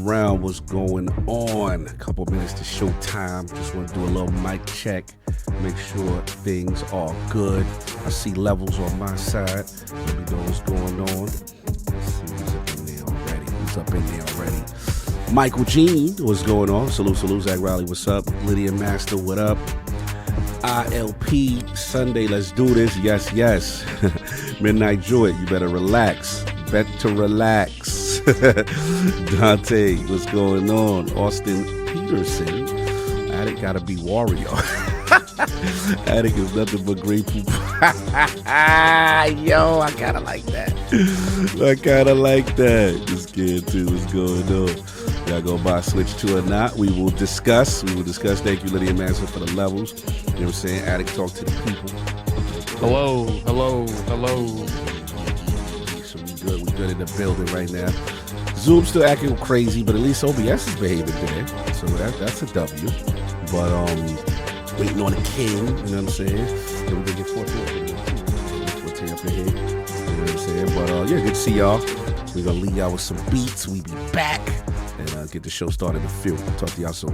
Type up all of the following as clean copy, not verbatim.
Round, what's going on? A couple minutes to show time. Just want to do a little mic check, make sure things are good. I see levels on my side. Let me know what's going on. Let's see who's up in there already. Who's up in there already? Michael Jean, what's going on? Salute, Zach Riley, what's up? Lydia Master, what up? ILP Sunday, let's do this. Yes. Midnight Joy, you better relax. Better relax. Dante, what's going on? Austin Peterson, Attic gotta be Wario. Attic is nothing but grateful. Yo, I kinda like that. Just kidding too. What's going on? Y'all go buy Switch 2 or not? We will discuss. Thank you, Lydia Manson, for the levels. You know what I'm saying? Attic, talk to the people. Hello. So we good in the building right now. Zoom's still acting crazy, but at least OBS is behaving today. So that's a W. But waiting on the king, you know what I'm saying? Then we're gonna get 14 up in here. You know what I'm saying? But yeah, good to see y'all. We're gonna leave y'all with some beats. We be back and get the show started in a few. Talk to y'all soon.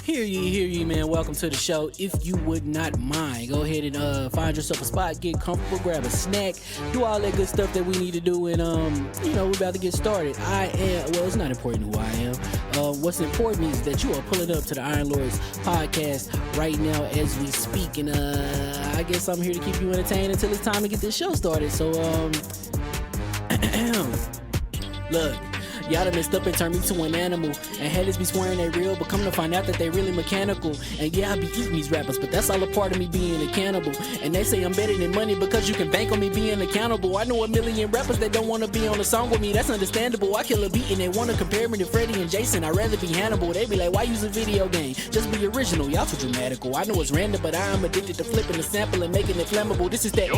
Hear ye, man. Welcome to the show. If you would not mind, go ahead and find yourself a spot, get comfortable, grab a snack, do all that good stuff that we need to do, and we're about to get started. It's not important who I am. What's important is that you are pulling up to the Iron Lords podcast right now as we speak, and I guess I'm here to keep you entertained until it's time to get this show started. So look. Y'all done messed up and turned me to an animal. And haters be swearing they real, but come to find out that they really mechanical. And yeah, I be eating these rappers, but that's all a part of me being a cannibal. And they say I'm better than money because you can bank on me being accountable. I know a million rappers that don't want to be on a song with me, that's understandable. I kill a beat and they want to compare me to Freddie and Jason. I'd rather be Hannibal. They be like, why use a video game? Just be original, y'all too dramatical. I know it's random, but I am addicted to flipping the sample and making it flammable. This is that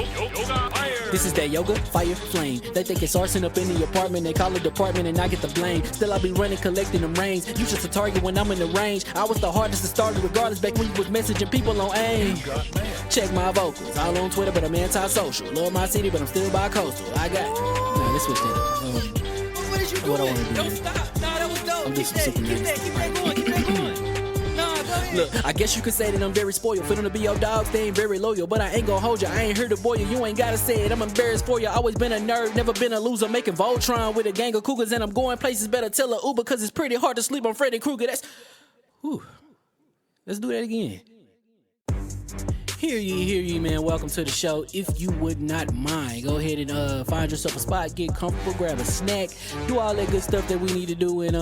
yoga, fire, flame. They think it's arson up in the apartment. They call it department and I get the blame. Still I be running, collecting them rains. You just a target when I'm in the range. I was the hardest to start regardless back when you was messaging people on AIM. Check my vocals, all on Twitter, but I'm anti-social. Love my city, but I'm still bi-coastal. Let's switch that up. What is you doing? What I wanna do. Don't stop. No, that was dope. I'm just Keep that going. Look, I guess you could say that I'm very spoiled. For them to be your dogs, they ain't very loyal. But I ain't gonna hold you, I ain't here to boil you. You ain't gotta say it, I'm embarrassed for you. Always been a nerd, never been a loser. Making Voltron with a gang of cougars. And I'm going places, better tell a Uber. Cause it's pretty hard to sleep on Freddy Krueger. Let's do that again. Hear ye, man. Welcome to the show. If you would not mind, go ahead and find yourself a spot, get comfortable, grab a snack, do all that good stuff that we need to do, and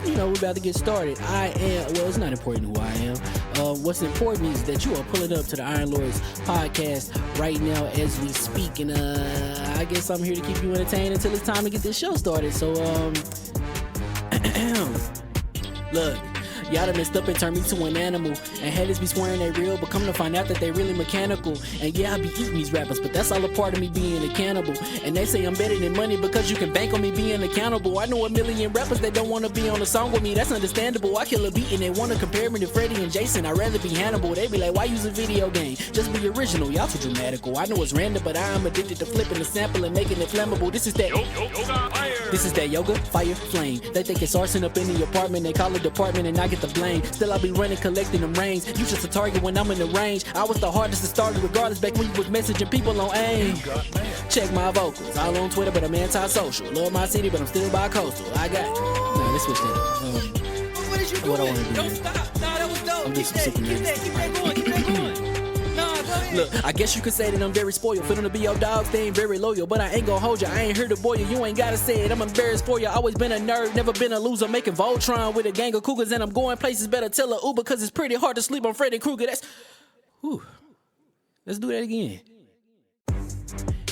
we're about to get started. It's not important who I am. What's important is that you are pulling up to the Iron Lords podcast right now as we speak, and I guess I'm here to keep you entertained until it's time to get this show started. So look. Y'all done messed up and turned me to an animal. And haters be swearing they real, but come to find out that they really mechanical. And yeah, I be eating these rappers, but that's all a part of me being a cannibal. And they say I'm better than money because you can bank on me being accountable. I know a million rappers that don't want to be on a song with me, that's understandable. I kill a beat and they want to compare me to Freddie and Jason. I'd rather be Hannibal. They be like, why use a video game? Just be original, y'all too dramatical. I know it's random, but I am addicted to flipping the sample and making it flammable. This is that yoga, fire, flame. They think it's arson up in the apartment. They call it department and I get the blame. Still I be running, collecting them rains. You just a target when I'm in the range. I was the hardest to start regardless back when you was messaging people on AIM. Check my vocals, all on Twitter, but I'm anti-social. Love my city, but I'm still bi-coastal. Let's switch that up. What is you doing? What I wanna do. Don't stop. No, that was dope. I'm just Keep that going. Look, I guess you could say that I'm very spoiled. For them to be your dogs, they ain't very loyal. But I ain't gonna hold you, I ain't here to boil you. You ain't gotta say it, I'm embarrassed for you. Always been a nerd, never been a loser. Making Voltron with a gang of cougars. And I'm going places, better tell a Uber. Cause it's pretty hard to sleep on Freddy Krueger. Let's do that again.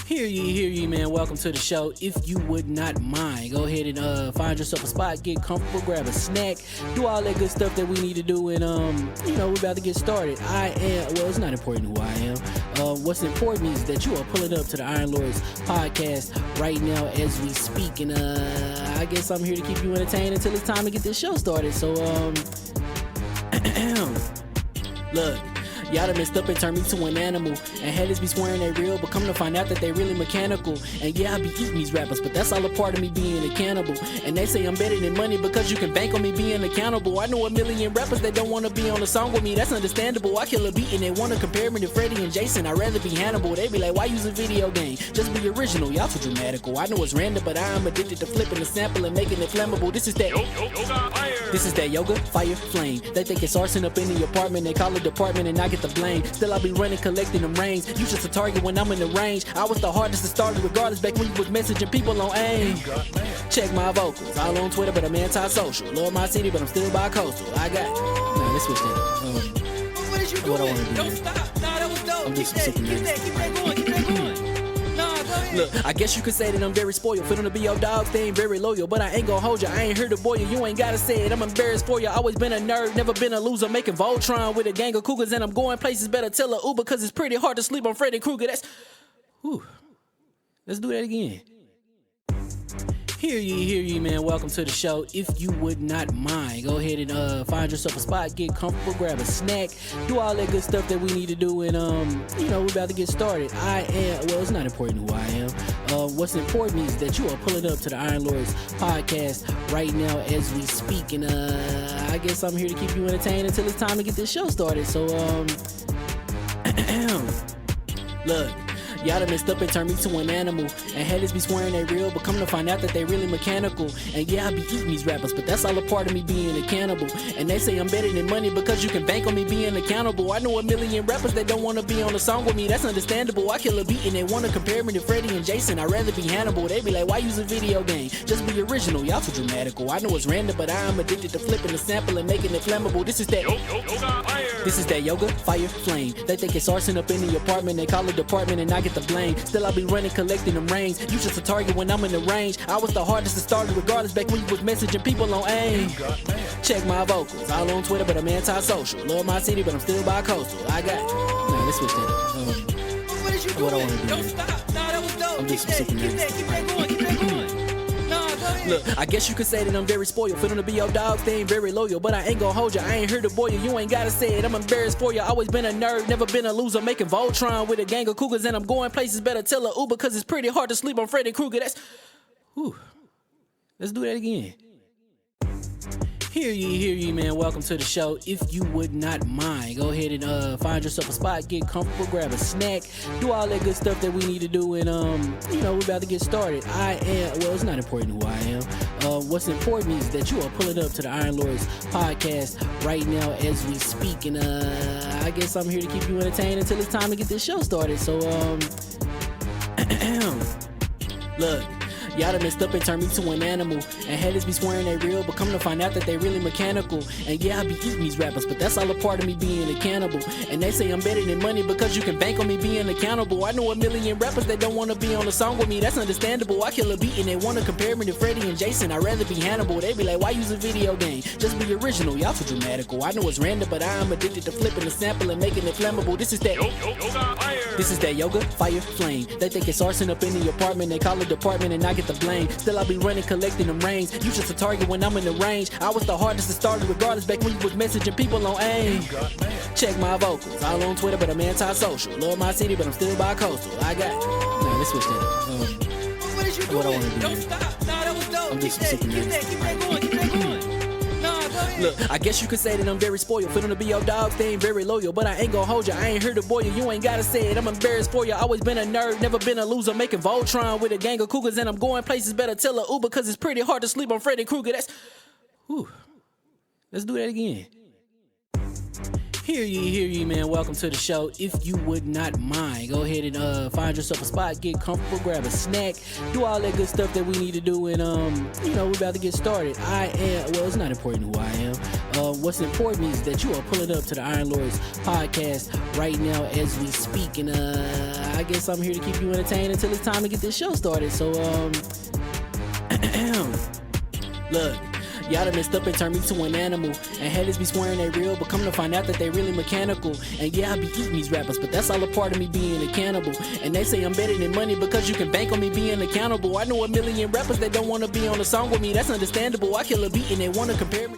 Hear ye, man. Welcome to the show. If you would not mind, go ahead and find yourself a spot, get comfortable, grab a snack, do all that good stuff that we need to do, and we're about to get started. It's not important who I am. What's important is that you are pulling up to the Iron Lords podcast right now as we speak, and I guess I'm here to keep you entertained until it's time to get this show started. So look. Y'all done messed up and turned me to an animal. And haters be swearing they real, but come to find out that they really mechanical. And yeah, I be eating these rappers, but that's all a part of me being a cannibal. And they say I'm better than money because you can bank on me being accountable. I know a million rappers that don't want to be on a song with me, that's understandable. I kill a beat and they want to compare me to Freddie and Jason. I'd rather be Hannibal. They be like, why use a video game? Just be original, y'all too dramatical. I know it's random, but I am addicted to flipping the sample and making it flammable. This is that yoga, fire, flame. They think it's arson up in the apartment. They call it department and I get the the blame. Still I be running, collecting them reins. You just a target when I'm in the range. I was the hardest to start regardless back when you was messaging people on AIM. Check my vocals, all on Twitter, but I'm anti-social. Love my city, but I'm still bi-coastal. I got, nah, let's switch that up. What is you What I doing? wanna do Don't is- stop. Nah, that was dope. I'm Keep just that, super keep nervous. that, keep that going, keep that going. Nah, go ahead. Look, I guess you could say that I'm very spoiled. For them to be your dogs, they ain't very loyal. But I ain't gon' hold you, I ain't here to boil you. You ain't gotta say it, I'm embarrassed for you. Always been a nerd, never been a loser. Making Voltron with a gang of cougars, and I'm going places. Better tell a Uber, cause it's pretty hard to sleep on Freddy Krueger. That's, whew. Let's do that again. Hear ye, man. Welcome to the show. If you would not mind, go ahead and find yourself a spot, get comfortable, grab a snack, do all that good stuff that we need to do, and we're about to get started. It's not important who I am. What's important is that you are pulling up to the Iron Lords podcast right now as we speak, and I guess I'm here to keep you entertained until it's time to get this show started. So look. Y'all done messed up and turned me to an animal. And haters be swearing they real, but come to find out that they really mechanical. And yeah, I be eating these rappers, but that's all a part of me being a cannibal. And they say I'm better than money because you can bank on me being accountable. I know a million rappers that don't wanna be on a song with me, that's understandable. I kill a beat and they wanna compare me to Freddie and Jason. I'd rather be Hannibal. They be like, why use a video game? Just be original, y'all too dramatical. I know it's random, but I am addicted to flipping the sample and making it flammable. This is that yoga, fire, flame. They think it's arson up in the apartment. They call it department and I get the blame. Still I be running, collecting them reins. You just a target when I'm in the range. I was the hardest to start regardless back when you was messaging people on AIM. Check my vocals, all on Twitter, but I'm anti-social. Love my city, but I'm still bi-coastal. I got, nah, let's switch that up. What is you What I doing? wanna do Don't is- stop. Nah, that was dope. I'm Keep just that, super keep nervous. that, keep that going, keep that going. Nah, go ahead. Look, I guess you could say that I'm very spoiled. For them to be your dogs, they ain't very loyal. But I ain't gon' hold you, I ain't here to boil you. You ain't gotta say it, I'm embarrassed for you. Always been a nerd, never been a loser. Making Voltron with a gang of cougars, and I'm going places. Better tell a Uber, cause it's pretty hard to sleep on Freddy Krueger. That's, whew. Let's do that again. Hear ye, man. Welcome to the show. If you would not mind, go ahead and find yourself a spot, get comfortable, grab a snack, do all that good stuff that we need to do, and we're about to get started. It's not important who I am. What's important is that you are pulling up to the Iron Lords podcast right now as we speak, and I guess I'm here to keep you entertained until it's time to get this show started. So look. Y'all done messed up and turned me to an animal. And haters be swearing they real, but come to find out that they really mechanical. And yeah, I be eating these rappers, but that's all a part of me being a cannibal. And they say I'm better than money because you can bank on me being accountable. I know a million rappers that don't wanna be on a song with me, that's understandable. I kill a beat and they wanna compare me to Freddie and Jason. I'd rather be Hannibal. They be like, why use a video game? Just be original, y'all too dramatical. I know it's random, but I am addicted to flipping the sample and making it flammable. This is that yoga, fire, flame. They think it's arson up in the apartment. They call it department and I get the blame. Still I be running, collecting them reins. You just a target when I'm in the range. I was the hardest to start regardless back when you was messaging people on AIM. Check my vocals, all on Twitter, but I'm anti-social. Love my city, but I'm still bi-coastal. I got, nah, let's switch that up. What is you What I doing? wanna do Don't is- stop. Nah, that was dope. I'm Keep just that, super keep nervous. that, keep that going, keep that going. Nah, go ahead. Look, I guess you could say that I'm very spoiled. For them to be your dogs, they ain't very loyal. But I ain't gon' hold you, I ain't here to boil you. You ain't gotta say it, I'm embarrassed for you. Always been a nerd, never been a loser. Making Voltron with a gang of cougars, and I'm going places. Better tell a Uber, cause it's pretty hard to sleep on Freddy Krueger. That's, whew. Let's do that again. Hear ye, man. Welcome to the show. If you would not mind, go ahead and find yourself a spot, get comfortable, grab a snack, do all that good stuff that we need to do, and we're about to get started. It's not important who I am. What's important is that you are pulling up to the Iron Lords podcast right now as we speak, and I guess I'm here to keep you entertained until it's time to get this show started. So look. Y'all done messed up and turned me to an animal. And haters be swearing they real, but come to find out that they really mechanical. And yeah, I be eating these rappers, but that's all a part of me being a cannibal. And they say I'm better than money because you can bank on me being accountable. I know a million rappers that don't wanna be on a song with me, that's understandable. I kill a beat and they wanna compare me.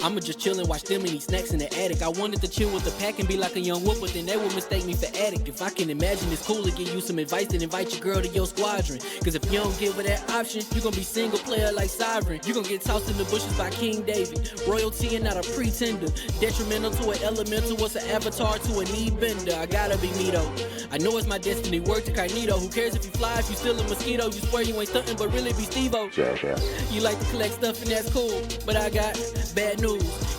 I'ma just chill and watch them and eat snacks in the attic. I wanted to chill with the pack and be like a young whoop, but then they would mistake me for addict. If I can imagine it's cool to give you some advice, then invite your girl to your squadron. Cause if you don't give her that option, you gon' be single player like Sovereign. You gon' get tossed in the bushes by King David. Royalty and not a pretender. Detrimental to an elemental, what's an avatar to a knee bender? I gotta be me though. I know it's my destiny, work to Cognito. Who cares if you fly, if you still a mosquito? You swear you ain't stunting, but really be Steve-O. You like to collect stuff and that's cool, but I got bad news.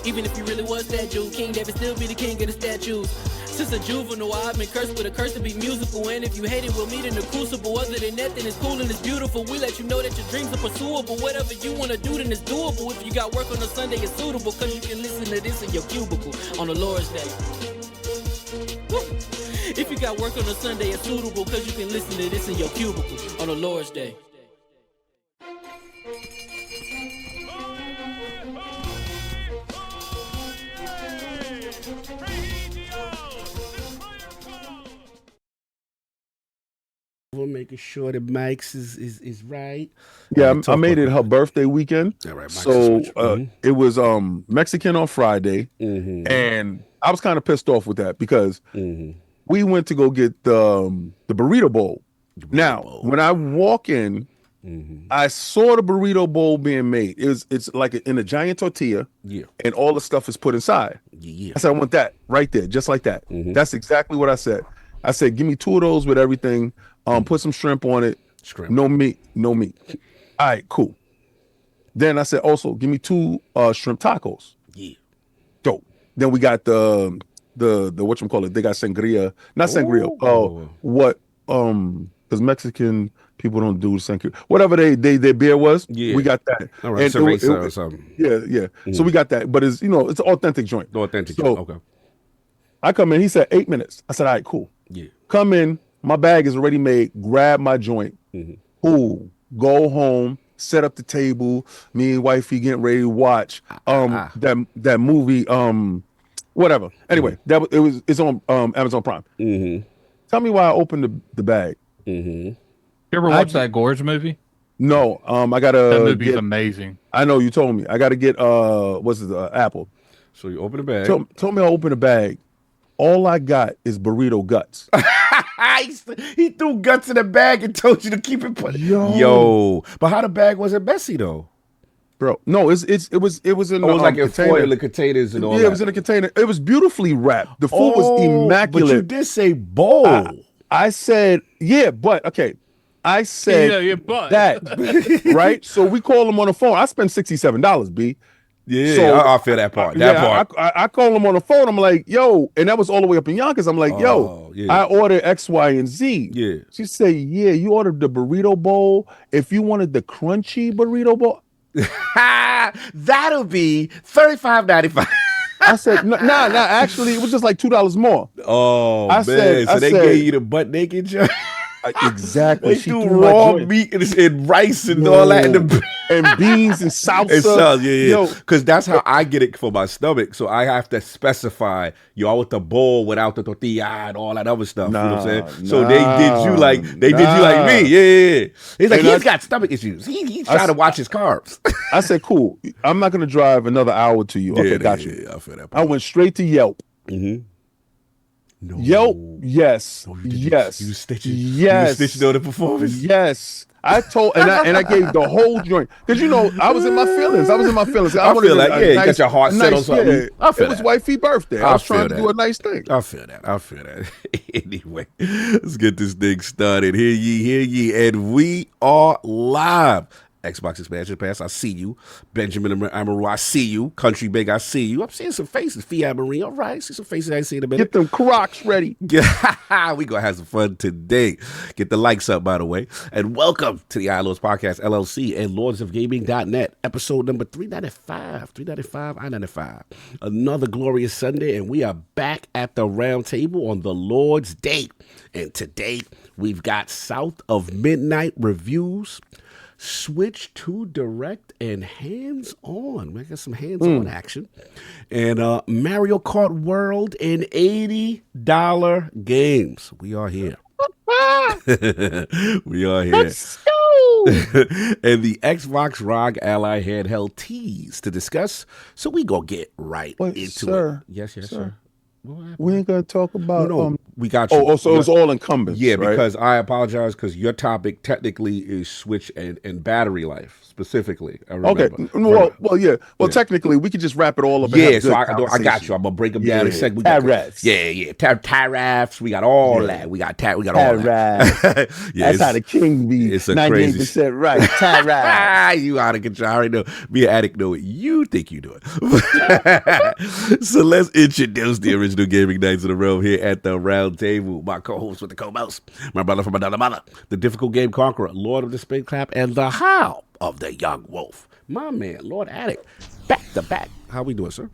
Even if you really was that dude, King David still be the king of the statues. Since a juvenile, I've been cursed with a curse to be musical. And if you hate it, we'll meet in the crucible. Other than that, then it's cool and it's beautiful. We let you know that your dreams are pursuable. Whatever you wanna do, then it's doable. If you got work on a Sunday, it's suitable. Cause you can listen to this in your cubicle on the Lord's Day. Woo. If you got work on a Sunday, it's suitable. Cause you can listen to this in your cubicle on the Lord's Day. We're making sure the mics is right. Yeah, I made it her birthday weekend. All right, so it was Mexican on Friday, and I was kind of pissed off with that because we went to go get the burrito bowl. When I walk in, I saw the burrito bowl being made. It's like in a giant tortilla, and all the stuff is put inside. I said, I want that right there, just like that. That's exactly what I said. I said, give me 2 of those with everything. Put some shrimp on it. No meat. All right, cool. Then I said, also give me 2 shrimp tacos. Yeah, dope. Then we got the whatchamacallit. They got sangria, not sangria. Because Mexican people don't do sangria. Whatever their beer was, we got that. All right, cerveza or something. Yeah. So we got that, but it's it's an authentic joint. Okay. I come in. He said 8 minutes. I said, all right, cool. Yeah. Come in. My bag is already made. Grab my joint. Go home. Set up the table. Me and wifey getting ready to watch that movie. Whatever. Anyway, it's on Amazon Prime. Tell me why I opened the bag. You ever watch that Gorge movie? No. I gotta. That movie is amazing. I know you told me. I gotta get Apple. So you open the bag. Told me I open the bag. All I got is burrito guts. He threw guts in the bag and told you to keep it put. Yo, but how the bag wasn't messy though, bro? No, it was in. It was like in foil, the containers and all. Yeah, it was in a container. It was beautifully wrapped. The food was immaculate. But you did say bowl. I said but okay. I said but that right. So we call them on the phone. I spent $67, B. Yeah, so, I feel that part. I call him on the phone. I'm like, yo, and that was all the way up in Yonkers. I'm like, I ordered X, Y, and Z. Yeah. She said, yeah, you ordered the burrito bowl. If you wanted the crunchy burrito bowl, that'll be $35.95. I said, nah. Actually, it was just like $2 more. Oh, man. So they gave you the butt naked joint. Exactly. She threw raw meat and rice and all that and beans and salsa. Because that's how I get it for my stomach. So I have to specify y'all with the bowl without the tortilla and all that other stuff. You know what I'm saying? So they did you like me. Yeah. He's like, he's got stomach issues. He's trying to watch his carbs. I said, cool. I'm not gonna drive another hour to you. Okay, got you. I feel that part. I went straight to Yelp. No. Yelp, yes. Yes. You stitched on the performance? Yes. I told, and I gave the whole joint. Because, I was in my feelings. I feel like, you got your heart set on something. Yeah, I feel it was wifey's birthday. I was trying to do a nice thing. I feel that. Anyway, let's get this thing started. Hear ye. And we are live. Xbox Expansion Pass, I see you. Benjamin Amaru, I see you. Country Big, I see you. I'm seeing some faces. Fiat Marie, all right. See some faces I ain't seen in a minute. Get them Crocs ready. We going to have some fun today. Get the likes up, by the way. And welcome to the ILOS Podcast, LLC, and LordsOfGaming.net, episode number 395, I-95. Another glorious Sunday, and we are back at the round table on the Lord's Day. And today, we've got South of Midnight reviews, switch to direct and hands-on. We got some hands-on action. And MarioKartWorld in $80 games. We are here. We are here. Let's go. and the Xbox ROG Ally handheld tease to discuss. So we gonna get right Wait, into sir, it. Yes, sir. What happened? We ain't gonna talk about. No, we got you. Oh, so it's all incumbents. Yeah, right? because I apologize because your topic technically is Switch and battery life specifically. I remember. Okay. Well, yeah. Well, technically, we could just wrap it all up. And Yeah, have so good I got you. conversation. I'm gonna break them down in a second. We Tariffs. Tariffs. We got all that. We got all that. Yeah, That's how the king be. It's a 98% right. Tariffs. You out of control. I already know. Me and Addict know what you think you doing. So let's introduce the original gaming nights in the room here at the round table. My co-host with the co-mouse, my brother from another mother, the difficult game conqueror, Lord of the Spin Clap, and the Howl of the Young Wolf. My man, Lord Addict, back to back. How we doing, sir?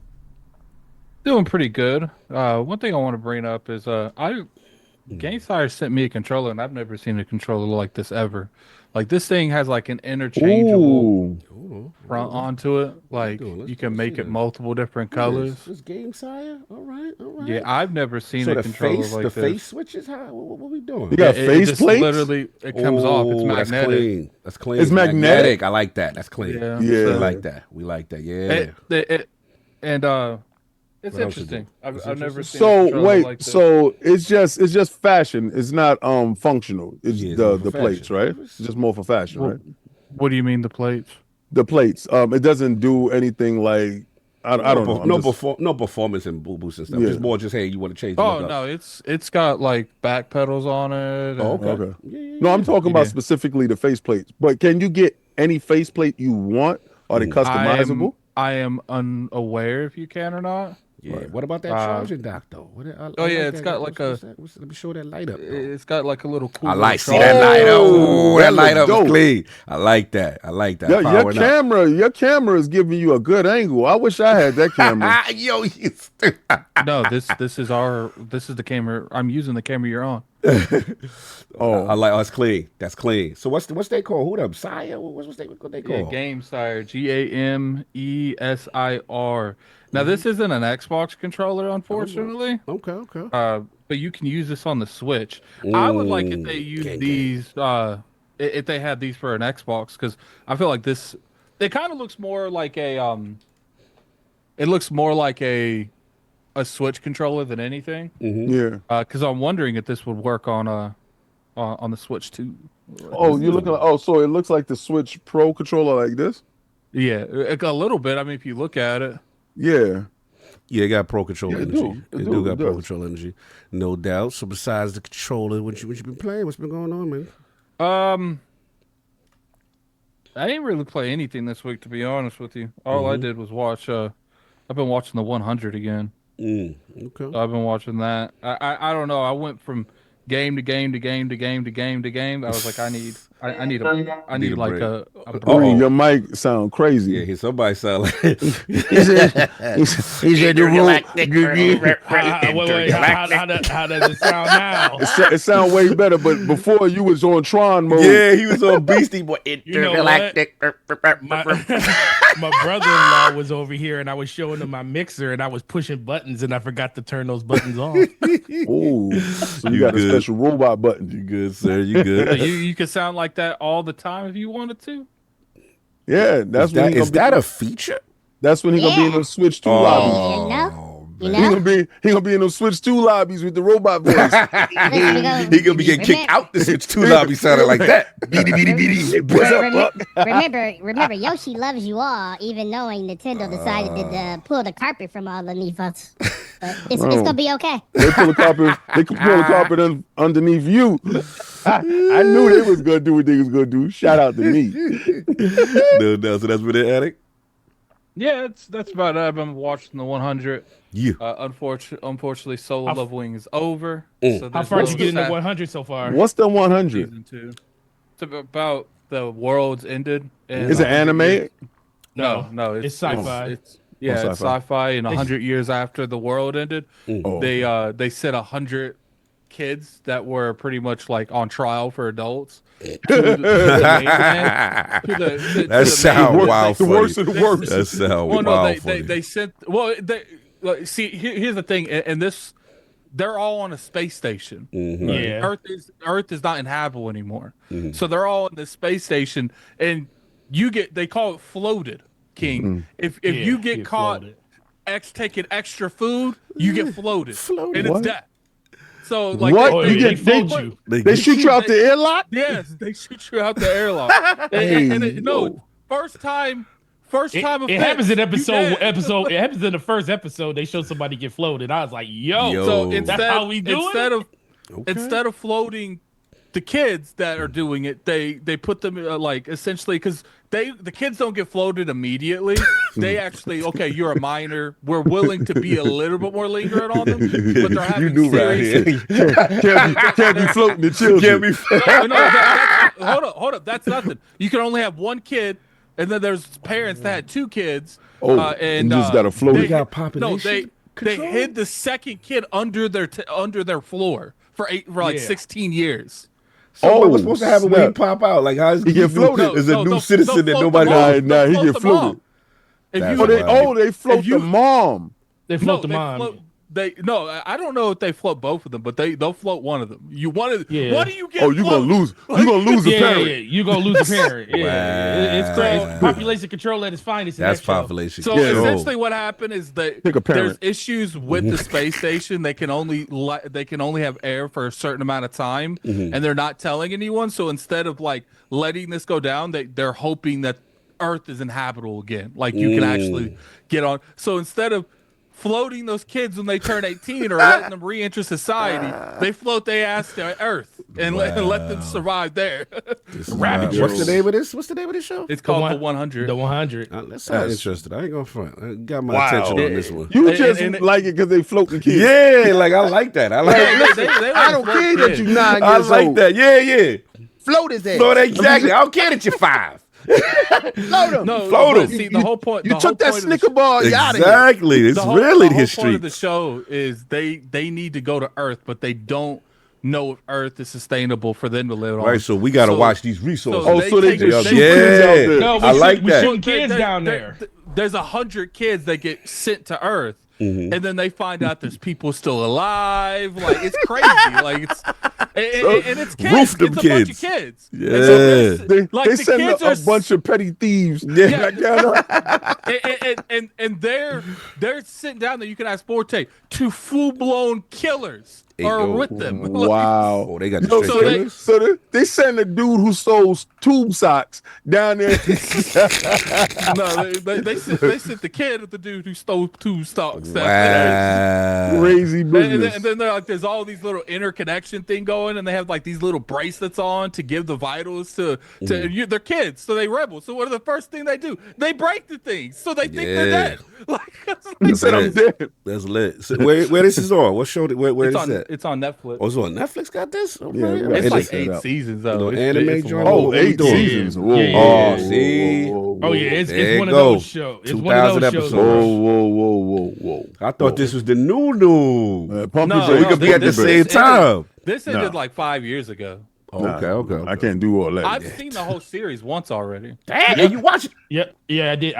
Doing pretty good. One thing I want to bring up is GameSire sent me a controller, and I've never seen a controller like this ever. Like, this thing has like an interchangeable front onto it. Like, you can make it multiple different colors. This GameSire? All right. Yeah, I've never seen So a the controller face, like the this. face switches? How? What we doing? You got It face just plates? literally, it comes off. It's That's magnetic. clean. That's clean. It's magnetic? I like that. That's clean. Yeah. Yeah. We like that. We like that. Yeah. It's What else is interesting. I've never seen a So controller wait, like this. so it's just fashion. It's not functional. It's Yeah, it's more the for plates, fashion. right? It's just more for fashion, right? What do you mean the plates? The plates. It doesn't do anything like I don't know. No performance and boost and stuff. Yeah. It's more just, hey, you want to change the Oh look up. no, it's got like back pedals on it. Oh, and- okay. Okay. Yeah. No, I'm talking about Yeah. specifically the face plates. But can you get any face plate you want? Are they customizable? I am unaware if you can or not. Yeah. What about that charging dock though? It's got like what's that? Let me show that light up. Though. It's got like a little cool. I like see little that light up. Oh, Ooh, that that light up look is dope. clean. I like that. Yeah, Powering up. your camera is giving you a good angle. I wish I had that camera. Yo, you stupid. No, this is the camera. I'm using the camera you're on. I like. Oh, it's clean. That's clean. So what's they called? Who them? Sire? What they Yeah, called? GameSire. GAMESIR. Now this isn't an Xbox controller, unfortunately. Okay. But you can use this on the Switch. I would like if they use these. If they had these for an Xbox, because I feel like this. It kind of looks more like a. It looks more like a Switch controller than anything. Yeah. Because I'm wondering if this would work on the Switch too. Oh, you're looking at, so it looks like the Switch Pro controller like this? Yeah, a little bit. I mean, if you look at it. Yeah. Yeah, it got pro control Yeah, it energy. do. It It do do. got It pro does. control energy, no doubt. So besides the controller, what you been playing? What's been going on, man? I didn't really play anything this week, to be honest with you. All I did was watch. I've been watching the 100 again. Okay. So I've been watching that. I don't know. I went from game to game to game to game to game to game. I was like, I need Need like break. a Bree, break. your mic sound crazy. Yeah, somebody sound like He said the rule. Wait, how does it sound now? It sound way better, but before you was on Tron mode. yeah, he was on Beastie Boy. You know what? My brother-in-law was over here, and I was showing him my mixer, and I was pushing buttons, and I forgot to turn those buttons off. Ooh, so you You got good. a special robot button. You good, sir? You good? You could sound like that all the time if you wanted to. Yeah, that's when Is that a feature? that's when he gonna be in those Switch 2 lobbies. You He know? gonna be in those Switch 2 lobbies with the robot voice. He gonna be getting kicked out the Switch 2 lobby sounding like that. Beady, beady, beady. What's up, Buck? Remember, Yoshi loves you all, even knowing Nintendo decided to pull the carpet from all underneath us. But it's gonna be okay. They pull the carpet underneath you. I knew they was gonna do what they was gonna do. Shout out to me. No, so that's what it, Addict? Yeah, that's about it. I've been watching the 100. Yeah. Unfortunately, Solo Leveling is over. So How far did you get in the 100 so far? What's the 100? Season 2. It's about the world's ended. And Is it 100 anime? years- No, It's sci-fi. It's sci-fi. And 100 years after the world ended, Oh. they sent 100 kids that were pretty much like on trial for adults. To the mainland, to the That sound mainland. wild The funny. worst of the worst. That sound Well, no, wild they funny. sent. Well, see, here's the thing, and this they're all on a space station. Yeah. Earth is not inhabitable anymore. So they're all in this space station, and they call it floated, King. If you get caught taking extra food, you get floated. And it's death. So like what? They float you. They shoot you out the airlock? Yes, they shoot you out the airlock. First time. It happens in episode. It happens in the first episode. They show somebody get floated. I was like, yo. So that's how we do it. Instead of floating the kids that are doing it, they put them like essentially because the kids don't get floated immediately. They actually you're a minor. We're willing to be a little bit more lenient on them, but they're having serious. Can't be floating the children. Hold up. That's nothing. You can only have one kid. And then there's parents that had 2 kids. And just got a float. They got population. They hid the second kid under their floor for 16 years. So what's supposed to happen when he pop out? Like how is he get floated? Is a new citizen that nobody? Nah, he get floated. They float the mom. They float the mom. I don't know if they float both of them, but they'll float one of them. What do you get? Oh, you're gonna lose. You're gonna lose a parent. Yeah, you're gonna lose a parent. It's crazy. It's population control at its finest. That's population. So essentially, what happened is that there's issues with the space station. They can only have air for a certain amount of time, and they're not telling anyone. So instead of like letting this go down, they're hoping that Earth is inhabitable again. Like you can actually get on. So instead of floating those kids when they turn 18 or letting them re-enter society, they float their ass to Earth and let them survive there. What's the name of this? What's the name of this show? It's called The 100. The 100. That sounds interesting. I ain't gonna front. I got my attention on this one. You just like it because they float the kids. Yeah, like I like that. I like that. I don't care that you're 9 years old. I like that. Yeah. Float his ass. Float exactly. I don't care that you're 5. Float him. Float him. See, the whole point. You took that Snicker bar. Exactly. It's really history. The point of the show is they need to go to Earth, but they don't know if Earth is sustainable for them to live on. Right. So we got to watch these resources. So they just I like that. Shooting kids down there. There's 100 kids that get sent to Earth. And then they find out there's people still alive. Like it's crazy. Like it's and it's kids. Roof them it's a kids. bunch of kids. Yeah. They send a bunch of petty thieves. Yeah. And they're sitting down there. You can ask Forte to full blown killers are with them. Wow. Oh, they got the so they send a dude who stole tube socks down there. No, they sent the kid of the dude who stole tube socks. Wow. Crazy business. And then they're like, there's all these little interconnection thing going, and they have like these little bracelets on to give the vitals to their kids. So they rebel. So what are the first thing they do? They break the things, so they think they're dead. He said, "I'm dead." That's lit. So where this is on? What show? Where is that? It's on Netflix. Oh, it's on Netflix. Got this? It's like 8 seasons though. Anime joint. Oh, 8 seasons. Whoa. Oh, see. Oh yeah, it's one of those shows. It's one of those shows. Whoa. I thought this was the new. We could be at the same time. This ended like 5 years ago. Okay. I can't do all that. I've seen the whole series once already. Damn, yeah, you watch it? Yeah, I did.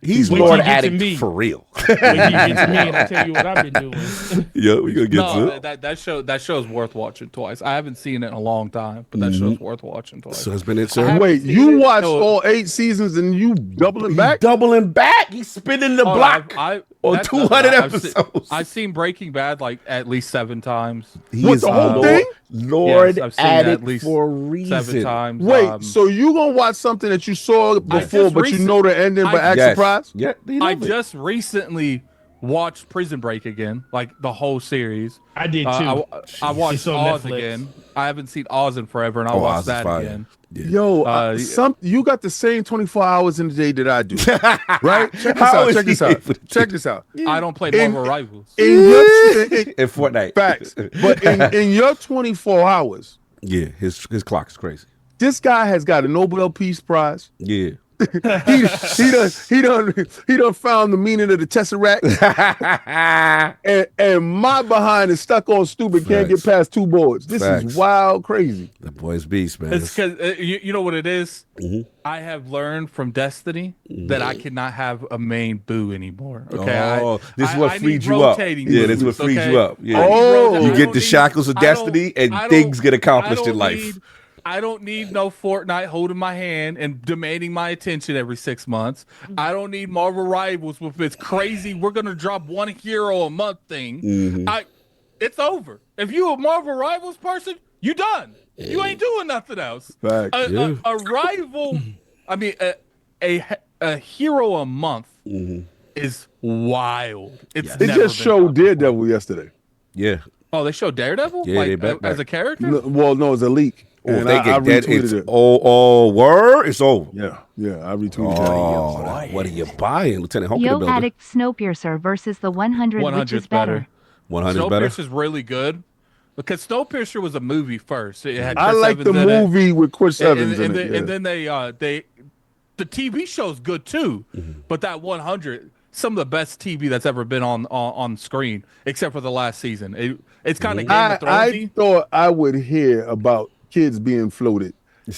He's Lord Addict for real. When you get to me and I tell you what I've been doing. Yeah, we gonna get to it. That show is worth watching twice. I haven't seen it in a long time, but that show's worth watching twice. So it's been it, sir. Wait, you watched all 8 seasons and you doubling back? Doubling back. He's spinning the block on 200 episodes. I've seen Breaking Bad like at least 7 times. What's the whole thing? Lord I've seen Addict at least for a reason. 7 times. Wait, so you gonna watch something that you saw before, but you know the ending, but act surprised? Yeah, I just recently watched Prison Break again, like the whole series. I did too. I watched Oz again. I haven't seen Oz in forever, and I'll watch that again. Yeah. Yo, you got the same 24 hours in the day that I do, right? Check this out. I don't play Marvel Rivals. In Fortnite. Facts. But in your 24 hours, yeah, his clock is crazy. This guy has got a Nobel Peace Prize. Yeah. he done found the meaning of the Tesseract. and my behind is stuck on stupid, can't get past 2 boards. This is wild crazy. The boy's beast, man. It's because you know what it is? I have learned from Destiny that I cannot have a main boo anymore. Okay. This is what freed you up. Yeah, that's what freed you up. Yeah. You get the shackles of Destiny and things get accomplished in life. I don't need no Fortnite holding my hand and demanding my attention every 6 months. I don't need Marvel Rivals with its crazy, we're going to drop 1 hero a month thing. It's over. If you a Marvel Rivals person, you done. You ain't doing nothing else. A rival, I mean, a hero a month is wild. They just showed Daredevil yesterday. Yeah. Oh, they showed Daredevil? Yeah, like, as a character? No, it's a leak. If they get dead, it's word. It's over. Yeah, I retweeted that. What are you buying, Lieutenant Hulk? Yo Addict Snowpiercer versus the 100, which is better. 100 better. Snowpiercer is really good because Snowpiercer was a movie first. It had I like the movie with Chris Evans in it. And then the TV show's good too, but that 100. Some of the best TV that's ever been on screen, except for the last season. It's kind of Game of Thrones. I thought I would hear about kids being floated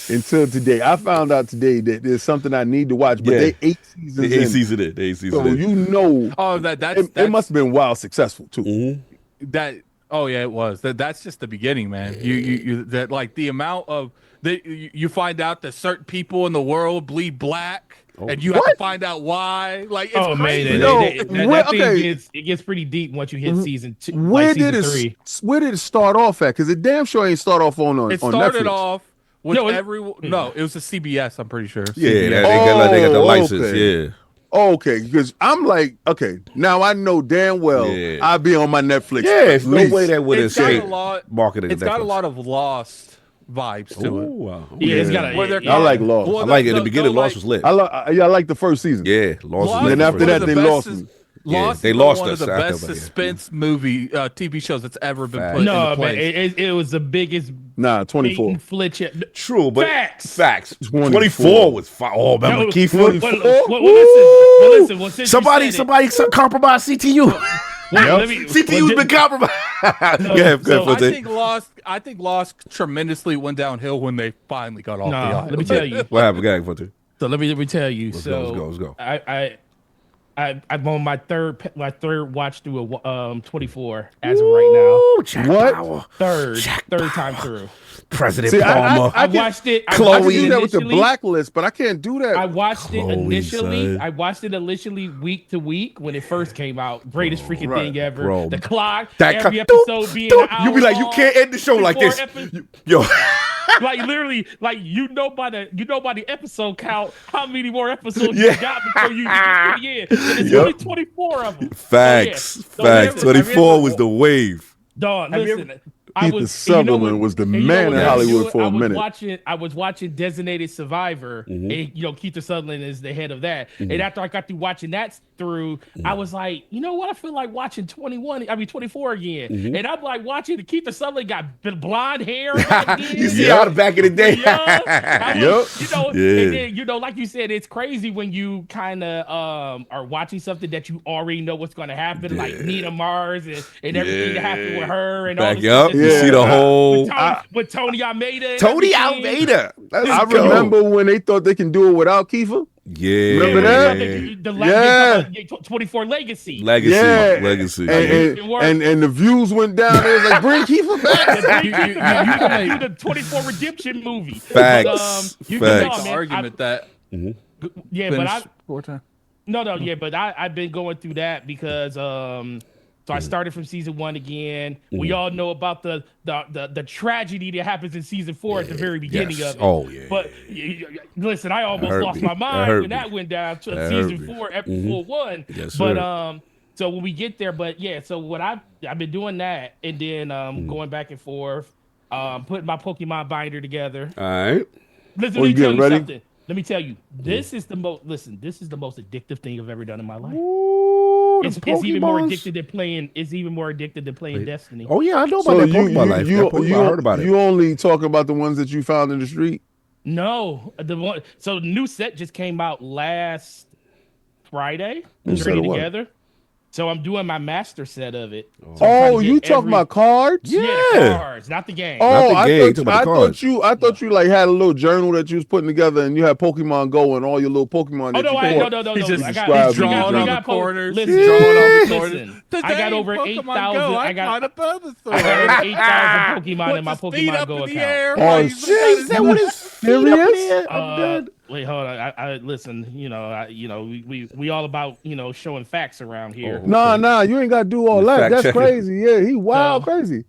until today. I found out today that there's something I need to watch, but they 8 seasons in. So you know, it must have been wild successful too. It was. That's just the beginning, man. You that like the amount of you find out that certain people in the world bleed black. And you have to find out why. Like, it's crazy. Man, it gets pretty deep once you hit season 2. Where did it start off at? Because it damn sure ain't start off on It started Netflix. Off with it was a CBS. I'm pretty sure. Yeah, they got the license. Yeah. Okay, because I'm like, now I know damn well I'll be on my Netflix. Yeah, there's no way that would have said marketing. It's got a lot of Lost vibes to it. Wow. Yeah, it's got I like Lost. I like it. In the beginning, Lost was lit. I like the first season. Yeah, Lost was lit. And after that, they lost me. Lost they lost one us. Of the best suspense movie TV shows that's ever been put into place. It was the biggest. 24. True, but facts. 24 was fire. Oh, remember Kiefer? Listen. Somebody compromise CTU. CTU's been compromised. I think Lost tremendously went downhill when they finally got off the island. Let me tell you. What happened? Go ahead, So let me tell you. Let's go. I'm on my third watch through 24 as of right now. What? Third time through. President Palmer. I watched it. Chloe. I can do that with the blacklist, but I can't do that. I watched it initially. I watched it initially week to week when it first came out. Greatest freaking thing ever. Bro. The clock. Every episode being an hour. You be like, you can't end the show like this. Yo. Like literally, like you know by the episode count how many more episodes you got before you get to the end. And it's only 24 of them. Facts. 24 was the wave. Dog, listen. Keith Sutherland was the man in Hollywood for a minute. I was watching Designated Survivor, and Keith Sutherland is the head of that. And after I got through watching that through, I was like, you know what? I feel like watching 24 again. And I'm like watching Keith Sutherland got blonde hair. You see how the back of the day. And then like you said, it's crazy when you kind of are watching something that you already know what's going to happen, like Nina Mars and everything that happened with her and all this. You see the whole with Tony Almeida. I remember when they thought they can do it without Kiefer. Yeah, remember that? 24 Legacy. Legacy. And the views went down. It was like, bring Kiefer back. You can do the 24 Redemption movie. Facts. You can make the argument that. Yeah, but I've been going through that because so I started from season 1 again. We all know about the tragedy that happens in season 4 at the very beginning of it. Oh yeah. But listen, I almost lost my mind when that went down to season 4, episode 1. Yes, but so when we get there, so what I've been doing that, and then going back and forth, putting my Pokemon binder together. All right. Listen, let me tell you something. Let me tell you, this is the most addictive thing I've ever done in my life. Ooh, it's even more addicted than playing. It's even more addicted than playing Destiny. Oh yeah, I know about that Pokemon life. I heard about it. You only talk about the ones that you found in the street. No, the one. So the new set just came out last Friday. New set of what? Together. So I'm doing my master set of it. So I'm Oh, trying to you get talking about cards? Yeah, the cards, not the game. Oh, Not the game, talking about the cards. I thought you like had a little journal that you was putting together, and you had Pokemon Go and all your little Pokemon. Oh, that no, you no. He's just I describing we drawing we on got the corners. Listen, Drawing on the corners. listen. I got over 8,000. I got over Bulbasaur. 8,000 Pokemon in my Pokemon Go account. Oh, shit! Is that what it's serious? Wait, hold on. I listen. We all about showing facts around here. Nah, you ain't got to do all that. Fact That's checking. crazy. Yeah, he wild crazy.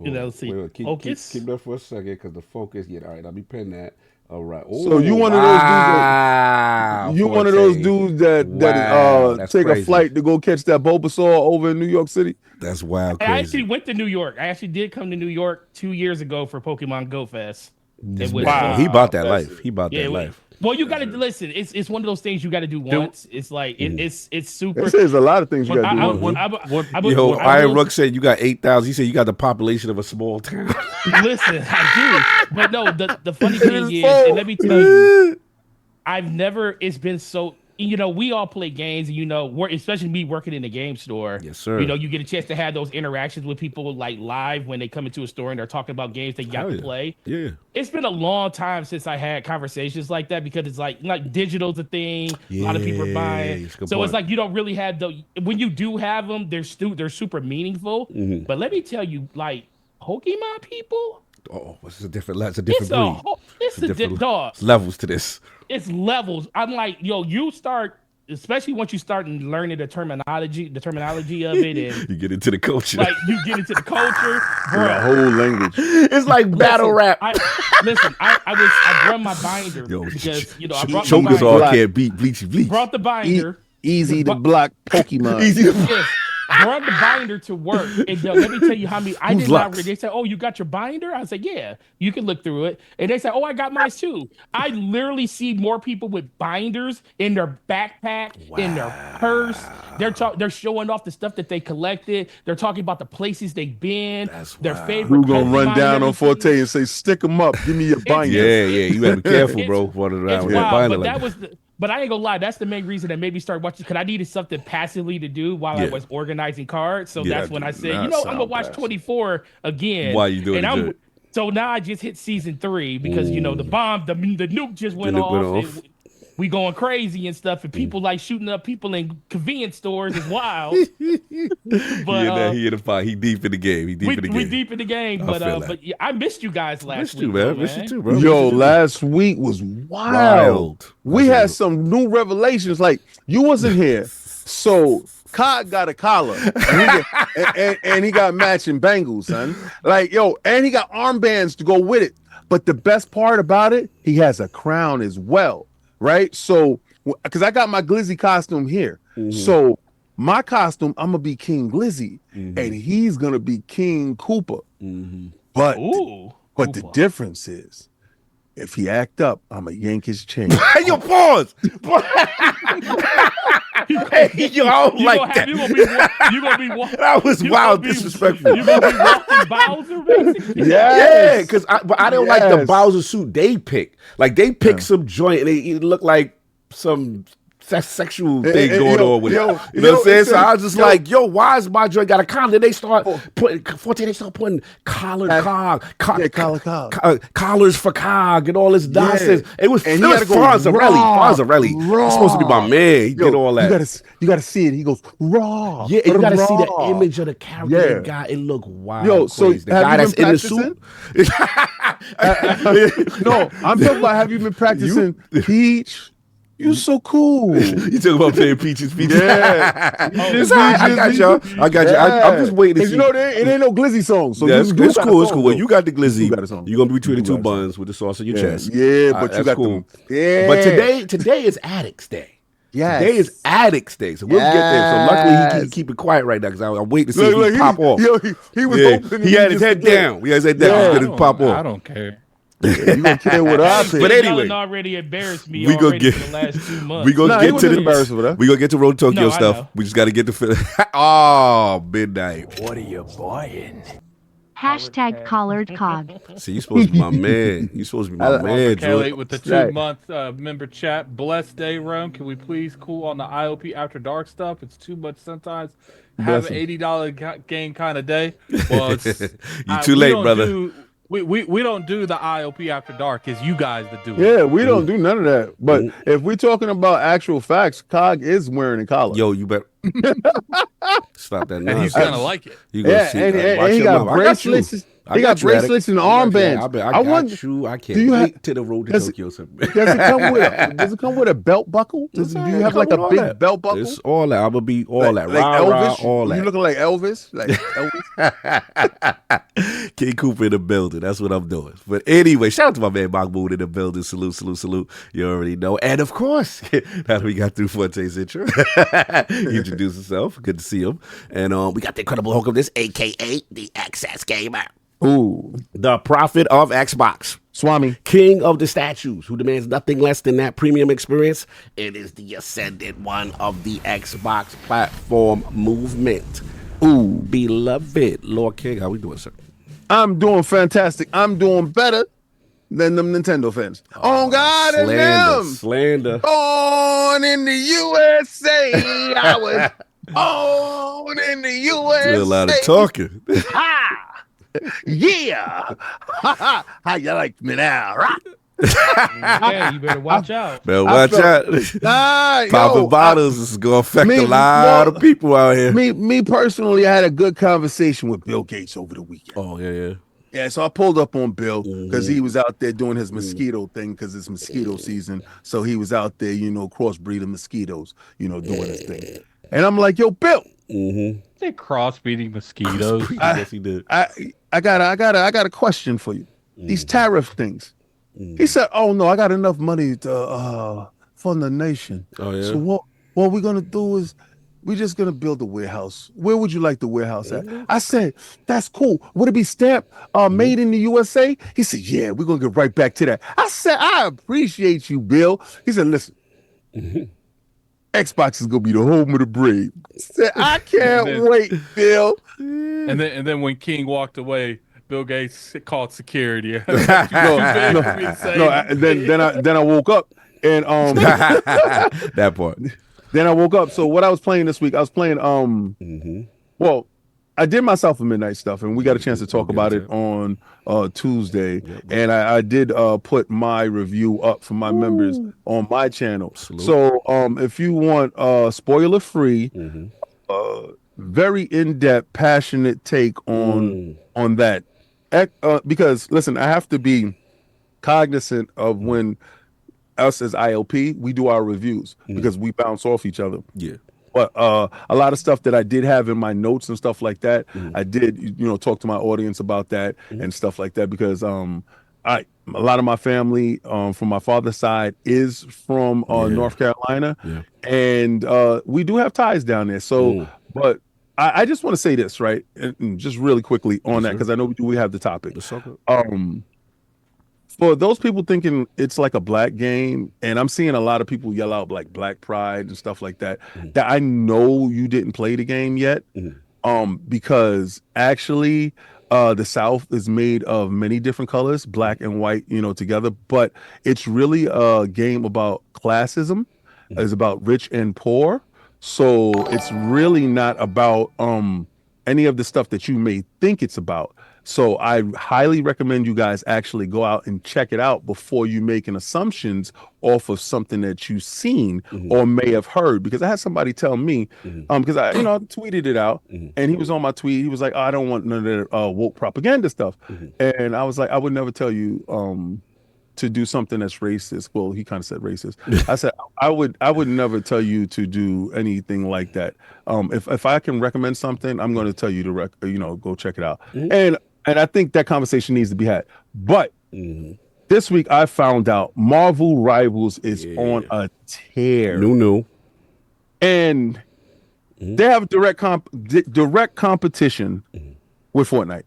See, Keep that for a second, because the focus. Yeah, all right. I'll be pinning that. All right. So you one of those dudes? You one of those dudes that take crazy. a flight to go catch that Bulbasaur over in New York City? That's wild. I Crazy. actually went to New York. I actually did come to New York 2 years ago for Pokemon Go Fest. Wow. He bought that life. He bought that life. Well, you got to listen. It's one of those things you got to do once. It's like it's super. It says a lot of things you got to do. Yo, Iron Rook said you got 8,000. He said you got the population of a small town. Listen, I do. But no, the funny thing is, and let me tell you, it's been so, we all play games, and especially me working in the game store. Yes, sir. You get a chance to have those interactions with people like live when they come into a store and they're talking about games they got to play. Yeah. It's been a long time since I had conversations like that, because it's like digital's a thing. A lot of people are buying. So it's like you don't really have when you do have them, they're super meaningful. Mm-hmm. But let me tell you, like Pokemon people. Oh, it's a different breed. It's a different dog. Levels to this. It's levels. I'm like, you start, especially once you start learning the terminology of it, and you get into the culture. Like you get into the culture, bro. The whole language. It's like battle rap. I brought my binder because I brought chokers the all binder. can't beat bleach. Brought the binder. Easy to block Pokemon. Easy to block. Brought the binder to work, and let me tell you how many. I did not read. They said, "Oh, you got your binder?" I said, "Yeah, you can look through it." And they said, "Oh, I got mine too." I literally see more people with binders in their backpack, in their purse. They're showing off the stuff that they collected. They're talking about the places they've been, their favorite. Who's gonna run down on Forte and say, "Stick them up, give me your binder"? Yeah, you gotta be careful, bro. Running around with that binder like that. But I ain't gonna lie, that's the main reason that made me start watching, because I needed something passively to do while I was organizing cards. So that's when I said, I'm gonna watch 24 again. Why you doing it? So now I just hit season 3 because the nuke just went off. We going crazy and stuff, and people like shooting up people in convenience stores is wild. But he in the fight. He deep in the game. We deep in the game. But I missed you guys last week. Missed you too, bro. Yo, last week was wild. We had some new revelations. Like, you wasn't here, so Kart got a collar, and he got matching bangles, son. Like, and he got armbands to go with it. But the best part about it, he has a crown as well. Right, so because I got my Glizzy costume here, so my costume, I'm gonna be King Glizzy, and he's gonna be King Koopa. But the difference is, if he act up, I'm gonna yank his chain. Yo, pause. Yo, I don't like that. You gonna be that was wild, disrespectful. You gonna be walking Bowser, basically? Yeah, because I don't like the Bowser suit they pick. Like, they pick some joint and it look like some sexual thing going on with it. You know what I'm saying? So I was just like, why is my joint got a collar? Then they start putting collars for cog and all this nonsense. It was Fonzarelli. He's supposed to be my man. He did all that. You gotta see it. He goes raw. Yeah, and you gotta see the image of the character. The guy, it look wild. So the guy that's in the suit. No, I'm talking about, have you been practicing Peach? You're so cool. You talking about playing Peaches? Yeah. I got y'all. I'm just waiting to see. It ain't no Glizzy song. So it's cool. It's cool. Well, you got the Glizzy. You're gonna be between the two buns with the sauce in your chest. Yeah, but you got cool. Yeah. But today is Addicts Day. Yeah. Today is Addicts Day, so we'll get there. So luckily he keep it quiet right now, because I'm waiting to see if he pop off. He was hoping he had his head down. He has his head down. He's gonna pop off. I don't care. You don't care what I say. But anyway, already embarrassed me. We gonna get the last 2 months. We gonna get to RoadToTokyo stuff. We just gotta get to midnight. What are you buying? Hashtag collared cog. See, you supposed to be my man. You supposed to be my man, Kelly Drew. with the 2-month member chat. Blessed day, Rome. Can we please cool on the ILP After Dark stuff? It's too much sometimes. Have an $80 game kind of day. Well, it's you too late, brother. We don't do the ILP After Dark. It's you guys that do it. Yeah, we don't do none of that. But if we're talking about actual facts, Cog is wearing a collar. Yo, you better stop that. And he's gonna like it. You gonna see? And he got bracelets. He got bracelets and armbands. I got you. I can't wait to the road to Tokyo. Does it come with a belt buckle? Do you have like a big belt buckle? It's all that. I'm gonna be all that. Like Elvis? All that. You looking like Elvis? Like Elvis? King Cooper in the building. That's what I'm doing. But anyway, shout out to my man Mahmoud in the building. Salute, salute, salute. You already know. And of course, now that we got through Fuente's intro, he introduced himself. Good to see him. And we got the incredible Hulk of this, aka the Access Gamer. Ooh. The prophet of Xbox. Swami. King of the statues, who demands nothing less than that premium experience. It is the ascendant one of the Xbox platform movement. Ooh. Beloved Lord King, how we doing, sir? I'm doing fantastic. I'm doing better than them Nintendo fans. Oh God, and them. Slander. Born in the USA. I was born in the USA. Do a lot of talking. Ha! Yeah. How you like me now, right? Yeah, you better watch out. Better watch out. Popping bottles is going to affect a lot of people out here. Me personally, I had a good conversation with Bill Gates over the weekend. Oh, yeah. Yeah, so I pulled up on Bill because he was out there doing his mosquito thing because it's mosquito season. So he was out there, crossbreeding mosquitoes, doing his thing. And I'm like, yo, Bill. They crossbreeding mosquitoes. Yes, he did. I got a question for you. These tariff things. He said, "Oh no, I got enough money to fund the nation." Oh yeah. So what we're gonna do is we're just gonna build a warehouse. Where would you like the warehouse at? I said, "That's cool. Would it be stamped made in the USA?" He said, "Yeah, we're gonna get right back to that." I said, "I appreciate you, Bill." He said, "Listen." Xbox is gonna be the home of the brave. I can't wait, Bill. And then when King walked away, Bill Gates called security. Then I woke up and that part. Then I woke up. So what I was playing this week, I was playing well, I did my SouthofMidnight stuff, and we got a chance to talk about it on Tuesday. And I did put my review up for my members on my channel. Absolutely. So if you want spoiler free, very in-depth, passionate take on that, because listen, I have to be cognizant of when us as ILP we do our reviews because we bounce off each other. Yeah. But a lot of stuff that I did have in my notes and stuff like that, I did, talk to my audience about that and stuff like that because a lot of my family from my father's side is from North Carolina, and we do have ties down there. So, but I just want to say this, right, and just really quickly on that because I know we have the topic. For those people thinking it's like a black game, and I'm seeing a lot of people yell out like black pride and stuff like that, that I know you didn't play the game yet, because actually the South is made of many different colors, black and white, together, but it's really a game about classism. It's about rich and poor. So it's really not about any of the stuff that you may think it's about. So I highly recommend you guys actually go out and check it out before you making assumptions off of something that you've seen or may have heard. Because I had somebody tell me, because I tweeted it out, and he was on my tweet. He was like, I don't want none of that woke propaganda stuff. And I was like, I would never tell you to do something that's racist. Well, he kind of said racist. I said I would never tell you to do anything like that. If I can recommend something, I'm going to tell you to go check it out. And I think that conversation needs to be had. But this week I found out Marvel Rivals is on a tear. No. And they have direct competition with Fortnite.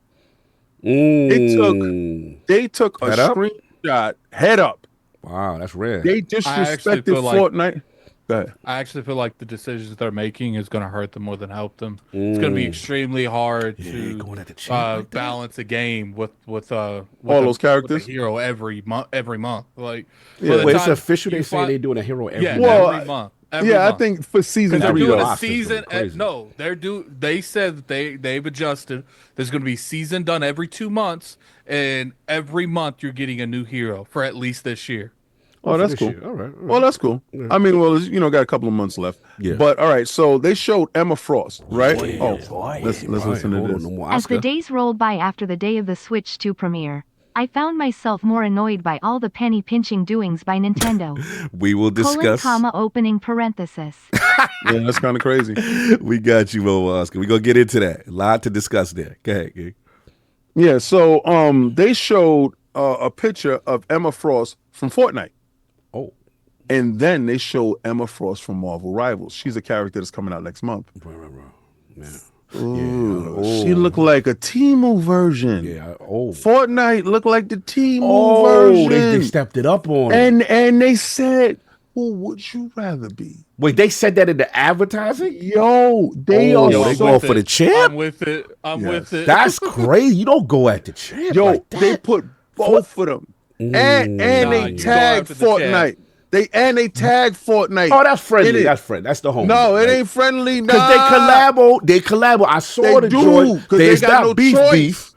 They took a screenshot head up. Wow, that's rare. They disrespected Fortnite. Go ahead. I actually feel like the decisions they're making is going to hurt them more than help them. It's going to be extremely hard to going at the champ like that. balance a game with all those characters, with a hero every month. Like, Yeah. Wait, it's official. They say they're doing a hero every yeah, month. Well, every month. I think for season They're 3, doing though. a season. No, they said that they've adjusted. There's going to be season done every 2 months, and every month you're getting a new hero for at least this year. Oh, that's cool. All right. Well, that's cool. Yeah. I mean, well, got a couple of months left. Yeah. But all right, so they showed Emma Frost, right? Let's listen to this. As the days rolled by after the day of the Switch 2 premiere, I found myself more annoyed by all the penny pinching doings by Nintendo. We will discuss. Opening parenthesis. Yeah, that's kind of crazy. We got you, Oscar. We're gonna get into that. A lot to discuss there. Go ahead, Gig. Yeah, so they showed a picture of Emma Frost from Fortnite. Oh. And then they showed Emma Frost from Marvel Rivals. She's a character that's coming out next month. Right. Yeah. Ooh, she looked like a Temu version. Yeah. Fortnite looked like the Temu version. They stepped it up on it. And they said, who would you rather be? Wait, they said that in the advertising? Yo, they go for the champ? I'm with it. With it. That's crazy. You don't go at the champ. Yo, like that. they put both of them. And they tagged Fortnite. They tagged Fortnite. Oh, that's friendly. That's friendly. That's the home. No, it ain't friendly. Because they collabo. I saw the joint. They got no beef.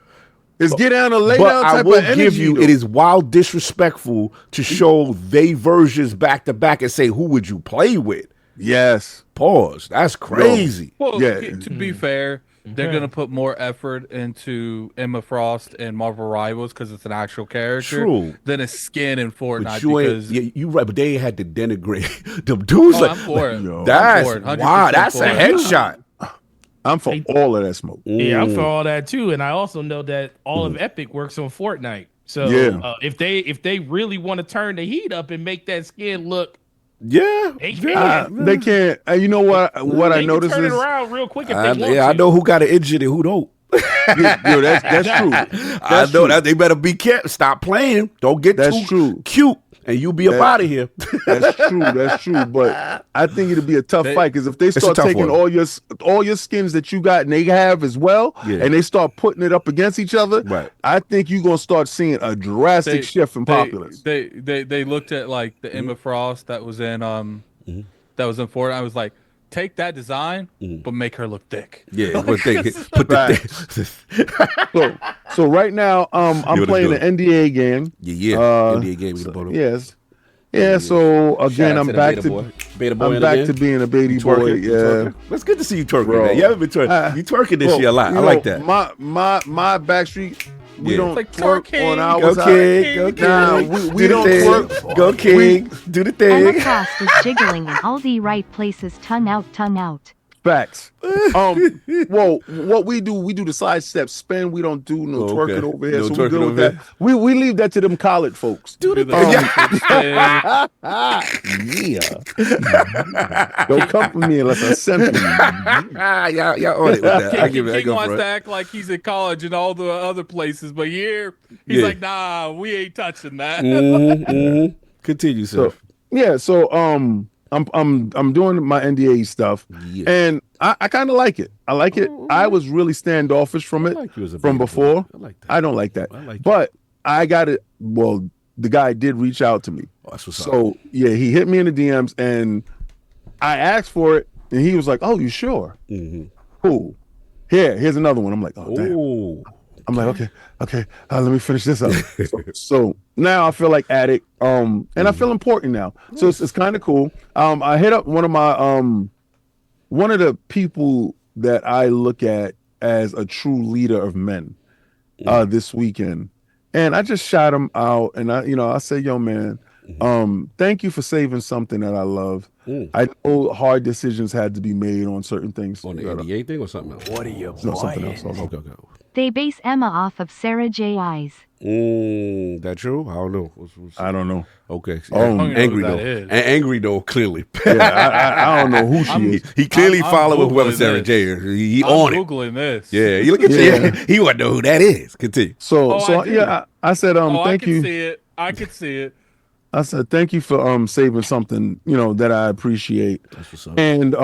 It's get down and lay down type of energy. But I will give you, it is wild disrespectful to show they versions back to back and say, who would you play with? Yes. Pause. That's crazy. Well, to be fair, they're going to put more effort into Emma Frost and Marvel Rivals because it's an actual character than a skin in Fortnite. You're right, but they had to denigrate them dudes. I'm for it. That's wow. That's a headshot. I'm for all of that smoke. Yeah, I'm for all that too, and I also know that all of Epic works on Fortnite. So if they really want to turn the heat up and make that skin look, they can't. You know what? What I noticed turn is it around real quick if they want I know who got an injured and who don't. Yo, that's true. I know that they better be careful. Stop playing. Don't get too cute, and you'll be up out of here. That's true. But I think it'll be a tough fight because if they start taking all your skins that you got and they have as well, and they start putting it up against each other, I think you're gonna start seeing a drastic shift in populace. They looked at like the Emma Frost that was in Fortnite. I was like, take that design, but make her look thick. Yeah, put the thick. So right now, I'm playing an NDA game. NDA game. Yes. Yeah, so again, I'm back to being a baby boy. Yeah, it's good to see you twerking, man. You haven't been twerking. You twerking this year a lot. I like that. My backstreet. We don't like twerk on our side. Go King. Nah, we don't twerk. Go King. Do the thing. Emma Frost is jiggling in all the right places. Ton out. Facts. Well, what we do the side step spin. We don't do no twerking over here. So we good with that. We leave that to them college folks. Do the yeah. Don't come for me unless I send you. Y'all on it with that. I give it. He wants to act like he's in college and all the other places, but here he's like, nah, we ain't touching that. Continue, sir. So I'm doing my NDA stuff, and I kind of like it. I like it. I was really standoffish from it from before. I don't like that. But I got it. Well, the guy did reach out to me. Oh, that's what's up. He hit me in the DMs, and I asked for it, and he was like, "Oh, you sure? Cool. Here's another one." I'm like, "Oh, damn." I'm like, okay, let me finish this up. So now I feel like addict, and I feel important now. So it's kind of cool. I hit up one of the people that I look at as a true leader of men this weekend, and I just shot him out, and I say, yo, man, thank you for saving something that I love. I know hard decisions had to be made on certain things. On the NDA thing or something else? What are you something else. Okay. They base Emma off of Sarah J. Eyes. That true? I don't know. I don't know. Okay. Angry though. And angry though, clearly. I don't know who she is. He clearly following whoever Sarah J is. He on it. I'm Googling this. Yeah, you look at you. He want to know who that is. Continue. I said, thank you. I could see it. I said, thank you for saving something, that I appreciate. That's what's up. And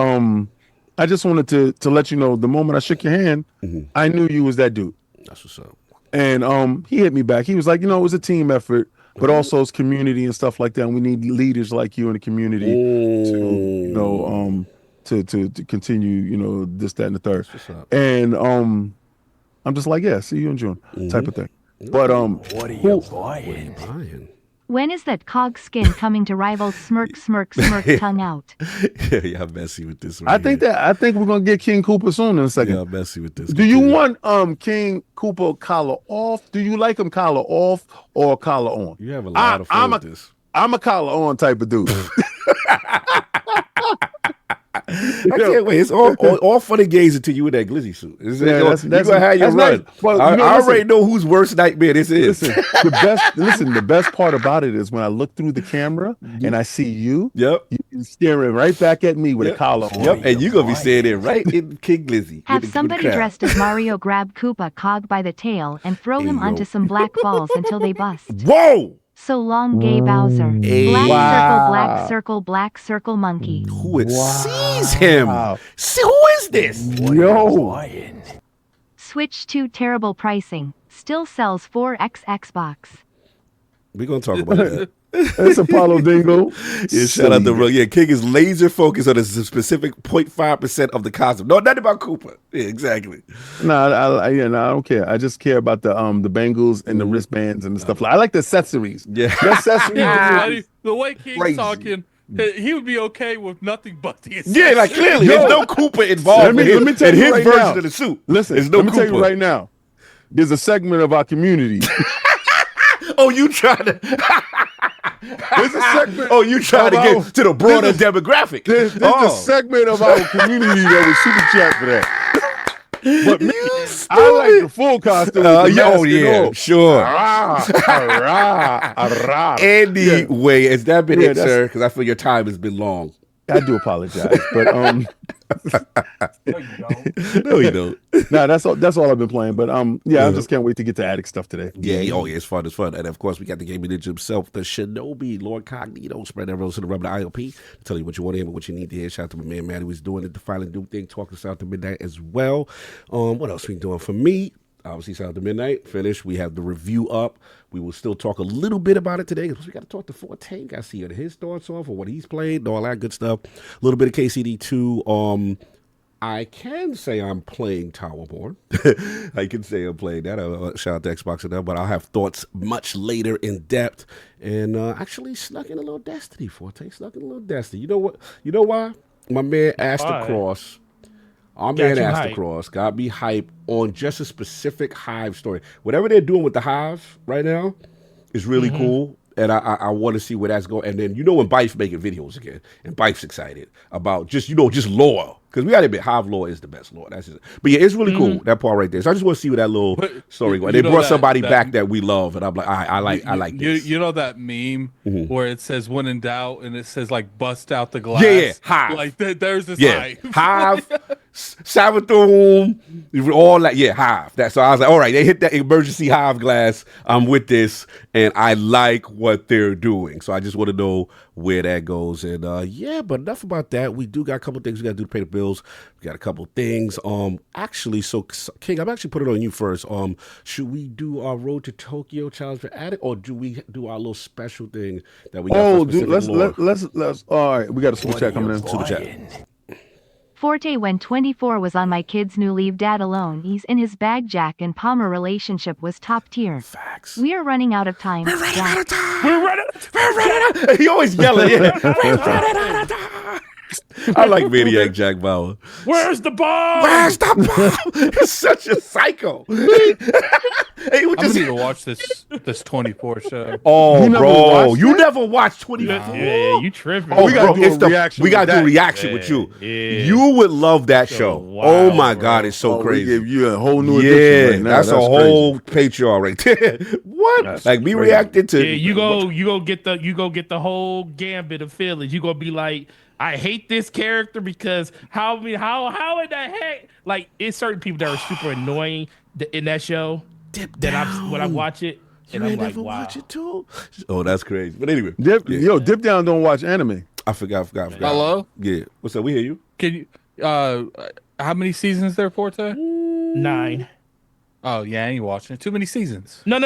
I just wanted to let you know, the moment I shook your hand, I knew you was that dude. That's what's up. And he hit me back. He was like, it was a team effort, but also it's community and stuff like that. And we need leaders like you in the community to continue, this, that, and the third. And I'm just like, yeah, see you in June, type of thing. But What are you buying? When is that cog skin coming to rival smirk tongue out? Yeah, I'm messy with this. Right I think we're gonna get King Cooper soon in a second. Yeah, I'm messy with this. Do you want King Cooper collar off? Do you like him collar off or collar on? You have a lot of fun with this. I'm a collar on type of dude. I can't wait. It's all fun and games until you in that glizzy suit. You're gonna have your run. Nice. Well, I already know whose worst nightmare this is. The best part about it is when I look through the camera and I see you. Yep. You staring right back at me with a collar on. Yep. And you're gonna be staying there right in King Glizzy. Have somebody dressed as Mario grab Koopa Cog by the tail and throw him onto some black balls until they bust. Whoa! So long, gay Bowser. Hey. Black circle, monkey. Who it sees him? See, who is this? Yo. Switch 2 terrible pricing. Still sells 4X Xbox. We're gonna talk about that. That's Apollo Dingo. Yeah, shout out to RoG. Yeah, King is laser focused on a specific 0.5% of the costume. No, nothing about Cooper. Yeah, exactly. No, I don't care. I just care about the bangles and the wristbands and the stuff. I like the accessories. Yeah, the accessories. The way King's talking, he would be okay with nothing but the accessories. Yeah, like clearly, there's no Cooper involved. Let me tell you his right version now. of the suit. Listen, there's no let me Cooper. tell you right now. There's a segment of our community. Oh, you trying to? There's a segment. Oh, you trying to get to the broader demographic? There's a segment of our community that was super chat for that. But me, I like the full costume. Sure. Anyway, has that been it, sir? Because I feel your time has been long. I do apologize, but No, you don't. Nah, that's all I've been playing. But I just can't wait to get to Attic stuff today. Yeah, it's fun. And of course, we got the gaming ninja himself, the Shinobi, LordCognito, spread that rose to the rub of the ILP. Tell you what you want to hear, what you need to hear. Shout out to my man Matty, who's doing it, the Finally New Thing, talking South to Midnight as well. What else we doing for me? Obviously, South to Midnight finished. We have the review up. We will still talk a little bit about it today because we got to talk to Forte. Got to see his thoughts off or what he's played, all that good stuff. A little bit of KCD2. I can say I'm playing Towerborn. I can say I'm playing that. Shout out to Xbox and that, but I'll have thoughts much later in depth. And actually snuck in a little Destiny. Forte snuck in a little Destiny. You know what? You know why? My man Astrocross. Our man Astrocross got me hype on just a specific Hive story. Whatever they're doing with the Hive right now is really cool. And I want to see where that's going. And then, when Bife's making videos again, and Bife's excited about just lore. Because we got to admit, Hive lore is the best lore. That's just, but yeah, it's really cool, that part right there. So I just want to see where that little story goes. They brought somebody back that we love, and I'm like, I like this. You know that meme where it says when in doubt, and it says like bust out the glass? Yeah, Hive. Like there's this Hive, Savathun, all that. Yeah, Hive. So I was like, all right, they hit that emergency Hive glass. I'm with this, and I like what they're doing. So I just want to know where that goes. And but enough about that. We do got a couple things we got to do to pay the bills. We got a couple things. Actually, so King, I'm actually putting it on you first. Should we do our Road to Tokyo challenge for Addict, or do we do our little special thing that we got? Oh, dude, let's. All right, we got a super chat coming in. Super chat. Forte, when 24 was on my kids' new Leave Dad Alone, he's in his bag. Jack and Palmer relationship was top tier. Facts. We are running out of time. We're running out of time. We're running out of time. He always yelling. Yeah. We're running out of time. I like Maniac Jack Bauer. Where's the bomb? Where's the bomb? He's such a psycho. Hey, I'm gonna need to watch this 24 show. Oh, bro, you never watched 24? Yeah, you tripping. Oh, we gotta do a reaction. We gotta do a reaction with you. Yeah. You would love that show. Wow, oh my God, it's so crazy. We give you a whole new edition right now. That's a whole Patreon right there. What? That's like me crazy. reacting to? Yeah, you go get the whole gambit of feelings. You gonna be like, I hate this character because how in the heck? Like, it's certain people that are super annoying in that show. When I watch it, You and I'm ain't like, never wow. watch it too? Oh, that's crazy. But anyway, Dip Down don't watch anime. I forgot. Hello? Yeah. What's up? We hear you. Can you how many seasons there, Forte? 9. Oh yeah, I ain't watching. Too many seasons. No.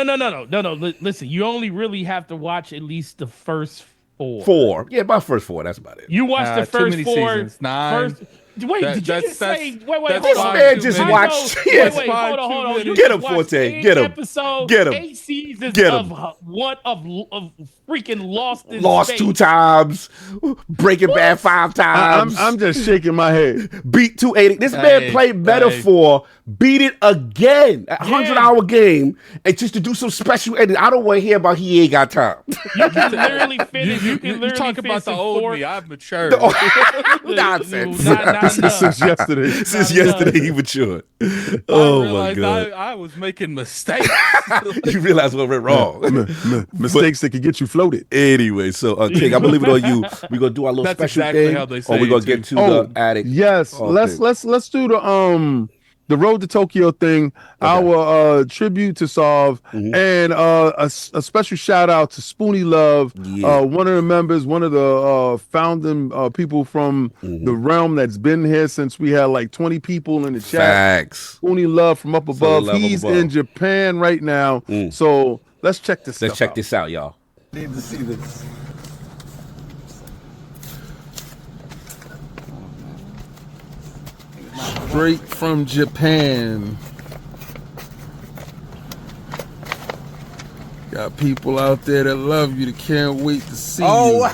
Listen, you only really have to watch at least the first 4. 4. Yeah, about first 4. That's about it. You watch the Too first many 4. seasons. 9. Wait, That- did you that's- just say? that's- Wait, that's hold This on. fine. man Too just many. watched. Wait, Yes. hold on. You Get just him, watched Forte. 8 Get him. episodes, Get him. 8 seasons Get of him. of freaking Lost in Lost Space. 2 times. Breaking Bad 5 times. I'm just shaking my head. Beat 280. This man Hey, played Metaphor, beat it again. A 100-hour game, and just to do some special editing. I don't want to hear about he ain't got time. You can literally finish. You can You literally talk about the old me. I've matured. Nonsense. Not Since yesterday. Since yesterday he matured. I Oh my realized god. I was making mistakes. You realize what went wrong. Mistakes that could get you floated. Anyway, so King, I'm gonna leave it on you. We're gonna do our little That's special exactly thing, how they or say we're it, gonna too. get to the attic. Yes, Oh, let's do the Road to Tokyo thing. Our tribute to Solve, and a special shout out to Spoonie Love, one of the members, one of the founding people from the realm that's been here since we had like 20 people in the chat. Facts. Spoonie Love from up above. Love up He's above. in Japan right now. So let's check this. Let's stuff check out. this out, y'all. Need to see this. Straight from Japan. Got people out there that love you, that can't wait to see you.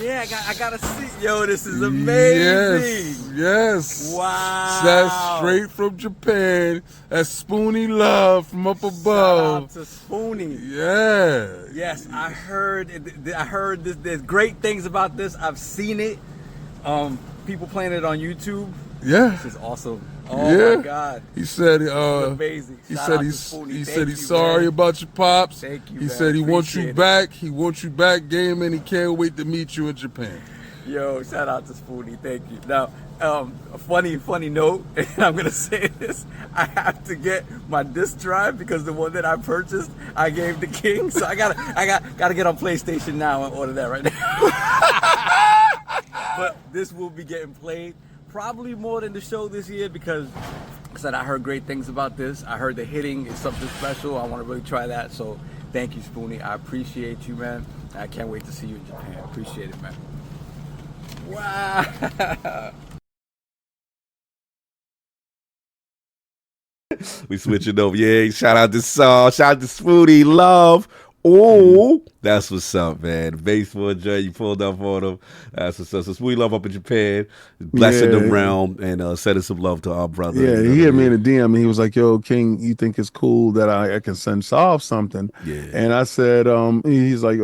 Yeah, I gotta see. Yo, this is amazing. Yes. Wow. That's straight from Japan. That's Spoonie Love from up Shout above. out to Spoonie. Yeah. Yes, I heard this. There's great things about this. I've seen it. People playing it on YouTube. Yeah. This is awesome. Oh my God. He said amazing. He Shout said out to he's Spoonie. he Thank said he's you, sorry man. about your pops. Thank you, He man. said he wants you Appreciate it. back. He wants you back, game, and he can't wait to meet you in Japan. Yo, shout out to Spoonie. Thank you. Now, a funny note, and I'm gonna say this: I have to get my disc drive because the one that I purchased, I gave the king. So I gotta get on PlayStation now and order that right now. But this will be getting played probably more than the show this year because I said I heard great things about this. I heard the hitting is something special. I want to really try that. So thank you, Spoonie. I appreciate you, man. I can't wait to see you in Japan. Appreciate it, man. Wow. We switching over. Yeah, shout out to Saul. Shout out to Spoonie Love. Oh, that's what's up, man. Baseball Jay, you pulled up on him. That's what's up. So Spoonie Love up in Japan, blessing the realm, and sending some love to our brother. Yeah, he hit me in a DM and he was like, "Yo, King, you think it's cool that I can send Solve something?" Yeah. And I said, he's like,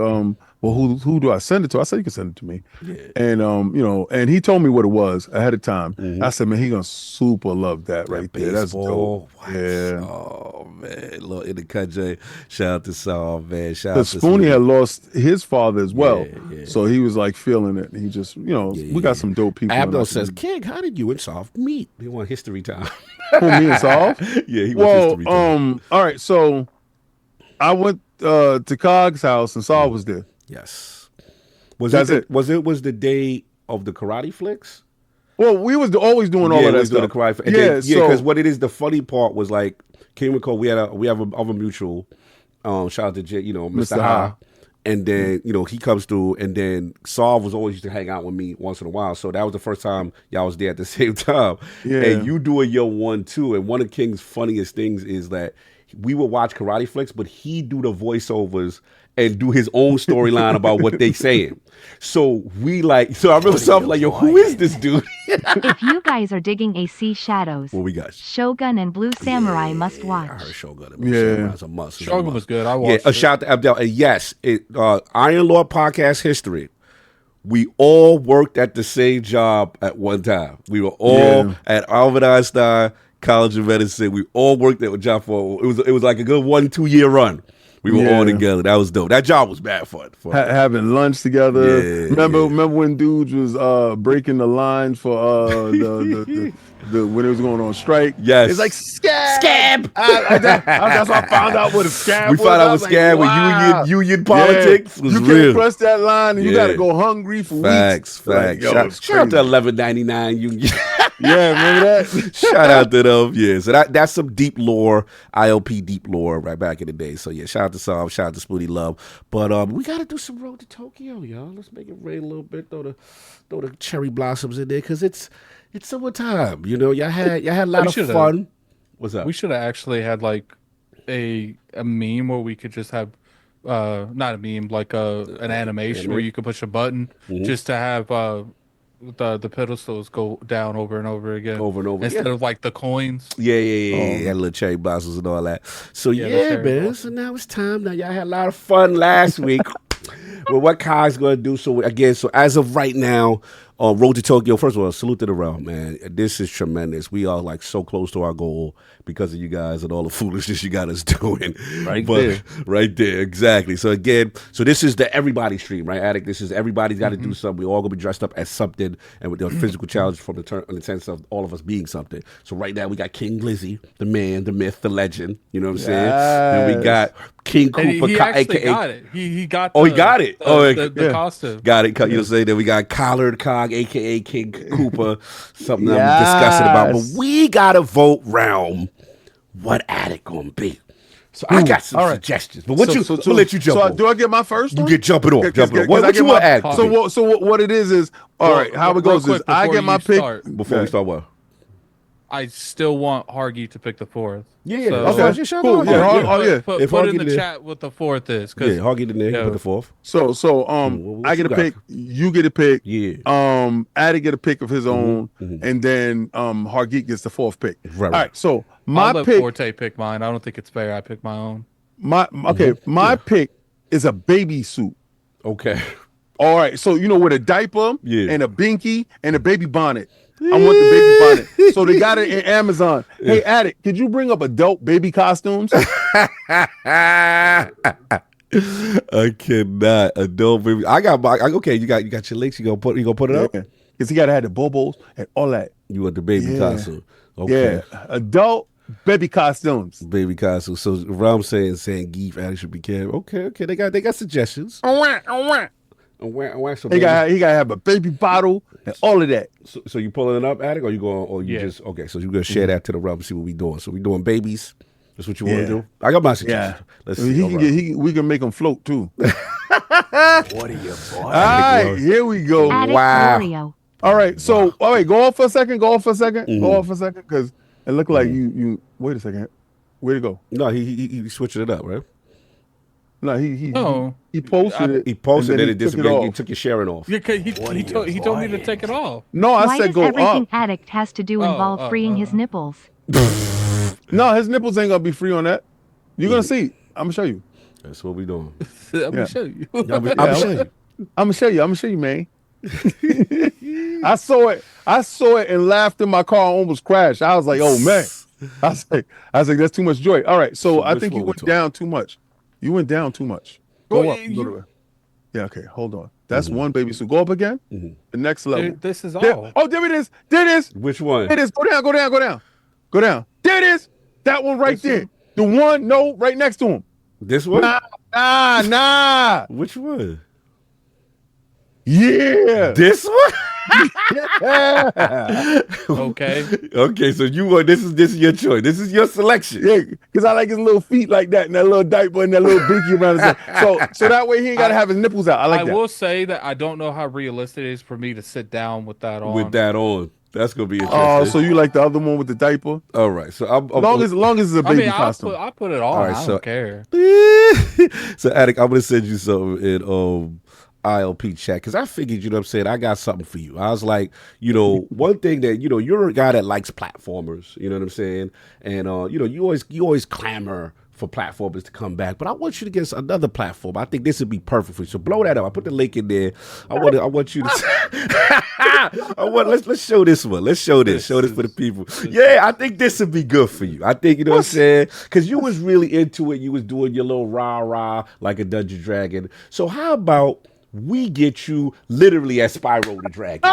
well, who do I send it to? I said, you can send it to me. Yeah. And and he told me what it was ahead of time. I said, man, he gonna super love that right there. That's dope. What? Yeah. Oh man, Lord, in the country. Shout out to Saul, man. Shout out Because to Spoonie had lost his father as well. Yeah. So he was like feeling it. He just, we got some dope people. in Abdul our says, community. King, how did you and Soft meet? He want history time. Who, me and Solve? Yeah, he wants Well, history time. all right. So I went to Cog's house and Solve was there. Yes. Was That's it. it. Was the day of the karate flicks? Well, we was always doing all Yeah, of that we was doing stuff. the karate. And Yeah, then, because so what it is, the funny part was like, King recall we have a mutual. Shout out to Jay, Mr. Ha. And then, he comes through, and then Saul was always used to hang out with me once in a while. So that was the first time y'all was there at the same time. Yeah. And you doing your one too. And one of King's funniest things is that we would watch karate flicks, but he do the voiceovers and do his own storyline about what they saying. So I remember something like, yo, who is this dude? If you guys are digging AC Shadows, What we got? Shogun and Blue Samurai must I watch. heard Shogun. Yeah. It's a must. It's a Shogun must. was good. I Yeah, watched a it. shout out to Abdel. And yes, Iron Lord podcast history. We all worked at the same job at one time. We were all at Albert Einstein College of Medicine. We all worked at a job for it was like a good 1-2 year run. We were all together. That was dope. That job was bad fun. Having lunch together. Yeah, remember when dudes was breaking the lines for the when it was going on strike? Yes. It's like scab. That's how I found out what a scab was. We found out what scab with union politics was you real. can't cross that line and you got to go hungry for weeks. Facts. Shout out to 1199 union. Yeah, remember that? Shout out to them. Yeah, so that's some deep lore, ILP deep lore right back in the day. So yeah, shout out to Sam, shout out to Spoonie Love. But we got to do some Road to Tokyo, y'all. Let's make it rain a little bit. Throw the cherry blossoms in there because it's summertime. You know, y'all had a lot of fun. What's up? We should have actually had like a meme where we could just have not a meme, like an animation where you could push a button just to have the pedestals go down over and over again. Instead of like the coins. Yeah. Little cherry blossoms and all that. So yeah man. So now it's time. Now y'all had a lot of fun last week. Well, what Kai's gonna do? So again, as of right now, Road to Tokyo. First of all, salute to the realm, man. This is tremendous. We are like so close to our goal because of you guys and all the foolishness you got us doing. Right there, exactly. So again, this is the everybody stream, right, Attic? This is everybody's got to do something. We're all gonna be dressed up as something, and with the physical challenge from in the sense of all of us being something. So right now we got King Glizzy, the man, the myth, the legend. You know what I'm saying? And we got King Cooper, he actually aka got it. He got. He got it. The costume. Got it. You know what I'm saying? Then we got Collard Cog, aka King Cooper. Something I'm discussing about. But we gotta vote round what Attic gonna be. So I got some suggestions. But we'll let you jump. So on. do I get my first one? You get jumping on. What you want to add? So what it is all right. How it goes is I get my pick before we start. What? I still want Hargy to pick the fourth. Yeah. So, okay. Cool. Yeah. Put in the chat what the fourth is. Yeah, Hargy the nigga put the fourth. So I get a pick. You get a pick. Yeah. Addy get a pick of his own, and then Hargeet gets the fourth pick. Right. All right. So I'll let Forte pick mine. I don't think it's fair. I pick my own. My pick is a baby suit. Okay. All right. So with a diaper and a binky and a baby bonnet. I want the baby bonnet. So they got it in Amazon. Hey, Attic, could you bring up adult baby costumes? I cannot. Adult baby. I got my. Okay, you got your links. You gonna put it up? Because he gotta have the bobos and all that. You want the baby costume? Okay. Yeah, adult baby costumes. Baby costumes. So Ram saying Geef Attic should be careful. Okay. They got suggestions. He gotta have a baby bottle and all of that. So you pulling it up, Attic, or you going, or you just okay? So you're gonna share that to the realm and see what we doing. So we doing babies. That's what you want to do. I got my suggestions. Let's see. We can make them float too. What are you, boy? All right, here we go. Attic wow. Oreo. All right, so go off for a second. Go off for a second because it looked like you. Wait a second. Where'd it go? No, he switching it up, right? No, he posted it. He posted it. He took your sharing off. Yeah, he told me to take it off. No, I Why said does go everything up. Addict has to do involve freeing his nipples? No, his nipples ain't gonna be free on that. You're gonna see. I'm gonna show you. That's what we doing. I'm gonna show you. I'm gonna show you, man. I saw it and laughed in my car and almost crashed. I was like, oh man. I was like, that's too much joy. All right, so I think you went down too much. You went down too much. Go up. Yeah, okay, hold on. That's one baby. So go up again. The next level. This is all. There it is. There it is. Which one? It is. Go down. There it is. That one right there. The one, right next to him. This one? Nah. Which one? Yeah. This one? Okay. So you want this is your choice. This is your selection. Yeah, because I like his little feet like that and that little diaper and that little binky around his head. So that way he ain't gotta have his nipples out. I will say that I don't know how realistic it is for me to sit down with that on. That's gonna be interesting. Oh, so you like the other one with the diaper? All right. So long as it's a baby costume. I put it on. Right, I don't care. So Attic, I'm gonna send you something in ILP chat because I figured, you know what I'm saying, I got something for you. I was like, one thing that, you're a guy that likes platformers, you know what I'm saying? And you always clamor for platformers to come back, but I want you to get another platform. I think this would be perfect for you. So blow that up. I put the link in there. I want you to. Let's show this one. Let's show this. Show this for the people. Yeah, I think this would be good for you. I think you know what I'm saying, because you was really into it. You was doing your little rah like a Dungeon Dragon. So how about we get you literally as Spyro the Dragon?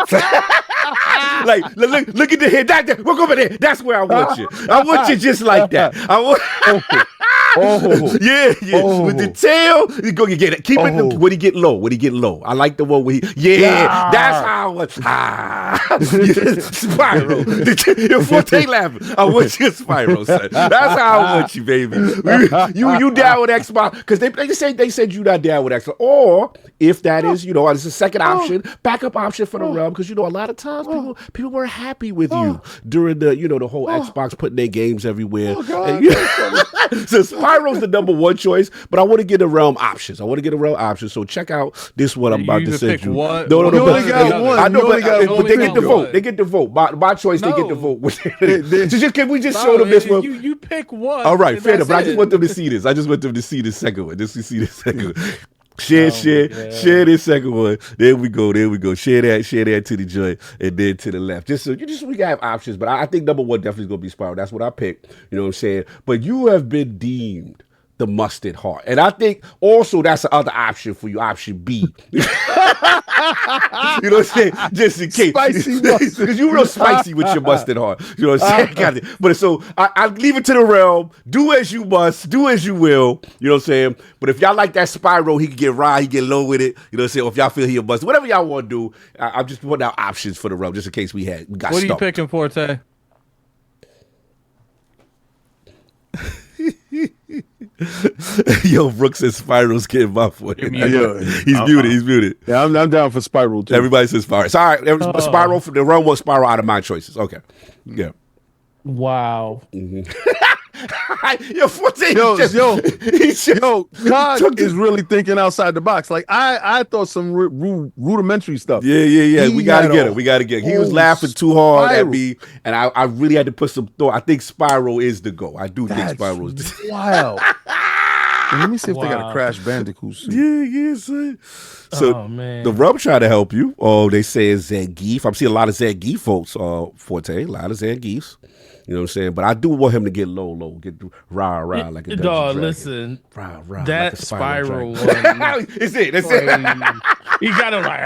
Like, look at the head. Look over there. That's where I want you. I want you just like that. I want. Yeah. With the tail, you go get it. Keep it when he get low. I like the one where that's how I want. Spyro. Your Forte laughing. I want you Spyro, son. That's how I want you, baby. You down with Xbox? Because they said you not down with Xbox. Or if that is, it's a second option, backup option for the realm. Because a lot of times people were happy with you during the whole Xbox putting their games everywhere. So Spyro's the number one choice, but I want to get the realm options. So check out this one I'm about to send you. No. I know, but they get the vote. They get the vote. My choice, they get the vote. Can we just show them this one? You pick one. All right, fair enough. But I just want them to see this. I just want them to see the second one. Just to see the second one. Share this second one. There we go. Share that to the joint and then to the left. We can have options, but I think number one definitely is gonna be Spyro. That's what I picked. You know what I'm saying? But you have been deemed the mustard heart, and I think also that's the other option for you. Option B. You know what I'm saying? Just in case, because you're real spicy with your mustard heart. You know what I'm saying? But so I leave it to the realm. Do as you must. Do as you will. You know what I'm saying? But if y'all like that Spyro, he can get raw, he get low with it. You know what I'm saying? Or if y'all feel he a mustard, whatever y'all want to do, I'm just putting out options for the realm, just in case we got. What are you picking, Forte? Yo, Brooks says Spyro's getting my for him. He's muted. Yeah, I'm down for Spyro too. Everybody says Spyro. It's all right. Spyro from the run was Spyro out of my choices. Okay. Yeah. Wow. Yo, 14. Cog is really thinking outside the box. Like I thought some rudimentary stuff. Yeah. We gotta get it. He was laughing too hard at me, and I really had to put some thought. I think Spyro is the go. I do think Spyro is the wow. Let me see if they got a Crash Bandicoot suit. Yeah, son. So the Rub try to help you. Oh, they say it's Zangief. I'm seeing a lot of Zangief folks. Forte, a lot of Zangiefs. You know what I'm saying? But I do want him to get low, get rah like a Dungeon Dragon. Listen, rah, that like Spyro one. It's it. He got him like.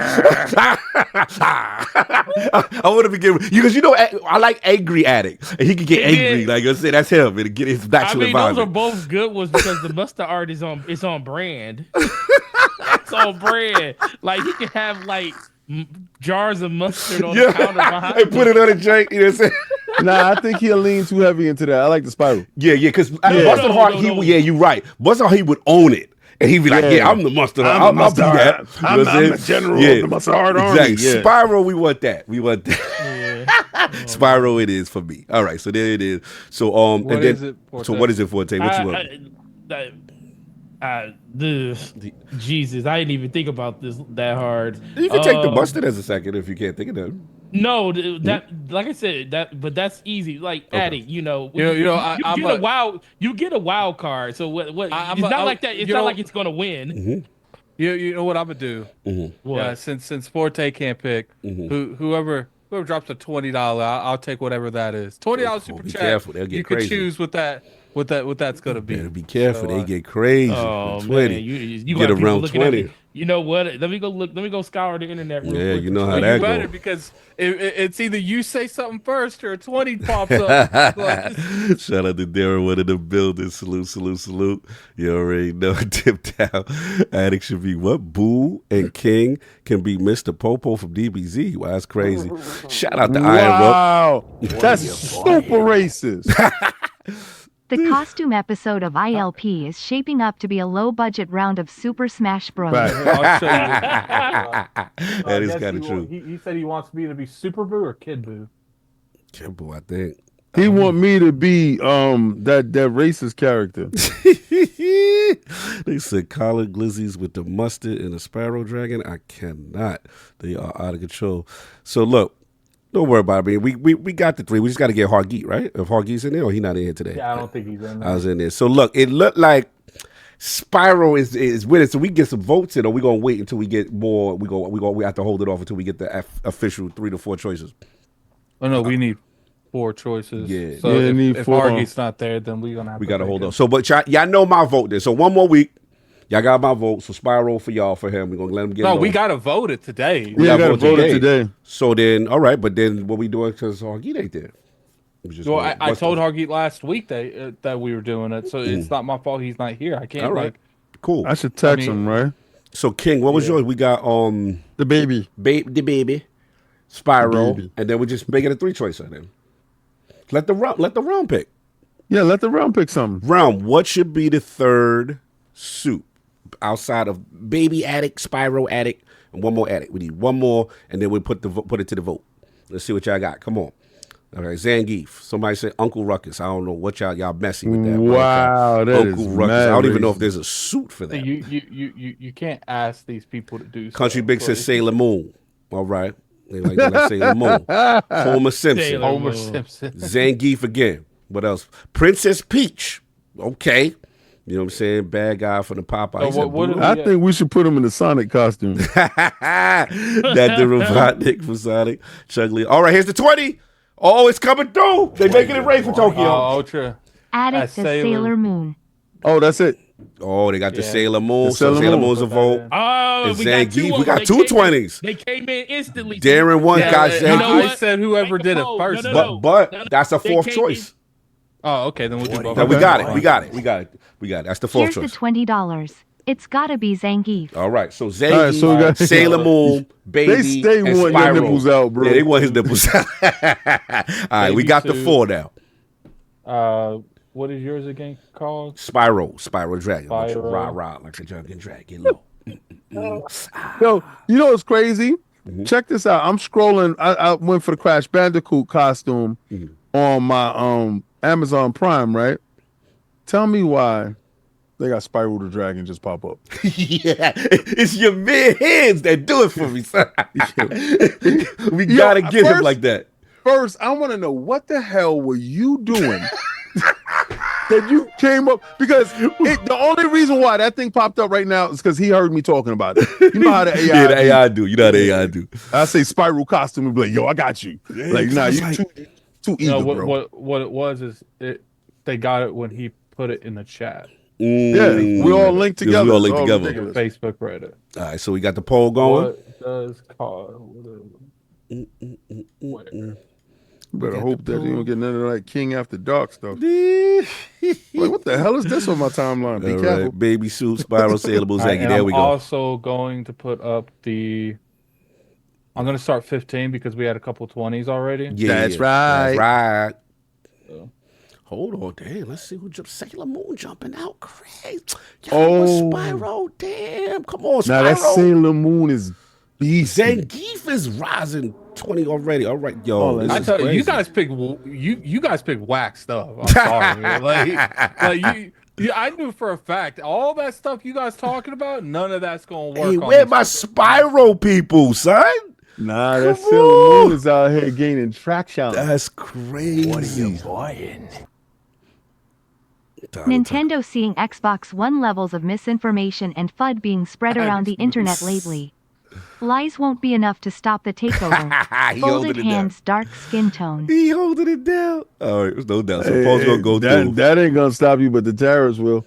I want to be giving because I like angry addict, and he can get angry. Like I said, that's him. And get his natural environment. Those are both good ones because the mustard art is on brand. It's on brand. Like he can have like jars of mustard on the counter behind and put it on a drink. You know what I'm saying? Nah, I think he'll lean too heavy into that. I like the Spyro. Yeah, because Mustard Heart, you're right. Mustard Heart, he would own it. And he'd be like, I'm the Mustard Heart. I'll do that. I'm the general of the Mustard Heart Army. Exactly. Spyro, we want that. Spyro it is for me. All right, so there it is. So what is it, Forte? What you want? Jesus, I didn't even think about this that hard. You can take the mustard as a second if you can't think of that. No, like I said, but that's easy. Like adding, you get a wild card. So what? It's not like that. It's not like it's gonna win. Mm-hmm. You know what I'm gonna do? Mm-hmm. What? Since Forte can't pick, whoever drops a $20, I'll take whatever that is. $20 super chat. Careful, they'll get crazy. You can choose what that's gonna be. Better be careful. They get crazy. Oh 20. man, you get around 20. You know what? Let me go scour the internet real quick. You know how that goes. Better because it's either you say something first or a 20 pops up. Shout out to Darren, one of the buildings. Salute. You already know. Tip down. Addict should be what? Boo and King can be Mr. Popo from DBZ. Wow, that's crazy. Shout out to Iron Wow, that's super racist. The costume episode of ILP is shaping up to be a low-budget round of Super Smash Bros. Right. I'll show you. That is kind of true. He said he wants me to be Super Boo or Kid Boo. Kid Boo, I think. He want me to be that racist character. They said collard glizzies with the mustard and a Sparrow Dragon. I cannot. They are out of control. So look. Don't worry about it. We got the 3. We just got to get Hargeet, right? If Hargeet's in there, or he not in here today. Yeah, I don't think he's in there. I was in there. So look, it looked like Spyro is winning. So we get some votes in, or we gonna wait until we get more. We have to hold it off until we get the official 3 to 4 choices. Oh no, we need 4 choices. Yeah. So if 4. Hargeet's not there, then we gotta hold on. So, but y'all know my vote then. So 1 more week. Y'all got my vote. So Spyro for y'all, for him. We're gonna let him get. No, we gotta vote it today. We gotta vote it today. So then, all right. But then, what we doing? Because Hargeet ain't there. Well, I told Hargeet last week that we were doing it, so it's not my fault he's not here. I can't. All right. Cool. I should text him, right? So King, what was yours? We got the baby, the baby, Spyro, and then we just make it a 3 choice. Then let the round pick. Yeah, let the round pick something. Round. What should be the 3rd suit outside of baby addict, Spyro addict, and 1 more addict? We need 1 more, and then we put it to the vote. Let's see what y'all got. Come on. All right, Zangief. Somebody said Uncle Ruckus. I don't know what y'all messy with that. Wow, that Uncle is Ruckus. mad I don't even know racist. if there's a suit for that. You can't ask these people to do. Country Big says Sailor Moon. All right, they like Sailor Moon. Homer Simpson. Homer Simpson. Zangief again. What else? Princess Peach. Okay. You know what I'm saying? Bad guy from the Popeye. I think we should put him in the Sonic costume. That the Robotnik from Sonic. Chugly. All right, here's the 20. Oh, it's coming through. They making it rain for Tokyo. Ultra. Addict to Sailor Moon. Oh, that's it. Oh, they got the Sailor Moon. The Sailor Moon's a vote. Oh, And we got Zangief. 2. We got 2 20s. They came in instantly. Darren won. Got I Zangief. said whoever did it first. But that's a 4th choice. Oh, okay. Then we'll do both. No, we got it. We got it. That's the 4th Here's choice. the $20. It's gotta be Zangief. All right, so Zangief, All right, so we got- Sailor Moon, Baby, They stay and wanting Spyro. your nipples out, bro. Yeah, they want his nipples out. All right, we Baby got the suit. 4 now. What is yours again called? Spyro Dragon. Spyro. Rah, like a drunken dragon. Low. Yo, you know what's crazy? Check this out. I'm scrolling. I went for the Crash Bandicoot costume on my Amazon Prime, right? Tell me why they got Spyro the Dragon just pop up. Yeah, it's your mere hands that do it for me, son. We gotta get him like that. First, I want to know what the hell were you doing that you came up, because the only reason why that thing popped up right now is because he heard me talking about it. You know how the AI Yeah, the AI do. You know how the AI do. I say Spyro costume and be like, yo, I got you. Like, nah, you too eager, bro. What it was is they got it when he put it in the chat. Yeah, we all linked together. We all linked It's together. ridiculous. Facebook Reddit. All right, so we got the poll going. What does Better hope that you don't get none of that King After Dark stuff. Like, what the hell is this on my timeline? Be All careful. right, Baby Suit, Spyro, Sailor Moon, Zangief. And There I'm we go. also going to put up the. I'm going to start 15 because we had a couple 20s already. Yeah, That's right. That's right. Hold on, damn. Let's see who jumped. Sailor Moon jumping out. Crazy. Oh. Spyro. Damn. Come on, Spyro. Now that Sailor Moon is beast. Zangief is rising 20 already. All right, yo. Oh, this I is tell you, crazy. you guys pick whack stuff. I'm sorry, man. Like I knew for a fact all that stuff you guys talking about, none of that's gonna work. Hey, on where these my Spyro people, son? Nah, that Come Sailor on. Moon is out here gaining traction. That's crazy. What are you buying? Nintendo seeing Xbox One levels of misinformation and FUD being spread around the internet lately. Lies won't be enough to stop the takeover. He Folded holding it hands, dark skin tone. He holding it down. All right, there's no doubt. So Hey, Paul's gonna go through. that ain't gonna stop you, but the terrorists will.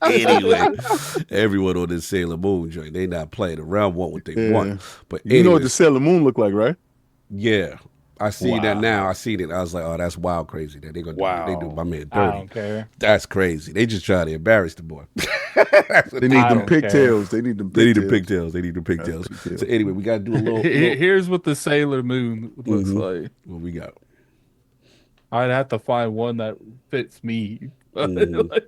Anyway, everyone on this Sailor Moon joint, they not playing around, want what they want. But You know what the anyways, Sailor Moon look like, right? yeah, I see that now. I seen it. I was like, oh, that's wild, crazy. That they gonna do, they do my man I dirty. don't care. That's crazy. They just try to embarrass the boy. They need I them don't care. pigtails. They need them They need the pigtails. pigtails. They need the pigtails. pigtails. So anyway, we gotta do a little. Here's what the Sailor Moon looks like. What we got? I'd have to find one that fits me. Mm.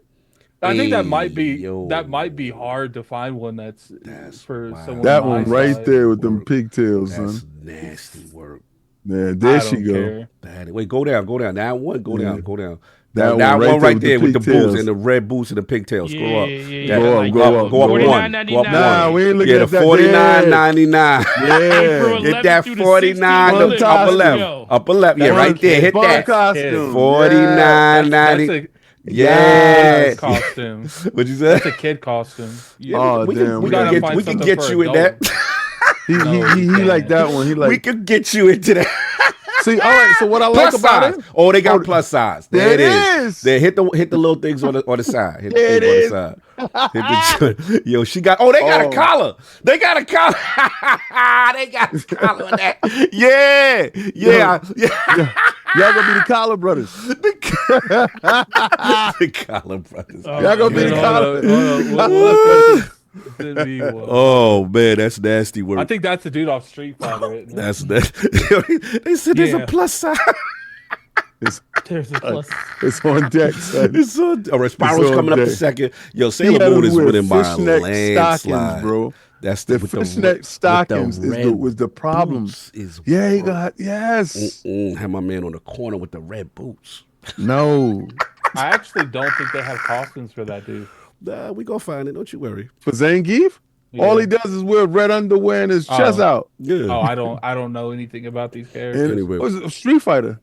I think that might Yo. be hard to find one that's for wild. someone. That my one right size. there with them pigtails, That's son. nasty work. Yeah, there I she don't go. care. Wait, go down. Now one, go down. That one right there with the pigtails. boots and the red boots and the pigtails. Scroll up. Yeah. Go up, go up. Go up one. Go up Nah, one. we ain't looking Yeah, at the that. $49.99. Yeah. Hit that 11 through the 49 16. upper left. Upper left. Yeah, right there. Hit that. Costume. $49.90. That's Yeah. costume. What'd you say? That's a kid costume. Oh, we damn. can gotta get find we can something get for you in that. adults. He No, like that one. He like. We can get you into that. See, all right. So what I like Plus about size. it? Oh, they got plus size. There it is. is. There, hit the little things on the side. Hit There the it thing on the side. Yo, she got. Oh, they got a collar. They got a collar. They got a collar on that. Yeah. Y'all gonna be the Collar Brothers. The collar brothers. Y'all gonna be the Collar. Oh man, that's nasty work. I think that's the dude off Street Fighter. Isn't it? That's they said there's a plus size. There's a plus. It's on deck, son. It's on. All right, Spiral's on coming up deck. the second. Yo, He Sailor had Moon is wear winning by a fishnet landslide, stockings, bro. That's The with fishnet stockings was the problem. Is Yeah, he got yes. Had my man on the corner with the red boots. No, I actually don't think they have costumes for that dude. Nah, we gonna find it. Don't you worry. for Zangief, all he does is wear red underwear and his chest out. Yeah. Oh, I don't know anything about these characters. And Anyway. was it a Street Fighter?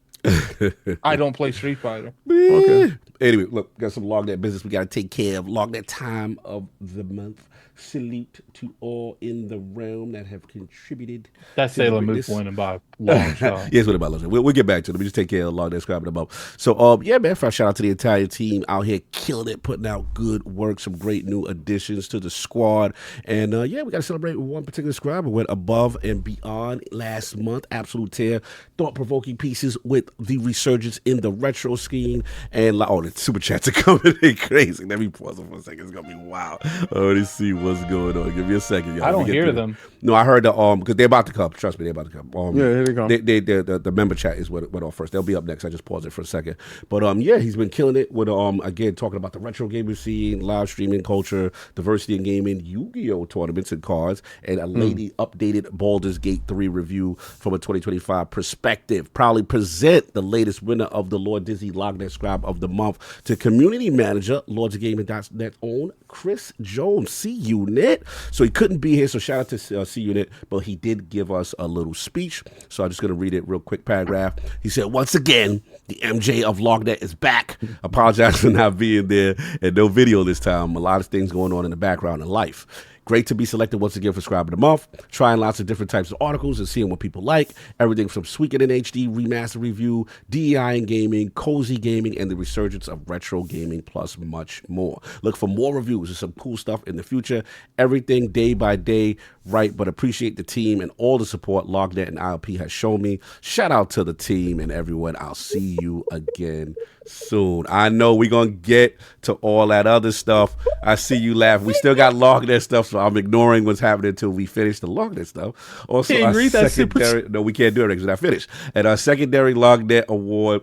I don't play Street Fighter. Okay. Anyway, look, got some LogNet business we got to take care of. LogNet time of the month. Salute to all in the realm that have contributed. That Sailor Moon winning by a long shot. Yes, what about LogNet? We'll get back to it. Let me just take care of LogNet, Scribe them up. So, yeah, man, first shout out to the entire team out here killing it, putting out good work, some great new additions to the squad. And, yeah, we got to celebrate with one particular scribe who went above and beyond last month. Absolute tear. Thought-provoking pieces with the resurgence in the retro scheme. And, oh, the super chats are coming in crazy. Let me pause it for a second. It's going to be wild. Let's see what's going on. Give me a second, y'all. I don't hear them. No, I heard the because they're about to come. Trust me, they're about to come. Yeah, here they come. The member chat is what went off first. They'll be up next. I just paused it for a second. But yeah, he's been killing it with again talking about the retro gaming scene, live streaming culture, diversity in gaming, Yu-Gi-Oh tournaments and cards, and a lately updated Baldur's Gate 3 review from a 2025 perspective. Proudly present the latest winner of the Lord Dizzy LogNet Scribe of the Month to community manager, LordsOfGaming.net own Chris Jones, C-Unit. So he couldn't be here, so shout out to C-Unit, but he did give us a little speech. So I'm just going to read it real quick paragraph. He said, once again, the MJ of LogNet is back. Apologize for not being there and no video this time. A lot of things going on in the background in life. Great to be selected once again for Scribe of the Month. Trying lots of different types of articles and seeing what people like. Everything from Sweaken in HD, Remaster Review, DEI in Gaming, Cozy Gaming, and the resurgence of retro gaming, plus much more. Look for more reviews and some cool stuff in the future. Everything day by day, right? But appreciate the team and all the support LogNet and ILP has shown me. Shout out to the team and everyone. I'll see you again soon. I know we're going to get to all that other stuff. I see you laugh. We still got LogNet stuff, so I'm ignoring what's happening until we finish the LogNet stuff. Also, our secondary, no, we can't do it because we're not finished. And our secondary LogNet award,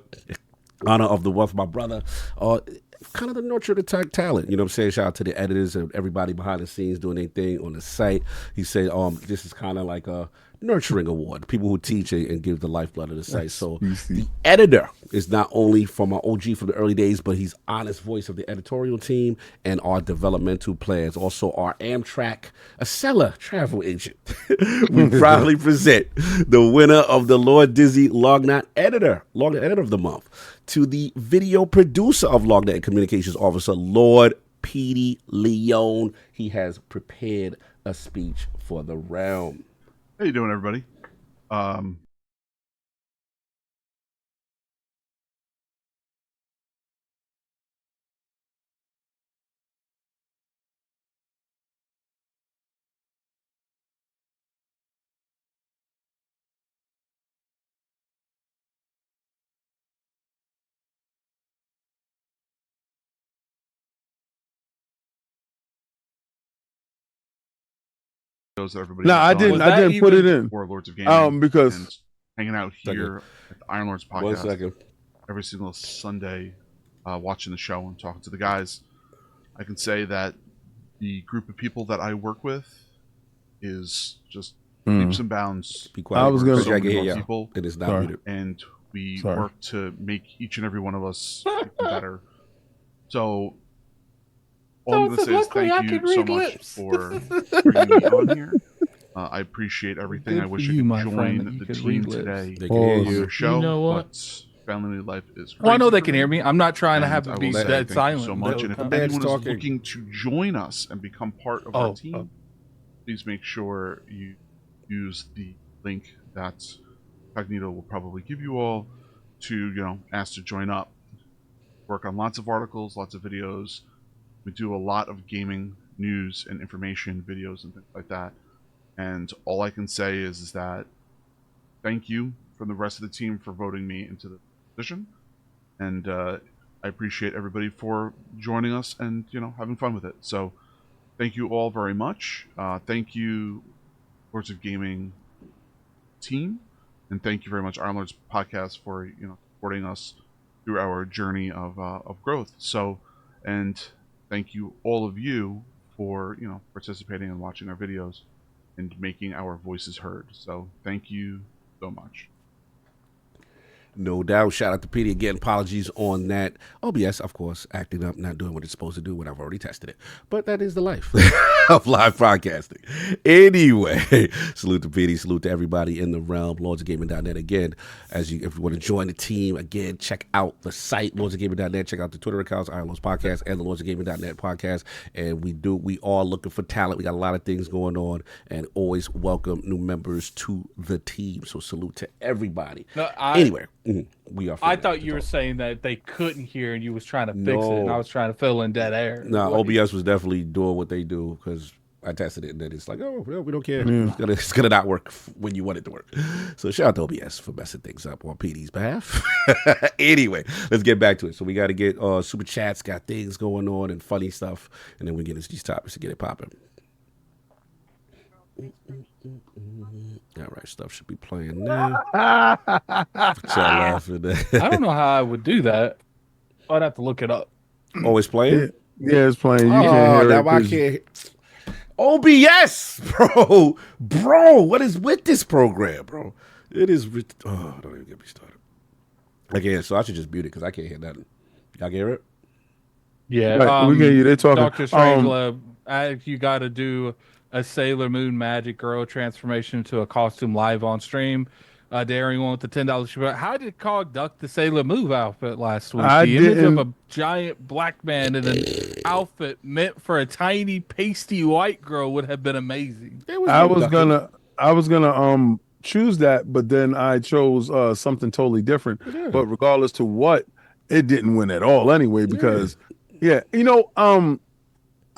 honor of the month, my brother, kind of the nurture the talent, you know what I'm saying? Shout out to the editors and everybody behind the scenes doing their thing on the site. He said, this is kind of like a nurturing award, people who teach and give the lifeblood of the site. So the editor is not only from our OG from the early days, but he's honest voice of the editorial team and our developmental plans. Also our Amtrak, a seller travel agent. We proudly present the winner of the Lord Dizzy LogNet editor of the month to the video producer of LogNet and communications officer, Lord Petey Leone. He has prepared a speech for the realm. How you doing, everybody? Everybody No, I didn't put it in. Warlords of Gaming. Because and hanging out here at the Iron Lords podcast 1 second. every single Sunday, watching the show and talking to the guys. I can say that the group of people that I work with is just leaps and bounds. Be quiet. I was gonna so many more yeah. people, It is not muted. and We work to make each and every one of us better. So all I'm going to say is thank you so much for bringing me on here. I appreciate everything. I wish I could join the team today on your show. You know what? But family life is crazy. Well, I know they can hear me. I'm not trying to have I it be will say dead thank silent. you so much. And if anyone is looking to join us and become part of our team, please make sure you use the link that Cognito will probably give you all to, ask to join up. Work on lots of articles, lots of videos. We do a lot of gaming news and information videos and things like that. And all I can say is that thank you from the rest of the team for voting me into the position. And I appreciate everybody for joining us and, having fun with it. So thank you all very much. Thank you, Lords of Gaming team. And thank you very much, Iron Lords Podcast, for, supporting us through our journey of growth. So, and thank you, all of you, for, participating and watching our videos and making our voices heard. So thank you so much. No doubt. Shout out to Petey again. Apologies on that. OBS, of course, acting up, not doing what it's supposed to do when I've already tested it. But that is the life of live broadcasting. Anyway, salute to Petey. Salute to everybody in the realm. LordsOfGaming.net again. If you want to join the team, again, check out the site, LordsOfGaming.net. Check out the Twitter accounts, Iron Lords Podcast and the LordsOfGaming.net podcast. And we are looking for talent. We got a lot of things going on and always welcome new members to the team. So salute to everybody. Anyway. We are. I thought you were saying that they couldn't hear and you was trying to fix it, and I was trying to fill in dead air. No, OBS was definitely doing what they do because I tested it and then it's like, oh, we don't care. It's gonna not work when you want it to work. So shout out to OBS for messing things up on PD's behalf. Anyway, let's get back to it. So we got to get super chats, got things going on and funny stuff, and then we get into these topics to get it popping. All right, stuff should be playing now. I don't know how I would do that. I'd have to look it up. Oh, it's playing? Yeah, it's playing. You can't hear now I can't. OBS, bro, what is with this program, bro? It is. Don't even get me started. Again, so I should just mute it because I can't hear nothing. Y'all can hear it? Yeah, right, we can hear you. They're talking. Dr. Strangelove, you got to do a Sailor Moon magic girl transformation into a costume live on stream. Daring one with the $10. How did Cog duck the Sailor Moon outfit last week? The image of a giant black man in an outfit meant for a tiny pasty white girl would have been amazing. I was gonna choose that, but then I chose something totally different. Yeah. But regardless to what, it didn't win at all anyway because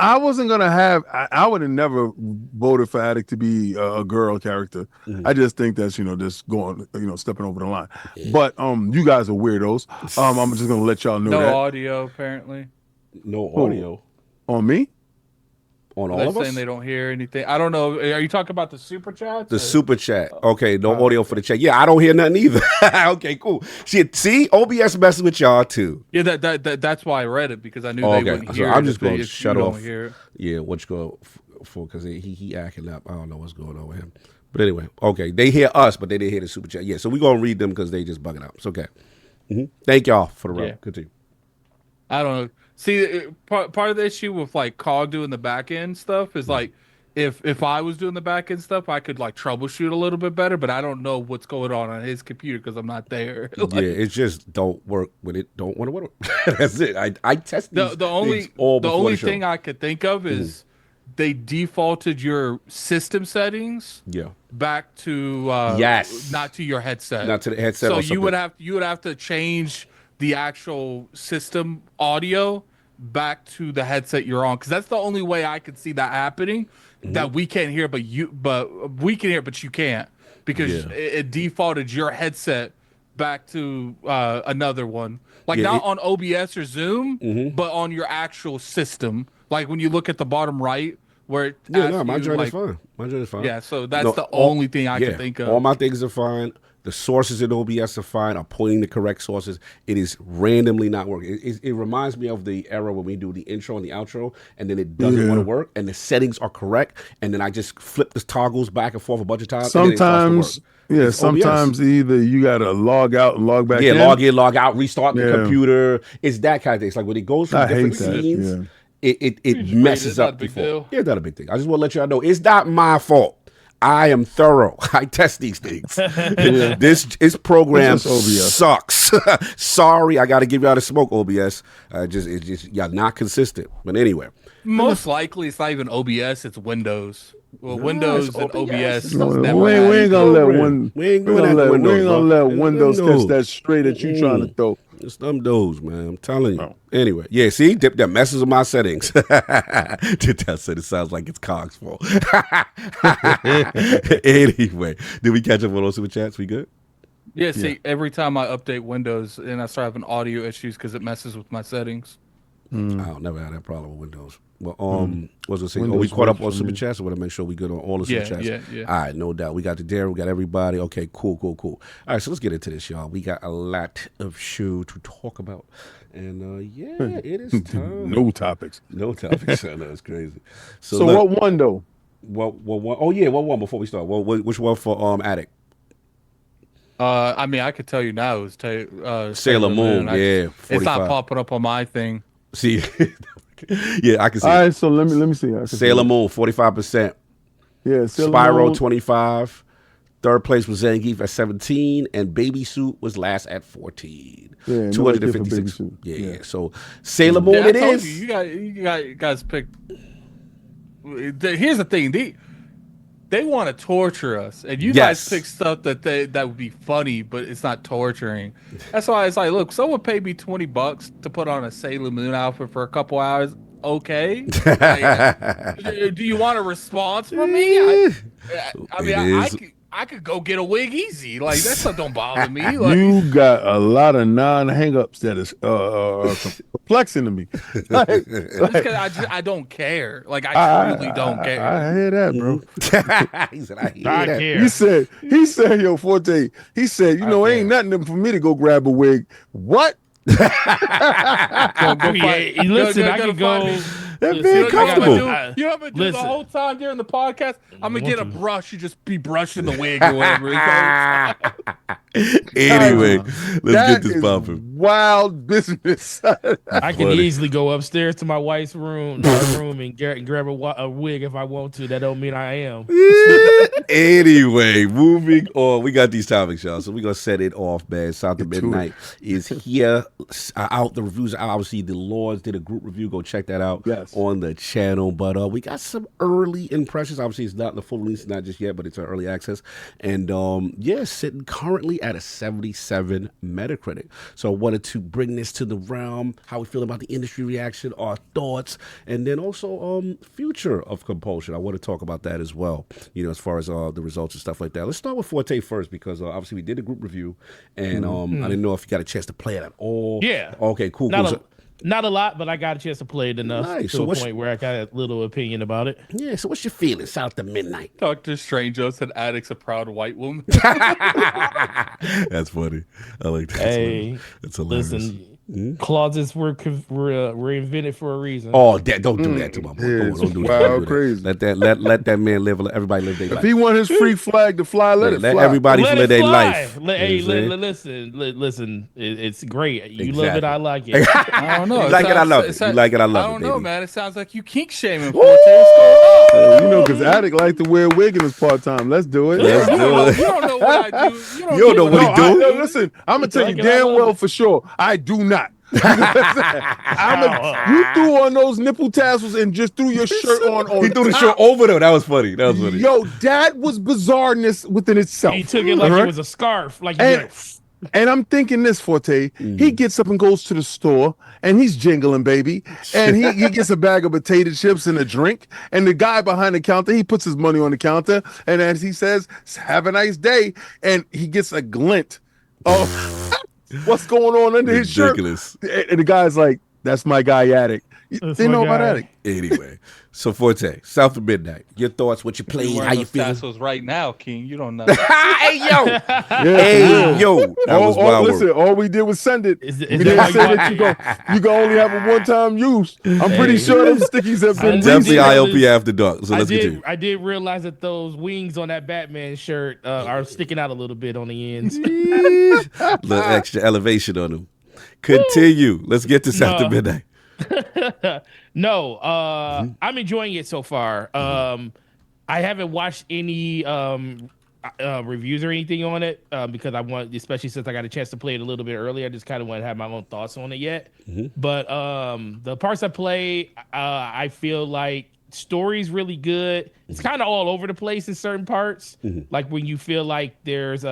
I wasn't gonna have. I would have never voted for Attic to be a girl character. Mm-hmm. I just think that's just going, stepping over the line. Yeah. But you guys are weirdos. I'm just gonna let y'all know that. No audio, apparently. No audio on me. On all of us? Saying they don't hear anything. I don't know. Are you talking about the super chat? The super chat. Okay, no audio for the chat. Yeah, I don't hear nothing either. Okay, cool. See, OBS messing with y'all too. Yeah, that's why I read it because I knew they wouldn't hear. So I'm just going to shut off. Yeah, what you go for? Because he acting up. I don't know what's going on with him. But anyway, okay, they hear us, but they didn't hear the super chat. Yeah, so we're gonna read them because they just bugging out. It's okay. Mm-hmm. Thank y'all for the run. Yeah. Continue. I don't know. See, part of the issue with like Cog doing the back end stuff is like if I was doing the back end stuff, I could like troubleshoot a little bit better, but I don't know what's going on his computer because I'm not there. Like, yeah, it just don't work when it don't want to work. That's it. I test these the only thing I could think of is they defaulted your system settings back to not to your headset. Not to the headset. So you would have to change the actual system audio back to the headset you're on, because that's the only way I could see that happening. That we can't hear, but we can hear, but you can't because it defaulted your headset back to another one, like not on OBS or Zoom, but on your actual system. Like when you look at the bottom right, where it my joint is fine. My joint is fine. Yeah, so that's the only thing I can think of. All my things are fine. The sources in OBS are fine. I'm pointing the correct sources. It is randomly not working. It reminds me of the era when we do the intro and the outro, and then it doesn't want to work, and the settings are correct, and then I just flip the toggles back and forth a bunch of times. Sometimes, sometimes either you got to log out and log back in. Yeah, log in, log out, restart the computer. It's that kind of thing. It's like when it goes from different scenes, it messes up before. Yeah, not a big thing. I just want to let y'all know it's not my fault. I am thorough. I test these things. This program sucks. Sorry, I got to give y'all the smoke, OBS. It's just y'all not consistent. But anyway, most likely it's not even OBS. It's Windows. Well, Windows and OBS. We ain't gonna let Windows catch that straight at you trying to throw. It's them those, man. I'm telling you. Anyway, yeah, see? That messes with my settings. That said it sounds like it's Cog's fault. Anyway, did we catch up on those super chats? We good? Yeah, see, every time I update Windows and I start having audio issues because it messes with my settings. I'll never have that problem with Windows. Well, what was I saying? We caught up on super chats. I want to make sure we good on all the super chats. Yeah. All right, no doubt. We got the dare. We got everybody. Okay, cool. All right, so let's get into this, y'all. We got a lot of show to talk about, and it is time. No topics. I know it's crazy. So what one though? What one? Oh yeah, what one before we start? Well, which one for Attic? I mean, I could tell you now. It was Sailor Moon. 45. It's not popping up on my thing. See. Yeah, I can see. All right, so let me see. Sailor Moon, 45%. Yeah, Spyro, 25. Third place was Zangief at 17, and Baby Suit was last at 14. Yeah, 256. Yeah. So Sailor Moon, it is. You guys picked. Here's the thing. They want to torture us, and you guys pick stuff that would be funny, but it's not torturing. That's why it's like, look, someone paid me $20 to put on a Sailor Moon outfit for a couple hours. Okay, do you want a response from me? I mean, I could go get a wig easy. Like that stuff don't bother me. Like, you got a lot of non-hangups that is perplexing to me. I don't care. Like I truly don't care. I hear that, bro. He said, I care. He said, yo, Forte. He said, ain't nothing for me to go grab a wig. What? Listen, I can go. That's being comfortable. You know what I'm gonna do the whole time during the podcast? I'm gonna get a brush. You just be brushing the wig or whatever. Anyway, let's get this popping. Wild business. I can easily go upstairs to my wife's room and grab a wig if I want to. That don't mean I am. Anyway, moving on. We got these topics, y'all. So we're gonna set it off, man. South of Midnight is here. Out. The reviews are obviously the Lords did a group review. Go check that out. Yes. On the channel, but we got some early impressions. Obviously, it's not the full release, not just yet, but it's an early access. And sitting currently at a 77 Metacritic. So I wanted to bring this to the realm, how we feel about the industry reaction, our thoughts, and then also future of compulsion. I want to talk about that as well, as far as the results and stuff like that. Let's start with Forte first, because obviously we did a group review, and I didn't know if you got a chance to play it at all. Yeah. Okay, cool. Not a lot, but I got a chance to play it enough to a point where I got a little opinion about it. Yeah, so what's your feeling, South of Midnight? Dr. Strange said Addict's a proud white woman. That's funny. I like that. Hey, that's hilarious. Listen, clauses were invented for a reason. Oh, don't do that to my boy. Don't do that. Wow, crazy. Let that man live. Let everybody live their life. If he want his free flag to fly, let it fly. Let everybody live their life. Listen. It's great. You love it. I like it. I don't know. You like it. I love it. You like it. I love it. I don't know, man. It sounds like you kink shaming. Because Attic like to wear a wig in his part time. Let's do it. You don't know what I do. You don't know what he do. Listen, I'm gonna tell you damn well for sure. I do not. You threw on those nipple tassels and just threw your shirt on. He threw the shirt over though. That was funny. Yo, that was bizarreness within itself. He took it like it was a scarf. And I'm thinking this, Forte. He gets up and goes to the store, and he's jingling, baby. And he gets a bag of potato chips and a drink. And the guy behind the counter, he puts his money on the counter, and as he says, "Have a nice day," and he gets a glint of what's going on under his shirt. And the guy's like, That's my guy, Attic. They know about Attic. Anyway, so Forte, South of Midnight. Your thoughts? What you played? How you feeling? Tassels right now, King. You don't know. Hey yo, Yeah, yo. That was wild listen, work. all we did was send it. Is We that didn't how say you- that you can only have a one-time use. I'm pretty sure those stickies have been Definitely reasonable. ILP after dark. So let's continue. I did realize that those wings on that Batman shirt are sticking out a little bit on the ends. Little extra elevation on them. Continue. Let's get to South of Midnight. No, I'm enjoying it so far. I haven't watched any reviews or anything on it because I want, especially since I got a chance to play it a little bit earlier. I just kind of want to have my own thoughts on it yet. But the parts I play, I feel like story's really good. It's kind of all over the place in certain parts. Like when you feel like there's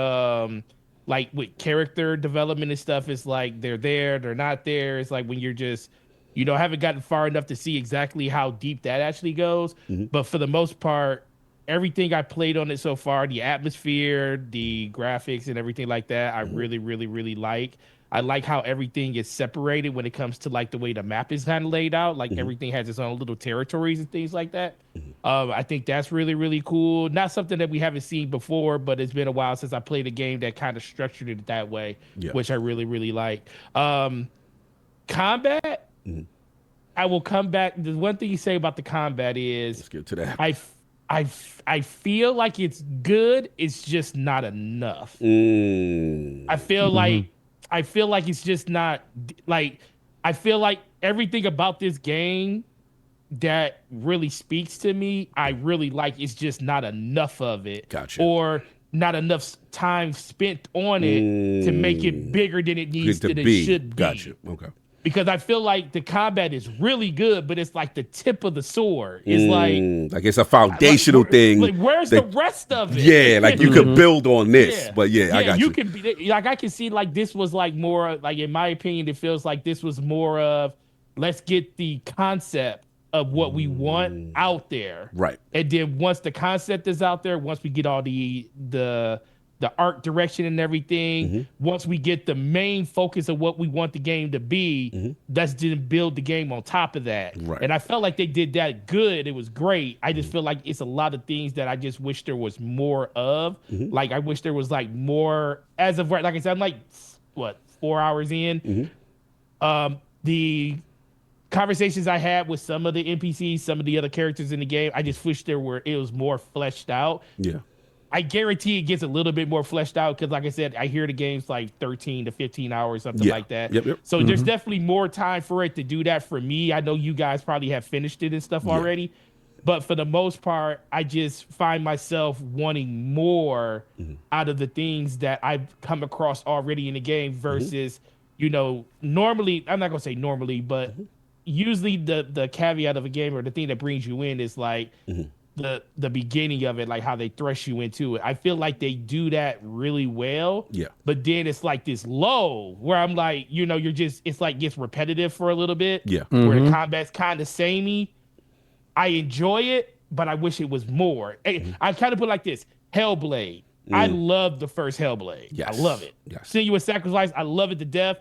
like with character development and stuff, it's like they're not there. It's like when you're just, you know, haven't gotten far enough to see exactly how deep that actually goes. But for the most part, everything I played on it so far, the atmosphere, the graphics and everything like that, I really, really, really like. I like how everything is separated when it comes to like the way the map is kind of laid out. Like everything has its own little territories and things like that. I think that's really, really cool. Not something that we haven't seen before, but it's been a while since I played a game that kind of structured it that way, which I really, really like. Combat, I will come back. The one thing you say about the combat is, Let's get to that. I feel like it's good. It's just not enough. I feel like it's just not like, I feel like everything about this game that really speaks to me, I really like. It's just not enough of it. Gotcha. Or not enough time spent on it to make it bigger than it needs to than be. it should be. Gotcha. Okay. Because I feel like the combat is really good, but it's like the tip of the sword. It's like it's a foundational thing. Like, where's the rest of it? Yeah, like you could build on this. Yeah. But I got you. Can be like, I can see like this was like more like, in my opinion, it feels like this was more of, let's get the concept of what we want out there. Right. And then once the concept is out there, once we get all the art direction and everything, once we get the main focus of what we want the game to be, let's then build the game on top of that. Right. And I felt like they did that good. It was great. I just feel like it's a lot of things that I just wish there was more of. Like I wish there was like more, as of right, like I said, I'm like, what, 4 hours in? The conversations I had with some of the NPCs, some of the other characters in the game, I just wish it was more fleshed out. Yeah. I guarantee it gets a little bit more fleshed out because, like I said, I hear the game's like 13 to 15 hours, something like that. Yep. So there's definitely more time for it to do that for me. I know you guys probably have finished it and stuff already, but for the most part, I just find myself wanting more out of the things that I've come across already in the game versus, you know, normally, I'm not going to say normally, but usually the caveat of a game or the thing that brings you in is like, the beginning of it, like how they thrust you into it. I feel like they do that really well. Yeah. But then it's like this low where I'm like, you know, it's like gets repetitive for a little bit. Yeah. Where the combat's kind of samey. I enjoy it, but I wish it was more. I kind of put it like this: Hellblade. I love the first Hellblade. Yes. I love it. Yes. Senua's Sacrifice, I love it to death.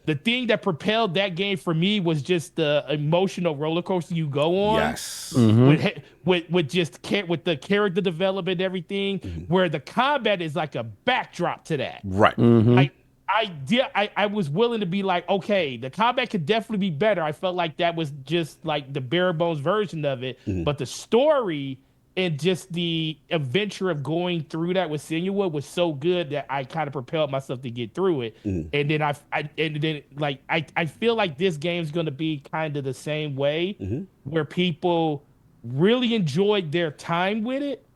The thing that propelled that game for me was just the emotional roller coaster you go on. Yes. With the character development and everything, where the combat is like a backdrop to that. Right. Like I was willing to be like, okay, the combat could definitely be better. I felt like that was just like the bare bones version of it, but the story and just the adventure of going through that with Senua was so good that I kind of propelled myself to get through it. And then I feel like this game's going to be kind of the same way, where people really enjoyed their time with it,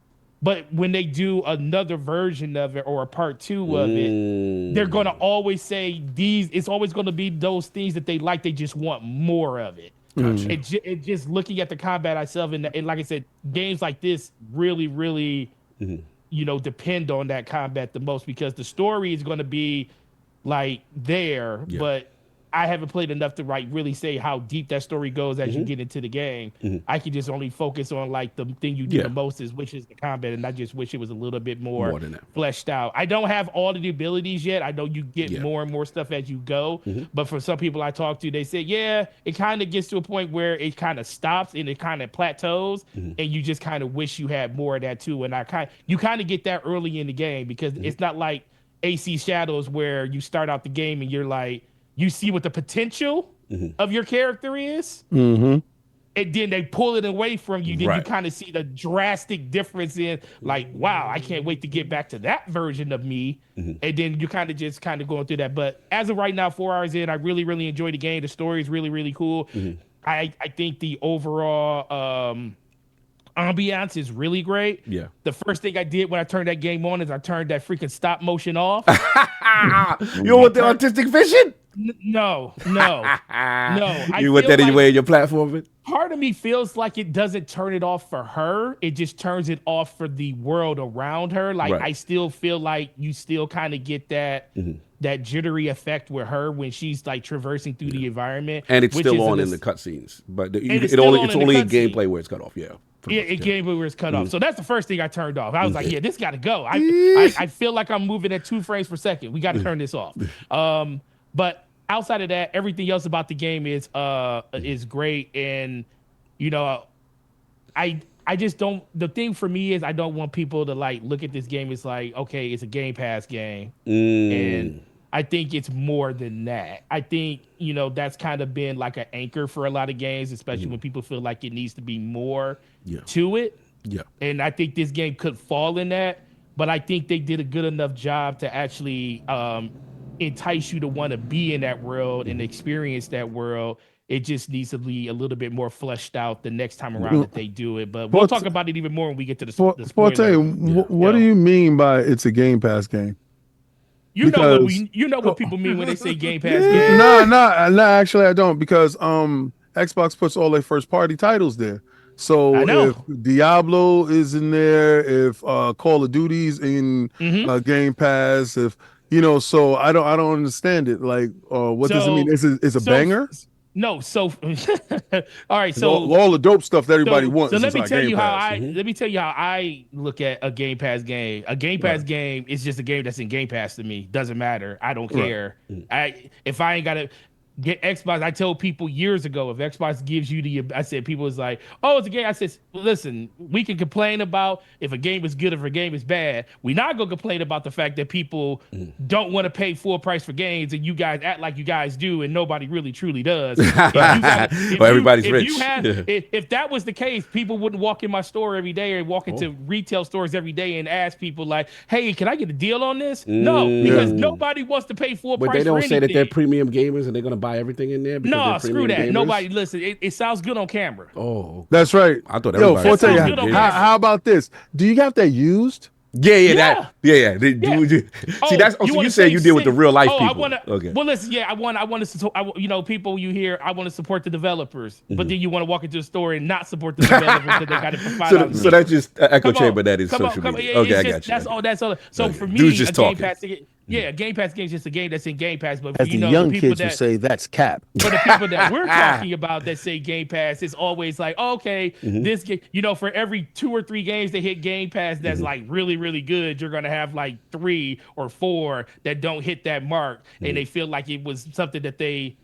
but when they do another version of it or a part 2 of it, they're going to always say it's always going to be those things that they like. They just want more of it. Gotcha. And just looking at the combat itself, and like I said, games like this really, really, you know, depend on that combat the most, because the story is going to be like there, but I haven't played enough to like really say how deep that story goes as you get into the game. I can just only focus on like the thing you do the most which is the combat, and I just wish it was a little bit more than that. fleshed out. I don't have all of the abilities yet. I know you get more and more stuff as you go, but for some people I talk to, they say, yeah, it kind of gets to a point where it kind of stops and it kind of plateaus, and you just kind of wish you had more of that too. And you kind of get that early in the game, because it's not like AC Shadows where you start out the game and you're like, you see what the potential of your character is, and then they pull it away from you. Then you kind of see the drastic difference in like, wow, I can't wait to get back to that version of me. And then you kind of going through that. But as of right now, 4 hours in, I really, really enjoy the game. The story is really, really cool. I think the overall ambiance is really great. Yeah. The first thing I did when I turned that game on is I turned that freaking stop motion off. You don't want the autistic vision? No. You want that anyway in your platform? Part of me feels like it doesn't turn it off for her. It just turns it off for the world around her. Like I still feel like you still kind of get that that jittery effect with her when she's like traversing through the environment. And it's still on in the cutscenes, but it's only in gameplay where it's cut off. Yeah. Gameplay where it's cut off. So that's the first thing I turned off. I was like, yeah, this got to go. I feel like I'm moving at 2 frames per second. We got to turn this off. But outside of that, everything else about the game is great. And, you know, I just don't, the thing for me is I don't want people to like look at this game as like, okay, it's a Game Pass game. And I think it's more than that. I think, you know, that's kind of been like an anchor for a lot of games, especially when people feel like it needs to be more to it. Yeah. And I think this game could fall in that, but I think they did a good enough job to actually entice you to want to be in that world and experience that world. It just needs to be a little bit more fleshed out the next time around that they do it. But we'll talk about it even more when we get to the spoiler. What do you mean by it's a Game Pass game? You know what people mean when they say Game Pass game. No, actually I don't, because Xbox puts all their first party titles there. So if Diablo is in there, if Call of Duty's in Game Pass, if you know, so I don't understand it. Like, what does it mean? Is a banger? No, so all right, so all the dope stuff that everybody wants. So let me tell you how I look at a Game Pass game. A Game Pass game is just a game that's in Game Pass to me. Doesn't matter. I don't care. If I ain't got to get Xbox, I told people years ago, if Xbox gives you I said, people was like, oh, it's a game. I said, listen, we can complain about if a game is good or if a game is bad. We're not going to complain about the fact that people don't want to pay full price for games, and you guys act like you guys do, and nobody really truly does. Everybody's rich. If that was the case, people wouldn't walk in my store every day or walk into retail stores every day and ask people like, hey, can I get a deal on this? No, because nobody wants to pay full price for anything. But they don't say that they're premium gamers and they're going to buy everything in there? No, screw that. Gamers? Nobody listen. It sounds good on camera. Oh, that's right. I thought everybody. How about this? Do you got that used? Yeah. See, that's you said you deal with the real life people. Well, listen. I want to. People you hear. I want to support the developers, but then you want to walk into the store and not support the developers because they got it for $5. So that's just echo chamber. That is social media. Okay, I got you. That's all. So for me, a Game Pass. Yeah, Game Pass game is just a game that's in Game Pass. But as the young kids would say, that's cap. For the people that we're talking about that say Game Pass, it's always like, this game. For every 2 or 3 games that hit Game Pass, that's like really, really good. You're gonna have like 3 or 4 that don't hit that mark, and they feel like it was something that they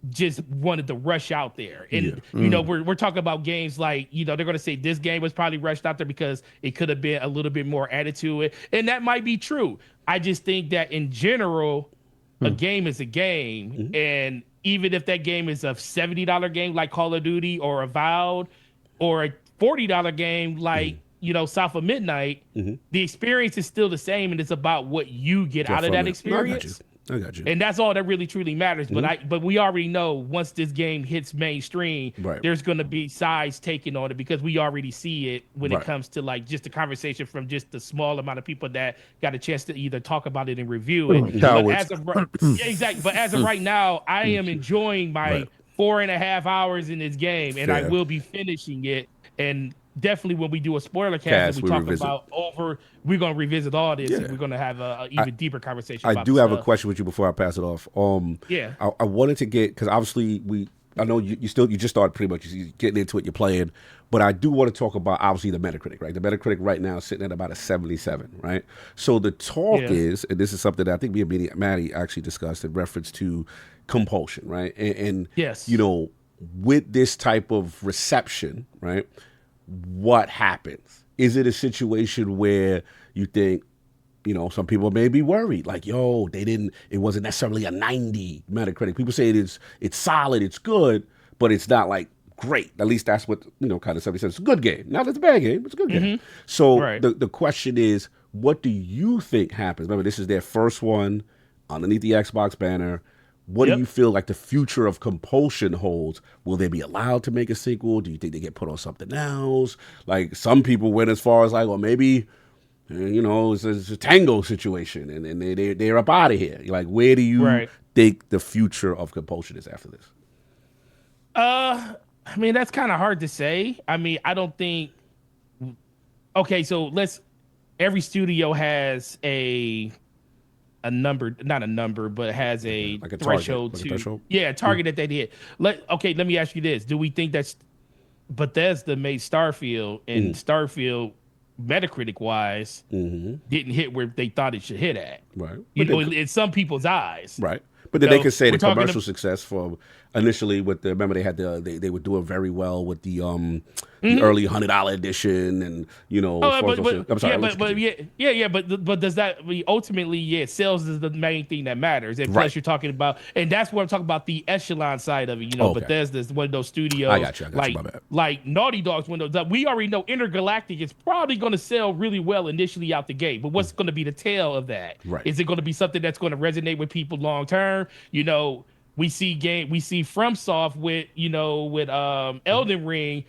just wanted to rush out there. And we're talking about games like, they're going to say this game was probably rushed out there because it could have been a little bit more added to it, and that might be true. I just think that in general, a game is a game, and even if that game is a $70 game like Call of Duty or Avowed, or a $40 game like South of Midnight, the experience is still the same, and it's about what you get out of that experience. I got you. And that's all that really truly matters. But we already know once this game hits mainstream, there's going to be sides taken on it, because we already see it when it comes to like just the conversation from just the small amount of people that got a chance to either talk about it and review it. But as of right now, I am enjoying my 4.5 hours in this game, and I will be finishing it. And definitely when we do a spoiler cast and we talk revisit. about we're going to revisit all this and we're going to have a even deeper conversation. I do have a question with you before I pass it off. Yeah, I wanted to get, because obviously I know you just started pretty much getting into it, you're playing, but I do want to talk about obviously the Metacritic, right? The Metacritic right now is sitting at about a 77, right? So the talk is, and this is something that I think me and Maddie actually discussed in reference to compulsion, right? And yes, you know, with this type of reception, right? What happens? Is it a situation where you think, you know, some people may be worried, like, yo, it wasn't necessarily a 90 Metacritic. People say it's solid, it's good, but it's not like great. At least that's what, you know, kind of somebody says. It's a good game. Not that it's a bad game, it's a good game. So the question is, what do you think happens? Remember, this is their first one underneath the Xbox banner. What do you feel like the future of compulsion holds? Will they be allowed to make a sequel? Do you think they get put on something else? Like, some people went as far as like, well, maybe, you know, it's a Tango situation and they're up out of here. Like, where do you think the future of compulsion is after this? I mean, that's kind of hard to say. I mean, I don't think. Okay, so every studio has a number, not a number, but has a threshold target that they hit. Let me ask you this: do we think that's Bethesda made Starfield and Starfield, Metacritic wise, didn't hit where they thought it should hit at? Right. You know, in some people's eyes. Right. But then they could say the commercial success for initially with remember they had they were doing very well with the early $100 edition and, you know, but does that ultimately sales is the main thing that matters, and plus you're talking about, and that's what I'm talking about, the echelon side of it. You know, Bethesda is one of those studios. I got you, my bad. Like Naughty Dog's one of those. We already know Intergalactic is probably going to sell really well initially out the gate, but what's going to be the tail of that? Right. Is it going to be something that's going to resonate with people long term? You know, we see FromSoft with Elden Ring,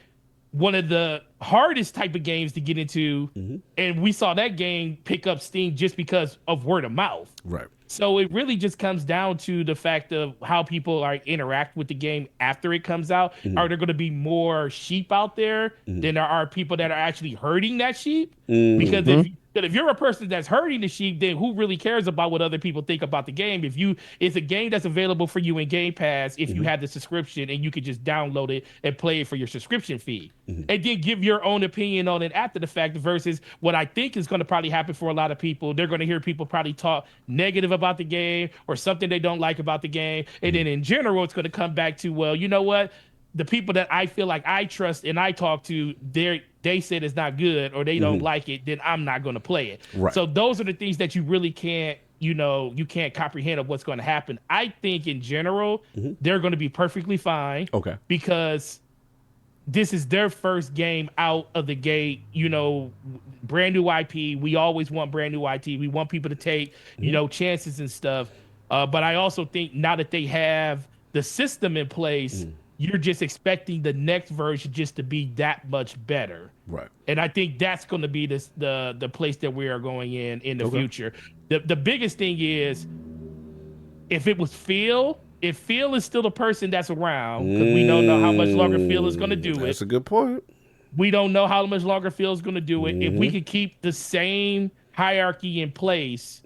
one of the hardest type of games to get into, and we saw that game pick up steam just because of word of mouth. Right. So it really just comes down to the fact of how people interact with the game after it comes out. Are there going to be more sheep out there than there are people that are actually herding that sheep? Because if you're a person that's herding the sheep, then who really cares about what other people think about the game? It's a game that's available for you in Game Pass if you have the subscription, and you could just download it and play it for your subscription fee, and then give your own opinion on it after the fact. Versus what I think is going to probably happen for a lot of people, they're going to hear people probably talk negative about the game or something they don't like about the game, and then in general, it's going to come back to, well, you know what? The people that I feel like I trust and I talk to, they said it's not good or they don't like it, then I'm not going to play it. Right. So those are the things that you really can't, you can't comprehend of what's going to happen. I think in general, they're going to be perfectly fine. Okay. Because this is their first game out of the gate, brand new IP. We always want brand new IP. We want people to take, chances and stuff. But I also think now that they have the system in place, you're just expecting the next version just to be that much better. Right. And I think that's going to be the place that we are going in the future. The biggest thing is, if it was Phil, if Phil is still the person that's around, because we don't know how much longer Phil is going to do it. That's a good point. We don't know how much longer Phil's going to do it. If we could keep the same hierarchy in place,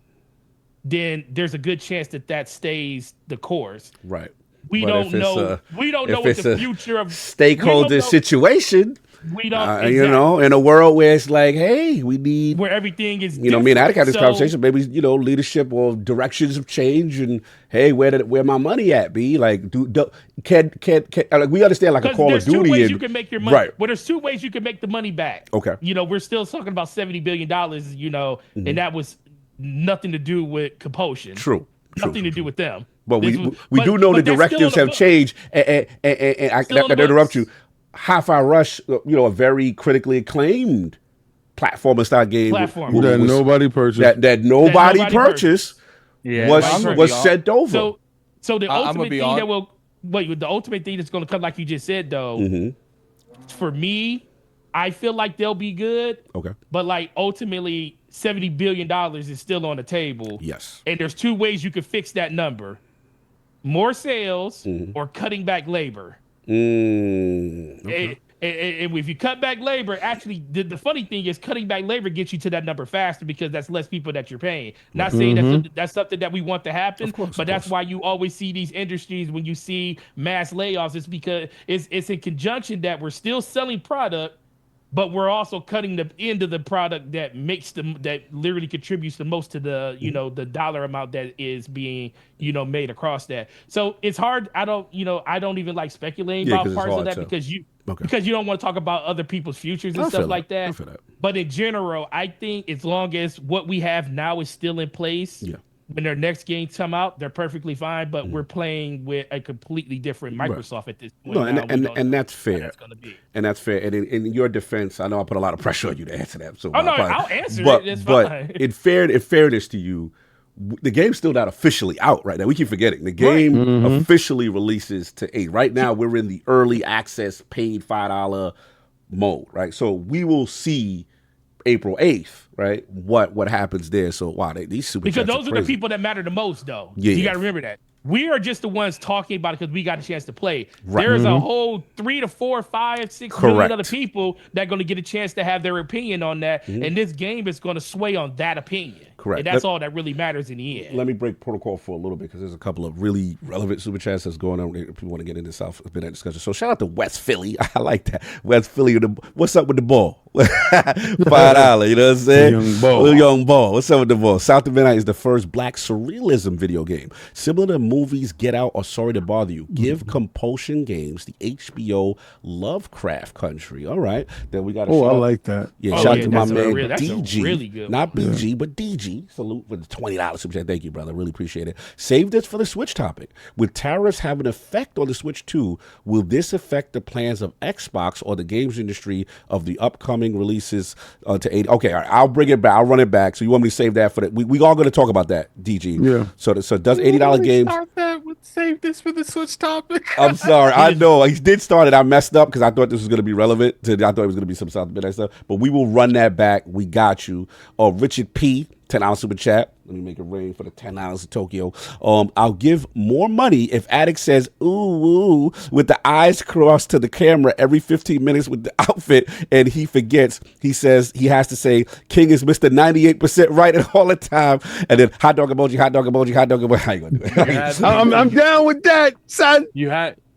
then there's a good chance that stays the course. Right. We don't know what the future of stakeholder situation. We don't, in a world where it's like, hey, we need where everything is. Me and Attic had this conversation. Maybe leadership or directions have changed, and hey, where my money at? Be like, can like, we understand like a Call of Duty. There's 2 ways you can make your money. Right. Well, there's 2 ways you can make the money back. Okay. We're still talking about $70 billion. And that was nothing to do with compulsion. True. Nothing to do with them. But we do know the directives have changed, and I can interrupt you. Hi-Fi Rush, a very critically acclaimed platformer style game that nobody purchased. That nobody purchased was sent over. So the ultimate thing the ultimate thing that's going to come, like you just said, though, for me, I feel like they'll be good. Okay. But like ultimately, $70 billion is still on the table. Yes. And there's 2 ways you can fix that number: more sales or cutting back labor. Okay. And if you cut back labor, actually, the funny thing is cutting back labor gets you to that number faster because that's less people that you're paying. Not saying that's something that we want to happen, but that's why you always see these industries when you see mass layoffs. It's because it's in conjunction that we're still selling product, but we're also cutting the end of the product that that literally contributes the most to the the dollar amount that is being made across that. So it's hard. I don't even like speculating about parts of that because you don't want to talk about other people's futures and stuff like that. But in general, I think as long as what we have now is still in place, when their next games come out, they're perfectly fine. But we're playing with a completely different Microsoft at this point. No, and that's fair. That's and that's fair. And in your defense, I know I put a lot of pressure on you to answer that. So I'll answer it. It's fine. In fairness to you, the game's still not officially out right now. We keep forgetting the game officially releases to 8. Right now, we're in the early access paid $5 mode, right? So we will see April 8th, right? What happens there? So these super because those are the people that matter the most, though. You got to remember that. We are just the ones talking about it because we got a chance to play. Right. There's a whole 3 to 4, 5, 6 million other people that are going to get a chance to have their opinion on that. And this game is going to sway on that opinion. Correct. And that's all that really matters in the end. Let me break protocol for a little bit because there's a couple of really relevant super chats that's going on. People want to get into South-Midnight discussion. So shout out to West Philly. I like that. West Philly. What's up with the ball? $5. You know what I'm saying? Young ball. What's up with the ball? South-Midnight is the first black surrealism video game. Similar to movies Get Out or Sorry to Bother You. Give Compulsion Games the HBO Lovecraft Country. All right. Then we got I like that. Yeah, shout out to my man DG. Really good. Not BG, but DG. Salute for the $20 super chat. Thank you, brother. Really appreciate it. Save this for the Switch topic. With tariffs having an effect on the Switch too, will this affect the plans of Xbox or the games industry of the upcoming releases to 80? Okay, all right, I'll bring it back. I'll run it back. So you want me to save that for that? We all going to talk about that, DG. Yeah. So does $80 games? Save this for the Switch topic. I'm sorry. I know I did start it. I messed up because I thought this was going to be relevant. I thought it was going to be some South-Midnight stuff. But we will run that back. We got you. Richard P. $10 super chat. Let me make it rain for the $10 to Tokyo. I'll give more money if Addict says ooh with the eyes crossed to the camera every 15 minutes with the outfit and he forgets. He says he has to say King is Mr. 98% right all the time. And then hot dog emoji, hot dog emoji, hot dog emoji. How you gonna do it? I'm down with that, son.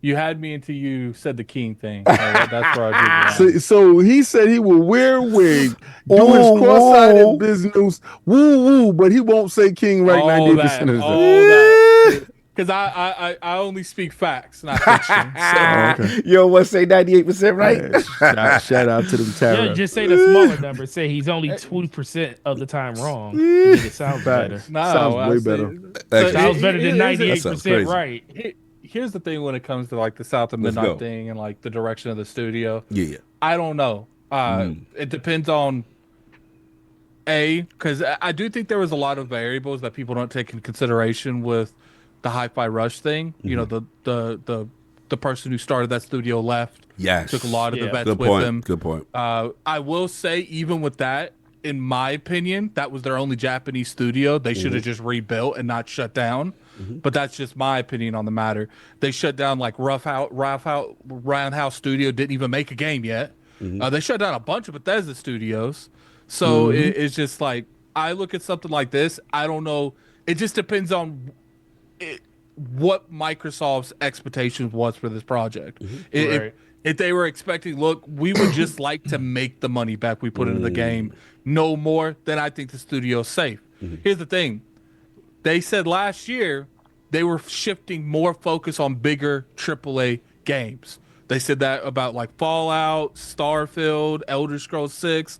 You had me until you said the King thing. That's where I did. So he said he will wear a wig, do his cross-eyed business, woo, but he won't say King right 90% of the time. Because I only speak facts, not fiction. So. You don't want to say 98% right? Shout out to them tariffs. Yeah, just say the smaller number. Say he's only 2% of the time wrong. It sounds better. Sounds way better. Sounds better than 98% right. Here's the thing when it comes to like the South-Midnight thing and like the direction of the studio. Yeah. I don't know. It depends on because I do think there was a lot of variables that people don't take into consideration with the Hi-Fi Rush thing. You know, the person who started that studio left. Yes. Took a lot of the bets with him. Good point. I will say, even with that, in my opinion, that was their only Japanese studio. They should have just rebuilt and not shut down. But that's just my opinion on the matter. They shut down like Roundhouse Studio, didn't even make a game yet. They shut down a bunch of Bethesda studios. So it's just like, I look at something like this, I don't know. It just depends on what Microsoft's expectations was for this project. If they were expecting, look, we would just like to make the money back we put into the game, no more, then I think the studio's safe. Here's the thing. They said last year they were shifting more focus on bigger AAA games. They said that about like Fallout, Starfield, Elder Scrolls 6.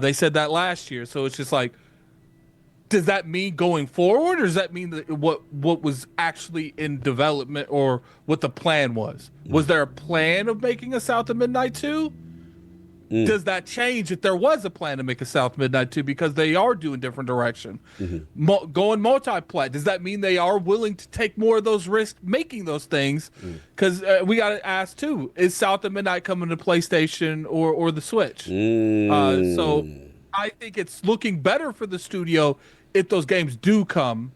They said that last year. So it's just like, does that mean going forward, or does that mean that what was actually in development or what the plan was? Was there a plan of making a South-Midnight 2? Does that change if there was a plan to make a South-Midnight 2 because they are doing different direction? Going multi-plat, does that mean they are willing to take more of those risks making those things? Because we got to ask too, is South-Midnight coming to PlayStation or the Switch? So I think it's looking better for the studio if those games do come.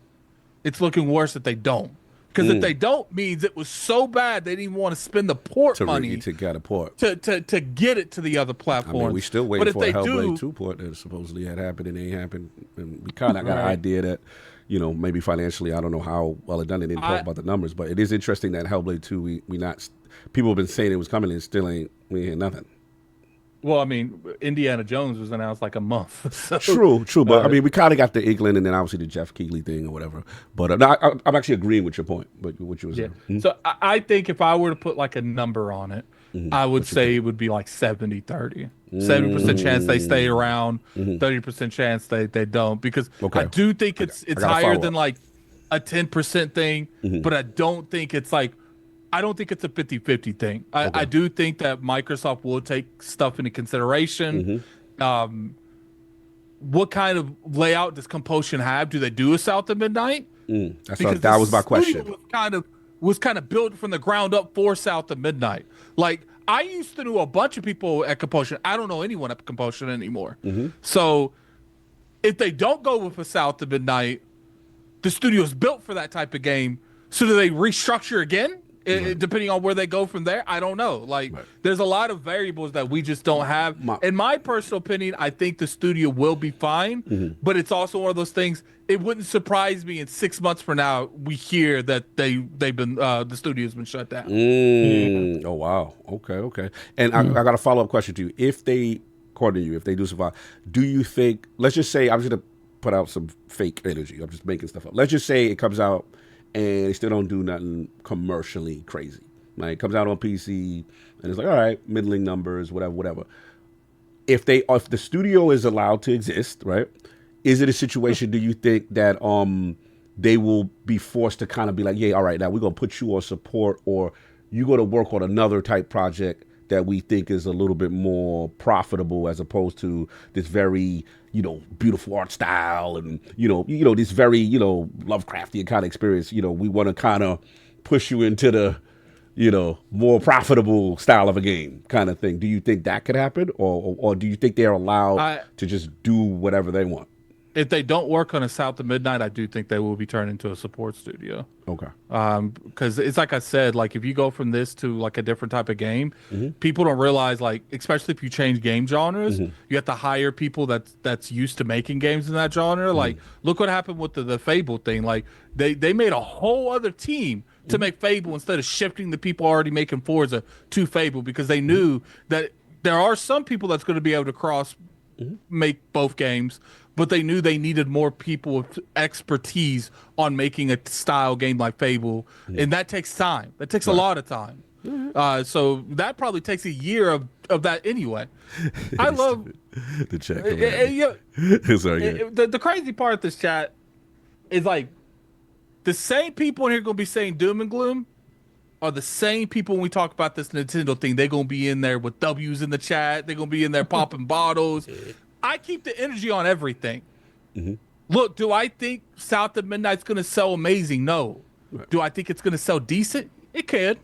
It's looking worse if they don't. Because if they don't, means it was so bad they didn't even want to spend the port money to get a port to get it to the other platforms. I mean, we still waiting for a Hellblade 2 port that supposedly had happened and ain't happened. And we kind of got an idea that, maybe financially, I don't know how well it done. They didn't talk about the numbers, but it is interesting that Hellblade 2, people have been saying it was coming and still we ain't hear nothing. Well, I mean, Indiana Jones was announced like a month. So, true. But I mean, we kind of got the inkling, and then obviously the Jeff Keighley thing or whatever. But no, I'm actually agreeing with your point. But what you were saying. Mm-hmm. So I think if I were to put like a number on it, I would say it would be like 70-30. 70% chance they stay around, 30% chance they don't. Because I do think it's higher than like a 10% thing, but I don't think it's like. I don't think it's a 50-50 thing. I do think that Microsoft will take stuff into consideration. What kind of layout does Compulsion have? Do they do a South of Midnight? That was my question. Was kind of built from the ground up for South of Midnight. Like, I used to know a bunch of people at Compulsion. I don't know anyone at Compulsion anymore. So if they don't go with a South of Midnight, the studio is built for that type of game. So do they restructure again? Depending on where they go from there, I don't know. Like, there's a lot of variables that we just don't have. In my personal opinion, I think the studio will be fine, but it's also one of those things. It wouldn't surprise me in 6 months from now we hear that they've been the studio's been shut down. Oh wow, okay. And I got a follow up question to you. If they, according to you, if they do survive, do you think? Let's just say I'm just gonna put out some fake energy. I'm just making stuff up. Let's just say it comes out. And they still don't do nothing commercially crazy. Like, it comes out on PC, and it's like, all right, middling numbers, whatever. If the studio is allowed to exist, right? Is it a situation? Do you think that they will be forced to kind of be like, yeah, all right, now we're gonna put you on support, or you go to work on another type project that we think is a little bit more profitable as opposed to this very, beautiful art style and, this very, Lovecraftian kind of experience. We want to kind of push you into the, more profitable style of a game kind of thing. Do you think that could happen? Or do you think they're allowed to just do whatever they want? If they don't work on a South of Midnight, I do think they will be turned into a support studio. Okay. Because it's like I said, like if you go from this to like a different type of game, people don't realize, like, especially if you change game genres, you have to hire people that's used to making games in that genre. Like, look what happened with the Fable thing. Like, they made a whole other team to make Fable instead of shifting the people already making Forza to Fable, because they knew that there are some people that's going to be able to cross make both games, but they knew they needed more people with expertise on making a style game like Fable, and that takes time. That takes a lot of time. So that probably takes a year of that anyway. I love the chat. The crazy part of this chat is, like, the same people in here going to be saying doom and gloom are the same people when we talk about this Nintendo thing. They're going to be in there with W's in the chat. They're going to be in there popping bottles. I keep the energy on everything. Look, do I think South of Midnight's going to sell amazing? No. Do I think it's going to sell decent? It could.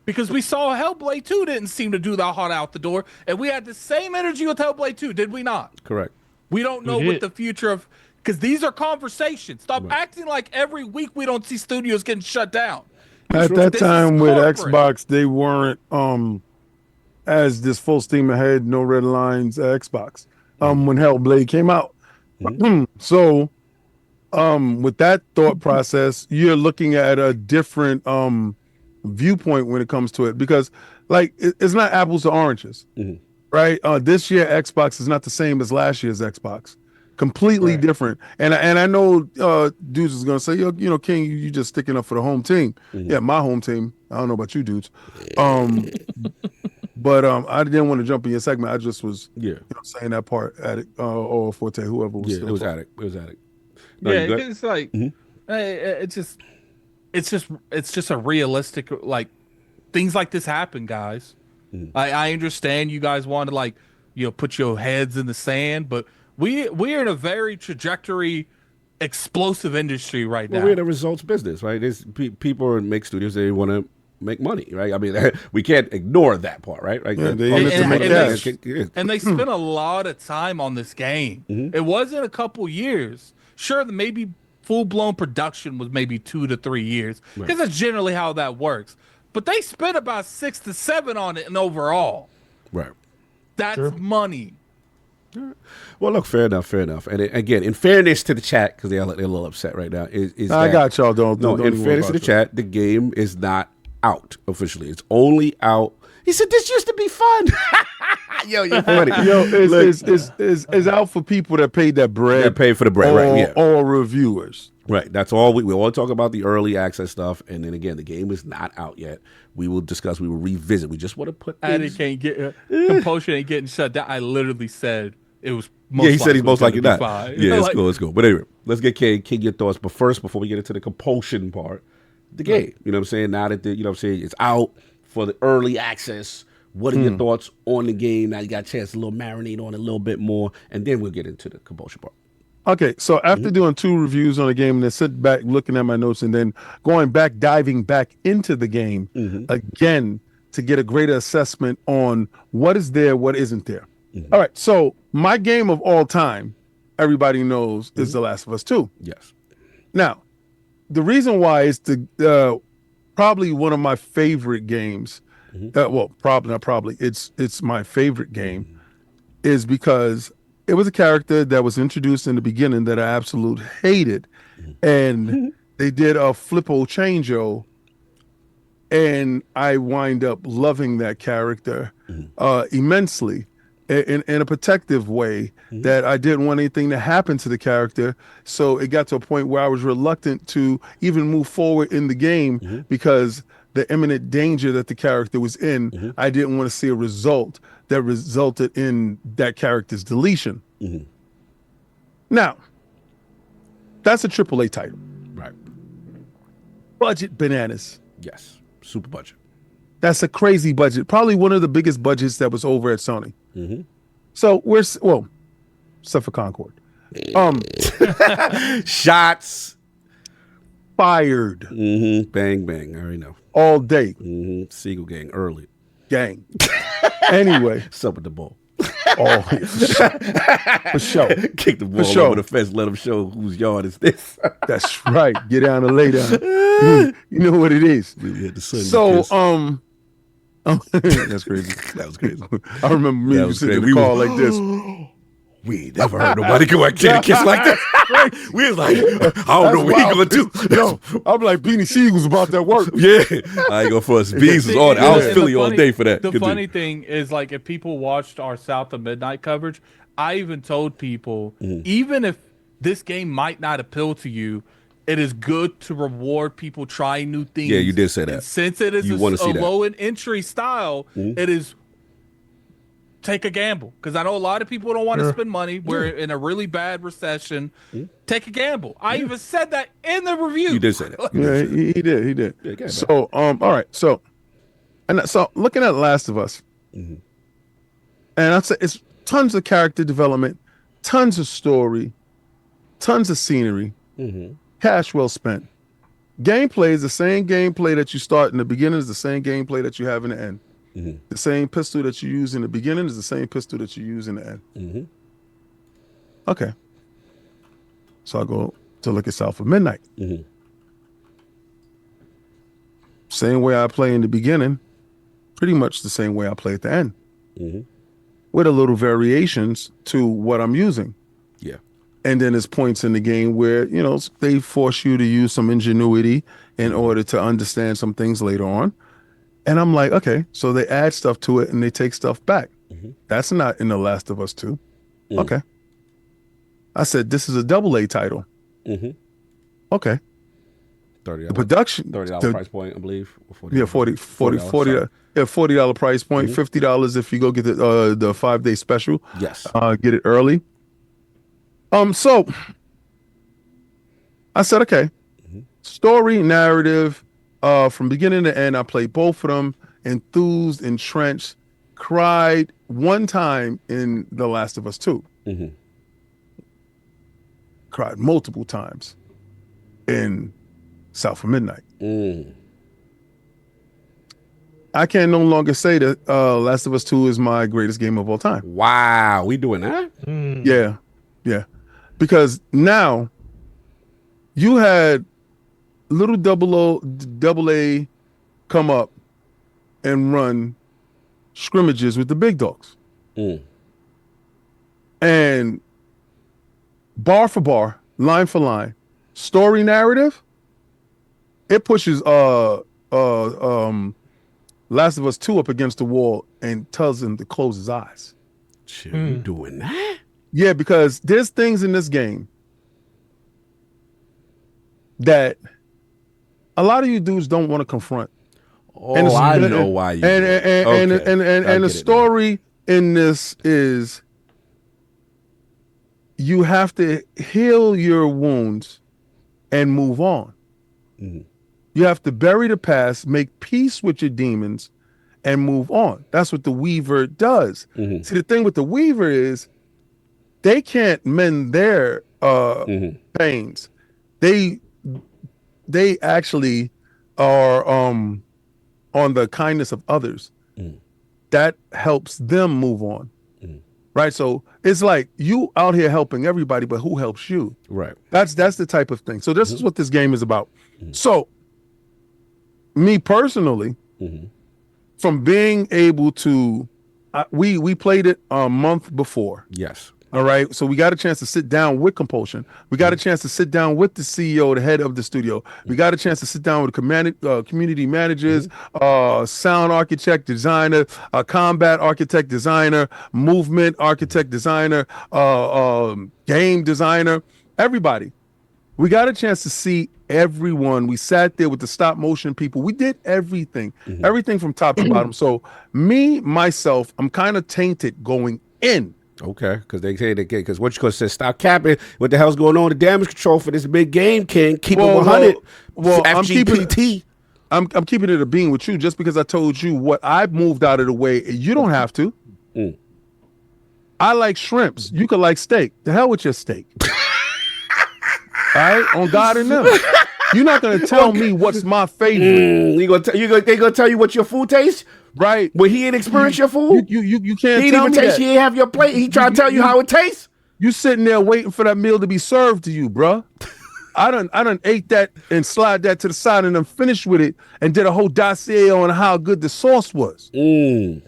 Because we saw Hellblade 2 didn't seem to do that hot out the door. And we had the same energy with Hellblade 2, did we not? Correct. We don't know what the future of... Because these are conversations. Stop acting like every week we don't see studios getting shut down. At that time with Xbox, they weren't as this full steam ahead, no red lines Xbox when Hellblade came out. So with that thought process, you're looking at a different viewpoint when it comes to it, because like it's not apples to oranges, right? This year Xbox is not the same as last year's Xbox. Completely different. And I know dudes is gonna say, King, you just sticking up for the home team. Yeah, my home team. I don't know about you dudes. But I didn't want to jump in your segment. I just was saying that part at it or Forte, whoever was still it was talking. Attic. It was Attic. No, it's like it's just a realistic, like, things like this happen, guys. I understand you guys want to, like, put your heads in the sand, but we're in a very trajectory, explosive industry right now. We're in a results business, right? There's people make studios, they want to make money, right? I mean, we can't ignore that part, right? Like, and they spent a lot of time on this game. It wasn't a couple years. Sure, maybe full-blown production was maybe 2 to 3 years, because that's generally how that works. But they spent about 6 to 7 on it, and overall, right? That's money. Well, look, fair enough. And again, in fairness to the chat, because they're a little upset right now, is I got y'all. Don't in fairness to the chat, the game is not out officially. It's only out. He said this used to be fun. Yo, you're funny. Yo, it's out for people that paid that bread. That paid for the bread, right? Yeah. Or reviewers. Right. That's all we all talk about, the early access stuff, and then again, the game is not out yet. We will discuss. We will revisit. We just want to put. And it can't get Compulsion ain't getting shut down. I literally said it was. He said he's most likely not. Fine. Yeah, it's cool. But anyway, let's get King your thoughts. But first, before we get into the compulsion part, the game. You know what I'm saying? Now that it's out for the early access. What are your thoughts on the game? Now you got a chance to marinate on it a little bit more, and then we'll get into the compulsion part. Okay, so after doing 2 reviews on the game, and then sit back, looking at my notes, and then going back, diving back into the game again to get a greater assessment on what is there, what isn't there. All right, so my game of all time, everybody knows, is The Last of Us 2. Yes. Now, the reason why is probably one of my favorite games. It's my favorite game, is because it was a character that was introduced in the beginning that I absolutely hated, and they did a flippo changeo, and I wind up loving that character immensely in a protective way that I didn't want anything to happen to the character. So it got to a point where I was reluctant to even move forward in the game because the imminent danger that the character was in, I didn't want to see a result that resulted in that character's deletion. Now, that's a AAA title. Right. Budget bananas. Yes. Super budget. That's a crazy budget. Probably one of the biggest budgets that was over at Sony. So except for Concord. Shots fired. Bang, bang. I already know. All day. Seagull gang early. Gang. Anyway. Sup with the ball. Oh, for sure. Kick the ball over the fence, let them show whose yard is this. That's right. Get down and lay down. You know what it is. So, that's crazy. That was crazy. I remember me sitting in the car like this. We never heard nobody go and get a kiss like that. We was like, I don't know what he gonna do. Yo, I'm like, Beanie Siegel was about that work. Yeah, I ain't go for us. Beans was on. I was Philly all day for that. The funny thing is, like, if people watched our South of Midnight coverage, I even told people, even if this game might not appeal to you, it is good to reward people trying new things. Yeah, you did say that. And since it is a low and entry style, it is. Take a gamble, because I know a lot of people don't want to spend money. We're in a really bad recession. Take a gamble. I even said that in the review. You did say that. Yeah, he did. Yeah, so, all right. So looking at Last of Us, and I'd say it's tons of character development, tons of story, tons of scenery, cash well spent. Gameplay is the same gameplay that you start in the beginning is the same gameplay that you have in the end. The same pistol that you use in the beginning is the same pistol that you use in the end. Okay. So I go to look at South of Midnight. Same way I play in the beginning, pretty much the same way I play at the end. With a little variations to what I'm using. Yeah. And then there's points in the game where, they force you to use some ingenuity in order to understand some things later on. And I'm like, okay, so they add stuff to it and they take stuff back. That's not in The Last of Us 2. Okay. I said, this is a AA title. Okay. $30. The production. $30 price point, I believe. Yeah, $40 price point, $50 if you go get the 5-day special. Yes. Get it early. So I said, okay, story, narrative, from beginning to end, I played both of them, enthused, entrenched, cried one time in The Last of Us 2. Cried multiple times in South of Midnight. I can no longer say that Last of Us 2 is my greatest game of all time. Wow, we doing that? Yeah. Because now you had little double A come up and run scrimmages with the big dogs. And bar for bar, line for line, story narrative, it pushes Last of Us 2 up against the wall and tells him to close his eyes. Shit, you doing that? Yeah, because there's things in this game that a lot of you dudes don't want to confront. Oh, I know why you. And the story in this is you have to heal your wounds and move on. You have to bury the past, make peace with your demons, and move on. That's what the Weaver does. See, the thing with the Weaver is they can't mend their pains. They actually are on the kindness of others. That helps them move on. Right? So it's like you out here helping everybody, but who helps you? Right. That's the type of thing. So this is what this game is about. So me personally, from being able to, we played it a month before. Yes. All right. So we got a chance to sit down with Compulsion. We got a chance to sit down with the CEO, the head of the studio. We got a chance to sit down with community managers, sound architect, designer, combat architect, designer, movement architect, designer, game designer, everybody. We got a chance to see everyone. We sat there with the stop motion people. We did everything, everything from top to bottom. So myself, I'm kind of tainted going in. Okay, because they say because what you gonna say? Stop capping. What the hell's going on? The damage control for this big game, King. Keep it 100. Well, FGPT. I'm keeping it a being with you just because I told you what I moved out of the way. You don't have to. I like shrimps. You could like steak. The hell with your steak. All right, on God and them. You're not gonna tell me what's my favorite. They gonna tell you what your food tastes, right? But he ain't experienced your food. You can't. He tell didn't even me taste. that. He ain't have your plate. He trying to tell you how it tastes. You sitting there waiting for that meal to be served to you, bruh. I done ate that and slide that to the side and then finished with it and did a whole dossier on how good the sauce was. So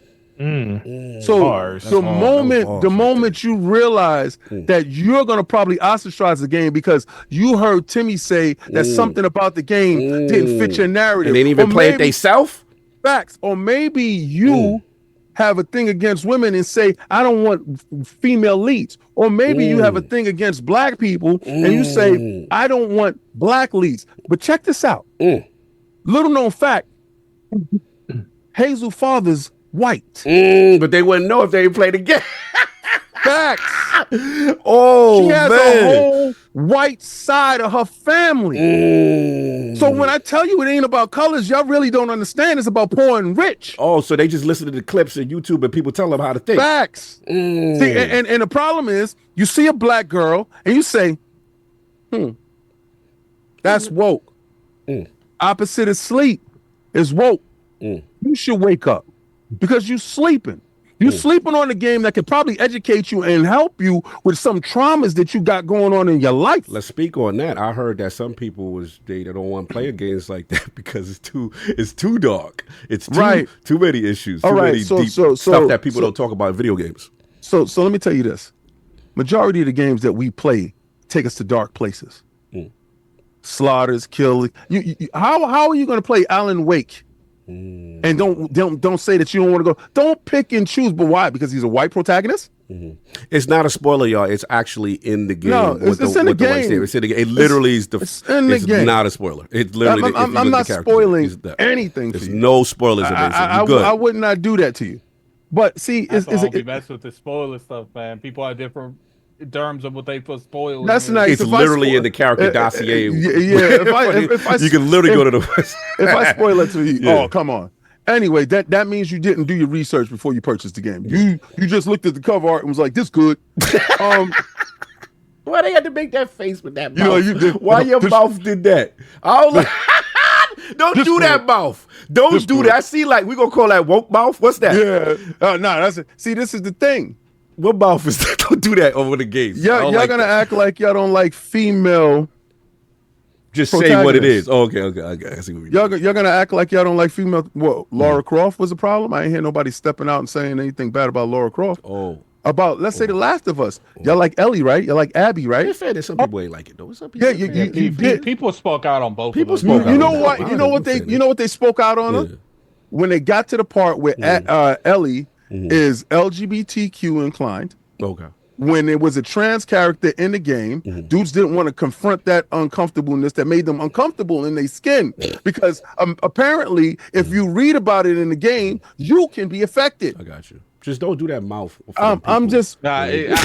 the moment you realize that you're gonna probably ostracize the game because you heard Timmy say that something about the game didn't fit your narrative, and they didn't even play it themselves. Facts, or maybe you have a thing against women and say I don't want female leads, or maybe you have a thing against black people and you say I don't want black leads. But check this out, little known fact: Hazel Father's white. But they wouldn't know if they played the game. Facts. Oh, she has man. a whole white side of her family. So when I tell you it ain't about colors, y'all really don't understand. It's about poor and rich. Oh, so they just listen to the clips on YouTube and people tell them how to think. Facts. See, and the problem is you see a black girl and you say, that's woke. Opposite of sleep is woke. You should wake up. Because you sleeping. You sleeping on a game that could probably educate you and help you with some traumas that you got going on in your life. Let's speak on that. I heard that some people they don't want to play games like that because it's too dark. It's too many issues. Too many deep stuff that people don't talk about in video games. So let me tell you this. Majority of the games that we play take us to dark places. Slaughters, killing. How are you going to play Alan Wake? And don't say that you don't want to go. Don't pick and choose. But why? Because he's a white protagonist. It's not a spoiler, y'all. It's actually in the game. No, it's in the game. It's in the game. It literally is it's game. not a spoiler. It literally. I'm not spoiling anything. There's no spoilers in it. I would not do that to you. But see, it's mess with the spoiler stuff, man. People are different terms of what they put spoilers. That's nice. It's literally in the character dossier. If you can literally go to the. If I spoil it to you, oh come on. Anyway, that means you didn't do your research before you purchased the game. You just looked at the cover art and was like, "This good." Why they had to make that face with that mouth? Why your mouth did that? Don't do that mouth. Don't do that. I see, like, we gonna call that woke mouth. What's that? Yeah. No, that's it. See, this is the thing. What mouth is that? Don't do that over the games. Y'all gonna act like y'all don't like female Just say what it is. Oh, okay. I see what y'all gonna act like y'all don't like female. What? Laura Croft was a problem. I ain't hear nobody stepping out and saying anything bad about Laura Croft. About let's say The Last of Us. Y'all like Ellie, right? Y'all like Abby, right? It's fair that some people ain't like it though. Some people people spoke out on both. People spoke out. You know what? You know what they spoke out on her when they got to the part where Ellie is LGBTQ inclined. Okay. When there was a trans character in the game, dudes didn't want to confront that uncomfortableness that made them uncomfortable in their skin. Because apparently, if you read about it in the game, you can be affected. I got you. Just don't do that mouth. I'm just. I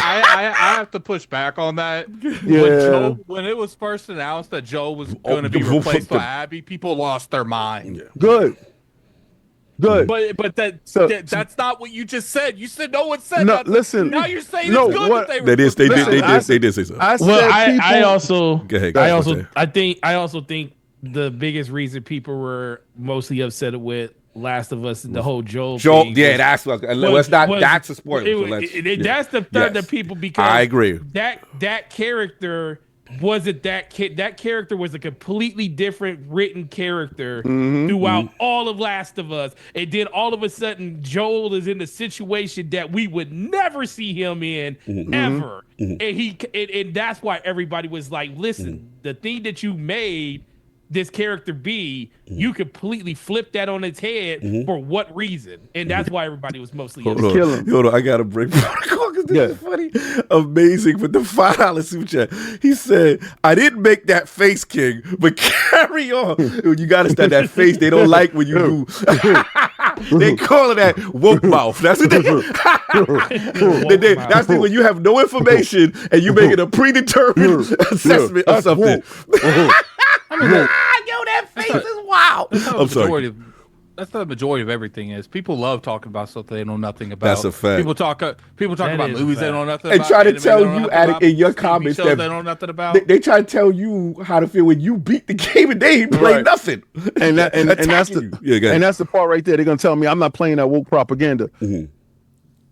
have to push back on that. Yeah. When it was first announced that Joel was going to be replaced by Abby, people lost their mind. Yeah. Good. But that's not what you just said. You said no one said that. Listen. Now you're saying it's good that they were. They did say so. I also think the biggest reason people were mostly upset with Last of Us and the whole Joel thing. Yeah, that's what. That's a spoiler. That's the third of people because I agree. That character wasn't that character was a completely different written character throughout all of Last of Us. And then all of a sudden Joel is in a situation that we would never see him in ever. And that's why everybody was like, listen, the thing that you made this character be, you completely flip that on its head for what reason? And that's why everybody was mostly Hold on, I gotta break protocol because this is funny. Amazing for the $5 super chat. He said, I didn't make that face, King, but carry on. You gotta stand that face. They don't like when you do. They call it that woke mouth. That's what that's when you have no information and you making a predetermined assessment of something. Yo, that face is wild. I'm sorry. That's the majority of everything is. People love talking about stuff they know nothing about. That's a fact. People talk about movies they know nothing and about. Try to tell you in your comments that they know nothing about. They try to tell you how to feel when you beat the game and they ain't play nothing. And that's the part right there. They're gonna tell me I'm not playing that woke propaganda.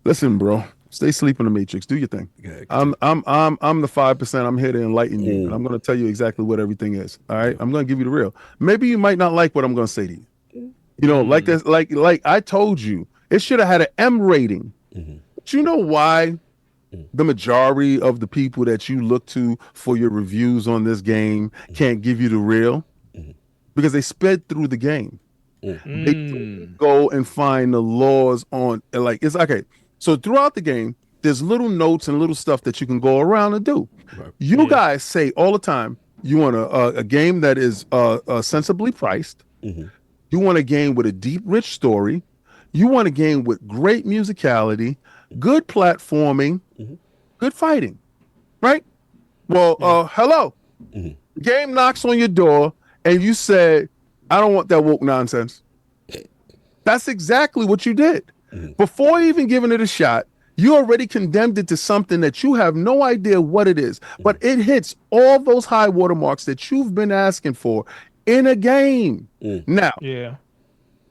Listen, bro. Stay asleep in the Matrix. Do your thing. I'm the 5%. I'm here to enlighten you, and I'm going to tell you exactly what everything is. All right, I'm going to give you the real. Maybe you might not like what I'm going to say to you. You know, like this, like I told you, it should have had an M rating. But you know why? The majority of the people that you look to for your reviews on this game can't give you the real because they sped through the game. They go and find the laws on it's okay. So throughout the game, there's little notes and little stuff that you can go around and do. You guys say all the time, you want a game that is sensibly priced. You want a game with a deep, rich story. You want a game with great musicality, good platforming, good fighting, right? Well, hello. Game knocks on your door and you said, I don't want that woke nonsense. That's exactly what you did. Before even giving it a shot, you already condemned it to something that you have no idea what it is, but it hits all those high watermarks that you've been asking for in a game. Now,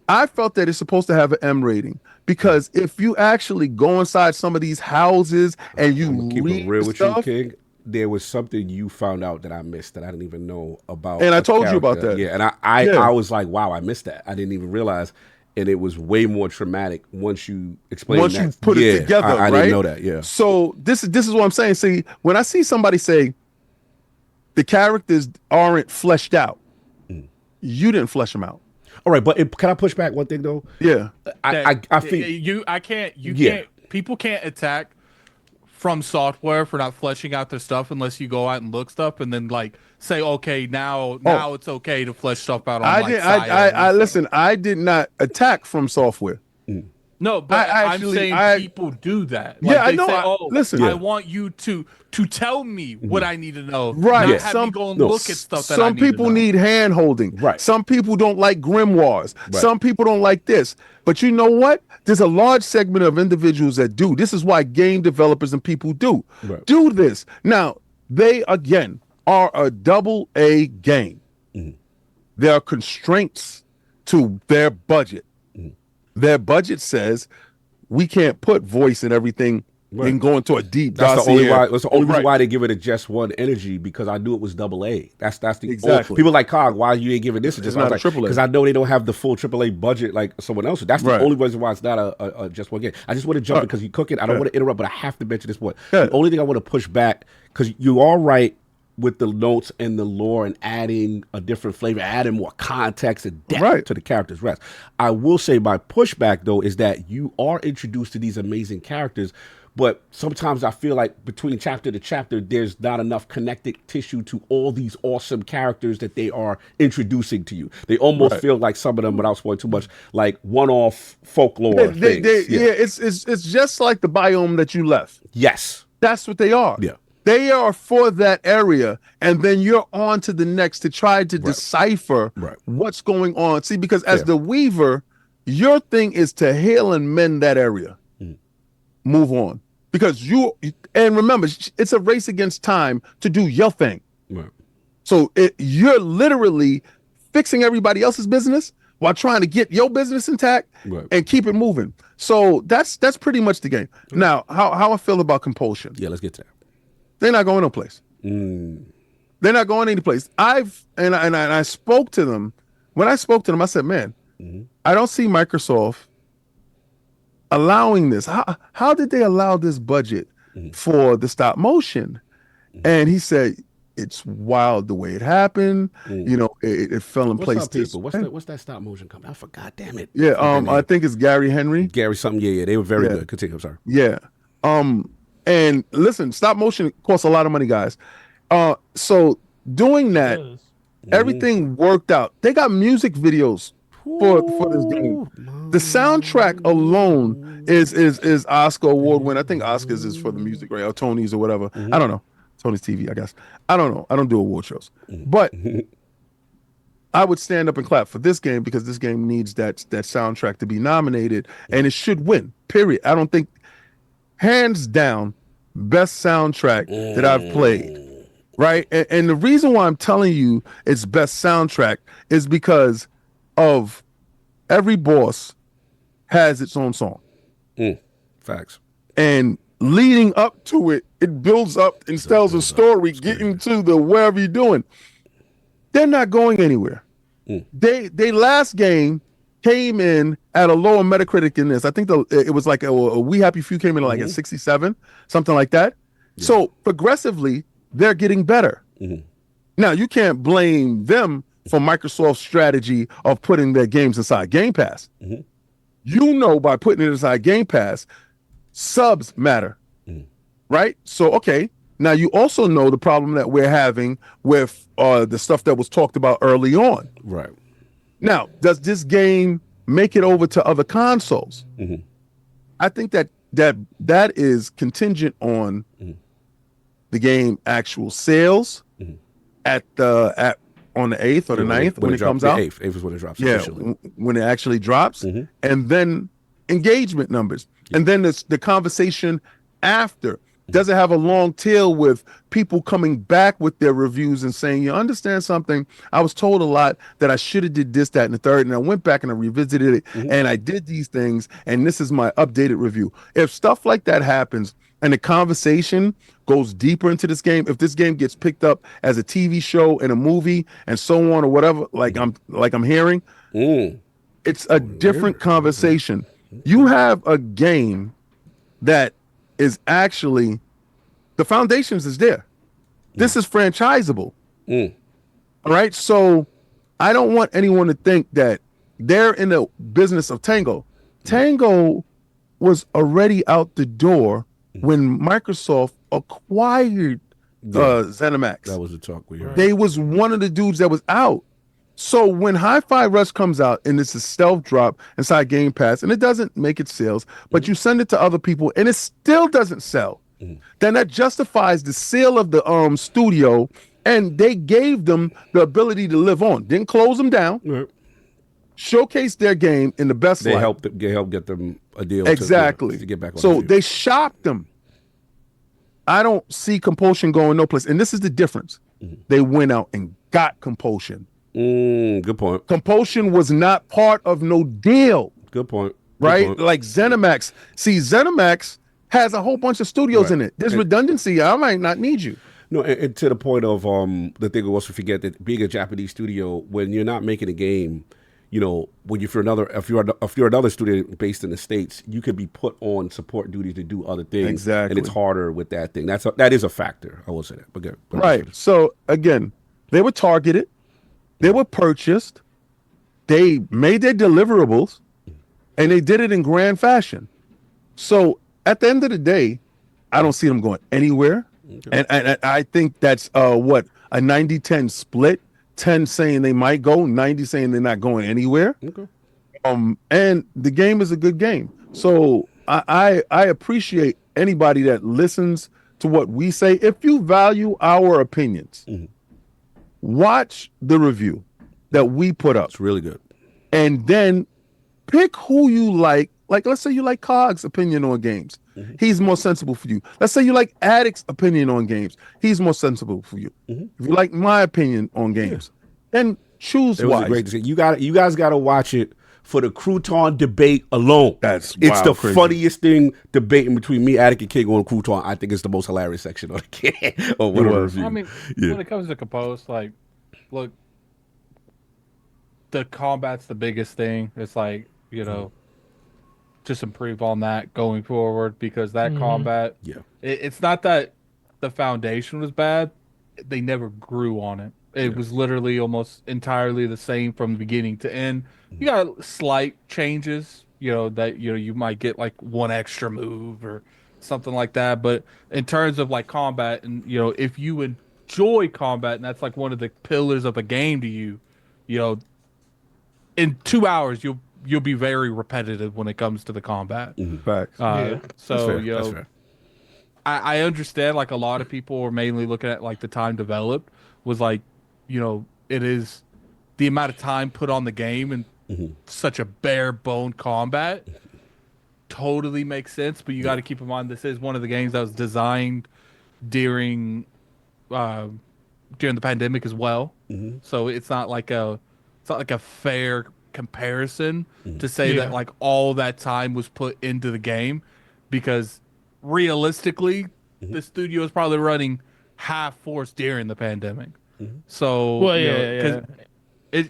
I felt that it's supposed to have an M rating because if you actually go inside some of these houses and you keep read it real with stuff, you, King, there was something you found out that I missed that I didn't even know about. And I told you about that. Yeah, and I was like, wow, I missed that. I didn't even realize. And it was way more traumatic once you explained that. Once you put it together, I right? didn't know that, yeah. So this is what I'm saying. See, when I see somebody say the characters aren't fleshed out, you didn't flesh them out. All right, but can I push back one thing though? Yeah, I think people can't attack From Software for not fleshing out their stuff unless you go out and look stuff and then say, okay, now it's okay to flesh stuff out. Listen, I did not attack From Software. No, but I'm saying people do that. I know. Say, listen, I want you to tell me what I need to know. Right. Not have me go and look at stuff that I some need people to know. need hand holding. Right. Some people don't like grimoires. Right. Some people don't like this. But you know what? There's a large segment of individuals that do. This is why game developers and people do this. Now, they again are a AA game. There are constraints to their budget. Their budget says we can't put voice and everything They can go into a deep. That's the only why. That's the only reason Right. why they give it a just one energy, because I knew it was AA. That's the Exactly. people like Cog. Why you ain't giving this a just? It's I was not a like, triple A. because I know they don't have the full AAA budget like someone else. That's the Right. only reason why it's not a just one game. I just want to jump because you're cooking. I don't want to interrupt, but I have to mention this point. Yeah. The only thing I want to push back, because you are right with the notes and the lore and adding a different flavor, adding more context and depth to the characters' rest. I will say my pushback though is that you are introduced to these amazing characters, but sometimes I feel like between chapter to chapter, there's not enough connective tissue to all these awesome characters that they are introducing to you. They almost feel like some of them, without spoiling too much, like one-off folklore things. It's just like the biome that you left. Yes. That's what they are. Yeah. They are for that area, and then you're on to the next to try to decipher what's going on. See, because as the Weaver, your thing is to heal and mend that area. Move on, because and remember, it's a race against time to do your thing. Right. So you're literally fixing everybody else's business while trying to get your business intact and keep it moving. So that's pretty much the game. Now, how I feel about compulsion? Yeah, let's get to that. They're not going no place. They're not going any place. I spoke to them. When I spoke to them, I said, man, I don't see Microsoft allowing this. How did they allow this budget for the stop motion? And he said, it's wild the way it happened. You know, it fell in place. What's that stop motion company? I forgot, damn it. Yeah, I think it's Gary Henry. Gary something, yeah, they were very good. Continue, I'm sorry. Yeah. And listen, stop motion costs a lot of money, guys. So doing that, everything worked out. They got music videos for this game. The soundtrack alone is Oscar award win. I think Oscars is for the music, right? Or Tony's or whatever. I don't know. Tony's TV, I guess. I don't know. I don't do award shows. But I would stand up and clap for this game, because this game needs that soundtrack to be nominated, and it should win. Period. I don't think, hands down, best soundtrack that I've played. Right? And the reason why I'm telling you it's best soundtrack is because of every boss has its own song. Facts. And leading up to it, it builds up and tells a story, getting to the wherever you're doing. They're not going anywhere. They last game came in at a lower Metacritic than this. I think it was like a We Happy Few came in like at 67, something like that. Yeah. So progressively, they're getting better. Now, you can't blame them for Microsoft's strategy of putting their games inside Game Pass. You know, by putting it inside Game Pass, subs matter, right? So, okay. Now, you also know the problem that we're having with the stuff that was talked about early on. Right. Now, does this game make it over to other consoles? I think that is contingent on the game actual sales on the 8th or the 9th when it comes out. 8th is when it drops. Yeah, when it actually drops, and then engagement numbers, and then the conversation after. Does it have a long tail with people coming back with their reviews and saying, you understand something? I was told a lot that I should have did this, that, and the third, and I went back and I revisited it, and I did these things, and this is my updated review. If stuff like that happens and the conversation goes deeper into this game, if this game gets picked up as a TV show and a movie and so on or whatever, like I'm hearing, it's a different conversation. You have a game that is actually, the foundations is there. This is franchisable. All right. So I don't want anyone to think that they're in the business of Tango. Tango was already out the door when Microsoft acquired ZeniMax. That was the talk we heard. They was one of the dudes that was out. So when Hi-Fi Rush comes out and it's a stealth drop inside Game Pass and it doesn't make its sales, but you send it to other people and it still doesn't sell, then that justifies the sale of the studio, and they gave them the ability to live on. Didn't close them down. Showcase their game in the best light. They helped get them a deal exactly to get back on so they shopped them. I don't see Compulsion going no place, and this is the difference. They went out and got Compulsion. Good point. Compulsion was not part of no deal. Good point. Right? Like ZeniMax. See, ZeniMax has a whole bunch of studios in it. There's redundancy. I might not need you. No, and to the point of the thing we also forget that being a Japanese studio, when you're not making a game, when if you're another studio based in the States, you could be put on support duty to do other things. Exactly. And it's harder with that thing. that is a factor. I will say that. But good. Right. So again, they were targeted, they were purchased, they made their deliverables, and they did it in grand fashion. So at the end of the day, I don't see them going anywhere. Okay. And I think that's a 90-10 split. 10 saying they might go, 90 saying they're not going anywhere. Okay. And the game is a good game. So I appreciate anybody that listens to what we say. If you value our opinions, watch the review that we put up. It's really good. And then pick who you like. Like, let's say you like Cog's opinion on games. He's more sensible for you. Let's say you like Addict's opinion on games. He's more sensible for you. If you like my opinion on games, then choose it was wise. A great decision. You guys got to watch it for the Crouton debate alone. It's the crazy. Funniest thing debating between me, Addict, and King on Crouton. I think it's the most hilarious section of the game. Or whatever. I mean, when it comes to compose, like, look, the combat's the biggest thing. It's like, just improve on that going forward, because that combat, it's not that the foundation was bad, they never grew on it. It was literally almost entirely the same from beginning to end. You got slight changes, that you might get like one extra move or something like that, but in terms of like combat, and if you enjoy combat, and that's like one of the pillars of a game to you, in 2 hours you'll be very repetitive when it comes to the combat. Facts. So that's fair. I understand, like, a lot of people are mainly looking at like the time developed was like, it is the amount of time put on the game and such a bare bone combat. Totally makes sense, but you got to keep in mind this is one of the games that was designed during the pandemic as well. So it's not like a fair comparison to say that like all that time was put into the game, because realistically the studio is probably running half force during the pandemic. So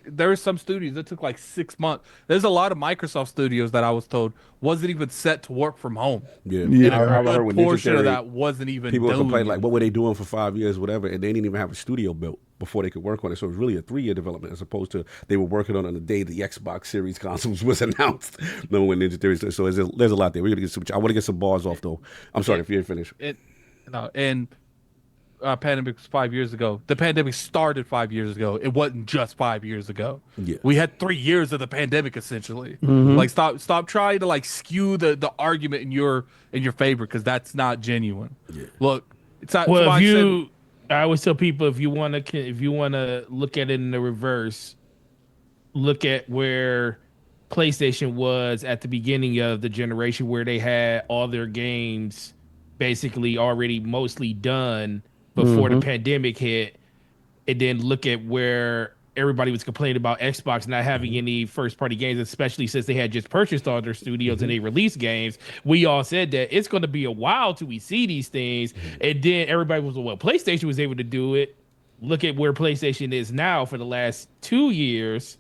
there were some studios that took like 6 months. There's a lot of Microsoft studios that I was told wasn't even set to work from home. I heard when portion of that wasn't even people complain like, what were they doing for 5 years, whatever, and they didn't even have a studio built before they could work on it. So it was really a 3-year development, as opposed to they were working on the day the Xbox Series consoles was announced. No one Ninja Theory. So there's a lot there. We're gonna get some. I want to get some bars off though. I'm sorry if you didn't finish. Pandemic was 5 years ago. The pandemic started 5 years ago. It wasn't just 5 years ago. Yeah. We had 3 years of the pandemic essentially. Like stop trying to like skew the argument in your favor, because that's not genuine. Yeah. Look, it's not. Well, I always tell people, if you want to look at it in the reverse, look at where PlayStation was at the beginning of the generation, where they had all their games basically already mostly done before the pandemic hit, and then look at where everybody was complaining about Xbox not having any first party games, especially since they had just purchased all their studios and they released games. We all said that it's going to be a while till we see these things. And then everybody was, well, PlayStation was able to do it. Look at where PlayStation is now. For the last 2 years,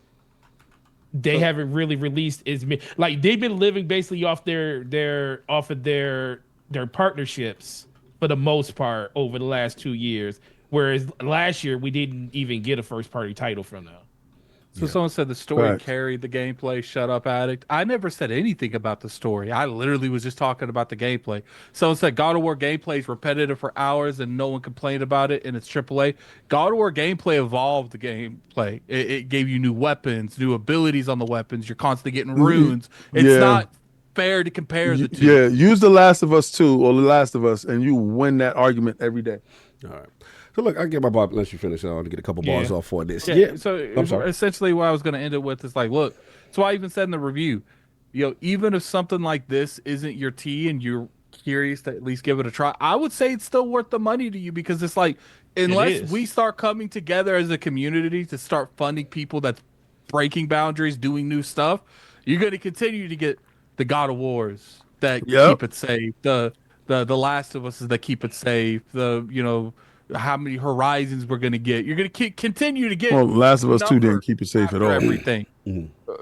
they haven't really released as many. Like, they've been living basically off their partnerships for the most part over the last 2 years. Whereas last year, we didn't even get a first-party title from them. So someone said the story carried the gameplay. Shut up, Addict. I never said anything about the story. I literally was just talking about the gameplay. Someone said God of War gameplay is repetitive for hours and no one complained about it, and it's AAA. God of War gameplay evolved the gameplay. It gave you new weapons, new abilities on the weapons. You're constantly getting runes. It's not fair to compare the two. Yeah, use The Last of Us 2 or The Last of Us, and you win that argument every day. All right. So look, I'll get my bar, unless you finish, I want to get a couple bars off for this. So essentially what I was going to end it with is like, look, so I even said in the review, even if something like this isn't your tea and you're curious to at least give it a try, I would say it's still worth the money to you, because it's like, unless we start coming together as a community to start funding people that's breaking boundaries, doing new stuff, you're going to continue to get the God of Wars that keep it safe, the The Last of Us is the keep it safe. How many Horizons we're gonna get. You're gonna continue to get. Well, Last of Us 2 didn't keep it safe at all. Everything.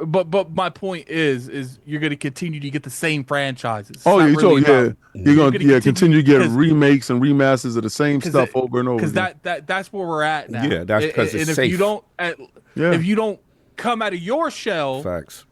But my point is you're gonna continue to get the same franchises. Oh, you're gonna continue to get remakes and remasters of the same stuff over and over. Because that's where we're at now. Yeah, that's because it's safe. If you don't come out of your shell, facts,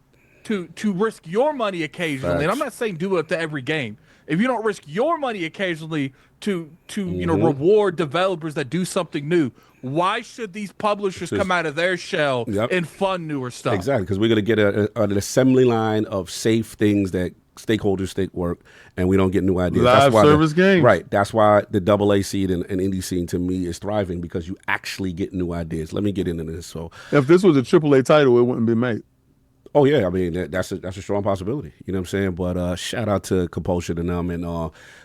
to risk your money occasionally, facts. and I'm not saying do it to every game. If you don't risk your money occasionally to reward developers that do something new, why should these publishers come out of their shell and fund newer stuff? Exactly, because we're going to get an assembly line of safe things that stakeholders think work, and we don't get new ideas. Live service games. Right. That's why the AA scene and indie scene to me is thriving, because you actually get new ideas. Let me get into this. So, if this was a AAA title, it wouldn't be made. Oh yeah, I mean that's a strong possibility. You know what I'm saying? But shout out to Compulsion and them. And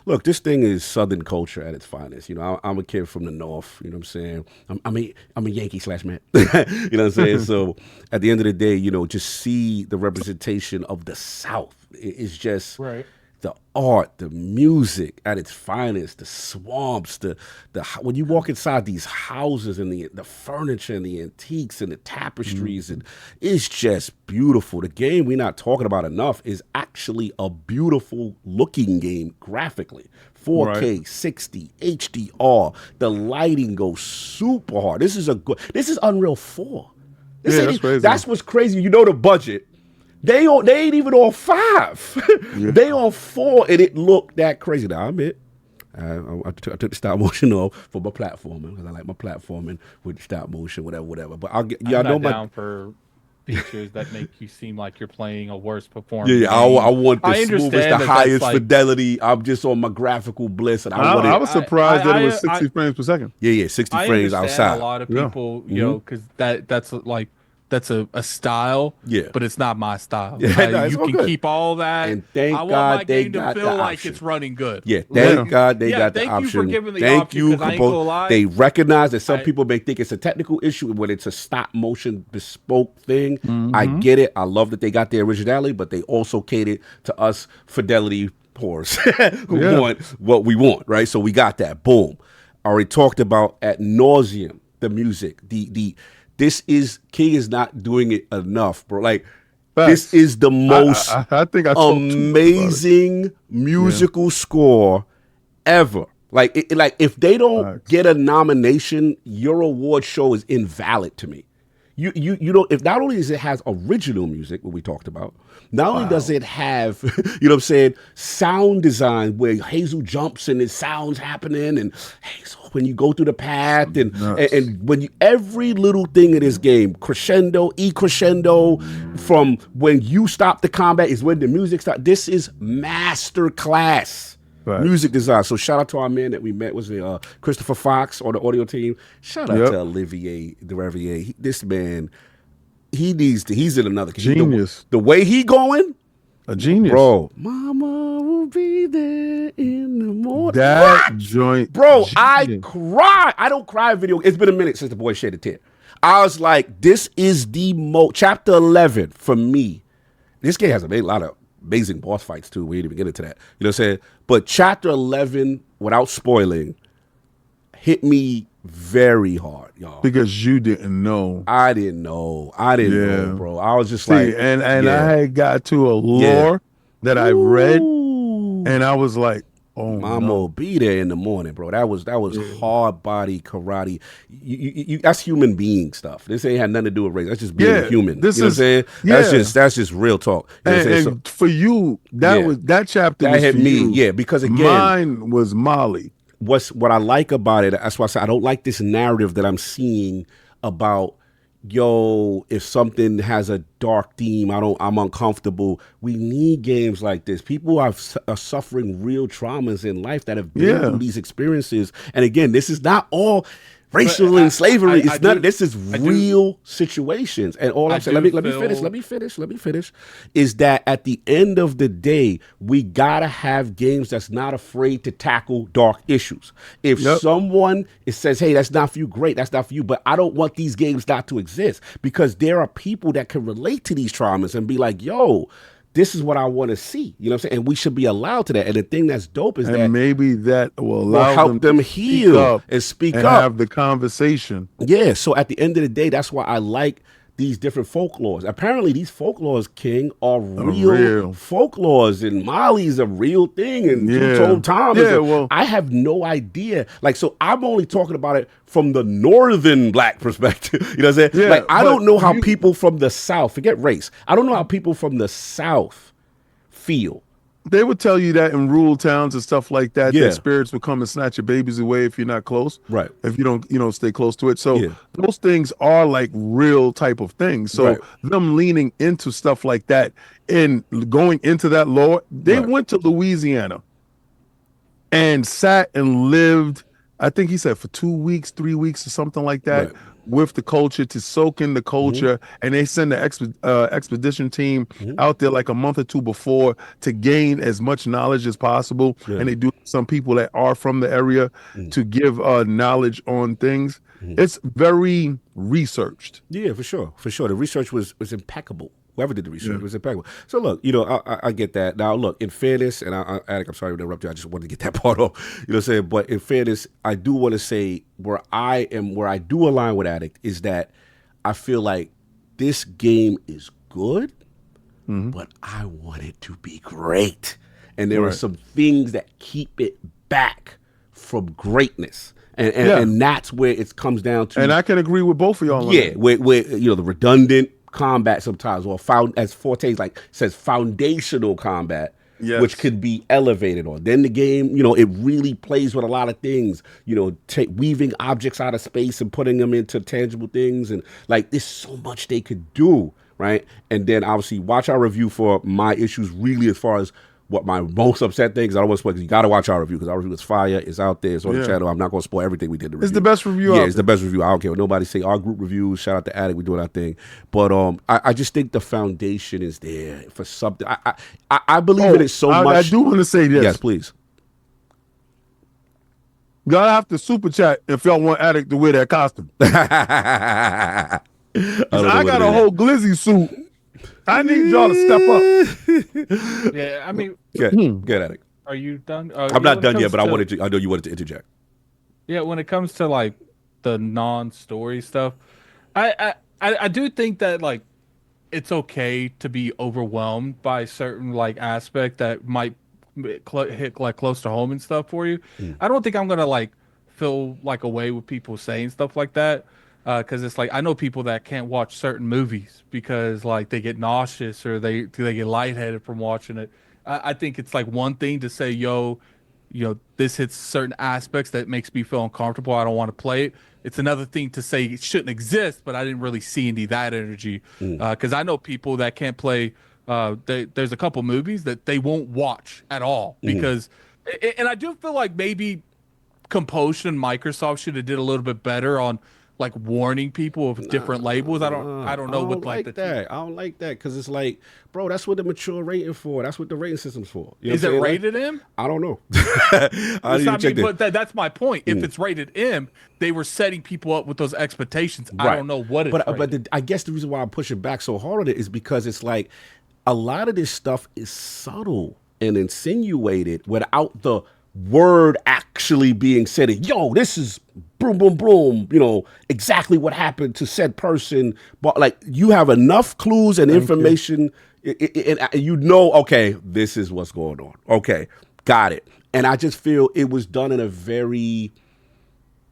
look, this thing is Southern culture at its finest. You know, I'm a kid from the North. You know what I'm saying? I'm a Yankee / Met. You know what I'm saying? So at the end of the day, just see the representation of the South. It's just the art, the music at its finest, the swamps, the when you walk inside these houses and the furniture and the antiques and the tapestries, and it's just beautiful. The game we're not talking about enough is actually a beautiful looking game graphically. 4K, 60, HDR. The lighting goes super hard. This is Unreal 4. That's crazy. That's what's crazy. The budget. They ain't even on 5. They on 4, and it looked that crazy. Now, I admit, I took the stop motion off for my platforming, because I like my platforming with stop motion, whatever. But I'm not down for features that make you seem like you're playing a worse performance. Yeah, I want the smoothest, the highest fidelity. I'm just on my graphical bliss, and I was surprised that it was 60 frames per second. Yeah, 60 frames outside. A lot of people, because that's like. That's a style, but it's not my style. Yeah, you can keep all that. And thank I want God my they game got to feel the like option. It's running good. Yeah, thank God they got the thank option. You for giving the thank option, you, 'cause I ain't gonna lie. They recognize that some people may think it's a technical issue when it's a stop motion bespoke thing. I get it. I love that they got the originality, but they also catered to us fidelity whores who want what we want, right? So we got that. Boom. I already talked about ad nauseum the music. King is not doing it enough, bro. Like, this is the most I think amazing musical score ever. Like, if they don't get a nomination, your award show is invalid to me. You don't. If not only does it has original music, what we talked about, not only does it have, sound design where Hazel jumps and there's sounds happening, and Hazel when you go through the path, and when every little thing in this game, crescendo, from when you stop the combat is when the music starts. This is master class. Music design. So shout out to our man that we met, was Christopher Fox on the audio team. Shout out to Olivier Derevier. This man, he's in another genius. The way he going, a genius, bro. Mama will be there in the morning. That joint, bro. Genius. I cry. I don't cry in video. It's been a minute since the boy shed a tear. I was like, this is the chapter 11 for me. This game has a lot of amazing boss fights too. We ain't even get into that. You know what I'm saying? But chapter 11, without spoiling, hit me very hard, y'all. Because you didn't know. I didn't know. Bro. I was just like, and I had got to a lore that I read, and I was like, oh, Mama will be there in the morning, bro. That was hard body karate. That's human being stuff. This ain't had nothing to do with race. That's just being human. You know what I'm saying? That's just real talk. You know and for you, that chapter that was hit for me. You. Yeah, because again, mine was Molly. What I like about it, that's why I say I don't like this narrative that I'm seeing about, if something has a dark theme, I'm uncomfortable. We need games like this. People are suffering real traumas in life that have been through these experiences. And again, this is not all racial and slavery. This is real situations. And all I'm saying, let me finish, is that at the end of the day, we gotta have games that's not afraid to tackle dark issues. If someone says, hey, that's not for you, great, that's not for you. But I don't want these games not to exist, because there are people that can relate to these traumas and be like, yo, this is what I want to see. You know what I'm saying? And we should be allowed to that. And the thing that's dope is that maybe that will allow help them heal and speak up. Have the conversation. Yeah. So at the end of the day, that's why I like these different folklores. Apparently, these folklores, King, are real folklores, and Mali's a real thing, and Two-Tone Tom is I have no idea. Like, so I'm only talking about it from the northern black perspective. You know what I'm saying? Yeah, like, I don't know how people from the South, forget race, I don't know how people from the South feel. They would tell you that in rural towns and stuff like that, that spirits would come and snatch your babies away if you're not close. Right. If you don't, stay close to it. So those things are like real type of things. So them leaning into stuff like that and going into that lore, they went to Louisiana and sat and lived, I think he said for 2 weeks, 3 weeks or something like that. With the culture to soak in the culture, and they send the expedition team out there like a month or two before to gain as much knowledge as possible. And they do some people that are from the area to give knowledge on things. It's very researched. Yeah, for sure. The research was impeccable. Whoever did the research was impeccable. So look, I get that. Now look, in fairness, and Attic, I'm sorry to interrupt you. I just wanted to get that part off. You know what I'm saying? But in fairness, I do want to say where I do align with Attic is that I feel like this game is good, but I want it to be great. And there are some things that keep it back from greatness. And that's where it comes down to. And I can agree with both of y'all. Yeah, where the redundant combat sometimes, or as Forte's like says, foundational combat, which could be elevated on. Then the game, it really plays with a lot of things, weaving objects out of space and putting them into tangible things, and like there's so much they could do, right? And then obviously watch our review for my issues, really, as far as what my most upset things. I don't want to spoil, because you got to watch our review, because our review is fire. It's out there. It's on the channel. I'm not going to spoil everything we did in the review. It's the best review. Yeah, it's the best review. I don't care what nobody say. Our group reviews. Shout out to Attic. We're doing our thing. But I just think the foundation is there for something. I believe in it so much. I do want to say this. Yes, please. Y'all have to super chat if y'all want Attic to wear that costume. I got a whole glizzy suit. I need y'all to step up. Yeah, I mean, get at it. Are you done? I'm not done yet, but I know you wanted to interject. Yeah, when it comes to like the non-story stuff, I do think that like it's okay to be overwhelmed by certain like aspect that might hit like close to home and stuff for you. I don't think I'm gonna like feel like away with people saying stuff like that. Because it's like, I know people that can't watch certain movies because like they get nauseous or they get lightheaded from watching it. I think it's like one thing to say, this hits certain aspects that makes me feel uncomfortable. I don't want to play it. It's another thing to say it shouldn't exist, but I didn't really see any of that energy. Because I know people that can't play. There's a couple movies that they won't watch at all because, and I do feel like maybe Compulsion and Microsoft should have did a little bit better on like warning people of different labels. I don't know what like that. I don't like that, because it's like, bro, that's what the mature rating for. That's what the rating system's for. Is it rated M? I don't know. But that's my point. If it's rated M, they were setting people up with those expectations. Right. I don't know what it's but I guess the reason why I'm pushing back so hard on it is because it's like a lot of this stuff is subtle and insinuated without the word actually being said. Yo, this is boom, boom, boom, exactly what happened to said person. But like, you have enough clues and information, and okay, this is what's going on. Okay, got it. And I just feel it was done in a very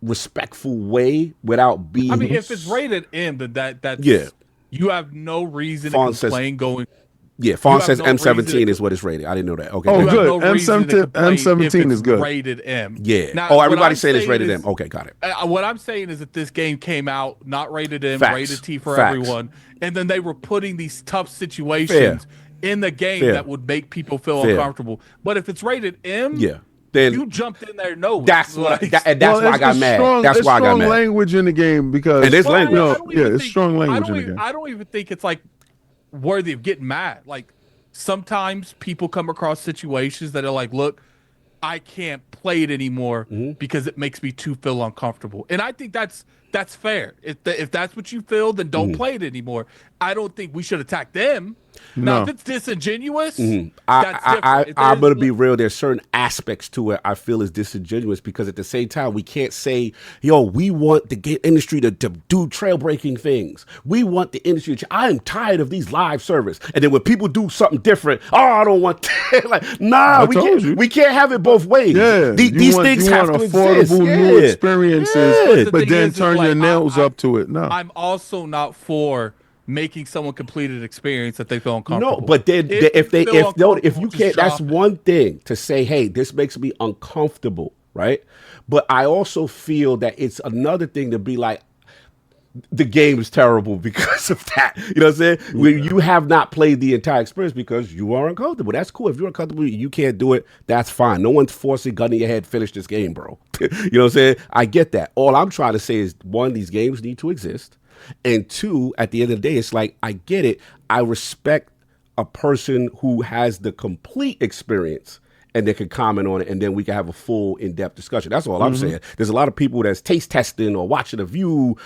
respectful way without being. I mean, if it's rated M, then that's you have no reason to complain going. Yeah, Fawn says M17 is what it's rated. I didn't know that. Okay. Oh, good. No M17 is good. Rated M. Yeah. Now, everybody's saying it's rated M. Okay, got it. What I'm saying is that this game came out not rated M, rated T for everyone, and then they were putting these tough situations in the game that would make people feel uncomfortable. But if it's rated M, then you jumped in there knowing. That's why I got mad. That's why I got mad. Strong language in the game because it is language. It's strong language in the game. I don't even think it's like worthy of getting mad. Like, sometimes people come across situations that are like, look, I can't play it anymore because it makes me feel uncomfortable. And I think that's that's fair. If that's what you feel, then don't play it anymore. I don't think we should attack them. Now, if it's disingenuous, that's different. I'm going to be real. There's certain aspects to it I feel is disingenuous because at the same time, we can't say, yo, we want the industry to do trailbreaking things. We want the industry to, I am tired of these live servers. And then when people do something different, I don't want that. Like, nah, we can't have it both ways. Yeah, these things have to affordable exist. new experiences, but then turn your nails up to it. No, I'm also not for making someone complete an experience that they feel uncomfortable. No, but then if you can't, that's one thing to say, hey, this makes me uncomfortable, right? But I also feel that it's another thing to be like, the game is terrible because of that. You know what I'm saying? When you have not played the entire experience because you are uncomfortable. That's cool. If you're uncomfortable, you can't do it. That's fine. No one's forcing gun in your head, finish this game, bro. You know what I'm saying? I get that. All I'm trying to say is, one, these games need to exist. And two, at the end of the day, it's like, I get it. I respect a person who has the complete experience and they can comment on it, and then we can have a full in-depth discussion. That's all I'm saying. There's a lot of people that's taste testing or watching a video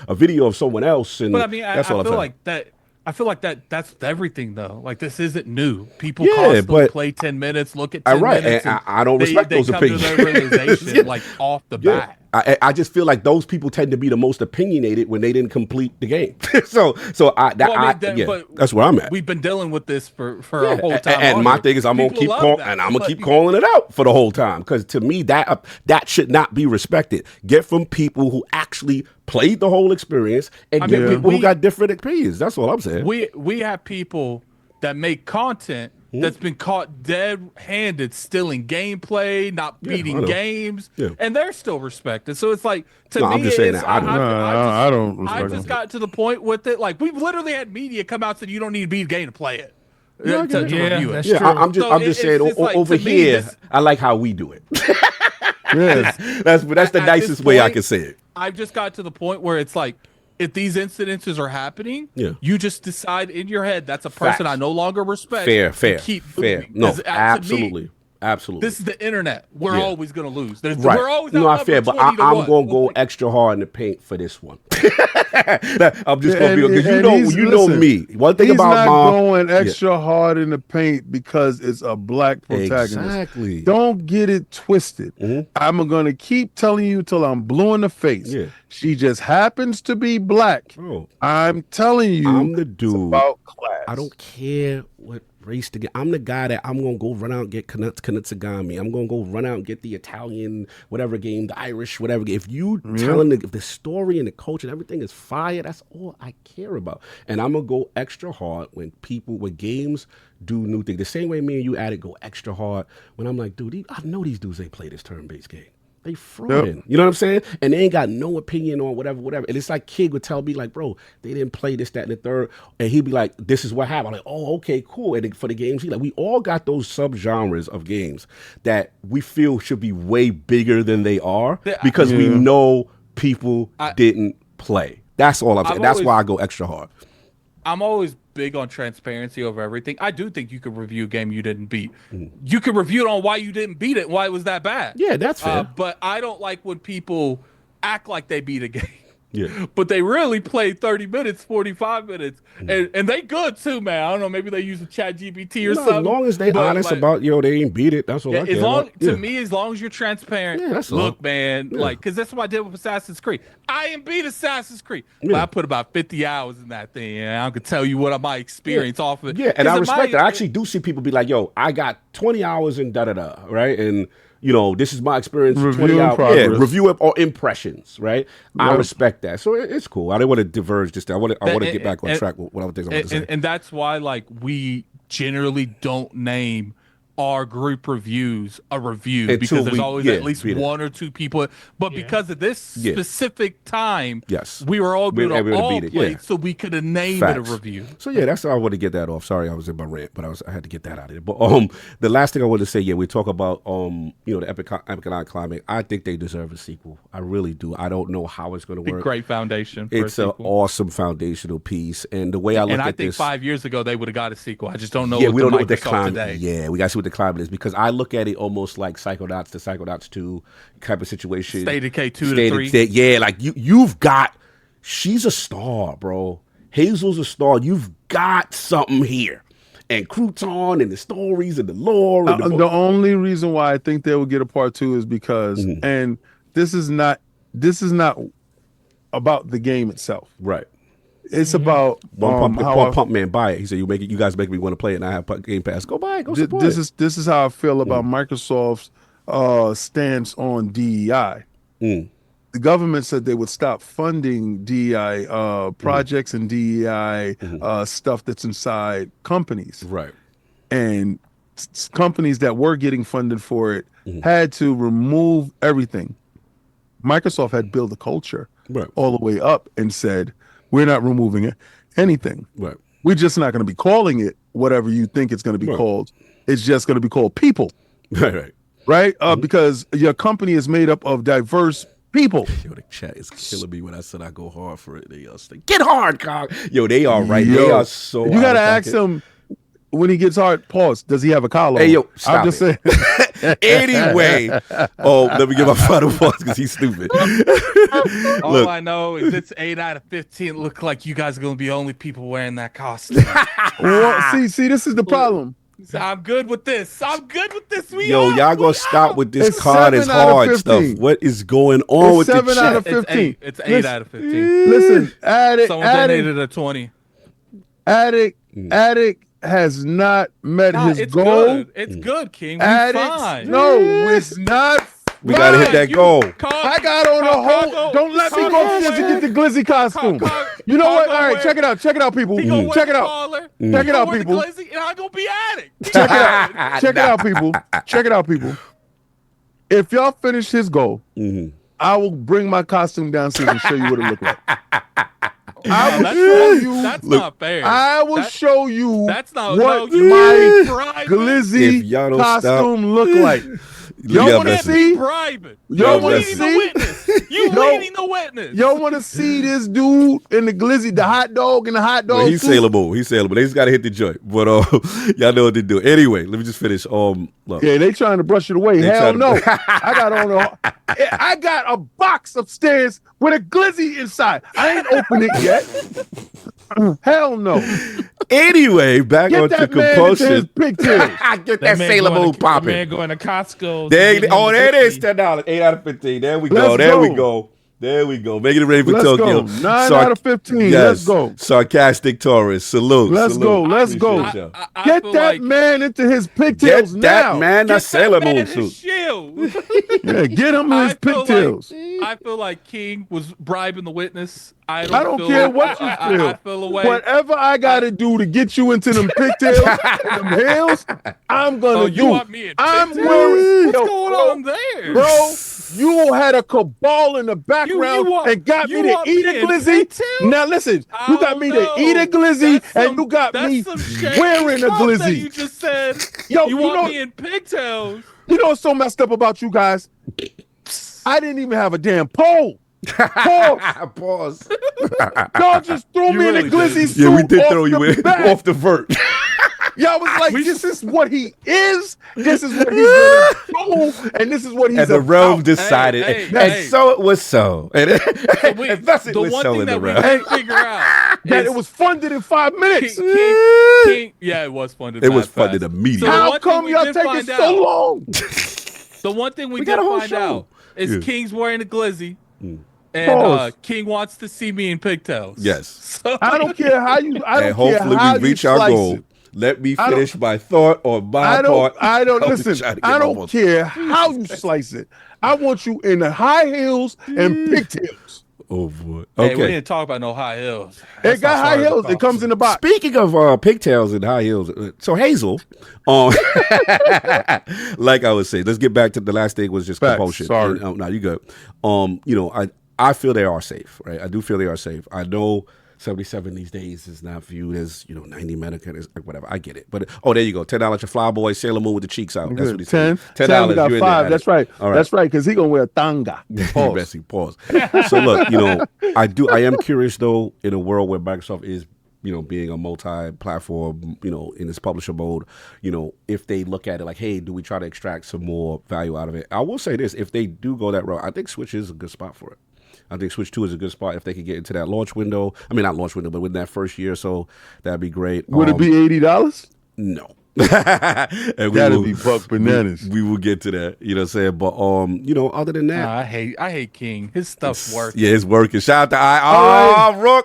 of someone else, and but I mean, that's all I'm saying. I feel like that's everything though. Like, this isn't new. People constantly play 10 minutes, look at 10 minutes. And I don't respect those opinions. They come to their realization like off the bat. I just feel like those people tend to be the most opinionated when they didn't complete the game. That's where I'm at. We've been dealing with this for a whole time. And my thing is, I'm gonna keep calling it out for the whole time, because to me that should not be respected. Get from people who actually played the whole experience, and get people who got different opinions. That's all I'm saying. We have people that make content that's been caught dead-handed stealing gameplay, not beating games, and they're still respected. So it's like, to me, I'm just saying that I don't respect I just got to the point with it. Like, we've literally had media come out and said you don't need to beat a game to play it. That's true. I'm just saying, like, over here, I like how we do it. That's the nicest way I can say it. I've just got to the point where it's like, if these incidences are happening, you just decide in your head that's a person I no longer respect. Fair. No, absolutely. Absolutely. This is the internet. We're always going to lose. Right. We're always not fair, but I'm going to go extra hard in the paint for this one. I'm just going to be, because you know me. One thing about Mom, going extra hard in the paint because it's a black protagonist. Exactly. Don't get it twisted. I'm going to keep telling you till I'm blue in the face. She just happens to be black. I'm telling you, I'm the dude about class. I don't care what race to get. I'm the guy that I'm gonna go run out and get Kanutagami. I'm gonna go run out and get the Italian whatever game, the Irish whatever game. If you telling if the story and the culture and everything is fire, that's all I care about. And I'm gonna go extra hard when games do new things. The same way me and you go extra hard when I'm like, dude, I know these dudes ain't play this turn-based game. They frauding. You know what I'm saying? And they ain't got no opinion on whatever. And it's like Kid would tell me, like, bro, they didn't play this, that, and the third. And he'd be like, this is what happened. I'm like, oh, okay, cool. And for the games, we all got those subgenres of games that we feel should be way bigger than they are because we know people didn't play. That's all I'm saying. That's why I go extra hard. I'm always big on transparency over everything. I do think you could review a game you didn't beat. You could review it on why you didn't beat it and why it was that bad. Yeah, that's fair. But I don't like when people act like they beat a game. But they really played 30 minutes, 45 minutes. And they good too, man. I don't know, maybe they use a chat GPT or something. As long as they honest about, they ain't beat it. That's all I care about. To me, as long as you're transparent, look, man, like, because that's what I did with Assassin's Creed. I ain't beat Assassin's Creed. But I put about 50 hours in that thing, and I could tell you what my experience off of it. Yeah, and I respect that. I actually do see people be like, yo, I got 20 hours in da-da-da, right? And this is my experience. Review 20 hours. progress. Yeah, review it or impressions, right? I respect that. So it's cool. I didn't want to diverge just there. I want to get back on track with what other things I want to say. And that's why, like, we generally don't name our group reviews a review because there's always at least one or two people. But because of this specific time, we were all able to play it, so we could have named it a review. So that's how I want to get that off. Sorry, I was in my rant, but I had to get that out of there. But the last thing I wanted to say, we talk about the economic climate. I think they deserve a sequel. I really do. I don't know how it's going to work. Great foundation. It's an awesome foundational piece, and the way I look at this, 5 years ago they would have got a sequel. I just don't know. We don't know what the climate today. Yeah, we got to see what the climate is, because I look at it almost like Psychonauts to Psychonauts 2 type of situation. State of Decay 2 to 3. Yeah, like you've got she's a star, bro. Hazel's a star. You've got something here. And Crouton and the stories and the lore. And the only reason why I think they will get a part 2 is because, and this is not about the game itself. Right. It's about one pump man buy it. He said, you guys make me want to play it, and I have Game Pass. Go buy it. Go support it. This is how I feel about Microsoft's stance on DEI. The government said they would stop funding DEI projects and DEI stuff that's inside companies. Right. And companies that were getting funded for it had to remove everything. Microsoft had built a culture all the way up and said, we're not removing anything. Right. We're just not going to be calling it whatever you think it's going to be called. It's just going to be called people. Right? Because your company is made up of diverse people. Yo, the chat is killing me when I said I go hard for it. They all say, get hard, Cog. Yo, they are right. They are so. You got to ask him when he gets hard. Pause. Does he have a collar? Hey, yo, stop I'm just saying. Anyway, let me get my final pause because he's stupid. All I know is it's 8 out of 15. Look like you guys are going to be the only people wearing that costume. Well, see, this is the problem. I'm good with this. Y'all gonna stop with this card is hard stuff. What is going on with the chat? 7 out of 15. It's 8 out of 15. Listen, Addict. Someone donated a 20. Addict has not met his goal. Good. It's good, King. Fine. No, it's not. We gotta hit that goal. I got on a whole. Don't let me go just to get the Glizzy costume. You know what? All right, check it out. Check it out, people. Check it out. Check it out, people. And I'm gonna be Addict. Check it out. Check it out, people. Check it out, people. If y'all finish his goal, I will bring my costume downstairs and show you what it looked like. I will show you. That's not fair. I will show you what my Glizzy costume look like. Y'all want to see? Y'all want to see? You leading the witness. Y'all want to see this dude in the Glizzy, the hot dog and the hot dog? He's saleable. He's saleable. They just got to hit the joint. But y'all know what to do. Anyway, let me just finish. Look. Yeah, they trying to brush it away. Hell no. I got a box upstairs with a Glizzy inside. I ain't opened it yet. Hell no. Anyway, back on to compulsion. Get that saleable popping. Man going to Costco. There it is. $10. 8 out of 15. There we go. There we go. Making it ready for Tokyo. 9 out of 15. Yes. Let's go. Sarcastic Taurus. Salute. Let's go. Get that man into his pigtails now. Get that man a Sailor Moon suit. Yeah, get him in his pigtails. I feel like King was bribing the witness. I don't care what you feel. I feel away. Whatever I gotta do to get you into them pigtails and them heels, I'm gonna do. Want me in I'm wearing. What's going on there, bro? You had a cabal in the background and got me to eat a Glizzy. Now listen, you got me to eat a Glizzy and you got me wearing a Glizzy. You just said, yo, you want me in pigtails. You know what's so messed up about you guys? I didn't even have a damn pole. Pause. Y'all just threw me in a Glizzy suit. Yeah, we did throw you in off the vert. Y'all was like, this is what he is. This is what he's gonna do, and this is what he's. And the realm decided, and so it was so. And thus it was so in the realm. Figure out that it was funded in 5 minutes. King, yeah, it was funded. It was funded immediately. So how come y'all taking so long? The one thing we did find out is King's wearing a Glizzy. And King wants to see me in pigtails. Yes. So, I don't care how you. And hopefully we reach our goal. Let me finish my thought on my part. I don't listen. I don't care how you slice it. I want you in the high heels and pigtails. Oh boy. Okay. Okay. We didn't talk about no high heels. It got high heels. It comes in the box. Speaking of pigtails and high heels, so Hazel, like I was saying, let's get back to the last thing was just compulsion. Sorry. No, you good. You know, I feel they are safe, right? I do feel they are safe. I know 77 these days is not viewed as, 90 Medicare, is like whatever. I get it. But there you go. $10 for Flyboy, Sailor Moon with the cheeks out. That's what he said. $10. We got 5. That's right. All right. That's right, because he gonna wear a tanga. Pause. So look, I am curious though, in a world where Microsoft is, being a multi-platform, in its publisher mode, if they look at it like, hey, do we try to extract some more value out of it? I will say this, if they do go that route, I think Switch is a good spot for it. I think Switch 2 is a good spot if they could get into that launch window. I mean, not launch window, but within that first year, so that'd be great. Would it be $80? No. That'd be buck bananas. We will get to that. You know what I'm saying? But you know, other than that, I hate King. His stuff's working. Yeah, it's working. Shout out to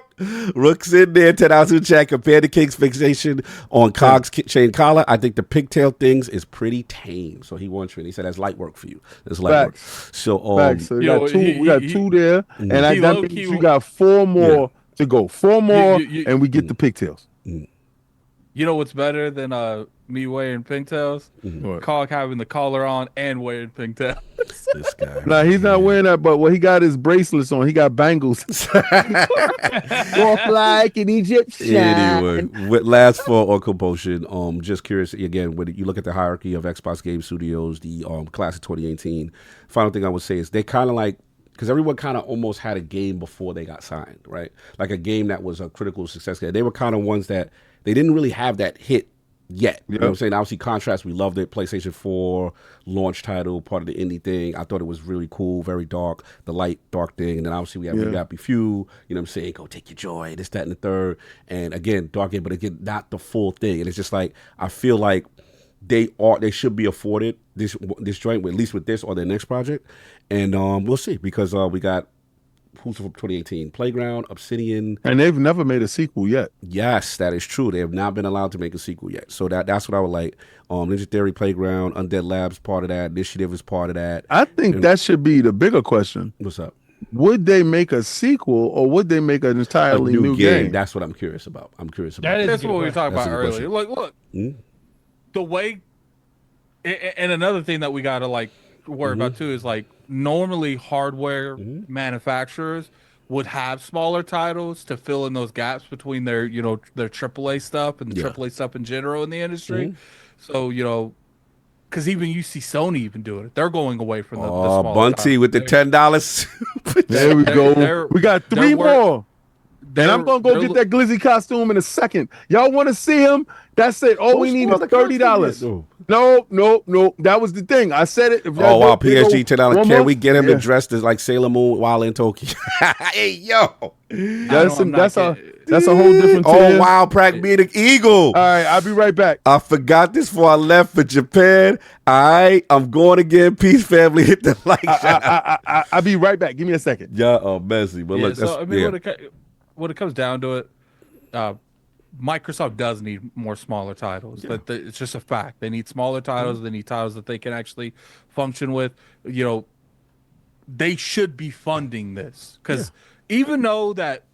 Rook's in there. 10 out of chat. Compared to King's fixation on Cog's chain collar, I think the pigtail things is pretty tame. So he wants it. He said that's light work for you. That's light work. So So we got two there, and that means you got 4 more to go. 4 more, and we get the pigtails. You know what's better than me wearing pigtails? Cog having the collar on and wearing pigtails. This guy. Nah, he's not wearing that, but he got his bracelets on. He got bangles. Walk like an Egyptian. Anyway, with last for or compulsion, just curious again, when you look at the hierarchy of Xbox Game Studios, the class of 2018, final thing I would say is they kind of like, because everyone kind of almost had a game before they got signed, right? Like a game that was a critical success. They were kind of ones that they didn't really have that hit yet. You know what I'm saying? Obviously, Contrast, we loved it. PlayStation 4 launch title, part of the indie thing. I thought it was really cool, very dark, the light, dark thing. And then obviously we got Be Few, you know what I'm saying? Go Take Your Joy, this, that, and the third. And again, dark game, but again, not the full thing. And it's just like, I feel like they should be afforded this joint, at least with this or their next project. And we'll see, because we got who's from 2018? Playground, Obsidian. And they've never made a sequel yet. Yes, that is true. They have not been allowed to make a sequel yet. So that's what I would like. Ninja Theory, Playground, Undead Labs, part of that. Initiative is part of that. I think that should be the bigger question. What's up? Would they make a sequel, or would they make an entirely new game? That's what I'm curious about. That's what we were talking about earlier. Look, the way, and another thing that we got to like worry about too is like, normally hardware manufacturers would have smaller titles to fill in those gaps between their AAA stuff and the AAA stuff in general in the industry. So, because even you see Sony even doing it. They're going away from the smaller Bunty titles. with the $10. There we go. We got 3 more. And I'm going to go get that Glizzy costume in a second. Y'all want to see him? That's it. All we need is $30. No. That was the thing. I said it. Wow. PSG $10. Can we get him to dress as like Sailor Moon while in Tokyo? Hey, yo. That's a whole different thing. Oh, wow. Pragmatic Eagle. All right. I'll be right back. I forgot this before I left for Japan. I'm going again. Peace, family. Hit the like. I'll be right back. Give me a second. Yeah, messy. But look, so, I mean, when it comes down to it, Microsoft does need more smaller titles. It's just a fact. They need smaller titles. They need titles that they can actually function with. They should be funding this, because even though that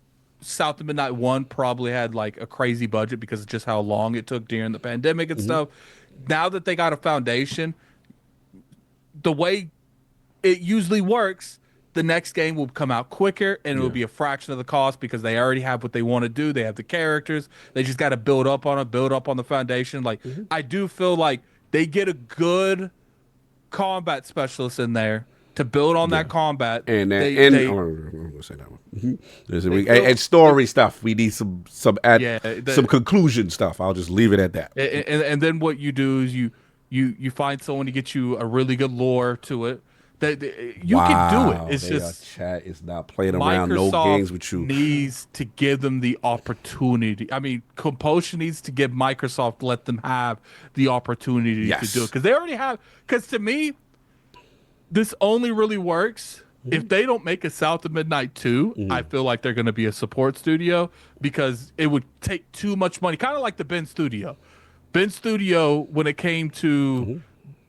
South of Midnight 1 probably had like a crazy budget because of just how long it took during the pandemic and stuff, now that they got a foundation, the way it usually works, the next game will come out quicker, and it will be a fraction of the cost because they already have what they want to do. They have the characters. They just got to build up on the foundation. Like, I do feel like they get a good combat specialist in there to build on that combat. And I'm gonna say that one. And story stuff. We need some conclusion stuff. I'll just leave it at that. And then what you do is you find someone to get you a really good lore to it. You can do it. It's just chat is not playing around. No games with you. Needs to give them the opportunity. I mean, Compulsion needs to give Microsoft, let them have the opportunity to do it, because they already have. Because to me, this only really works if they don't make a South of Midnight 2. I feel like they're going to be a support studio, because it would take too much money. Kind of like the Ben Studio. Ben Studio, when it came to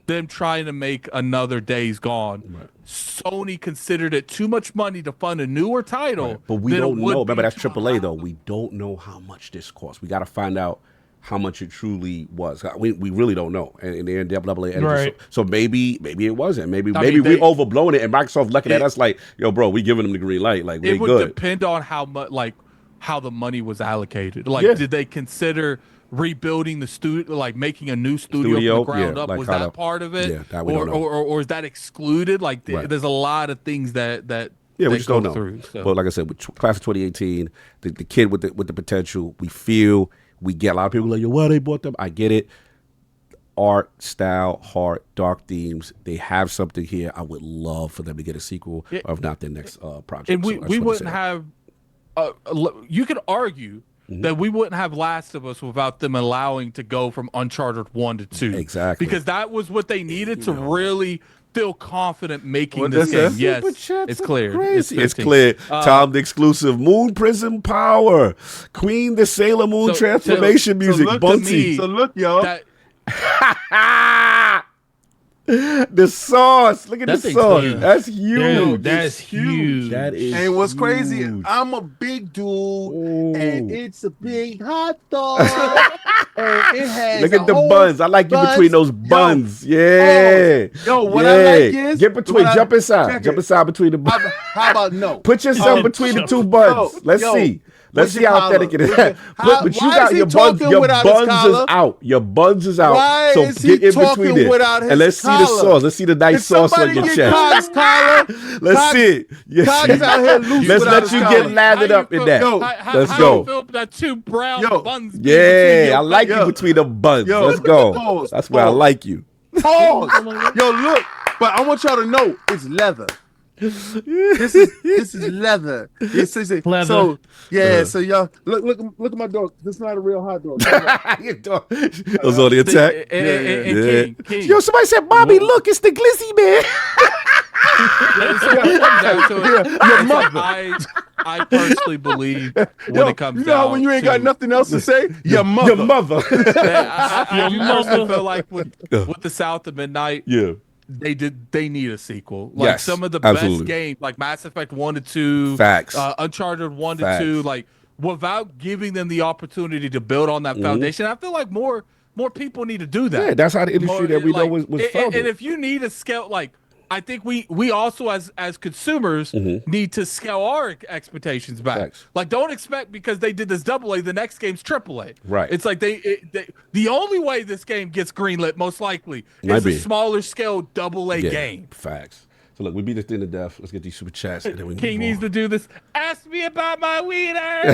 them trying to make another Days Gone, Sony considered it too much money to fund a newer title. But we don't know. Remember, that's AAA though. We don't know how much this costs. We got to find out how much it truly was. We really don't know. And they're in AA. So maybe it wasn't. Maybe we overblown it, and Microsoft looking at us like, yo, bro, we giving them the green light. Like, it would depend on how much, like how the money was allocated. Like, did they consider rebuilding the studio, like making a new studio from the ground up? Was that part of it? Or is that excluded? Like, there's a lot of things that we just don't know. Through, so. But like I said, with class of 2018, the kid with the potential, we get a lot of people like, yo, well, they bought them. I get it. art, style, heart, dark themes. They have something here. I would love for them to get a sequel, or if not, their next project. And we wouldn't have. You could argue that we wouldn't have Last of Us without them allowing to go from Uncharted 1 to 2. Exactly. Because that was what they needed to really feel confident making this game. Yes, it's clear. It's clear. Tom, the exclusive. Moon Prism Power. Queen the Sailor Moon transformation music. Bunty. So look, y'all. The sauce. Look at the sauce. That's huge. Dude, that's huge. That is And what's huge. crazy, I'm a big dude, and it's a big hot dog. And it has Look at the buns. I like you between those buns. Yeah. What I like is get between. Jump inside. Jump inside between the buns. How about no? Put yourself between the two buns. Let's see. Let's see how authentic it is. But you got your buns. Your buns is out. Your buns is out. Why so is he get in between talking it, without his and let's see the sauce. Let's see the nice sauce on your chest. Let's see it. Yes. Out here loose Let's let you get collar. lathered up in that. Let's How go. you feel about two brown buns? Yeah, I like you between the buns. Let's go. That's where I like you. Pause. Yo, look. But I want y'all to know it's leather. This is leather. This is leather. So so y'all look at my dog. This is not a real hot dog. Those on the attack. King. Yo, somebody said, Bobby, look, it's the Glizzy Man. Your mother. I personally believe when it comes down when you ain't got nothing else to say, your mother. Your mother. I personally feel like with the South of Midnight, they need a sequel. Like some of the best games, like Mass Effect 1 to 2, Facts. Uncharted 1 to 2, like without giving them the opportunity to build on that foundation. I feel like more people need to do that. Yeah, that's how the industry that we know was founded. And if you need a scale, like I think we also as consumers need to scale our expectations back. Facts. Like don't expect because they did this AA, the next game's AAA. Right. It's like the only way this game gets greenlit most likely is a smaller scale AA game. Facts. So look, we beat this thing to death. Let's get these super chats and then we King move needs on. to do this. Ask me about my wiener.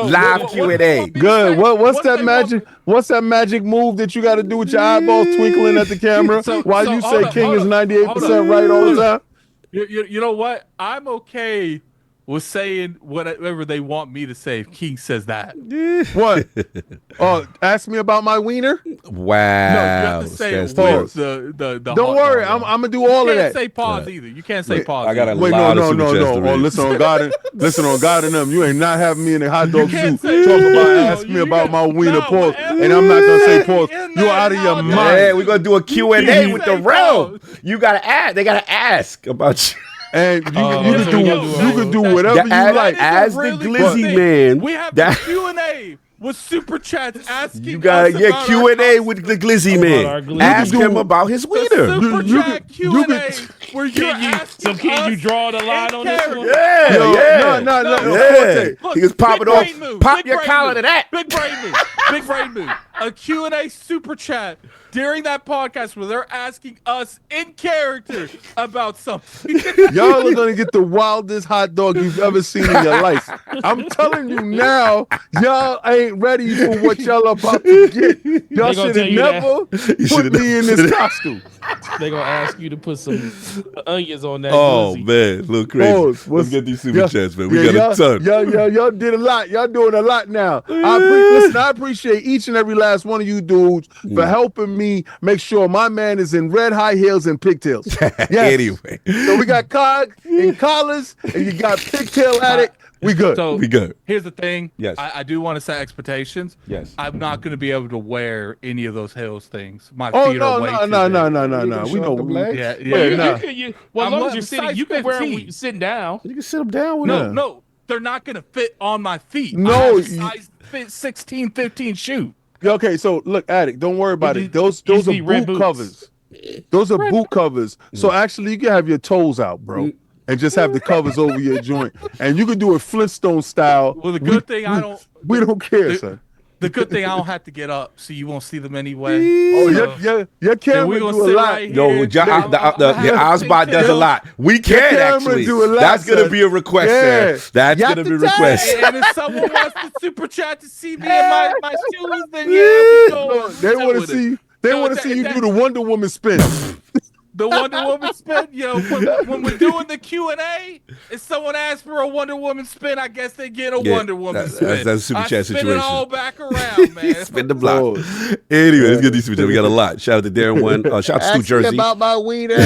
Live Q&A. Good. What's that magic? What's that magic move that you got to do with your eyeballs twinkling at the camera while you say King is 98% right all the time? You know what? I'm okay with saying whatever they want me to say if King says that. What? Ask me about my wiener? Wow. No, you have to say it with the Don't worry, I'm gonna do all of that. You can't say pause either. You can't say pause. I got a Wait, lot no. of super chats to read. Listen on God and them. You ain't not having me in a hot dog can't suit say talking about no, ask me about my wiener no, pause. whatever And I'm not gonna say you pause. say in You're that out of your nowadays. mind. Yeah, we're going to do a Q&A with the say realm. pause. You got to ask. They got to ask about you. And you can do whatever you like. As the Glizzy Man. We have the Q&A with super chats asking You got us about Q&A with the Glizzy Man. Ask him about his wiener. Super chat Q&A where you're asking So can you draw the line on this one? Yeah. No. He was popping off. Pop your collar to that. Big brain move. A Q&A super chat during that podcast where they're asking us in character about something. Y'all are gonna get the wildest hot dog you've ever seen in your life. I'm telling you now, y'all ain't ready for what y'all about to get. Y'all should have never put me in this costume. They're gonna ask you to put some onions on that. Oh, glizzy. man. Look crazy. Let's get these super chats, man. We got a ton. Y'all did a lot. Y'all doing a lot now. I appreciate each and every last one of you dudes for helping me make sure my man is in red high heels and pigtails. Yes. Anyway. So we got Cog in collars and you got pigtail addict. We good. So We good. here's the thing. Yes. I do want to set expectations. Yes. I'm not going to be able to wear any of those heels things. My Oh feet are way too big. no. We know. Well, as long as you're I'm sitting, size you can wear them 15. when you're sitting down. You can sit him down with him. No, they're not going to fit on my feet. No, I have a size fit 16, 15 shoe. Okay, so look, addict, don't worry about it. Those are need red boot boots. covers. Those are boot covers. So actually, you can have your toes out, bro, and just have the covers over your joint, and you can do it Flintstone style. Well, the good thing I don't. We don't care, son. The good thing I don't have to get up, so you won't see them anyway. Your camera do a lot. Right No, the Ozbot does a lot. We can actually. Do a lot, that's gonna be a request. There. That's gonna be a request. And if someone wants to super chat to see me in my shoes, then we go. They want to see. They want to see you do the Wonder Woman spin. The Wonder Woman spin, when we're doing the Q&A, if someone asks for a Wonder Woman spin, I guess they get a Wonder Woman spin. That's a super chat situation. Spin it all back around, man. Spin the block. Anyway, let's get these super chats. We got a lot. Shout out to Darren One. Shout out to Stu Jersey. About my wiener.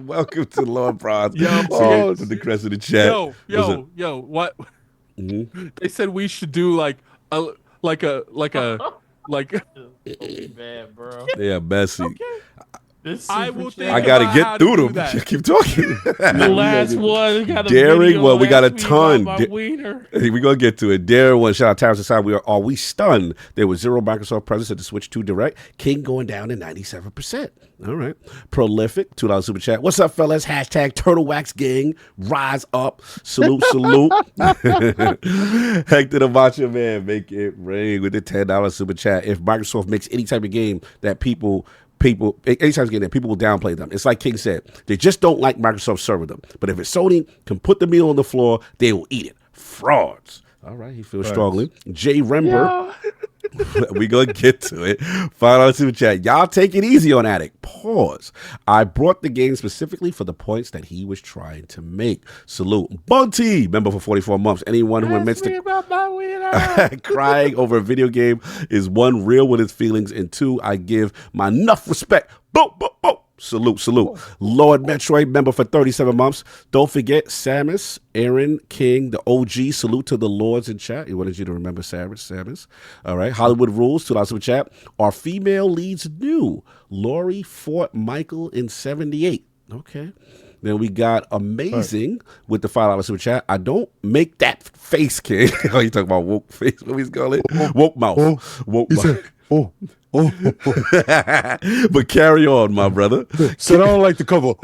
Welcome to Lord Bronze. Yo, to the crest of the chat. Yo, what? Mm-hmm. They said we should do like a Man, bro. Yeah, Bessie. Okay. I will think I gotta get through them. Keep talking. The last one got a Daring one. We got a ton. We're gonna get to it. Daring one. Shout out Terrence aside. Are we stunned? There was zero Microsoft presence at the Switch 2 Direct. King going down to 97%. All right. Prolific. $2 super chat. What's up, fellas? Hashtag Turtle Wax Gang. Rise up. Salute. Hector the Macho Man. Make it rain with the $10 super chat. If Microsoft makes any type of game that people anytime again that people will downplay them. It's like King said, they just don't like Microsoft serving them. But if it's Sony can put the meal on the floor, they will eat it. Frauds. All right, he feels strongly. Jay Rember. We gonna get to it. $5 super chat. Y'all take it easy on Addict. Pause. I brought the game specifically for the points that he was trying to make. Salute. Bunty, member for 44 months. Anyone who admits to crying over a video game is one, real with his feelings, and two, I give my enough respect. Boom, boom, boom. Salute. Lord Metroid, member for 37 months. Don't forget Samus, Aaron, King, the OG. Salute to the lords in chat. He wanted you to remember Samus. All right. Hollywood Rules, $2 super chat. Our female leads new. Lori fought Michael in 78. Okay. Then we got Amazing with the $5 super chat. I don't make that face, King. Oh, you talking about woke face? What he's calling it? Woke mouth. Woke mouth. But carry on, my brother. So I don't like the cover.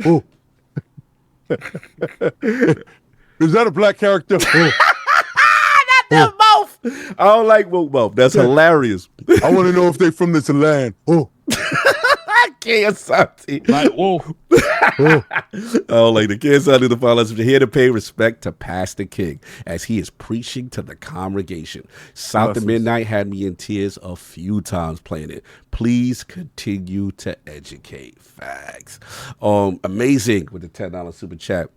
Is that a black character? Not that mouth. I don't like woke mouth. That's hilarious. I want to know if they from this land. Kansati. Like, whoa. Oh, like the Kansati, the followers are here to pay respect to Pastor King as he is preaching to the congregation. South of Midnight had me in tears a few times playing it. Please continue to educate. Facts. Amazing with the $10 super chat.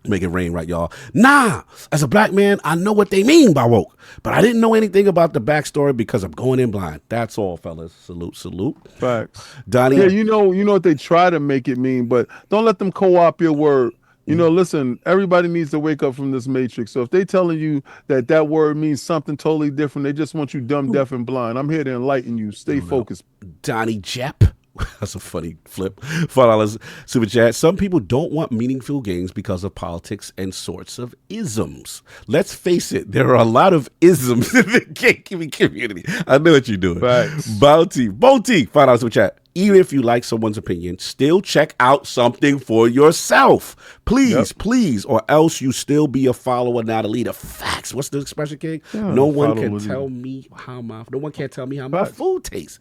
Make it rain, right, y'all? Nah, as a black man, I know what they mean by woke, but I didn't know anything about the backstory because I'm going in blind. That's all, fellas. Salute. Facts. Donnie. Yeah, you know what they try to make it mean, but don't let them co-op your word. You know, listen, everybody needs to wake up from this matrix. So if they telling you that word means something totally different, they just want you dumb, deaf, and blind. I'm here to enlighten you. Stay focused. Donnie Jepp. That's a funny flip. $4 super chat. Some people don't want meaningful games because of politics and sorts of isms. Let's face it, there are a lot of isms in the gaming community. I know what you're doing. Bounty, $5 super chat. Even if you like someone's opinion, still check out something for yourself. Please, or else you still be a follower, not a leader. Facts. What's the expression, King? Yeah, no one can tell me how my food tastes.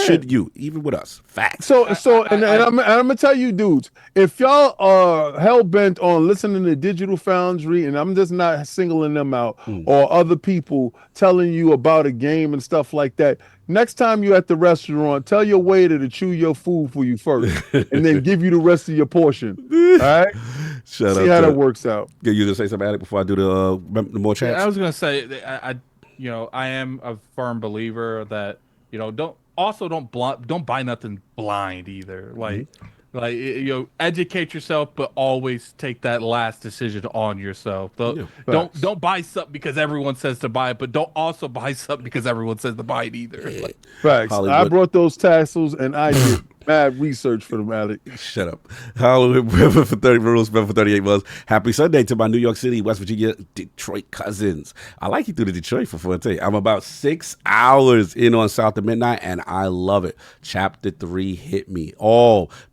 Should you, even with us. Facts. So I'm gonna tell you, dudes, if y'all are hell bent on listening to Digital Foundry, and I'm just not singling them out, or other people telling you about a game and stuff like that. Next time you're at the restaurant, tell your waiter to chew your food for you first, and then give you the rest of your portion. All right? See how that works out. Yeah, you gonna say something, Alec, before I do the more chats? Yeah, I was gonna say, I am a firm believer that don't buy nothing blind either. Educate yourself, but always take that last decision on yourself. Don't buy something because everyone says to buy it, but don't also buy something because everyone says to buy it either. Facts. Hollywood. I brought those tassels and I did mad research for them, Alec. Shut up. Hollywood for 30 rules, for 38 months. Happy Sunday to my New York City, West Virginia, Detroit cousins. I like you through the Detroit for 14. I'm about 6 hours in on South of Midnight, and I love it. Chapter 3 hit me.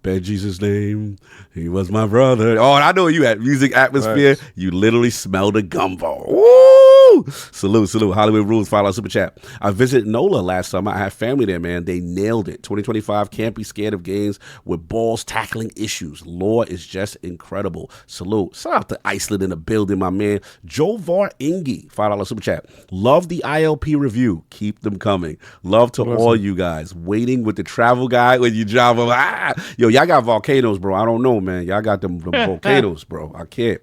Ben Jesus' name. He was my brother. And I know where you at. Music atmosphere. Right. You literally smell the gumbo. Woo! Woo! Salute. Hollywood Rules, $5 super chat. I visited NOLA last summer. I had family there, man. They nailed it. 2025, can't be scared of games with balls tackling issues. Lore is just incredible. Salute. Shout out to Iceland in the building, my man. Jovar Ingi, $5 super chat. Love the ILP review. Keep them coming. Love to all you guys. Waiting with the travel guy when you drive them. Yo, y'all got volcanoes, bro. I don't know, man. Y'all got them volcanoes, bro. I can't.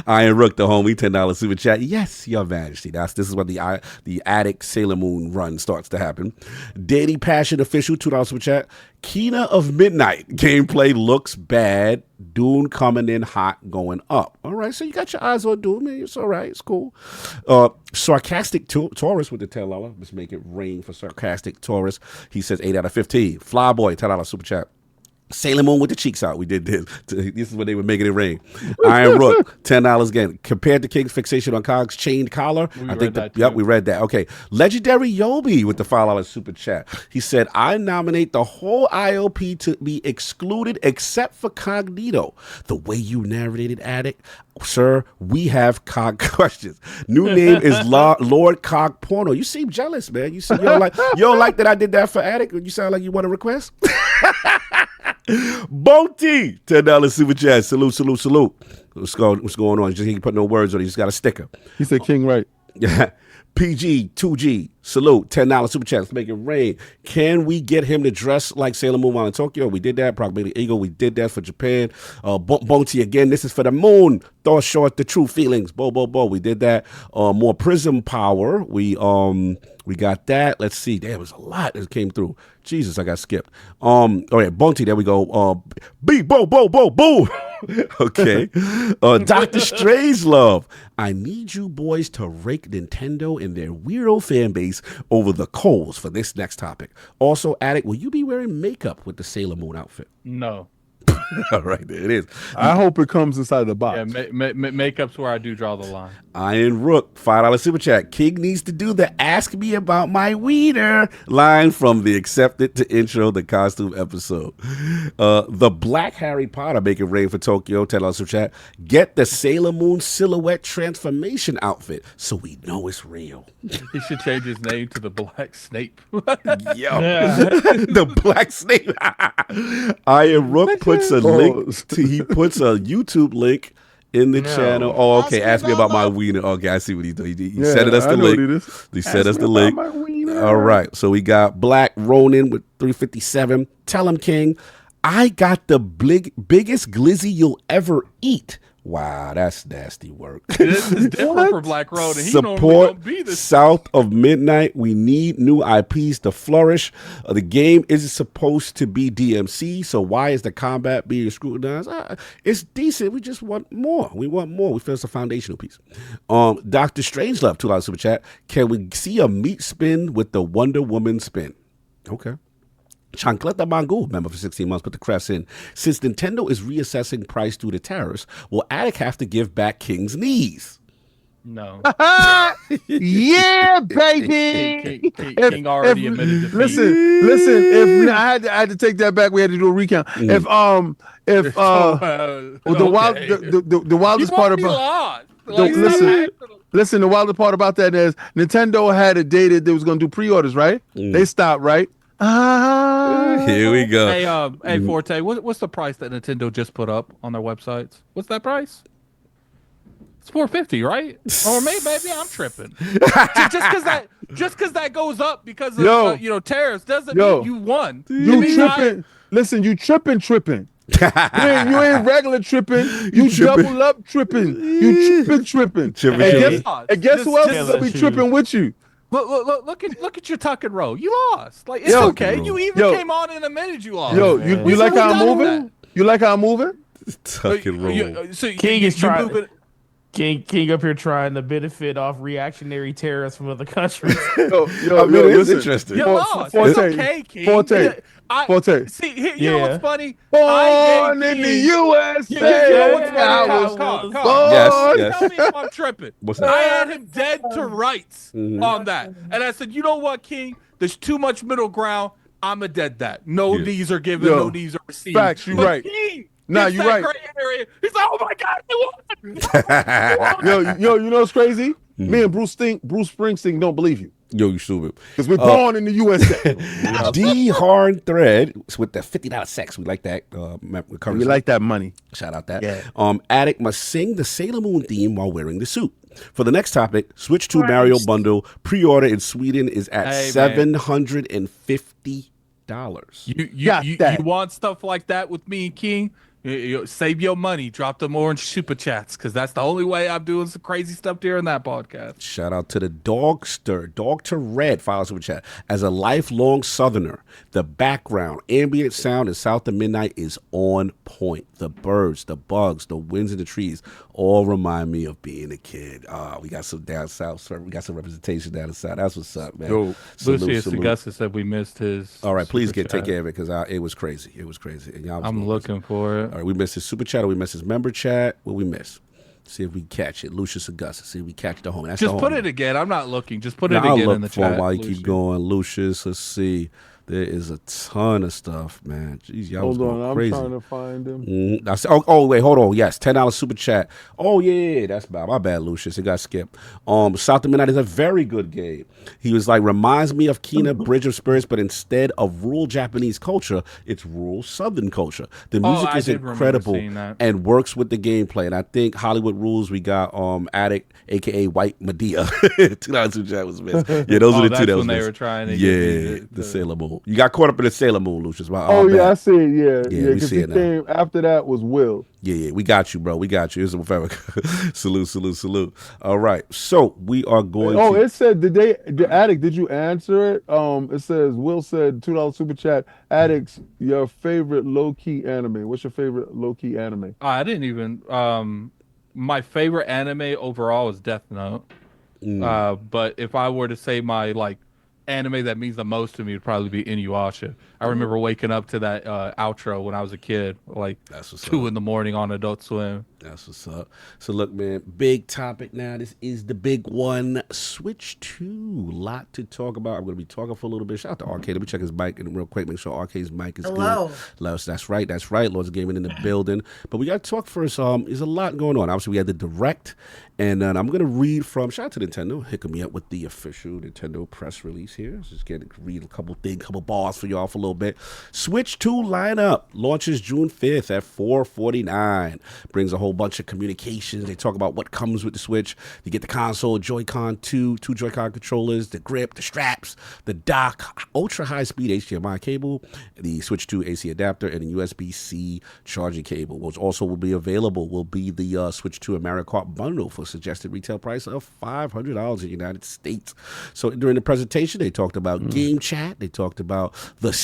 Iron Rook, the homie, $10 super chat. Yes, Your Majesty. This is what the Attic Sailor Moon run starts to happen. Danny Passion official, $2 super chat. Kina of Midnight gameplay looks bad. Dune coming in hot, going up. All right, so you got your eyes on Dune, man. It's all right. It's cool. Sarcastic Taurus with the $10. Let's make it rain for Sarcastic Taurus. He says 8 out of 15. Flyboy, $10 super chat. Sailor Moon with the cheeks out. We did this. This is when they were making it rain. Iron Rook, $10 again. Compared to King's fixation on Cog's chained collar. We read that. Okay. Legendary Yobi with the $5 super chat. He said, I nominate the whole ILP to be excluded except for Cognito. The way you narrated Addict, sir, we have Cog questions. New name is Lord Cog Porno. You seem jealous, man. You don't like that I did that for Addict? You sound like you want a request? Bonty, $10 super chat. Salute. What's going on? Just he put no words on it. He just got a sticker. He said King right. Yeah. PG 2G salute, $10 super chat. Let's make it rain. Can we get him to dress like Sailor Moon while in Tokyo? We did that. Probably Eagle. We did that for Japan. Bonti again. This is for the moon. Thor short the true feelings. Bo. We did that. More prism power. We got that. Let's see. There was a lot that came through. Jesus, I got skipped. Oh yeah, Bonti. There we go. Boo. Okay. Dr. Strangelove. I need you boys to rake Nintendo and their weirdo fan base over the coals for this next topic. Also, Attic, will you be wearing makeup with the Sailor Moon outfit? No. All right, there it is. I hope it comes inside the box. Yeah, makeup's where I do draw the line. Iron Rook, $5 super chat. King needs to do the ask me about my wiener line from the Accepted to Intro the Costume episode. The Black Harry Potter making rain for Tokyo, $10 super chat. Get the Sailor Moon silhouette transformation outfit so we know it's real. He should change his name to the Black Snape. Yo, the Black Snape. Iron Rook puts a link. He puts a YouTube link in the channel. Oh, okay. Ask me about my wiener. Okay, I see what he's doing. He sent us the link. He sent us the link. All right. So we got Black Ronin with 357. Tell him, King, I got the biggest glizzy you'll ever eat. Wow, that's nasty work. This is different for Black Road. Support South of Midnight. We need new IPs to flourish. The game isn't supposed to be DMC, so why is the combat being scrutinized? It's decent. We just want more. We feel it's a foundational piece. Dr. Strangelove, $2 super chat. Can we see a meat spin with the Wonder Woman spin? Okay. Chancleta Mangu, member for 16 months, put the crafts in. Since Nintendo is reassessing price due to tariffs, will Attic have to give back King's knees? No. Yeah, baby. King already admitted defeat. Listen. If I had to take that back, we had to do a recount. If the wildest part about listen, the wildest part about that is Nintendo had a day that they was going to do pre-orders, right? They stopped, right? Here we go. Hey, Forte, what's the price that Nintendo just put up on their websites? What's that price? It's $450, right? Or maybe I'm tripping. just because that goes up because of tariffs doesn't mean you won. You tripping? Listen, you tripping. You ain't regular tripping. You double up tripping. You tripping. And guess who else is gonna be tripping with you? Look at your tuck and roll. You lost. Like it's okay. You even came on in a minute. You lost. You like how I'm moving? You like how I'm moving? Tuck and roll. King is trying. King up here trying to benefit off reactionary tariffs from other countries. It's interesting. You lost. It's okay, King. Forte. See, you know what's funny? Born in the USA. Yes. Tell me if I'm tripping. I had him dead to rights on that. And I said, you know what, King? There's too much middle ground. I'm a dead that. No knees are given, no knees are received. Facts, you're right. King, nah, you're right. He's like, oh my God, you won. Yo, you know what's crazy? Me and Bruce Springsteen don't believe you. Yo, you stupid. Because we're born in the USA. D Horn Thread with the $50 sex. We like that. We like that money. Shout out that. Yeah. Addict must sing the Sailor Moon theme while wearing the suit. For the next topic, Switch 2 Mario bundle pre-order in Sweden is at $750. You want stuff like that with me and King? You save your money. Drop them orange super chats because that's the only way I'm doing some crazy stuff during that podcast. Shout out to the Dogster, Dog to Red, follow super chat. As a lifelong Southerner, the background, ambient sound in South of Midnight is on point. The birds, the bugs, the winds in the trees all remind me of being a kid. We got some down south, sir. We got some representation down south. That's what's up, man. Yo, Lucius Augusta said we missed his. All right, please take care of it because it was crazy. It was crazy. And I'm looking for it. All right, we missed his super chat or we missed his member chat. What we missed? See if we catch it. Lucius Augusta. See if we catch the homie. That's just the put homie. it again. I'm not looking. Just put it I'll again look in the for him chat. while you keep going, Lucius. Let's see. There is a ton of stuff, man. Jeez, y'all was going crazy. I'm trying to find him. Wait, hold on. Yes, $10 super chat. Oh yeah, that's bad. My bad, Lucius. It got skipped. South of Midnight is a very good game. He was like, reminds me of Kina Bridge of Spirits, but instead of rural Japanese culture, it's rural Southern culture. The music is incredible and works with the gameplay. And I think Hollywood Rules, we got Addict, aka White Medea. $2 super chat was missed. Yeah, those are the two that was when they missed. were trying to get the Sailor Moon. You got caught up in the Sailor Moon, Lucius. I see it. Yeah, we see it now. Came after that was Will. Yeah, we got you, bro. We got you. Here's a forever. Salute. All right, so we are going. It said the Addict? Did you answer it? It says Will said $2 super chat. Addicts, your favorite low key anime. What's your favorite low key anime? I didn't even. My favorite anime overall is Death Note. But if I were to say my anime that means the most to me would probably be Inuyasha. I remember waking up to that outro when I was a kid, that's 2 in the morning on Adult Swim. That's what's up. So look, man, big topic now. This is the big one. Switch 2. Lot to talk about. I'm going to be talking for a little bit. Shout out to Arcade. Let me check his mic real quick. Make sure Arcade's mic is good. That's right. Lord's Gaming in the building. But we got to talk first. There's a lot going on. Obviously, we had the Direct. And then I'm going to read from, shout out to Nintendo, hooking me up with the official Nintendo press release here. Just read a couple bars for y'all for a little bit. Switch 2 lineup launches June 5th at 4:49. Brings a whole bunch of communications. They talk about what comes with the Switch. You get the console, Joy-Con 2 Joy-Con controllers, the grip, the straps, the dock, ultra high-speed HDMI cable, the Switch 2 AC adapter, and a USB-C charging cable. Which also will be available will be the Switch 2 and Mario Kart bundle for suggested retail price of $500 in the United States. So during the presentation, they talked about game chat. They talked about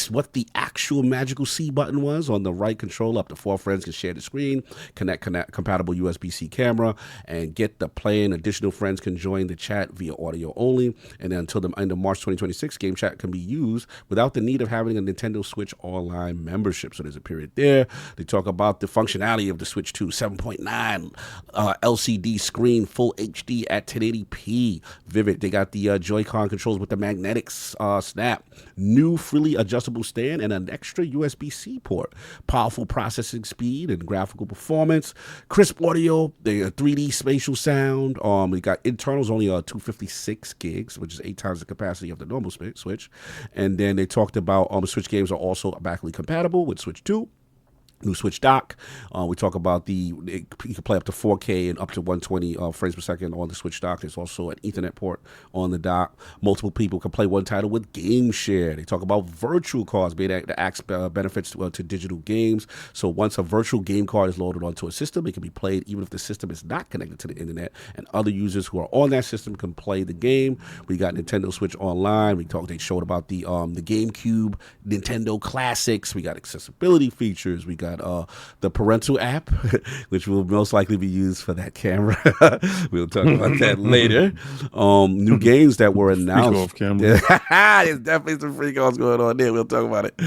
what the actual magical C button was on the right controller. Up to 4 friends can share the screen, connect compatible USB-C camera, and get the plan. Additional friends can join the chat via audio only. And then until the end of March 2026, game chat can be used without the need of having a Nintendo Switch Online membership. So there's a period there. They talk about the functionality of the Switch 2, 7.9 LCD screen, full HD at 1080p. Vivid. They got the Joy-Con controls with the magnetic snap, new freely adjustable stand, and an extra USB-C port. Powerful processing speed and graphical performance. Crisp audio. They 3D spatial sound. We got internals only 256 gigs, which is 8 times the capacity of the normal Switch. And then they talked about Switch games are also backward compatible with Switch 2. New Switch dock. We talk about you can play up to 4K and up to 120 frames per second on the Switch dock. There's also an Ethernet port on the dock. Multiple people can play one title with Game Share. They talk about virtual cards being the benefits to digital games. So once a virtual game card is loaded onto a system, it can be played even if the system is not connected to the internet, and other users who are on that system can play the game. We got Nintendo Switch Online. They showed about the GameCube, Nintendo Classics. We got accessibility features. We got the parental app, which will most likely be used for that camera. We'll talk about that later. New games that were announced. There's definitely some freak offs going on there. We'll talk about it.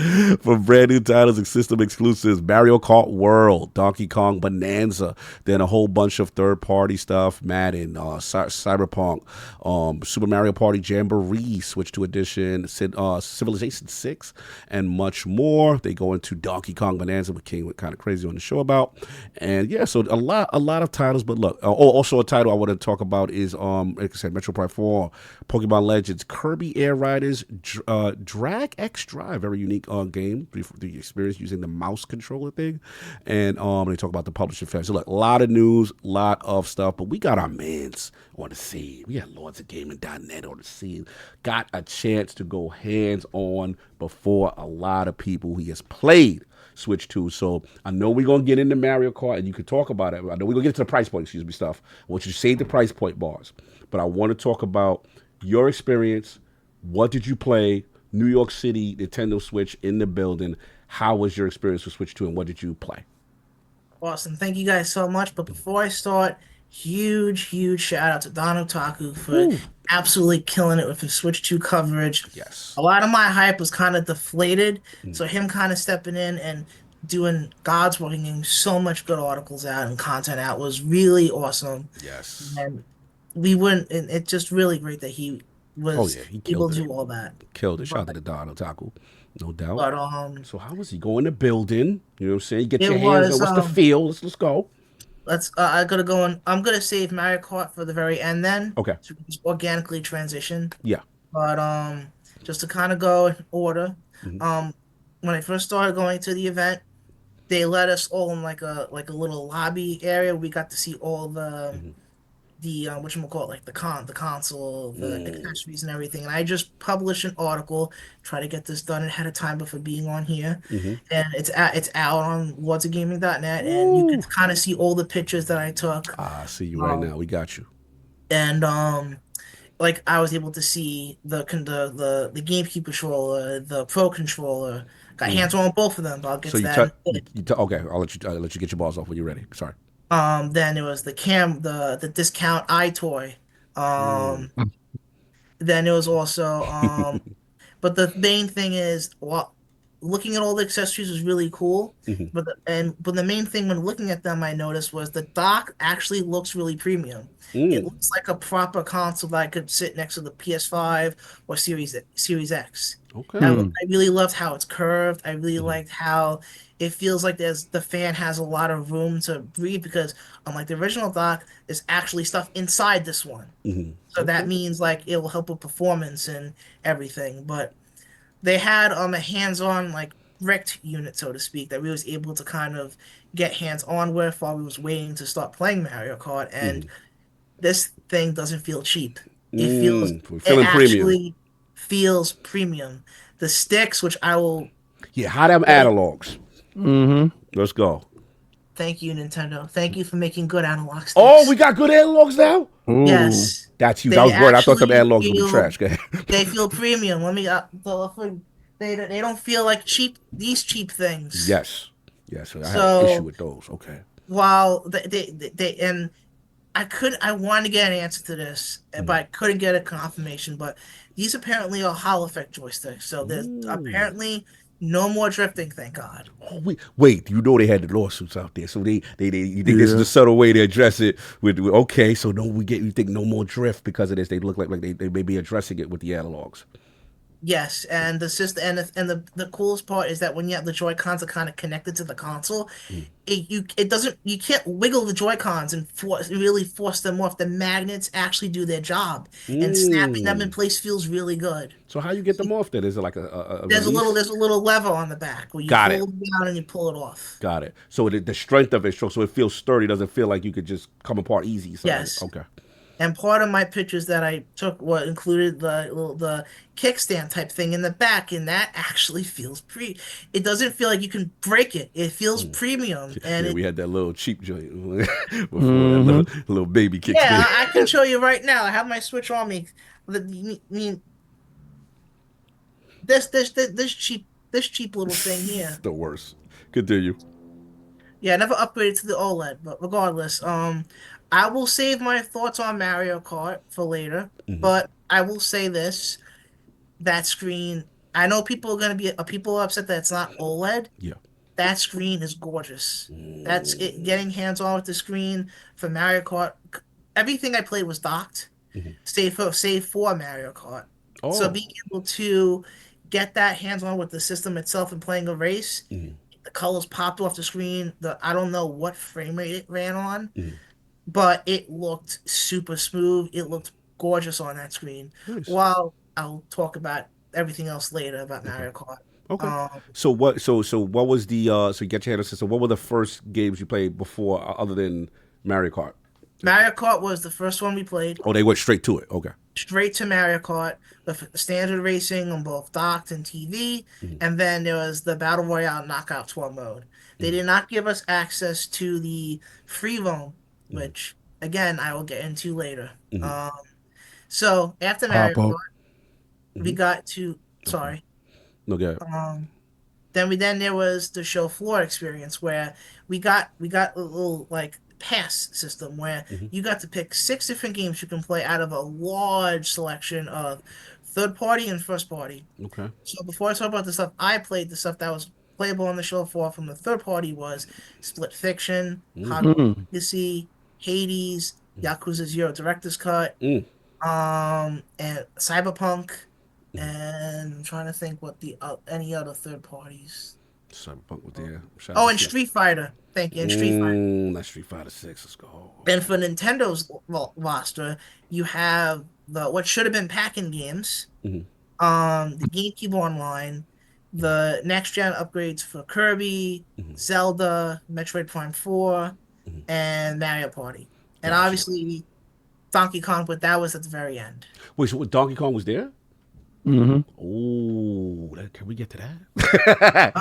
From brand new titles and system exclusives, Mario Kart World, Donkey Kong Bonanza, then a whole bunch of third-party stuff, Madden, Cyberpunk, Super Mario Party Jamboree, Switch 2 Edition, Civilization 6, and much more. They go into Donkey Kong Bonanza with King went kind of crazy on the show about. And yeah, so a lot of titles. But look, also a title I want to talk about is like I said, Metro Prime 4, Pokemon Legends, Kirby Air Riders, Drag X Drive, very unique game for the experience using the mouse controller thing. And they talk about the publishing fair. So look, a lot of news, a lot of stuff. But we got our mans on the scene. We got Lords of Gaming.net on the scene. Got a chance to go hands on before a lot of people he has played Switch 2. So I know we're going to get into Mario Kart and you can talk about it. I know we're going to get to the price point, stuff. I want you to save the price point bars. But I want to talk about your experience. What did you play? New York City, Nintendo Switch in the building. How was your experience with Switch 2 and what did you play? Awesome. Thank you guys so much. But before I start, huge shout out to RoadToTokyo for absolutely killing it with his Switch 2 coverage. Yes. A lot of my hype was kind of deflated. So him kind of stepping in and doing God's work and getting so much good articles out and content out was really awesome. Yes. And it's just really great that he was able to do all that. Killed it. Shout out to RoadToTokyo. No doubt. But so how was he going to building? You know what I'm saying? Get your hands on what's the feel. Let's go. I'm gonna save Mario Kart for the very end then. Okay. To just organically transition. Yeah. But just to kind of go in order. When I first started going to the event, they let us all in like a little lobby area. We got to see all the whatchamacallit, like the console, the accessories and everything. And I just published an article, try to get this done ahead of time before being on here. And it's out on LordsOfGaming.net, and you can kind of see all the pictures that I took. I see you right now. We got you. And like I was able to see the GameCube controller, the Pro controller. Got hands on both of them. But I'll get to that. Okay, I'll let you get your balls off when you're ready. Sorry. Then it was the discount iToy. Then it was also but the main thing is, looking at all the accessories was really cool. But the main thing when looking at them I noticed was the dock actually looks really premium. It looks like a proper console that could sit next to the PS5 or Series X. Okay. I really loved how it's curved. I really liked how it feels like the fan has a lot of room to breathe, because unlike the original dock, there's actually stuff inside this one. So that means like it will help with performance and everything. But they had a hands-on like wrecked unit, so to speak, that we was able to kind of get hands-on with while we was waiting to start playing Mario Kart. And this thing doesn't feel cheap. It actually feels premium. The sticks, which I will... Yeah, how them analogs? Let's go. Thank you, Nintendo. Thank you for making good analog sticks. Oh, we got good analogs now? Yes. That's huge. I was worried. I thought them analogs would be trash. They feel premium. Let me... they don't feel like these cheap things. Yes. I had an issue with those. Okay. While they and I wanted to get an answer to this, but I couldn't get a confirmation. But these apparently are Hall effect joysticks, so there's apparently no more drifting. Thank God. Oh, wait, you know they had the lawsuits out there, so you think this is a subtle way to address it? With okay, so you think no more drift because of this? They look like they may be addressing it with the analogs. Yes, and the system and the coolest part is that when you have the Joy-Cons are kind of connected to the console, you can't wiggle the Joy-Cons and really force them off. The magnets actually do their job, and snapping them in place feels really good. So how you get them off? Then is it like there's a little lever on the back where you hold it down and you pull it off. Got it. So the strength of it, so it feels sturdy. Doesn't feel like you could just come apart easy. So yes. Okay. And part of my pictures that I took included the kickstand type thing in the back, and that actually feels it doesn't feel like you can break it. It feels premium. And we had that little cheap joint before, that little baby kickstand. Yeah, I can show you right now. I have my Switch on me. This cheap little thing here. The worst. Continue. Yeah, I never upgraded to the OLED, but regardless, I will save my thoughts on Mario Kart for later, but I will say this: that screen. I know people are people are upset that it's not OLED. Yeah, that screen is gorgeous. That's it. Getting hands on with the screen for Mario Kart. Everything I played was docked, save for Mario Kart. So being able to get that hands on with the system itself and playing a race. the colors popped off the screen. I don't know what frame rate it ran on, but it looked super smooth. It looked gorgeous on that screen. Nice. While I'll talk about everything else later about Mario Kart. Okay. So what was the so you get your head on system? What were the first games you played before other than Mario Kart? Mario Kart was the first one we played. Oh, they went straight to it. Okay. Straight to Mario Kart with standard racing on both docked and TV, and then there was the Battle Royale Knockout Tour mode. They did not give us access to the free roam, which again I will get into later. So after Mario Kart, we got to sorry. No, go ahead. Then there was the show floor experience where we got a little like pass system where you got to pick 6 different games you can play out of a large selection of third party and first party. Okay. So before I talk about the stuff I played, the stuff that was playable on the show floor from the third party was Split Fiction, Hogwarts Legacy, Hades, Yakuza 0 Director's Cut, and Cyberpunk. And I'm trying to think what the any other third parties. Cyberpunk was there. And Street Fighter. Thank you. And Street Fighter. That's Street Fighter 6. Let's go. And for Nintendo's roster, you have what should have been Pac-In games, the GameCube Online, the next gen upgrades for Kirby, Zelda, Metroid Prime 4, and Mario Party. And obviously Donkey Kong, but that was at the very end. Wait, so Donkey Kong was there? Oh, can we get to that?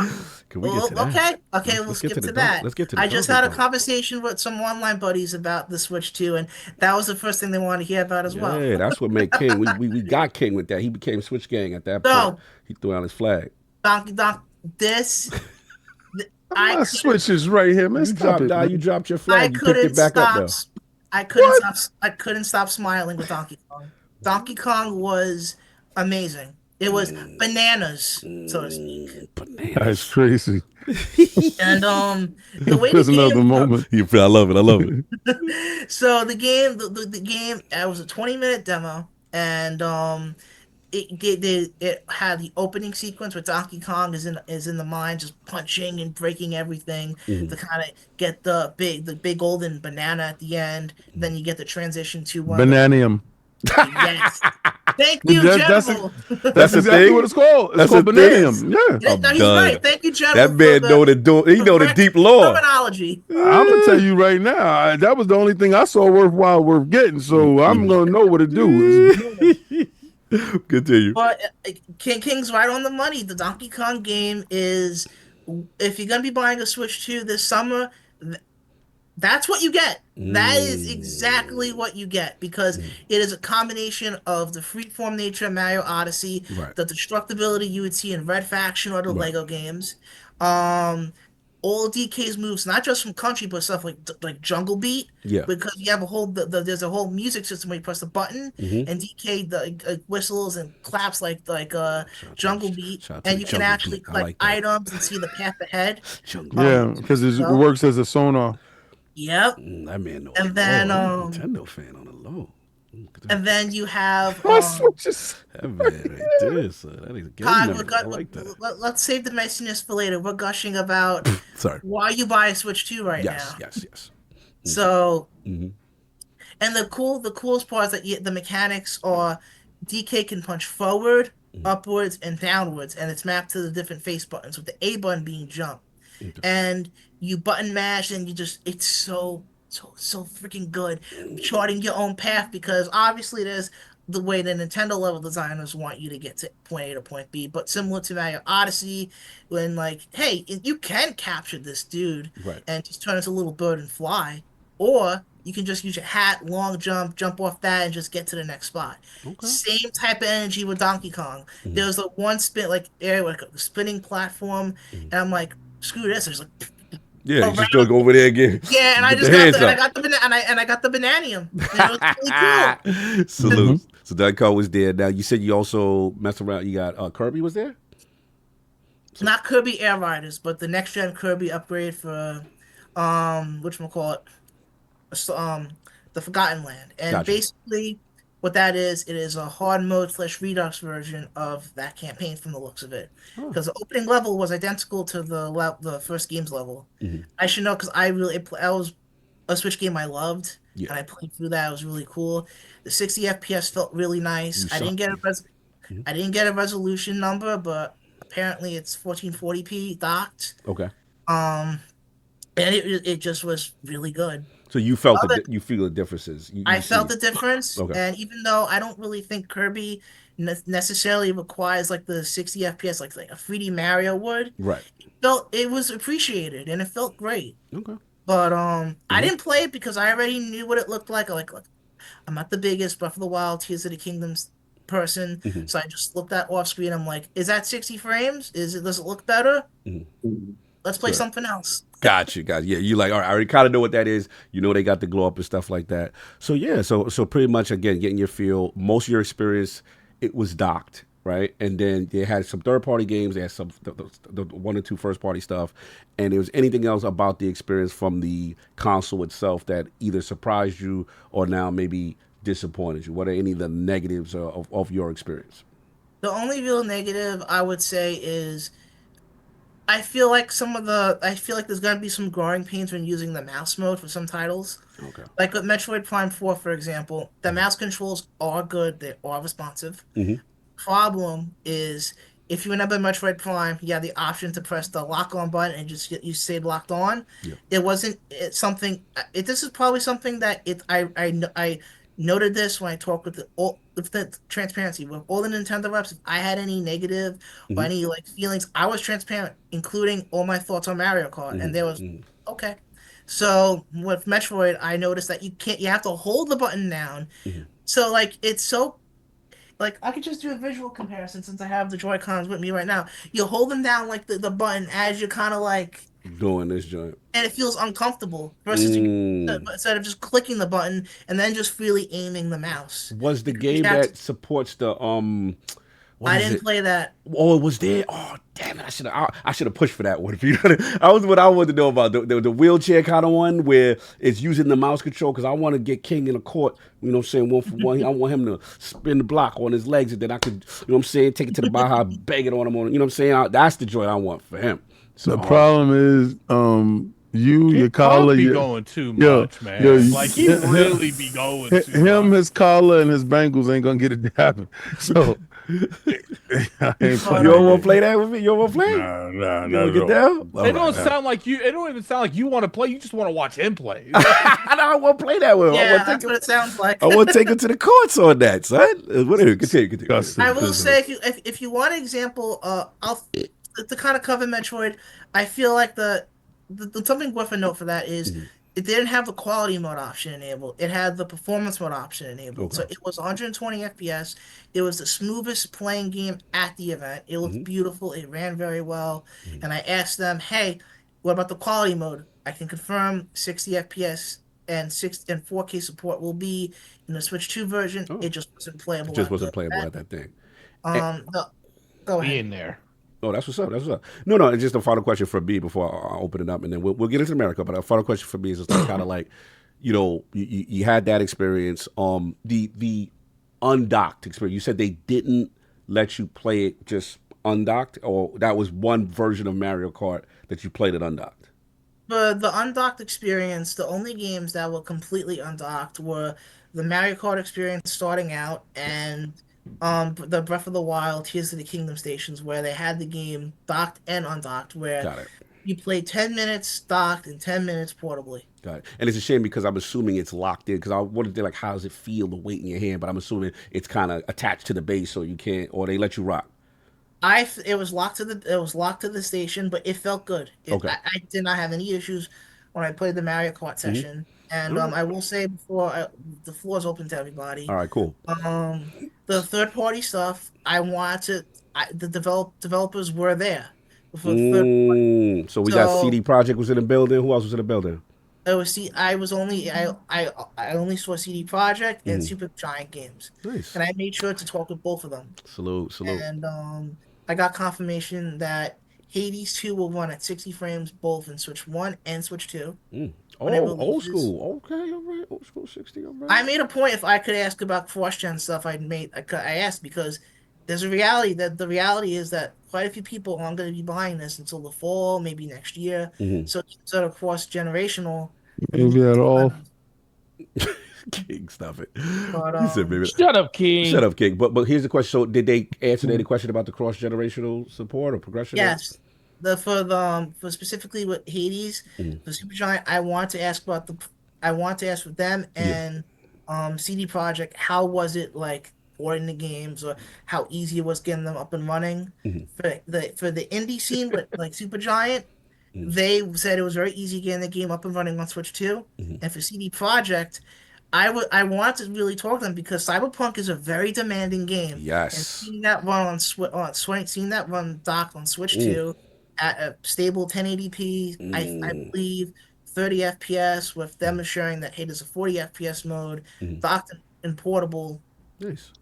Can we get to that? Okay, we'll skip to that. Let's get to that. I just had a conversation with some online buddies about the Switch 2, and that was the first thing they wanted to hear about as well. Yeah, that's what made King. We got King with that. He became Switch Gang at that point. He threw out his flag. This. My Switch is right here, man. You dropped your flag. You picked it back up, though. I couldn't stop smiling with Donkey Kong. Donkey Kong was amazing. It was bananas, so to speak. Bananas. That's crazy. And the way there's another moment. I love it. So the game, it was a 20-minute demo, and it had the opening sequence where Donkey Kong is in the mine, just punching and breaking everything to kind of get the big golden banana at the end. Then you get the transition to one Bananium. Yes. Thank you, General. That's exactly what it's called. It's called Bananium. Yeah. No, he's right. Thank you, General. That man know the deep lore. Terminology. I'm gonna tell you right now, that was the only thing I saw worth getting. So I'm gonna know what to do. Continue. But King's right on the money. The Donkey Kong game is, if you're gonna be buying a Switch 2 this summer, that's what you get. That is exactly what you get, because it is a combination of the freeform nature of Mario Odyssey, the destructibility you would see in Red Faction or the Lego games, all DK's moves, not just from Country, but stuff like Jungle Beat. Yeah. Because you have a whole there's a whole music system where you press the button and DK whistles and claps like Jungle Beat, and you can actually collect items and see the path ahead. Yeah, because it works as a sonar. Yep. That man knows. And then Nintendo fan on the low. And then you have my switches. That man right there, so that is a game. I like that. Let's save the messiness for later. We're gushing about why you buy a Switch 2 right now. Yes. So, and the coolest part is that the mechanics are DK can punch forward, upwards, and downwards, and it's mapped to the different face buttons, with the A button being jump. And you button mash, and it's so freaking good charting your own path, because obviously there's the way the Nintendo level designers want you to get to point A to point B, but similar to Mario Odyssey, when hey, you can capture this dude and just turn into a little bird and fly, or you can just use your hat, long jump off that, and just get to the next spot. Same type of energy with Donkey Kong. There's a one spin area with a spinning platform, and I'm like, screw this. There's you just go over there again. Yeah, and I got the bananium. It was really cool. Salute. So that car was there. Now you said you also messed around. You got Kirby was there. Not Kirby Air Riders, but the next gen Kirby upgrade for whatchamacallit, the Forgotten Land, and basically what that is, it is a hard mode / Redux version of that campaign from the looks of it. Because the opening level was identical to the first game's level. I should know because I was a Switch game I loved, and I played through that. It was really cool. The 60 FPS felt really nice. I didn't get a resolution number, but apparently it's 1440p docked. Okay. And it just was really good. So you felt you feel the differences. I felt the difference, Okay. and even though I don't really think Kirby necessarily requires like the 60 FPS like a 3D Mario would, right? It was appreciated and it felt great. Okay. But I didn't play it because I already knew what it looked like. Look, I'm not the biggest Breath of the Wild, Tears of the Kingdoms person, so I just looked at off screen. I'm like, is that 60 frames? Does it look better? Let's play something else. Got you. Yeah, you like, all right, I already kind of know what that is. You know, they got the glow up and stuff like that. So yeah, so pretty much again, getting your feel. Most of your experience, it was docked, right? And then they had some third party games. They had some the 1 or 2 first party stuff. And there was anything else about the experience from the console itself that either surprised you or now maybe disappointed you? What are any of the negatives of your experience? The only real negative I would say is I feel like there's gonna be some growing pains when using the mouse mode for some titles. Okay. Like with Metroid Prime 4, for example, the mouse controls are good, they are responsive. Problem is if you remember Metroid Prime, you had the option to press the lock on button and you stayed locked on. It wasn't this is probably something that I noted this when I talked with the transparency with all the Nintendo reps. If I had any negative or any like feelings, I was transparent, including all my thoughts on Mario Kart, and there was okay. So with Metroid, I noticed that you have to hold the button down. So like it's so like I could just do a visual comparison since I have the Joy-Cons with me right now. You hold them down like the button as you're kind of like doing this joint, and it feels uncomfortable versus instead of just clicking the button and then just freely aiming the mouse. Was the game that supports the I didn't play that. Oh, it was there. Oh, damn it! I should have pushed for that one. I was what I wanted to know about the wheelchair kind of one where it's using the mouse control because I want to get King in the court. You know what I'm saying? 1 for 1. I want him to spin the block on his legs and then I could, you know what I'm saying, take it to the Baja, bang it on him. You know what I'm saying? That's the joy I want for him. So the problem is, your collar, be going too much, man. Like he really be going. Him, his collar, and his bangles ain't gonna get it to happen. So you don't want to play that with me? You don't want to play? Nah. You get down? It don't sound like you. It don't even sound like you want to play. You just want to watch him play. I want to play that with him. Yeah, that's what it sounds like. I want to take him to the courts on that, son. Whatever. Continue. I will say, if you want an example, to kind of cover Metroid, I feel like the something worth a note for that is it didn't have the quality mode option enabled. It had the performance mode option enabled. So it was 120 FPS. It was the smoothest playing game at the event. It looked beautiful. It ran very well. And I asked them, hey, what about the quality mode? I can confirm 60 FPS and 4K support will be in the Switch 2 version. It just wasn't playable. It just wasn't playable at that thing. Go ahead. Be in there. Oh, that's what's up. No, it's just a final question for me before I open it up, and then we'll get into America. But a final question for me is just kind of like, you know, you had that experience. The undocked experience. You said they didn't let you play it just undocked, or that was one version of Mario Kart that you played it undocked. The undocked experience, the only games that were completely undocked were the Mario Kart experience starting out and the Breath of the Wild, Tears of the Kingdom stations where they had the game docked and undocked, where you played 10 minutes docked and 10 minutes portably. Got it. And it's a shame because I'm assuming it's locked in because I wanted to like, how does it feel, the weight in your hand? But I'm assuming it's kind of attached to the base so you can't, or they let you rock. It was locked to the station, but it felt good. I did not have any issues when I played the Mario Kart session. And I will say before the floor is open to everybody. All right, cool. The third party stuff, the developers were there. So we got CD Projekt was in the building. Who else was in the building? I only saw CD Projekt and Super Giant Games. Nice. And I made sure to talk with both of them. Salute. And I got confirmation that Hades 2 will run at 60 frames both in Switch 1 and Switch 2. when it old releases. school. Okay, all right. Old school 60. All right. I made a point if I could ask about cross-gen stuff. I asked because there's a reality that the reality is that quite a few people aren't going to be buying this until the fall, maybe next year. So it's sort of cross-generational. Maybe at all. King, stop it. But, He said, maybe. Shut up, King. Shut up, King. But here's the question. So did they answer any question about the cross-generational support or progression? Yes. For specifically with Hades, the Supergiant, I want to ask with them and CD Projekt, how was it like porting the games, or how easy it was getting them up and running. For the indie scene with like Supergiant, they said it was very easy getting the game up and running on Switch 2. And for CD Projekt, I want to really talk to them because Cyberpunk is a very demanding game. Yes. And seeing that run seeing that run docked on Switch 2 at a stable 1080p, I believe 30 FPS, with them assuring that hey, there's a 40 FPS mode, docked and portable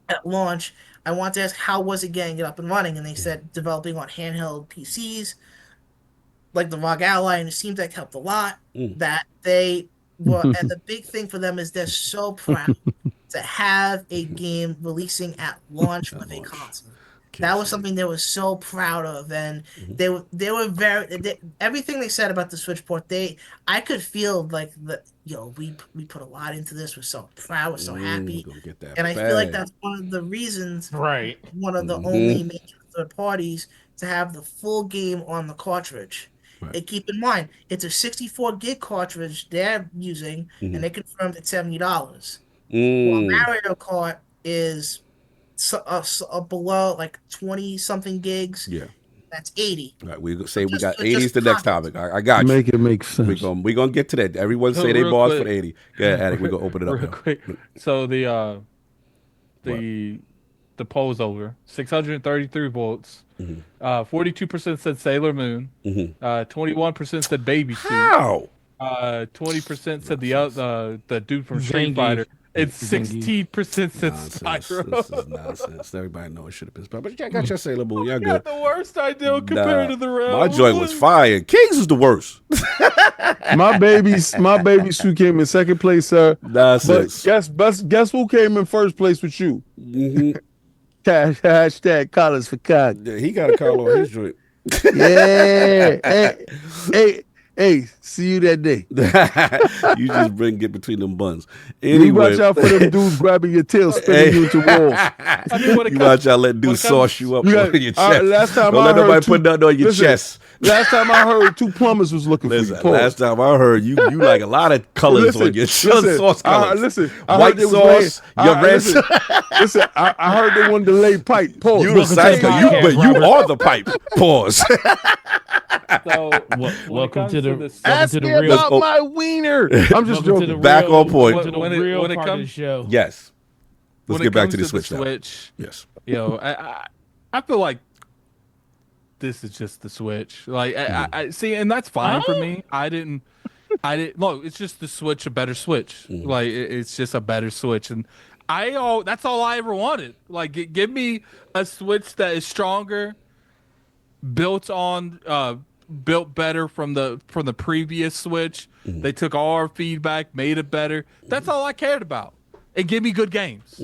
at launch. I want to ask, how was it getting it up and running? And they said developing on handheld PCs like the ROG Ally, and it seems like helped a lot. That they were, and the big thing for them is they're so proud to have a game releasing at launch with a console. That was something they were so proud of, and they were everything they said about the Switch port. I could feel like we put a lot into this. We're so proud. We're so happy, and I feel like that's one of the reasons. Right. One of the only major third parties to have the full game on the cartridge. Right. And keep in mind, it's a 64 gig cartridge they're using, and they confirmed it's $70. While Mario Kart is below like 20 something gigs. Yeah, that's 80. All right, we say we got 80 is the next topic. I got you. Make it make sense. We're gonna get to that. Everyone say they bought for 80. Yeah, Attic, we're gonna open it up real quick. So the poll's over. 633 votes. 42% said Sailor Moon. 21% said Baby Suit. How? 20% said the dude from Street Fighter. It's 16% said Spyro. This is nonsense. Everybody knows it should have been Spyro. But you got your Sailor Moon. Y'all good. The worst idea compared to the rest. My joint was fire. Kings is the worst. my baby suit came in second place, sir. Nonsense. But guess who came in first place with you? Hashtag collars for cock. Yeah, he got a call on his joint. Yeah. Hey, see you that day. You just get between them buns. Anyway. You watch out for them dudes grabbing your tail, spinning you into walls. You watch out, let dudes sauce you up on your chest. Last time Don't I let heard nobody put nothing on your chest. Last time I heard, two plumbers was looking for you. Last time I heard, you like a lot of colors on your chest. Sauce colors. White sauce, your red sauce. Listen, I heard they wanted to lay pipe. Pause. You the cycle, but you are the pipe. Pause. So, welcome to the ask me about my wiener. I'm just joking. Back on point. When it comes to the show. Yes. Let's get back to the Switch now. Yes. I feel like this is just the Switch. Like I see, and that's fine for me. I didn't. Look, it's just the Switch, a better Switch. Like it's just a better Switch, and that's all I ever wanted. Like give me a Switch that is stronger, built better from the previous Switch. They took all our feedback, made it better. That's all I cared about. And give me good games.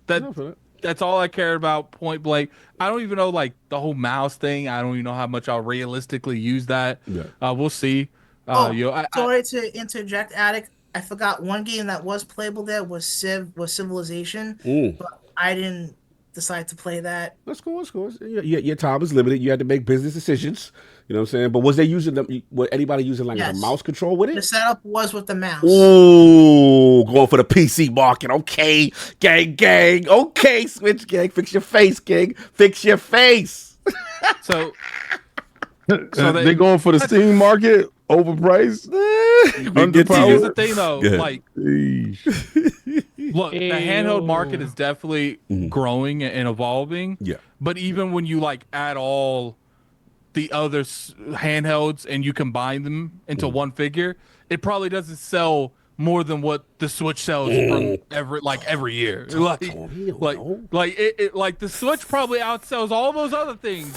That's all I cared about, point blank. I don't even know like the whole mouse thing. I don't even know how much I'll realistically use that. We'll see. Sorry to interject, Attic. I forgot one game that was playable there was Civilization, but I didn't decide to play that. That's cool. Your time was limited. You had to make business decisions. You know what I'm saying? But was they using anybody using like a mouse control with it? The setup was with the mouse. Ooh, going for the PC market. Okay, gang. Okay, Switch gang. Fix your face, gang. Fix your face. So they going for the Steam market, overpriced. Here's the thing, though. Like, look, the handheld market is definitely growing and evolving. Yeah. But even when you like add all the other handhelds and you combine them into one figure, it probably doesn't sell more than what the Switch sells from every year. Like the Switch probably outsells all those other things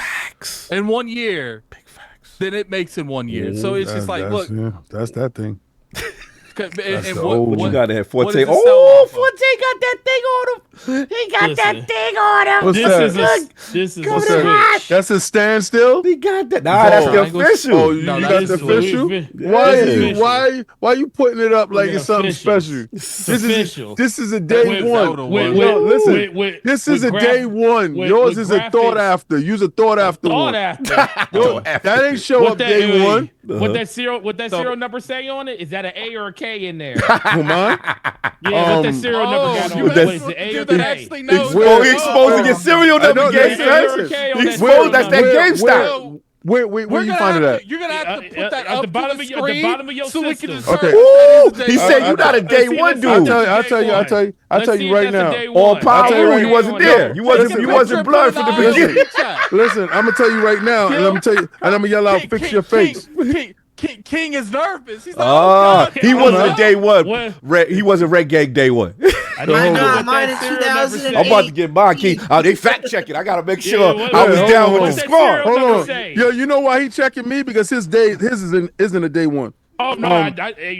in 1 year. Big facts. Than it makes in 1 year. So it's just like, look, that's that thing. What you got there, Forte? Forte got that thing on him. He got that thing on him. What's that? This is What's that? That's a standstill. He got that. Nah, that's the official. Oh, you got the official. Why you putting it up like it's something special? This is a day one. Listen, this is a day one. Yours is a thought after. Use a thought after one. That ain't show up day one. What that serial number say on it? Is that an A or a K in there? Come on. Yeah, what that serial number got on it? What is it, A or K? Oh, he exposing your serial number, GameStop. He exposed that's that GameStop. Where you find it at? You're gonna have to put that at the bottom of your so we system. can Okay. Ooh, he said you not a day one dude. I'll tell you right now. On Power, you wasn't there. You wasn't blood from the beginning. Listen, I'm gonna tell you right now, and I'm gonna yell out, "Fix your face." King is nervous. He's like, he wasn't a day one. He wasn't Red Gang day one. Mine in 2008. I'm about to get mine, King. They fact check it. I gotta make sure I was down with the squad. Hold on. Yo, you know why he checking me? Because his isn't a day one. Oh no,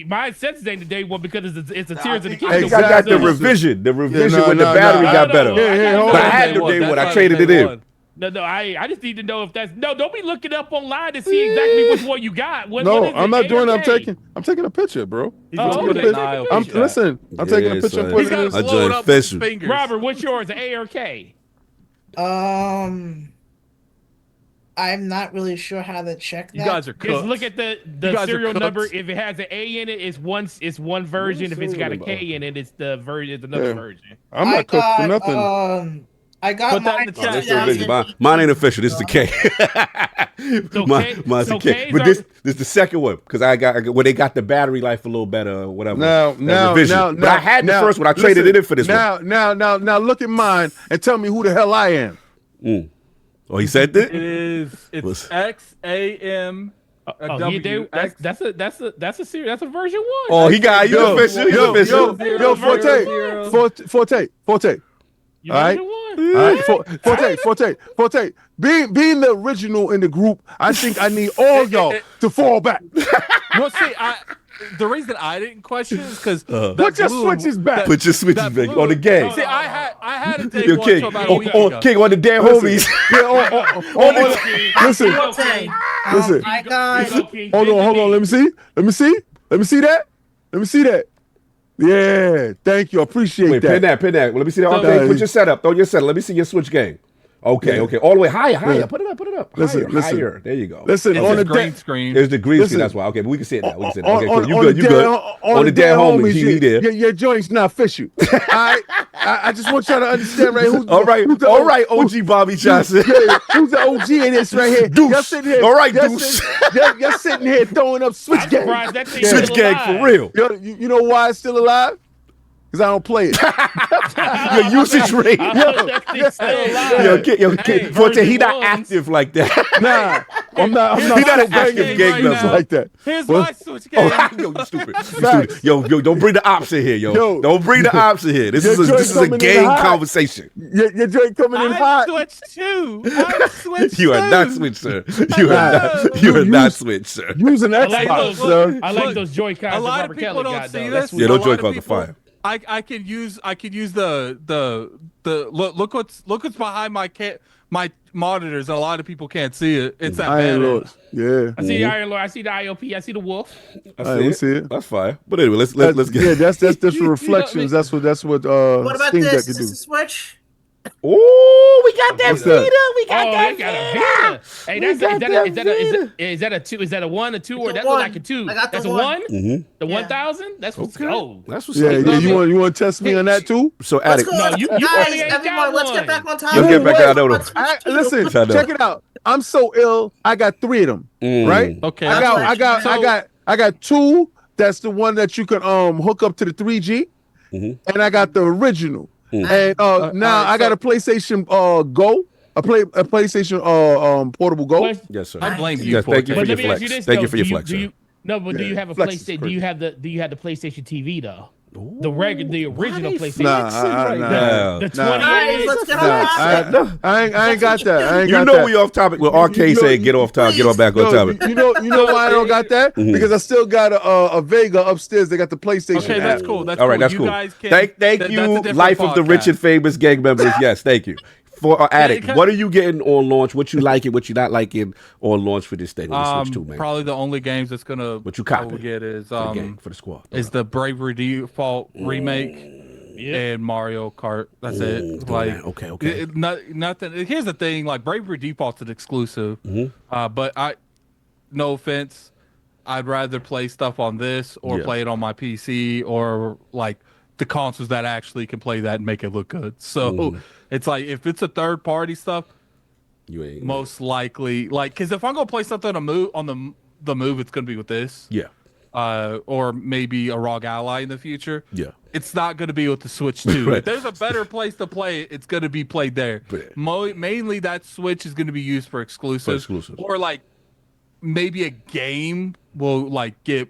mine says it ain't the day one because it's a Tears of the Kingdom. I got the revision. The revision when the battery got better. But I had the day one. I traded it in. No, I just need to know if that's don't be looking up online to see exactly which one you got. I'm not doing it. I'm taking a picture, bro. Listen, I'm taking a picture and putting it in. I joined official. Robert, what's yours? A or K? I'm not really sure how to check that. You guys are cooked. Just look at the serial number. If it has an A in it, it's one version. If it's got a K in it, it's the version. It's another version. I'm not cooked for nothing. I got mine. Mine ain't official. This is the K. Mine's the K. But this is the second one because I got where they got the battery life a little better or whatever. Now, but I had the first one. I traded it in for this one. Now, look at mine and tell me who the hell I am. Oh, he said that? It's XAM. That's a series. That's a version one. Oh, he got you official. Yo, Forte. All right. Forte. Being the original in the group, I think I need all y'all to fall back. Well, see, the reason I didn't question it is because put your switches back. Put your switches back on the game. See, I had to take one to about a week ago. King on the damn homies. Listen. I got. Hold on. Let me see that. Yeah, thank you. I appreciate that. Pin that. Well, let me see that. Okay, put your setup. Throw your setup. Let me see your switch game. Okay. All the way higher. Yeah. Put it up. Higher. There you go. Listen, on the green screen. There's the green screen. That's why. Okay, but we can see it now. Okay, cool. You good. On the damn homies, he there. Your joint's not official. I just want y'all to understand, right? All right, OG Bobby Johnson. Who's the OG in this right here? Deuce. Y'all sitting here. All right, Deuce. Y'all sitting here throwing up switch gang. Switch gang for real. You know why it's still alive? Because I don't play it. Your usage rate. Forte, he not active like that. Nah, I'm not. He not an active gang member like that. Here's my switch game. Yo, you stupid. Yo, don't bring the ops in here, yo. Don't bring the ops in here. This is a gang conversation. Your joint coming in hot. You are not switch, sir. You are not switch, sir. Use an Xbox, sir. I like those Joy-Cons. A lot of people don't see this. Yeah, those Joy-Cons are fire. I can use the look what's behind my monitors, and a lot of people can't see it. It's that Iron Lord. Yeah. I see the Iron Lord. I see the ILP. I see the Wolf. I see it. That's fire. But anyway, let's get. Yeah, that's just for reflections. That's what What about Steam this? Deck can Is do. this a Switch? Oh, we got that Vita. We got that Vita. Hey, is that a two? Is that a 1, a 2, or that look like a 2? That's a 1. The 1000. That's what's go. That's what's You want to test me on that too? So, Addict. No, you guys, everyone, let's get back on topic. Let's get back out of Listen, check it out. I'm so ill. I got 3 of them. Right? Okay. I got 2. That's the one that you can hook up to the 3G, and I got the original. And now I got a PlayStation Go, a PlayStation portable Go. Yes, sir. I blame you. Thank you for your flex. Thank you for your flex. No, but do you have a PlayStation? Do you have the PlayStation TV though? The original PlayStation. Nah, the 28. Let's get on I ain't got that. I ain't You got know that. we off topic. Well, RK saying get off topic, get on back on topic. You know why I don't got that? Because I still got a Vega upstairs. They got the PlayStation. Okay, that's cool. That's all right, cool. that's You cool. guys can, Thank you, Life of the Rich and Famous gang members. Yes, thank you. For Addict, what are you getting on launch? What you liking? What you not liking on launch for this thing on the Switch 2, man? Probably the only games that's gonna what you get is for the squad is the Bravery Default remake and Mario Kart. That's it. Like okay. Nothing. Here's the thing: like Bravery Default's an exclusive, but no offense, I'd rather play stuff on this or play it on my PC or like the consoles that actually can play that and make it look good. So it's like if it's a third party stuff, you ain't most likely like because if I'm gonna play something on the move, it's gonna be with this. Yeah. Or maybe a ROG Ally in the future. Yeah. It's not going to be with the Switch 2. Right. If there's a better place to play it, it's going to be played there. Mainly that Switch is going to be used for exclusives. Or like maybe a game will like get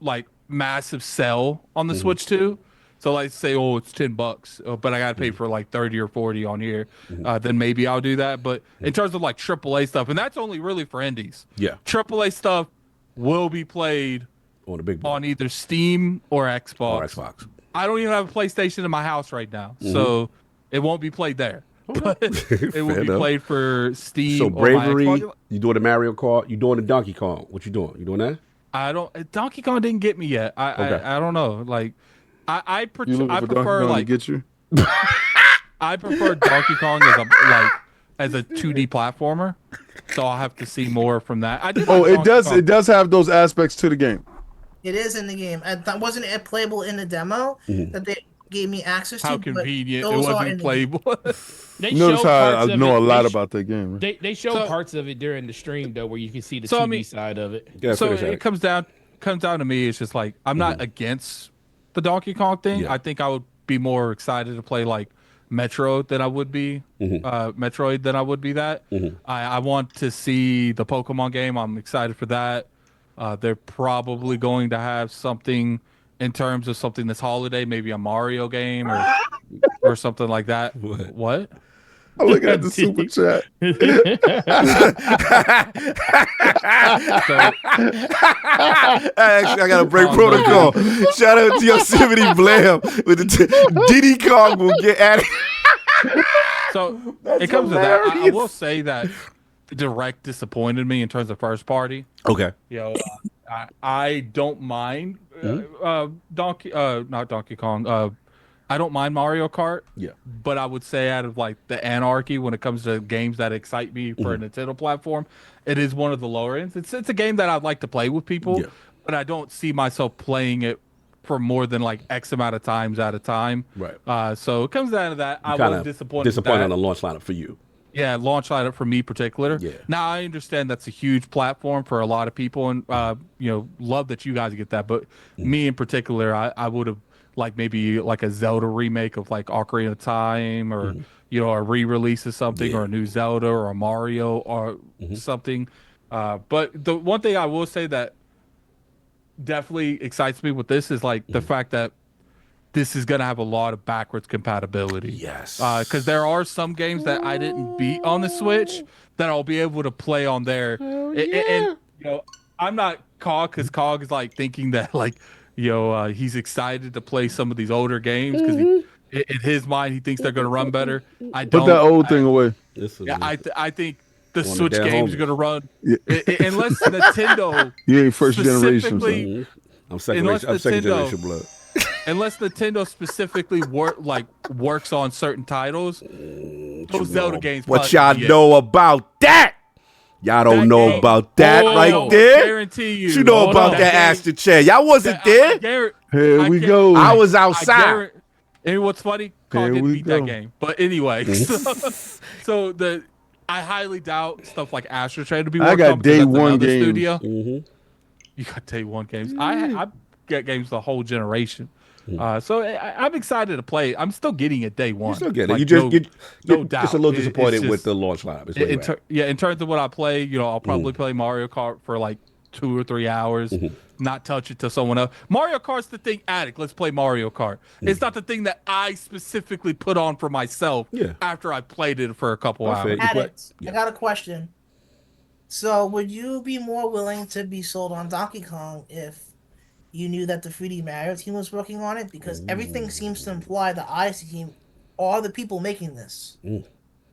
like massive sell on the Switch 2. So like say, it's $10, but I got to pay for like 30 or 40 on here. Then maybe I'll do that. But in terms of like AAA stuff, and that's only really for indies. Yeah. AAA stuff will be played on the big on either Steam or Xbox. I don't even have a PlayStation in my house right now, so it won't be played there. But it will be played for Steam. So Bravery, or my Xbox. you doing the Mario Kart? You doing the Donkey Kong? What you doing? You doing that? I don't. Donkey Kong didn't get me yet. I don't know. Like I prefer like get you. I prefer Donkey Kong as a 2D platformer. So I'll have to see more from that. It does have those aspects to the game. It is in the game. That wasn't it playable in the demo that they gave me access to. How convenient! It wasn't playable. Notice how I know a lot about that game. They show parts of it during the stream though, where you can see the 2D side of it. Yeah, so it comes down to me. It's just like I'm not against the Donkey Kong thing. I think I would be more excited to play like Metroid than I would be that. I want to see the Pokemon game. I'm excited for that. They're probably going to have something in terms of something this holiday, maybe a Mario game or something like that. What? I'm looking at the super chat. Actually, I gotta break protocol. Shout out to Yosemite Blam with the Diddy Kong will get at it. So it comes to that. I will say that Direct disappointed me in terms of first party. Okay. I don't mind not Donkey Kong. I don't mind Mario Kart. Yeah. But I would say out of like the anarchy when it comes to games that excite me for a Nintendo platform, it is one of the lower ends. It's a game that I'd like to play with people, but I don't see myself playing it for more than like X amount of times at a time. Right. So it comes down to that. I was disappointed. Disappointed on the launch lineup for you. Yeah, launch lineup for me particular. Yeah. Now I understand that's a huge platform for a lot of people, and love that you guys get that. But me in particular, I would have like maybe like a Zelda remake of like Ocarina of Time, or a re-release of something, or a new Zelda or a Mario or something. But the one thing I will say that definitely excites me with this is like the fact that this is going to have a lot of backwards compatibility. Yes. Because there are some games that I didn't beat on the Switch that I'll be able to play on there. And I'm not Cog, because Cog is like thinking that like, he's excited to play some of these older games because in his mind he thinks they're going to run better. I don't. Put that old thing away. I think the Switch games are going to run unless Nintendo. You ain't first generation. I'm second generation blood. Unless Nintendo specifically works on certain titles, those Zelda games. What y'all know about that? Y'all don't know about that right there. Guarantee you. You know about that Astor chair. Y'all wasn't there. Here we go. I was outside. And what's funny? Cog didn't beat that game. But anyway, I highly doubt stuff like Astro Train to be worked on. I got day one games. Studio. You got day one games. I get games the whole generation. So I'm excited to play. I'm still getting it day one. You still get it. Like, you're doubt. just a little disappointed with the launch lineup. In terms of what I play, I'll probably play Mario Kart for like 2 or 3 hours, not touch it till someone else. Mario Kart's the thing, addict. Let's play Mario Kart. It's not the thing that I specifically put on for myself after I played it for a couple hours. Addict, I got a question. So, would you be more willing to be sold on Donkey Kong if you knew that the 3D Mario team was working on it? Because everything seems to imply the Odyssey team are the people making this.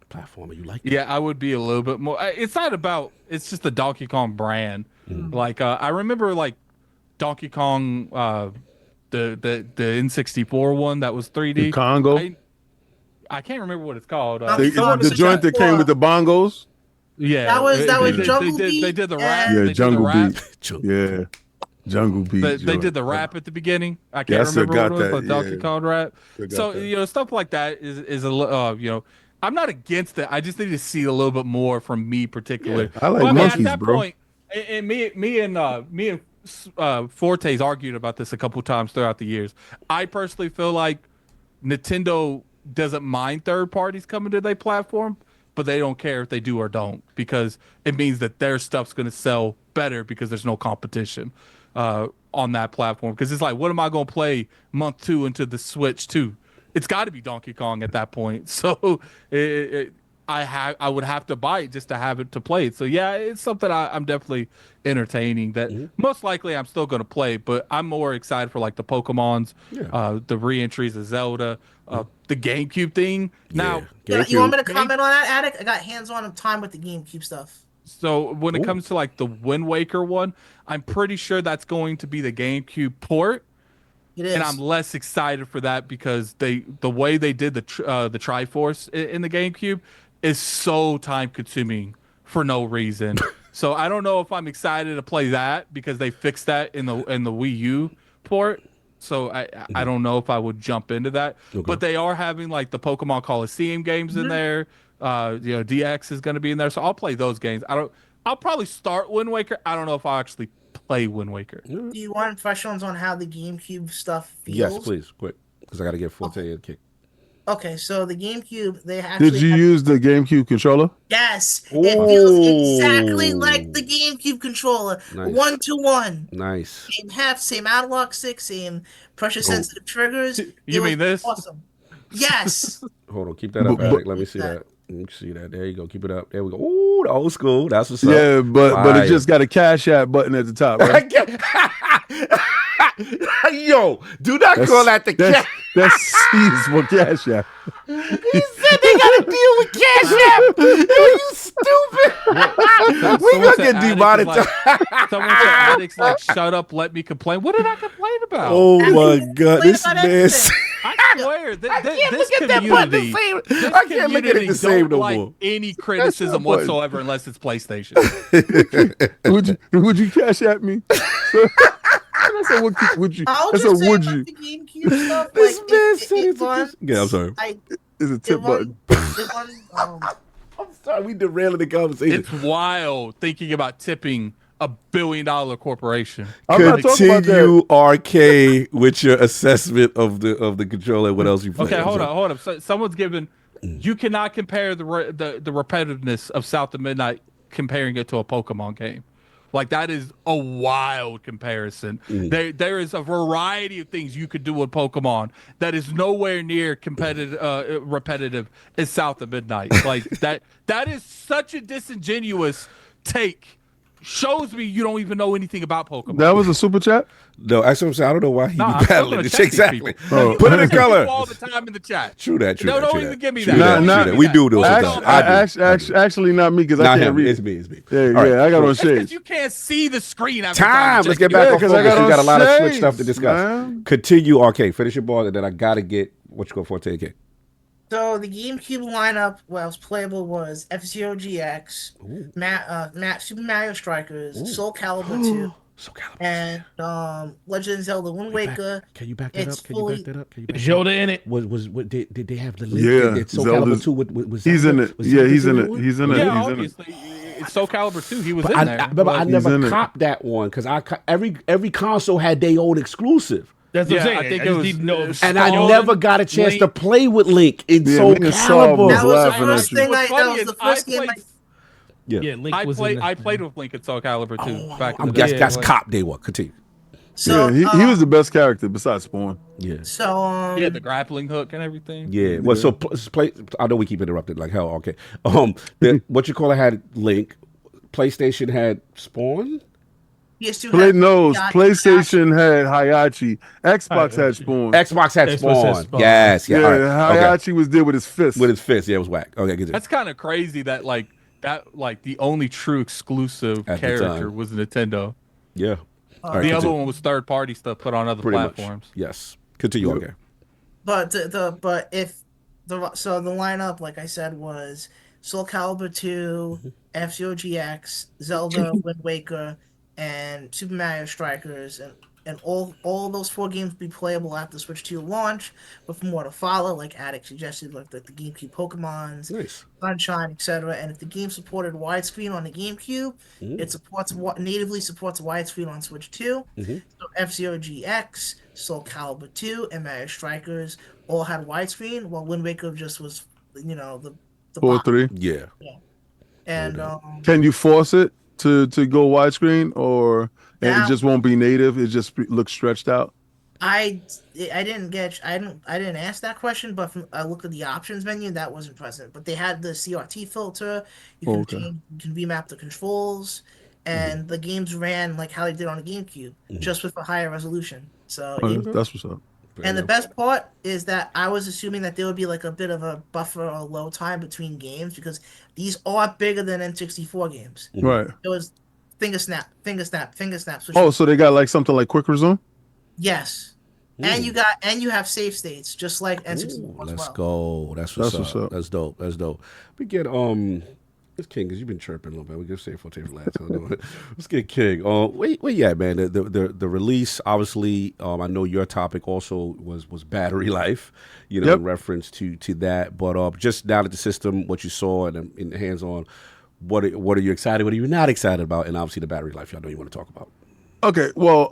Platformer, you like that? Yeah, I would be a little bit more. It's not about. It's just the Donkey Kong brand. Like I remember, like Donkey Kong, the N64 one that was 3D. The Congo. I can't remember what it's called. The joint that came with the bongos. Yeah, that was Jungle Beat. They did the rap. Yeah, Jungle Beat. Yeah, Jungle Beat. They did the rap at the beginning. I can't remember what it was, but Donkey Kong rap. So stuff like that is a I'm not against it. I just need to see a little bit more from me, particularly. I like monkeys, at that bro. point, and me and Fortes argued about this a couple times throughout the years. I personally feel like Nintendo doesn't mind third parties coming to their platform, but they don't care if they do or don't, because it means that their stuff's going to sell better because there's no competition on that platform. Because it's like, what am I going to play month 2 into the Switch 2? It's got to be Donkey Kong at that point. So I would have to buy it just to have it to play it. So yeah, it's something I'm definitely entertaining. That most likely I'm still going to play, but I'm more excited for like the Pokemons, the re-entries of Zelda, the GameCube thing. Now, you want me to comment on that, Addict? I got hands-on time with the GameCube stuff. So when it comes to like the Wind Waker one, I'm pretty sure that's going to be the GameCube port. It is. And I'm less excited for that because the way they did the Triforce in the GameCube is so time consuming for no reason. So I don't know if I'm excited to play that because they fixed that in the Wii U port. So I don't know if I would jump into that. But they are having like the Pokemon Coliseum games in there. DX is going to be in there. So I'll play those games. I'll probably start Wind Waker. I don't know if I'll actually play Wind Waker. Do you want impressions on how the GameCube stuff feels? Yes, please, quick, because I got to get Forte a kick. Okay, so the GameCube, they actually Did you use the GameCube controller? Yes, it feels exactly like the GameCube controller, 1-to-1. Nice. Same analog stick, same pressure sensitive triggers. You mean this? Awesome. Yes. Hold on, keep that up, Alec. Let me see that. Let me see that. There you go. Keep it up. There we go. Ooh, the old school. That's what's up. Yeah, but it just got a Cash App button at the top. Right? Yo, do not call that the Cash. That's C's for Cash App. He said they got to deal with Cash App. Yo, you stupid. We gonna get demonetized. Someone said, Addict's like, shut up, let me complain. What did I complain about? Oh my God, this mess. I swear, this community, I can't look at it the same no like more. any criticism whatsoever unless it's PlayStation. would you Cash App me? I said, would you? I'll I just said, would say you? about the GameCube stuff, This like, man it said it's runs, yeah, I'm sorry. It's a tip button. I'm sorry, we derailing the conversation. It's wild thinking about tipping $1 billion corporation. Continue RK with your assessment of the controller. What else you play? Okay, hold on. So, someone's given. You cannot compare the repetitiveness of South of Midnight comparing it to a Pokemon game. Like, that is a wild comparison. There is a variety of things you could do with Pokemon that is nowhere near repetitive as South of Midnight. Like, that is such a disingenuous take. Shows me you don't even know anything about Pokemon. That was a super chat? No, actually, I'm saying I don't know why he be battling this. Exactly. Oh. Put it in color. All the time in the chat. True that. Don't even give me True that. We do those. Actually, not me because I can't read. It's me. Yeah, I got on shades. You can't see the screen. Time. Let's get back on focus. We got a lot of Switch stuff to discuss. Continue, RK. Finish your ball, and then I gotta get what you go for. Take it. So the GameCube lineup, what was playable was F-Zero GX, Super Mario Strikers, Soul Calibur 2, and Legend of Zelda Wind Waker. Can you back that up? Can you back that up? Zelda in it. Did they have the link? Yeah, Soul Calibur 2 was he's in it. Yeah, he's in it. He's in it. Yeah, he's obviously. It's Soul Calibur 2. He was in there. I never copped that one because every console had their own exclusive. That's what I'm saying. I think it was, and I never got a chance to play with Link in Soul Calibur. That was the first thing. That was the first game. Yeah, Link was I played with Link at Soul Calibur too. Back in the That's day. that's cop day one. Continue. So he was the best character besides Spawn. Yeah. So yeah, the grappling hook and everything. Yeah. Well, so play. I know we keep interrupted like hell. Okay. What you call it had Link. PlayStation had Spawn. PlayStation had Hayachi. Xbox had Spawn. Xbox had Spawn. Yes. Yeah. Hayachi was there with his fist. With his fist. Yeah, it was whack. Okay. Good. That's kind of crazy that the only true exclusive character was Nintendo. Yeah. The other one was third party stuff put on other platforms. Yes. Continue. Okay. But the lineup, like I said, was Soul Calibur 2, F-Zero GX, Zelda, Wind Waker, and Super Mario Strikers, and all those 4 games will be playable after Switch 2 launch, with more to follow, like Addict suggested, like the GameCube Pokemons, Sunshine, etc. And if the game supported widescreen on the GameCube, it natively supports widescreen on Switch 2. So F-Zero GX, Soul Calibur 2, and Mario Strikers all had widescreen, while Wind Waker just was, the 4:3. Yeah. And can you force it to go widescreen, or it just won't be native? It just looks stretched out. I didn't ask that question, but I looked at the options menu, that wasn't present. But they had the CRT filter. You can remap the controls, and the games ran like how they did on the GameCube, just with a higher resolution. So that's what's up. And the best part is that I was assuming that there would be like a bit of a buffer or low time between games, because these are bigger than N64 games. Right. It was finger snap. So they got like something like quick resume? Yes. And you have save states just like N64 Let's go. That's what's up. That's dope. We get it's King, because you've been chirping a little bit. We can say for last. Let's get King. Wait, yeah, man. The release, obviously, I know your topic also was battery life, in reference to that. But just now that the system, what you saw and in the hands-on, what are you excited? What are you not excited about? And obviously the battery life, I know you want to talk about. Okay, well,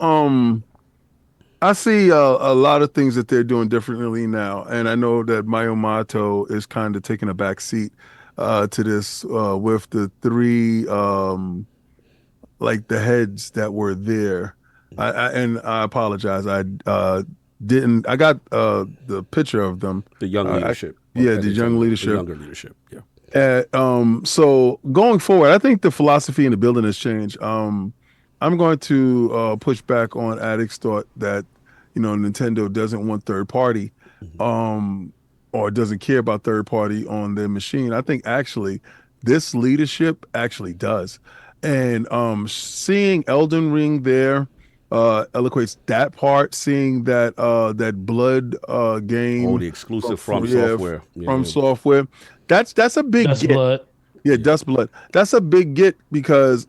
I see a lot of things that they're doing differently now, and I know that Miyamoto is kind of taking a back seat to this with the 3 like the heads that were there. I apologize. I got the picture of them. The young leadership. The young leadership. The younger leadership. Yeah. So going forward, I think the philosophy in the building has changed. I'm going to push back on Addict's thought that Nintendo doesn't want third party. Or doesn't care about third party on their machine. I think actually this leadership actually does. And seeing Elden Ring there eloquates that part, seeing that Blood game. The exclusive from software. From software. That's a big Dust get. Blood. Yeah, Dust Blood. That's a big get, because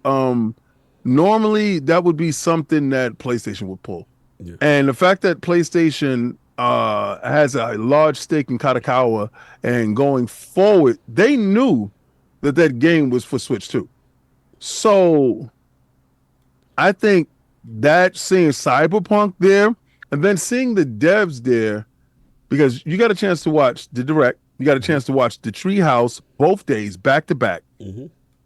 normally that would be something that PlayStation would pull. Yeah. And the fact that PlayStation has a large stake in Kadokawa, and going forward, they knew that game was for Switch 2. So I think that seeing Cyberpunk there, and then seeing the devs there, because you got a chance to watch the Direct, you got a chance to watch the Treehouse both days back to back,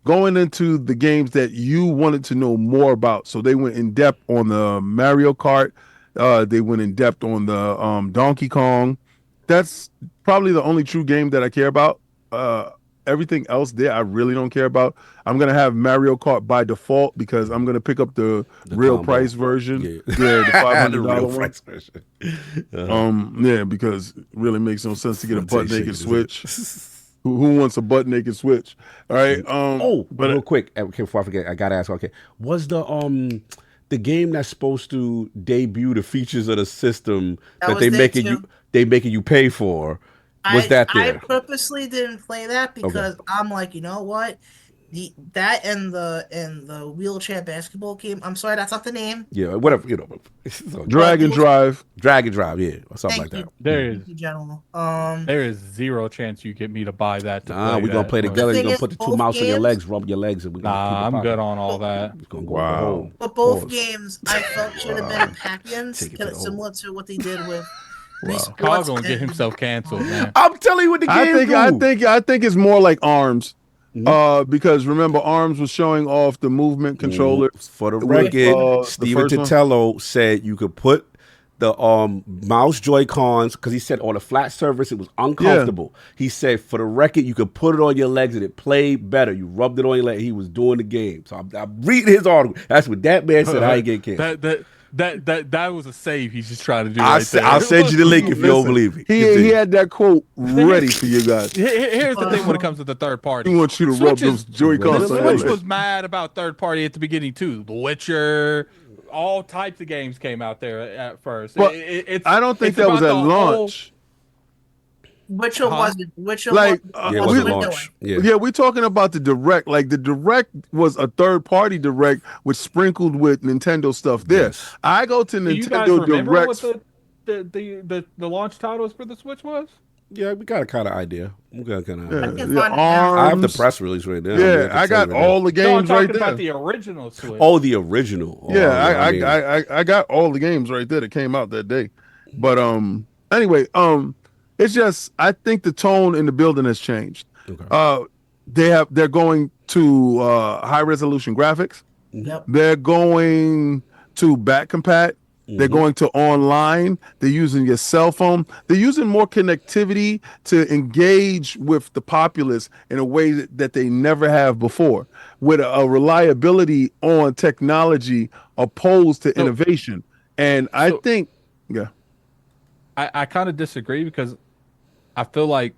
going into the games that you wanted to know more about. So they went in depth on the Mario Kart. They went in depth on the Donkey Kong. That's probably the only true game that I care about. Everything else there, I really don't care about. I'm gonna have Mario Kart by default, because I'm gonna pick up the real combo price version. Yeah, the $500 price version. Because it really makes no sense to get a butt naked Switch. Who wants a butt naked Switch? All right. But real quick, before I forget, I gotta ask. Okay, was the game that's supposed to debut the features of the system that they making you pay for? Was that there? I purposely didn't play that because I'm like, you know what? That and the wheelchair basketball game. I'm sorry, that's not the name. Yeah, whatever. Dragon Drive, yeah, or something like that. There is zero chance you get me to buy that. We're gonna play together. You're gonna put the 2 mouse on your legs, rub your legs, and we're gonna. I'm good on all that. Wow. But both games I felt should have been pack-ins, similar to what they did with. Carl's gonna get himself canceled, man. I'm telling you what the game I think it's more like ARMS. Because remember, ARMS was showing off the movement controller. For the record, Steven Titello said you could put the mouse Joy-Cons, because he said on a flat surface it was uncomfortable. He said for the record you could put it on your legs and it played better. You rubbed it on your leg. He was doing the game. So I'm reading his article. That's what that man said. I ain't getting canceled. That was a save he's just trying to do. I'll send you the link if you don't believe me. He had that quote ready for you guys. Here's the thing when it comes to the third party. He wants you to rub those Joy-Cons. The Switch was mad about third party at the beginning too. The Witcher, all types of games came out there at first. But I don't think that was at launch. Witcher wasn't. Witcher like wasn't launch. Yeah, we're talking about the Direct. Like the Direct was a third-party Direct, which sprinkled with Nintendo stuff there. Yes. I go to Do you guys Nintendo remember Directs. what the launch titles for the Switch was? Yeah, we got a kind of idea. We got kind of Yeah, I have the ARMS. press release right now. Yeah, I got all the No, I'm games right talking there. about the original Switch. Oh, the original. Oh, Yeah, I got all the games right there that came out that day. But anyway, it's just I think the tone in the building has changed. Okay. They're going to high resolution graphics. Yep. They're going to back compat. They're going to online. They're using your cell phone. They're using more connectivity to engage with the populace in a way that they never have before, with a reliability on technology opposed to innovation. And I think, I kind of disagree because I feel like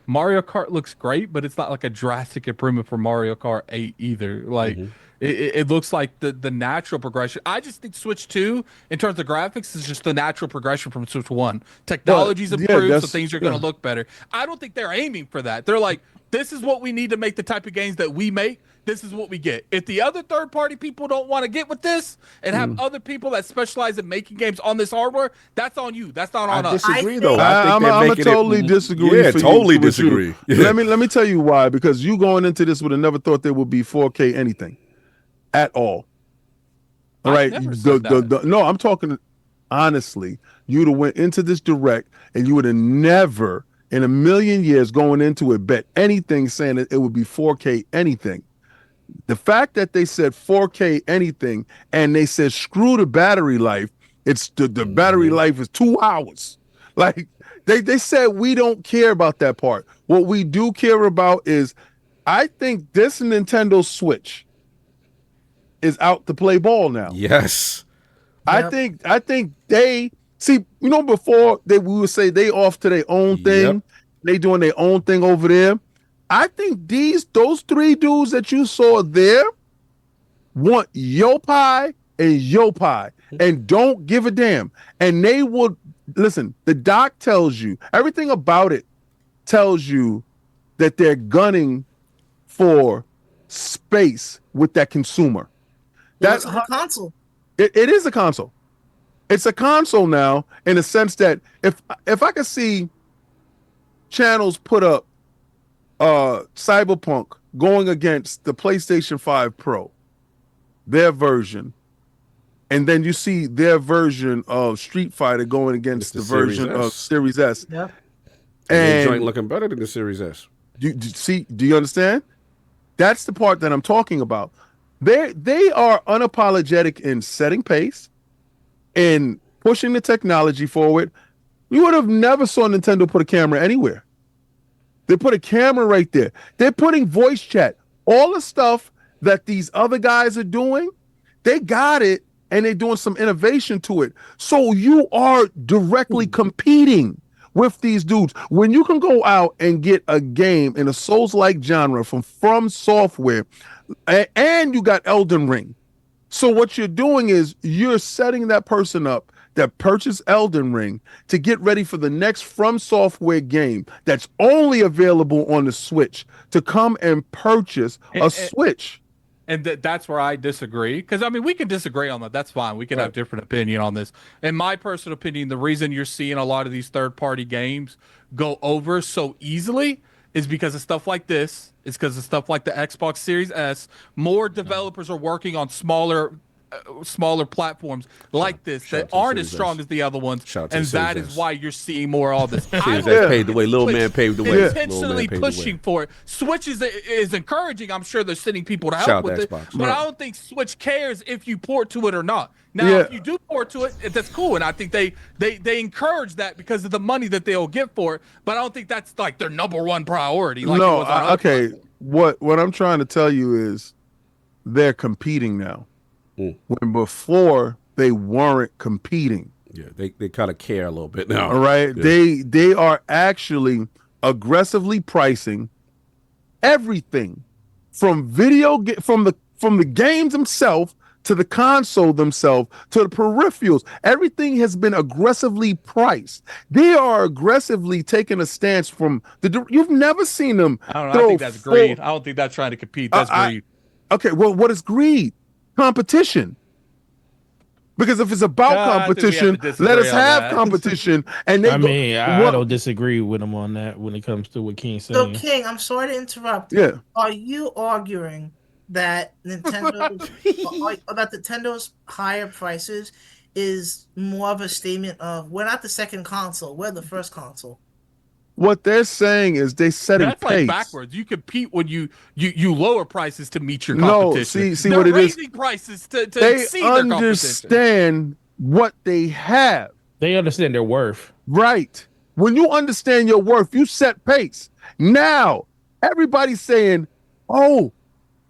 Mario Kart looks great, but it's not like a drastic improvement from Mario Kart 8 either. Like it looks like the natural progression. I just think Switch 2, in terms of graphics, is just the natural progression from Switch 1. Technology's improved, so things are going to look better. I don't think they're aiming for that. They're like, this is what we need to make the type of games that we make. This is what we get. If the other third-party people don't want to get with this and have other people that specialize in making games on this hardware, that's on you. That's not on us. I disagree, though. I think I'm totally disagree. Yeah, totally disagree. Let me tell you why. Because you going into this would have never thought there would be 4K anything at all. All right. No, I'm talking honestly. You'd have went into this Direct and you would have never in a million years going into it bet anything saying that it would be 4K anything. The fact that they said 4K anything and they said screw the battery life, it's the battery life is 2 hours. Like they said we don't care about that part. What we do care about is I think this Nintendo Switch is out to play ball now. Yes. I think they see, before we would say they off to their own thing. They doing their own thing over there. I think those three dudes that you saw there want your pie and your pie and don't give a damn. And they will listen, the doc tells you everything about it tells you that they're gunning for space with that consumer. That's a console. It is a console. It's a console now in the sense that if I could see channels put up Cyberpunk going against the PlayStation 5 Pro, their version, and then you see their version of Street Fighter going against the version of Series S. Yeah. And joint looking better than the Series S. Do you understand? That's the part that I'm talking about. They are unapologetic in setting pace, in pushing the technology forward. You would have never saw Nintendo put a camera anywhere. They put a camera right there. They're putting voice chat. All the stuff that these other guys are doing, they got it, and they're doing some innovation to it. So you are directly competing with these dudes. When you can go out and get a game in a Souls-like genre from Software, and you got Elden Ring. So what you're doing is you're setting that person up that purchased Elden Ring to get ready for the next From Software game that's only available on the Switch to come and purchase a Switch. And that's where I disagree. Because, I mean, we can disagree on that. That's fine. We can have different opinion on this. In my personal opinion, the reason you're seeing a lot of these third-party games go over so easily is because of stuff like this. It's because of stuff like the Xbox Series S. More developers are working on smaller smaller platforms like this that aren't as strong as the other ones, and that is why you're seeing more of all this. Series X paved the way. Little man paved the way. Intentionally pushing for it. Switch is encouraging. I'm sure they're sending people to help with it, but I don't think Switch cares if you port to it or not. Now, if you do port to it, that's cool, and I think they encourage that because of the money that they'll get for it. But I don't think that's like their number one priority. Like okay. What I'm trying to tell you is they're competing now. When before they weren't competing. Yeah, they kind of care a little bit now. All right, yeah. They are actually aggressively pricing everything from from the games themselves to the console themselves to the peripherals. Everything has been aggressively priced. They are aggressively taking a stance from you've never seen them. I don't know. I think that's greed. I don't think that's trying to compete. That's greed. Okay, well, what is greed? Competition. Because if it's about competition, let us have competition. And I don't disagree with him on that when it comes to what King's saying. So, King, I'm sorry to interrupt. Yeah. Are you arguing that Nintendo's higher prices is more of a statement of we're not the second console, we're the first console? What they're saying is they set that's pace. Like backwards. You compete when you lower prices to meet your competition. No, see what it is. Raising prices to they exceed their competition. understand what they have. They understand their worth. Right. When you understand your worth, you set pace. Now everybody's saying, "Oh,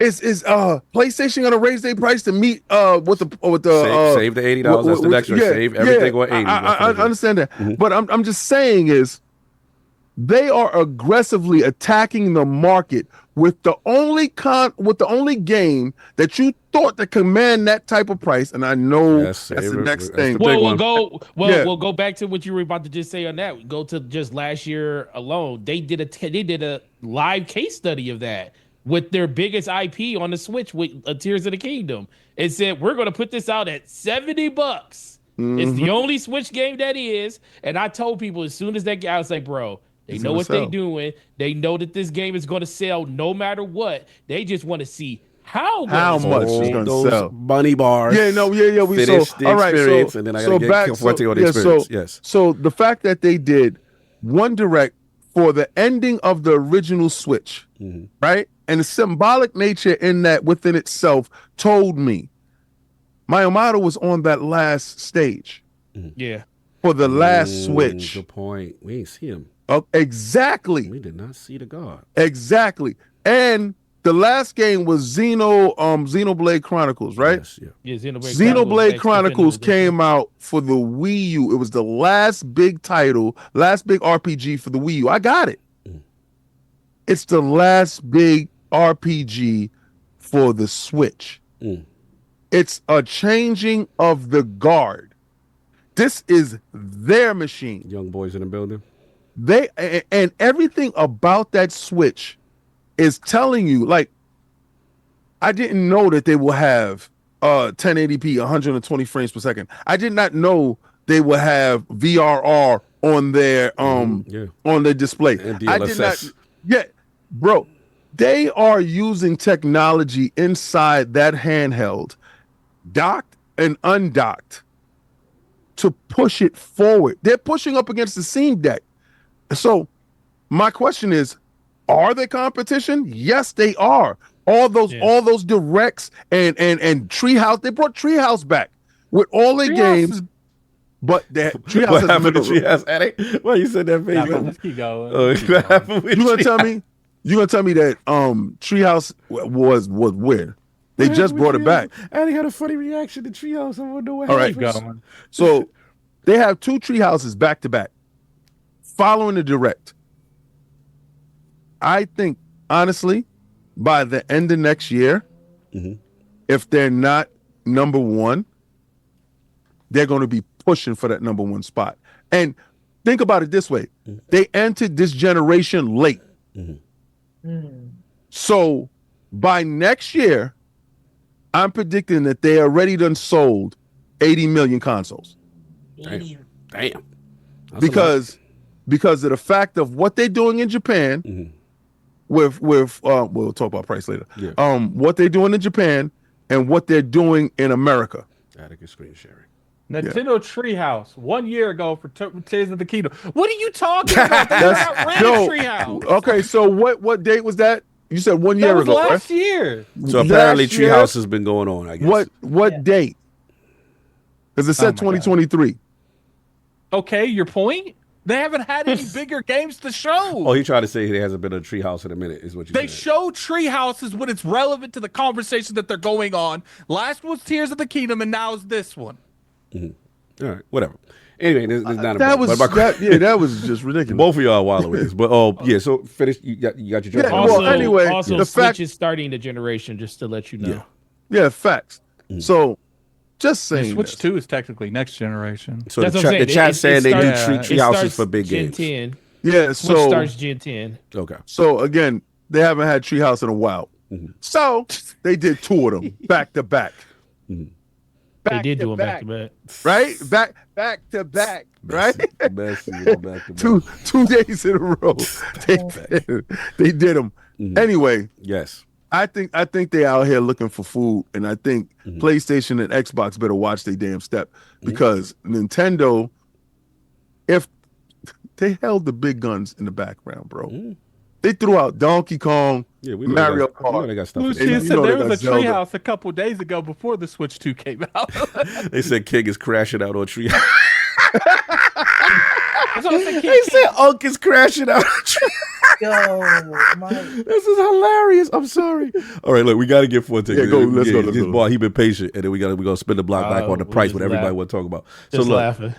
is PlayStation gonna raise their price to meet with the save the $80? That's the next one. Save everything on $80. I understand that, but I'm just saying is. They are aggressively attacking the market with the only game that you thought to command that type of price, and I know that's the next thing. We'll go back to what you were about to just say on that. Go to just last year alone. They did a live case study of that with their biggest IP on the Switch with Tears of the Kingdom. It said we're going to put this out at $70. It's the only Switch game that is, and I told people as soon as that I was like, bro. They know what they're doing. They know that this game is going to sell no matter what. They just want to see how much it's going to sell. Money bars. Yeah, we finish the experience, and then I got to get on the experience. Yes. So the fact that they did one direct for the ending of the original Switch, right? And the symbolic nature in that within itself told me Miyamoto was on that last stage. Yeah. For the last Switch. Good point. We ain't see him. Oh, exactly. We did not see the god. Exactly. And the last game was Xenoblade Chronicles, right? Yes, yeah. Xenoblade Chronicles came out for the Wii U. It was the last big title, last big RPG for the Wii U. I got it. It's the last big RPG for the Switch. It's a changing of the guard. This is their machine. Young boys in the building. And everything about that Switch is telling you, like, I didn't know that they will have 1080p, 120 frames per second. I did not know they will have VRR on their on their display. And DLSS. I did not. Bro, they are using technology inside that handheld, docked and undocked, to push it forward. They're pushing up against the Steam Deck. So my question is, are they competition? Yes, they are. All those directs and Treehouse, they brought Treehouse back with all their games. But that Treehouse what happened to Treehouse, Eddie? Why you said that, baby? Let's keep going. You gonna tell me that Treehouse was where? They just brought it back. Eddie had a funny reaction to Treehouse. I wonder what happened. All right, go. So they have two Treehouses back to back. Following the direct, I think, honestly, by the end of next year, if they're not number one, they're going to be pushing for that number one spot. And think about it this way. They entered this generation late. So by next year, I'm predicting that they already done sold 80 million consoles. Damn. Because of the fact of what they're doing in Japan, with we'll talk about price later. Yeah. What they're doing in Japan and what they're doing in America. Attic is screen sharing. Nintendo Treehouse 1 year ago for Tears of the Kingdom. What are you talking about? That's not Treehouse. Okay, so what date was that? You said 1 year ago, last right? year. So apparently Treehouse has been going on, I guess. What date? Because it said 2023. Okay, your point? They haven't had any bigger games to show. Oh, he tried to say there hasn't been a Treehouse in a minute, is what you They said. show Treehouses when it's relevant to the conversation that they're going on. Last was Tears of the Kingdom, and now is this one. Mm-hmm. All right, whatever. Anyway, there's not that was just ridiculous. Both of y'all wild with this, but yeah. So finish. You got your joke. Yeah, well, anyway, also the Switch fact is starting the generation, just to let you know. Yeah, facts. So, just saying, Switch 2 is technically next generation. So the chat saying they do treat Treehouses for big Gen games. 10. Yeah, Switch so starts Gen 10. Okay. So again, they haven't had Treehouse in a while. So they did 2 of them back to back. They did do them back to back. Right? Back to back. Right? Back to back. 2 days in a row. They did them. Anyway. Yes. I think they out here looking for food, and I think PlayStation and Xbox better watch their damn step, because Nintendo, if they held the big guns in the background, bro. They threw out Donkey Kong, Mario Kart. They got stuff. Lucian said there was a Treehouse a couple days ago before the Switch 2 came out. They said King is crashing out on Treehouse. They said Unk is crashing out. This is hilarious. I'm sorry. All right, look, we got to get Forte. Yeah, let's go. His boy, he been patient, and then we're gonna spin the block back on the price, what everybody want to talk about. So look,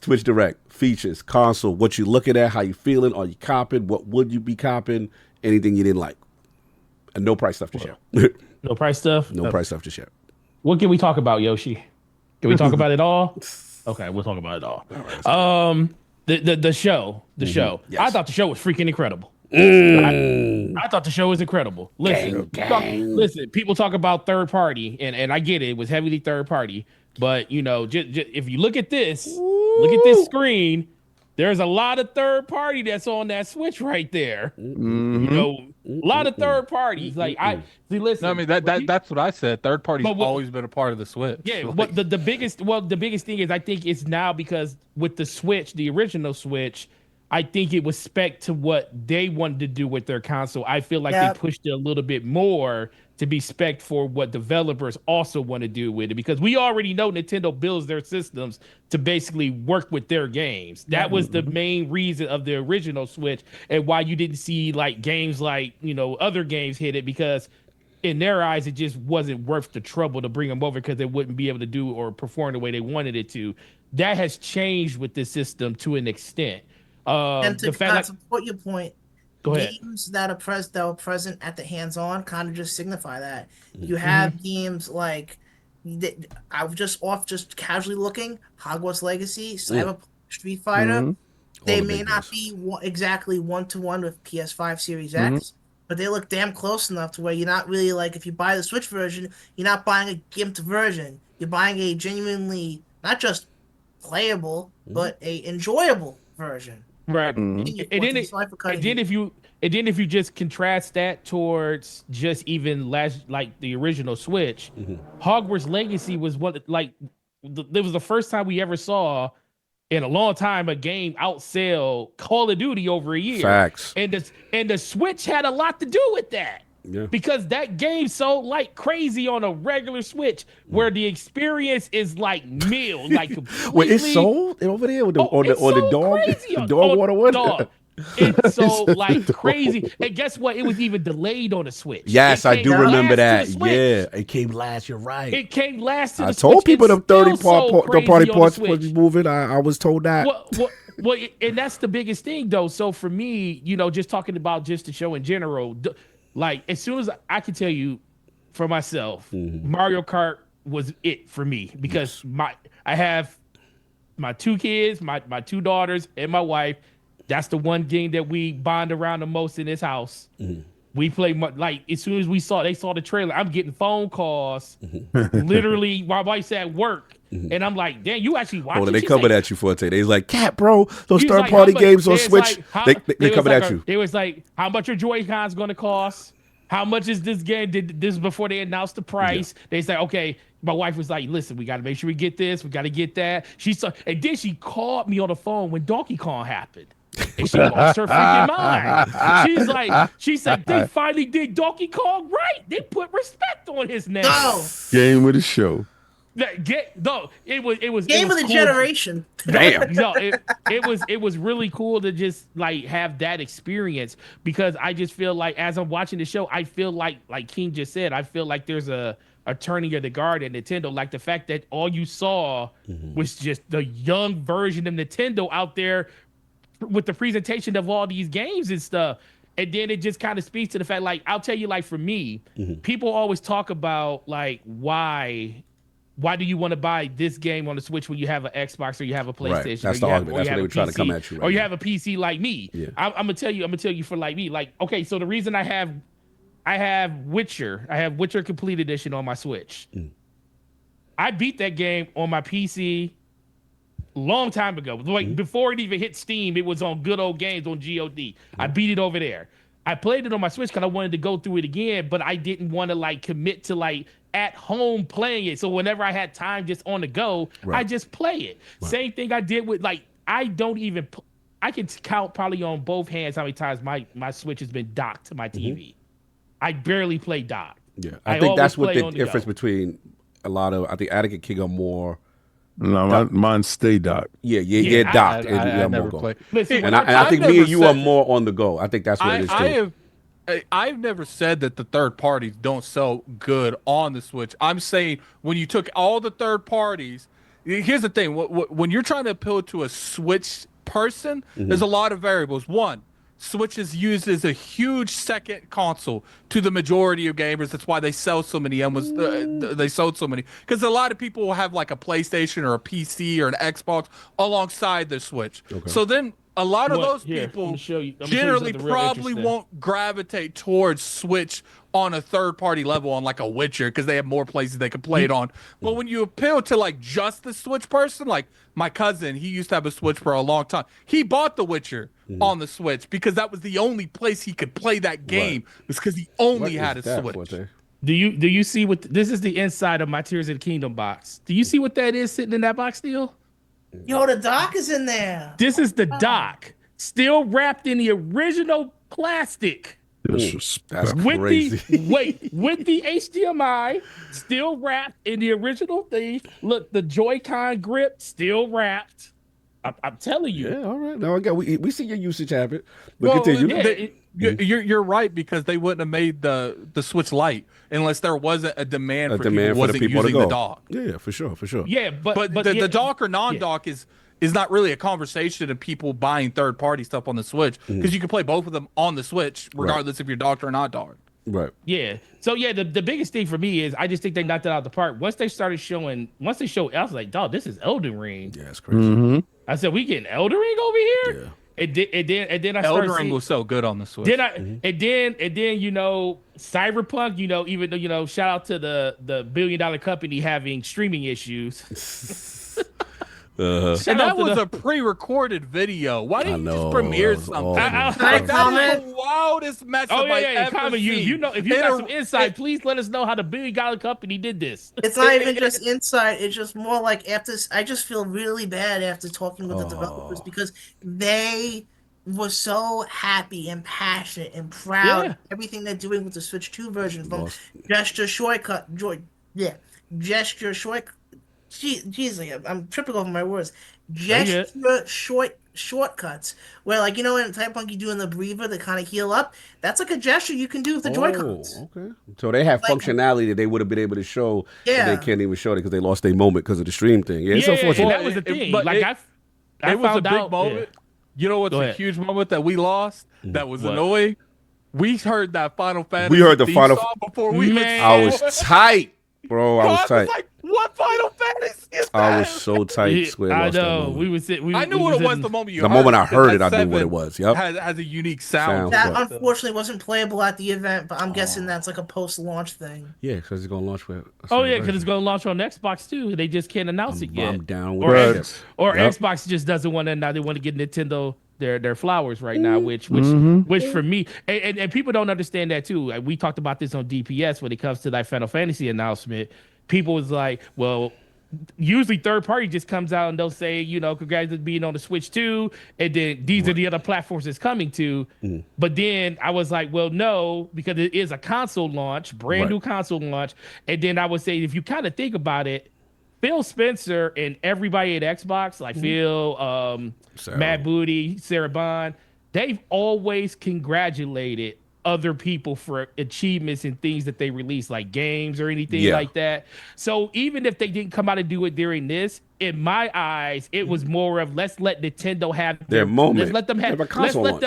Twitch Direct features, console, what you looking at, how you feeling, are you copping, what would you be copping, anything you didn't like, and no price stuff to share. No price stuff. No price stuff to share. What can we talk about, Yoshi? Can we talk about it all? Okay, we'll talk about it all. The show. Yes. I thought the show was freaking incredible. I thought the show was incredible. Listen, listen. People talk about third party, and I get it. It was heavily third party, but you know, just if you look at this screen, there's a lot of third party that's on that Switch right there. You know, a lot of third parties. Like listen. No, I mean that's what I said. Third party's always been a part of the Switch. Yeah, but the biggest thing is I think it's now because with the Switch, the original Switch, I think it was spec to what they wanted to do with their console. I feel like they pushed it a little bit more to be spec for what developers also want to do with it, because we already know Nintendo builds their systems to basically work with their games. That was the main reason of the original Switch, and why you didn't see like games like, you know, other games hit it, because in their eyes, it just wasn't worth the trouble to bring them over because they wouldn't be able to do or perform the way they wanted it to. That has changed with the system to an extent. And to support your point, go ahead. Games that were present at the hands-on kind of just signify that. You have games like I was just casually looking, Hogwarts Legacy, Cyberpunk, Street Fighter. They may not be exactly one-to-one with PS5 Series X, but they look damn close enough to where you're not really like, if you buy the Switch version, you're not buying a gimped version. You're buying a genuinely not just playable, but a enjoyable version. Right. And then if you just contrast that towards just even like the original Switch, Hogwarts Legacy was it was the first time we ever saw in a long time a game outsell Call of Duty over a year. Facts. And the Switch had a lot to do with that. Yeah. Because that game sold like crazy on a regular Switch, where the experience is like like completely. Wait, it sold over there with on the dog water one. It's so like crazy. And guess what? It was even delayed on the Switch. Yes, I do remember that. Yeah, it came last. You're right. It came last to the I Switch. told people them 30 party parts was moving. I was told that. Well, and that's the biggest thing though. So for me, you know, just talking about just the show in general, like as soon as I can tell you for myself, Mario Kart was it for me, because I have my 2 kids, my 2 daughters, and my wife. That's the one game that we bond around the most in this house. We play like as soon as they saw the trailer, I'm getting phone calls. Literally, my wife's at work, and I'm like, "Damn, you actually watching?" They coming at you for a day. They was like, "Cat, bro, those third party games on Switch, they coming at you." It was like, "How much your Joy-Cons gonna cost? how much is this game? Did this before they announced the price? Yeah. They say, okay. My wife was like, listen, we got to make sure we get this. We got to get that. And then she called me on the phone when Donkey Kong happened. And she lost her freaking mind. She said, they finally did Donkey Kong right. They put respect on his name. No. Game of the show. It was game of the cool. generation. Damn. No, it was really cool to just like have that experience, because I just feel like as I'm watching the show, I feel like King just said, I feel like there's a turning of the guard at Nintendo. Like the fact that all you saw was just the young version of Nintendo out there with the presentation of all these games and stuff. And then it just kind of speaks to the fact, like, I'll tell you, like, for me, people always talk about, like, why do you want to buy this game on the Switch when you have an Xbox or you have a PlayStation? Right. That's the argument. That's what they were trying to come at you. Or you have a PC like me. Yeah. I'm gonna tell you for like me. Like, okay, so the reason I have Witcher. I have Witcher Complete Edition on my Switch. I beat that game on my PC long time ago. Like before it even hit Steam, it was on Good Old Games on GOD. I beat it over there. I played it on my Switch because I wanted to go through it again, but I didn't want to like commit to like at home playing it. So whenever I had time just on the go, I just play it. Same thing I did with like, I can count probably on both hands how many times my Switch has been docked to my TV. I barely play dock. Yeah, I think that's what the difference between a lot of, I think Attic and King are more. No, mine stay docked. Yeah, docked. I never play. Listen, and I think me and you are more on the go. I think that's what it is too. I've never said that the third parties don't sell good on the Switch. I'm saying when you took all the third parties, here's the thing. When you're trying to appeal to a Switch person, there's a lot of variables. One, Switch is used as a huge second console to the majority of gamers. That's why they sell so many. They sold so many, because a lot of people will have like a PlayStation or a PC or an Xbox alongside their Switch. Okay. So then a lot of those people generally probably won't gravitate towards Switch on a third-party level on like a Witcher, because they have more places they can play it on. But when you appeal to like just the Switch person, like my cousin, he used to have a Switch for a long time. He bought the Witcher on the Switch because that was the only place he could play that game. Was because he only had a Switch. Do you see what this is? The inside of my Tears of the Kingdom box. Do you see what that is sitting in that box still? Yo, the dock is in there. This is the dock, still wrapped in the original plastic. That's crazy. With the HDMI still wrapped in the original thing. Look, the Joy-Con grip still wrapped. I'm telling you. Yeah, all right. No, we see your usage habit. But continue. You're right, because they wouldn't have made the Switch Lite unless there wasn't a demand for people wasn't using the dock. Yeah, for sure. Yeah, but the dock or non-dock is not really a conversation of people buying third-party stuff on the Switch, because you can play both of them on the Switch regardless if you're docked or not docked. Right. Yeah. So yeah, the biggest thing for me is I just think they knocked it out of the park. Once they showed, I was like, dog, this is Elden Ring. Yeah, it's crazy. I said, we getting Elden Ring over here? Yeah. And then I started Elden Ring was so good on the Switch. Then Cyberpunk, even though, shout out to the $1 billion company having streaming issues. And that was a pre-recorded video. Why didn't you just premiere something? That's the wildest mess up I've ever seen. If you got some insight, please let us know how the $1 billion company did this. It's not even just insight. It's just more like I just feel really bad after talking with the developers, because they were so happy and passionate and proud of everything they're doing with the Switch 2 version, from gesture shortcut. Jeez, I'm tripping over my words. Gesture shortcuts, where, like, in Cyberpunk you do in the breather to kind of heal up. That's like a gesture you can do with the Joy-Cons. Okay. So they have functionality that they would have been able to show. Yeah. They can't even show it because they lost their moment because of the stream thing. Yeah, it's unfortunate. That was the thing. It was a big moment. You know what's a huge moment that we lost? That was annoying. We heard that Final Fantasy. We heard the Final song before we. I was tight, bro. I was tight. What Final Fantasy is that? I was so tight. I know. I knew what it was the moment you heard it. The moment I heard it, I knew what it was. Yep. Has a unique sound. That unfortunately wasn't playable at the event, but I'm guessing that's like a post-launch thing. Yeah, because it's going to launch for. Because it's going to launch on Xbox too. They just can't announce it yet. I'm down with Or Xbox just doesn't want to. Now they want to get Nintendo their flowers right now, which for me, and people don't understand that too. Like, we talked about this on DPS when it comes to that Final Fantasy announcement. People was like, well, usually third party just comes out and they'll say, you know, congratulations being on the Switch 2, and then these are the other platforms it's coming to. But then I was like, well, no, because it is a console launch, brand new console launch. And then I would say, if you kind of think about it, Phil Spencer and everybody at Xbox, like Phil, Matt Booty, Sarah Bond, they've always congratulated other people for achievements and things that they release, like games or anything like that. So even if they didn't come out and do it during this, in my eyes, it was more of let's let Nintendo have their moment. Let's let them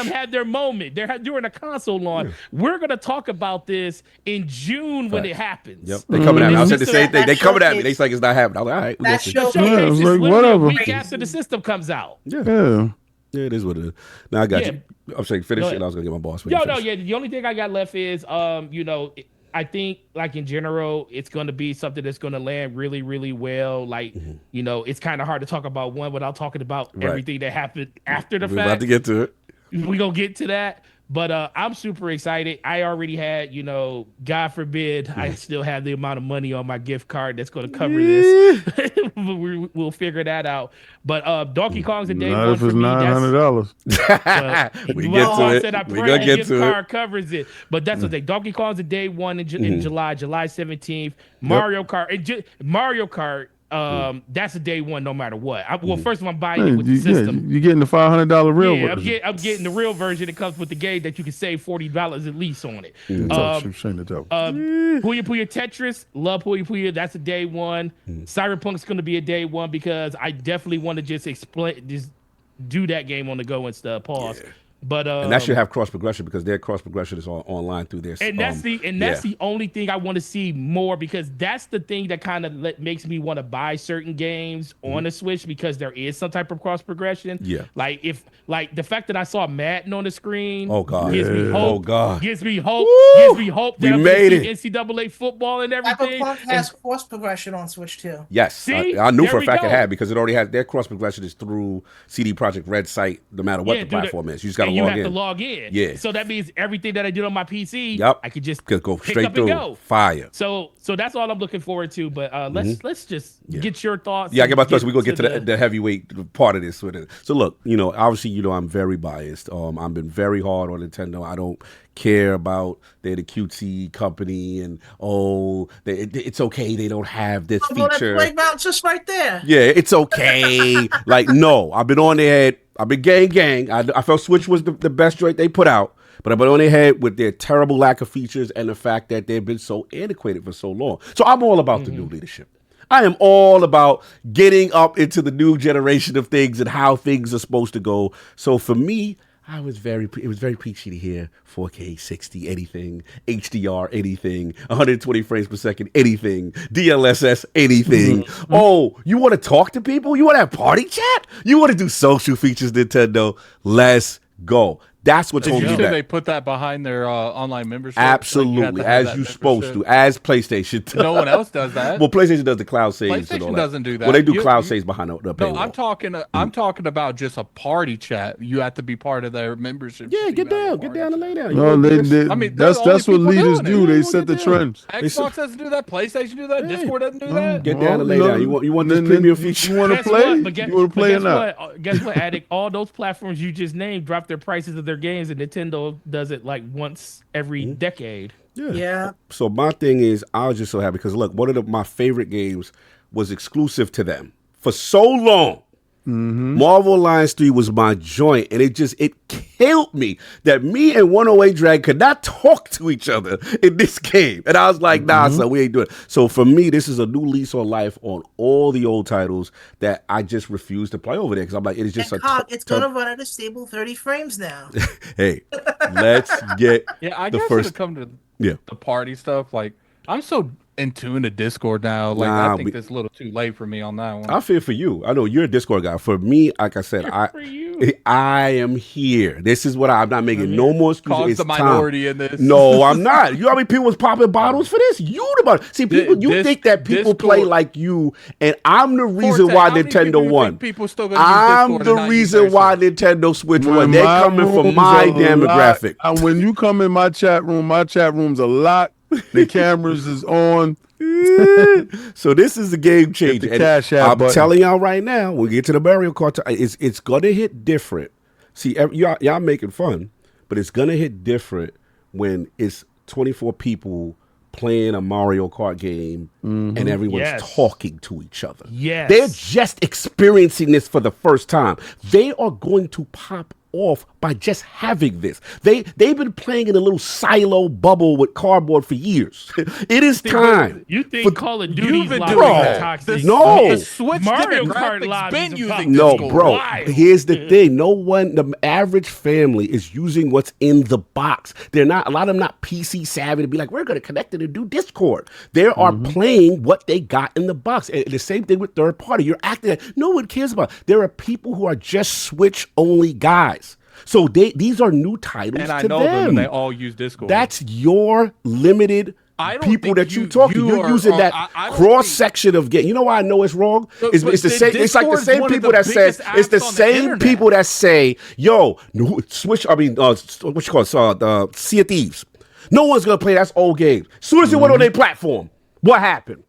have their moment. They're during a console launch. We're gonna talk about this in June when it happens. Yep, they coming at me. I said the same thing. They coming at me. They like it's not happening. I'm like, all right, that showcase is like, whatever. A week after the system comes out. Yeah. Yeah, it is what it is. Now I got you. I'm saying finish it. I was gonna get my boss. The only thing I got left is, you know, I think like in general, it's gonna be something that's gonna land really, really well. Like, you know, it's kind of hard to talk about one without talking about everything that happened after the fact. We're about to get to it. We're gonna get to that. But I'm super excited. I already had, you know, God forbid, I still have the amount of money on my gift card that's going to cover this. We'll figure that out. But Donkey Kong's a day one for me. $900. We get to it. Said I we pray gonna get gift to card it. covers it. But that's what they. Donkey Kong's a day one in July 17th. Mario Kart. That's a day one no matter what. Well, first of all, I'm buying it with the system. You're getting the $500 real version. I'm getting the real version. It comes with the game that you can save $40 at least on it. Puyo Puyo Tetris, love Puyo Puyo. That's a day one. Cyberpunk's going to be a day one because I definitely want to just do that game on the go and stuff. Pause. Yeah. But and that should have cross progression because their cross progression is online through their. And that's the only thing I want to see more, because that's the thing that kind of makes me want to buy certain games on the Switch, because there is some type of cross progression. Yeah, like the fact that I saw Madden on the screen. Oh God, gives me hope. Oh God, gives me hope. Woo! Gives me hope that we made it. NCAA football and everything. Cyberpunk has cross progression on Switch too. Yes, see? I knew for a fact it had, because it already has. Their cross progression is through CD Projekt Red site, no matter what the platform is. You just got to log in. You have to log in. Yeah. So that means everything that I did on my PC, I could just go straight through. Go. Fire. So that's all I'm looking forward to. But let's just get your thoughts. Yeah, I get my thoughts. We're gonna get to the heavyweight part of this with it. So look, you know, obviously, you know, I'm very biased. I've been very hard on Nintendo. I don't care about they're the cutesy company and it's okay they don't have this feature. That playground's just right there. Yeah, it's okay. Like, no, I've been on their head. I've been gang. I felt Switch was the best joint they put out, but I've been on their head with their terrible lack of features and the fact that they've been so antiquated for so long. So I'm all about the new leadership. I am all about getting up into the new generation of things and how things are supposed to go. So for me, it was very peachy to hear 4K 60 anything, HDR anything, 120 frames per second anything, DLSS anything. Oh, you want to talk to people? You want to have party chat? You want to do social features, Nintendo? Let's go. That's what's holding you back. They put that behind their online membership. Absolutely, as you're supposed to, as PlayStation does. No one else does that. Well, PlayStation does the cloud saves. PlayStation and all that. doesn't do that. Well, they do cloud saves behind the paywall. No, I'm talking about just a party chat. You have to be part of their membership. Yeah, get down and lay down. No, that's what leaders do. They set the trends. Xbox doesn't do that. PlayStation do that. Discord doesn't do that. Get down and lay down. You want this premium feature? You want to play? You want to play or not? Guess what, Addict? All those platforms you just named drop their prices of their games, and Nintendo does it like once every decade. Yeah. So my thing is, I was just so happy because look, one of my favorite games was exclusive to them for so long. Marvel Alliance 3 was my joint, and it killed me that me and 108 Drag could not talk to each other in this game. And I was like, nah, son, we ain't doing it. So for me, this is a new lease on life on all the old titles that I just refuse to play over there because I'm like, it is just it's gonna run at a stable 30 frames now. Hey, let's get I the guess first come to the party stuff. Like, I'm so in tune to Discord now. Like, I think it's a little too late for me on that one. I feel for you. I know you're a Discord guy. For me, like I said, I am here. This is what I'm not making no more excuses. Cause it's the minority in this. No, I'm not. You know how many people was popping bottles for this? You the one. See, people. You think that people play like you, and I'm the reason why Nintendo won. People still gonna I'm use the reason why Nintendo Switch won. They're coming for my demographic. And when you come in my chat room's a lot. The cameras is on. So this is a game changer. And I'm telling y'all right now, when we get to the Mario Kart, it's gonna hit different. See, y'all making fun, but it's gonna hit different when it's 24 people playing a Mario Kart game and everyone's talking to each other. Yes. They're just experiencing this for the first time. They are going to pop off by just having this. They've been playing in a little silo bubble with cardboard for years. It is time. You think Call of Duty's been lobby doing is toxic? No. The Switch Mario Kart lobby been using No, bro. Here's the thing. The average family is using what's in the box. A lot of them not PC savvy to be like, we're going to connect it and do Discord. They are playing what they got in the box. And the same thing with third party. You're acting like no one cares about it. There are people who are just Switch only guys. So these are new titles and I to know them and they all use Discord. That's your limited people that you talk to. You're using that cross section of game. You know why I know it's wrong? It's the same. It's like the same people that says it's the same people that say, "Yo, Switch." I mean, what you call it? Sea of Thieves. No one's gonna play. That's old games. As soon as it went on their platform, what happened?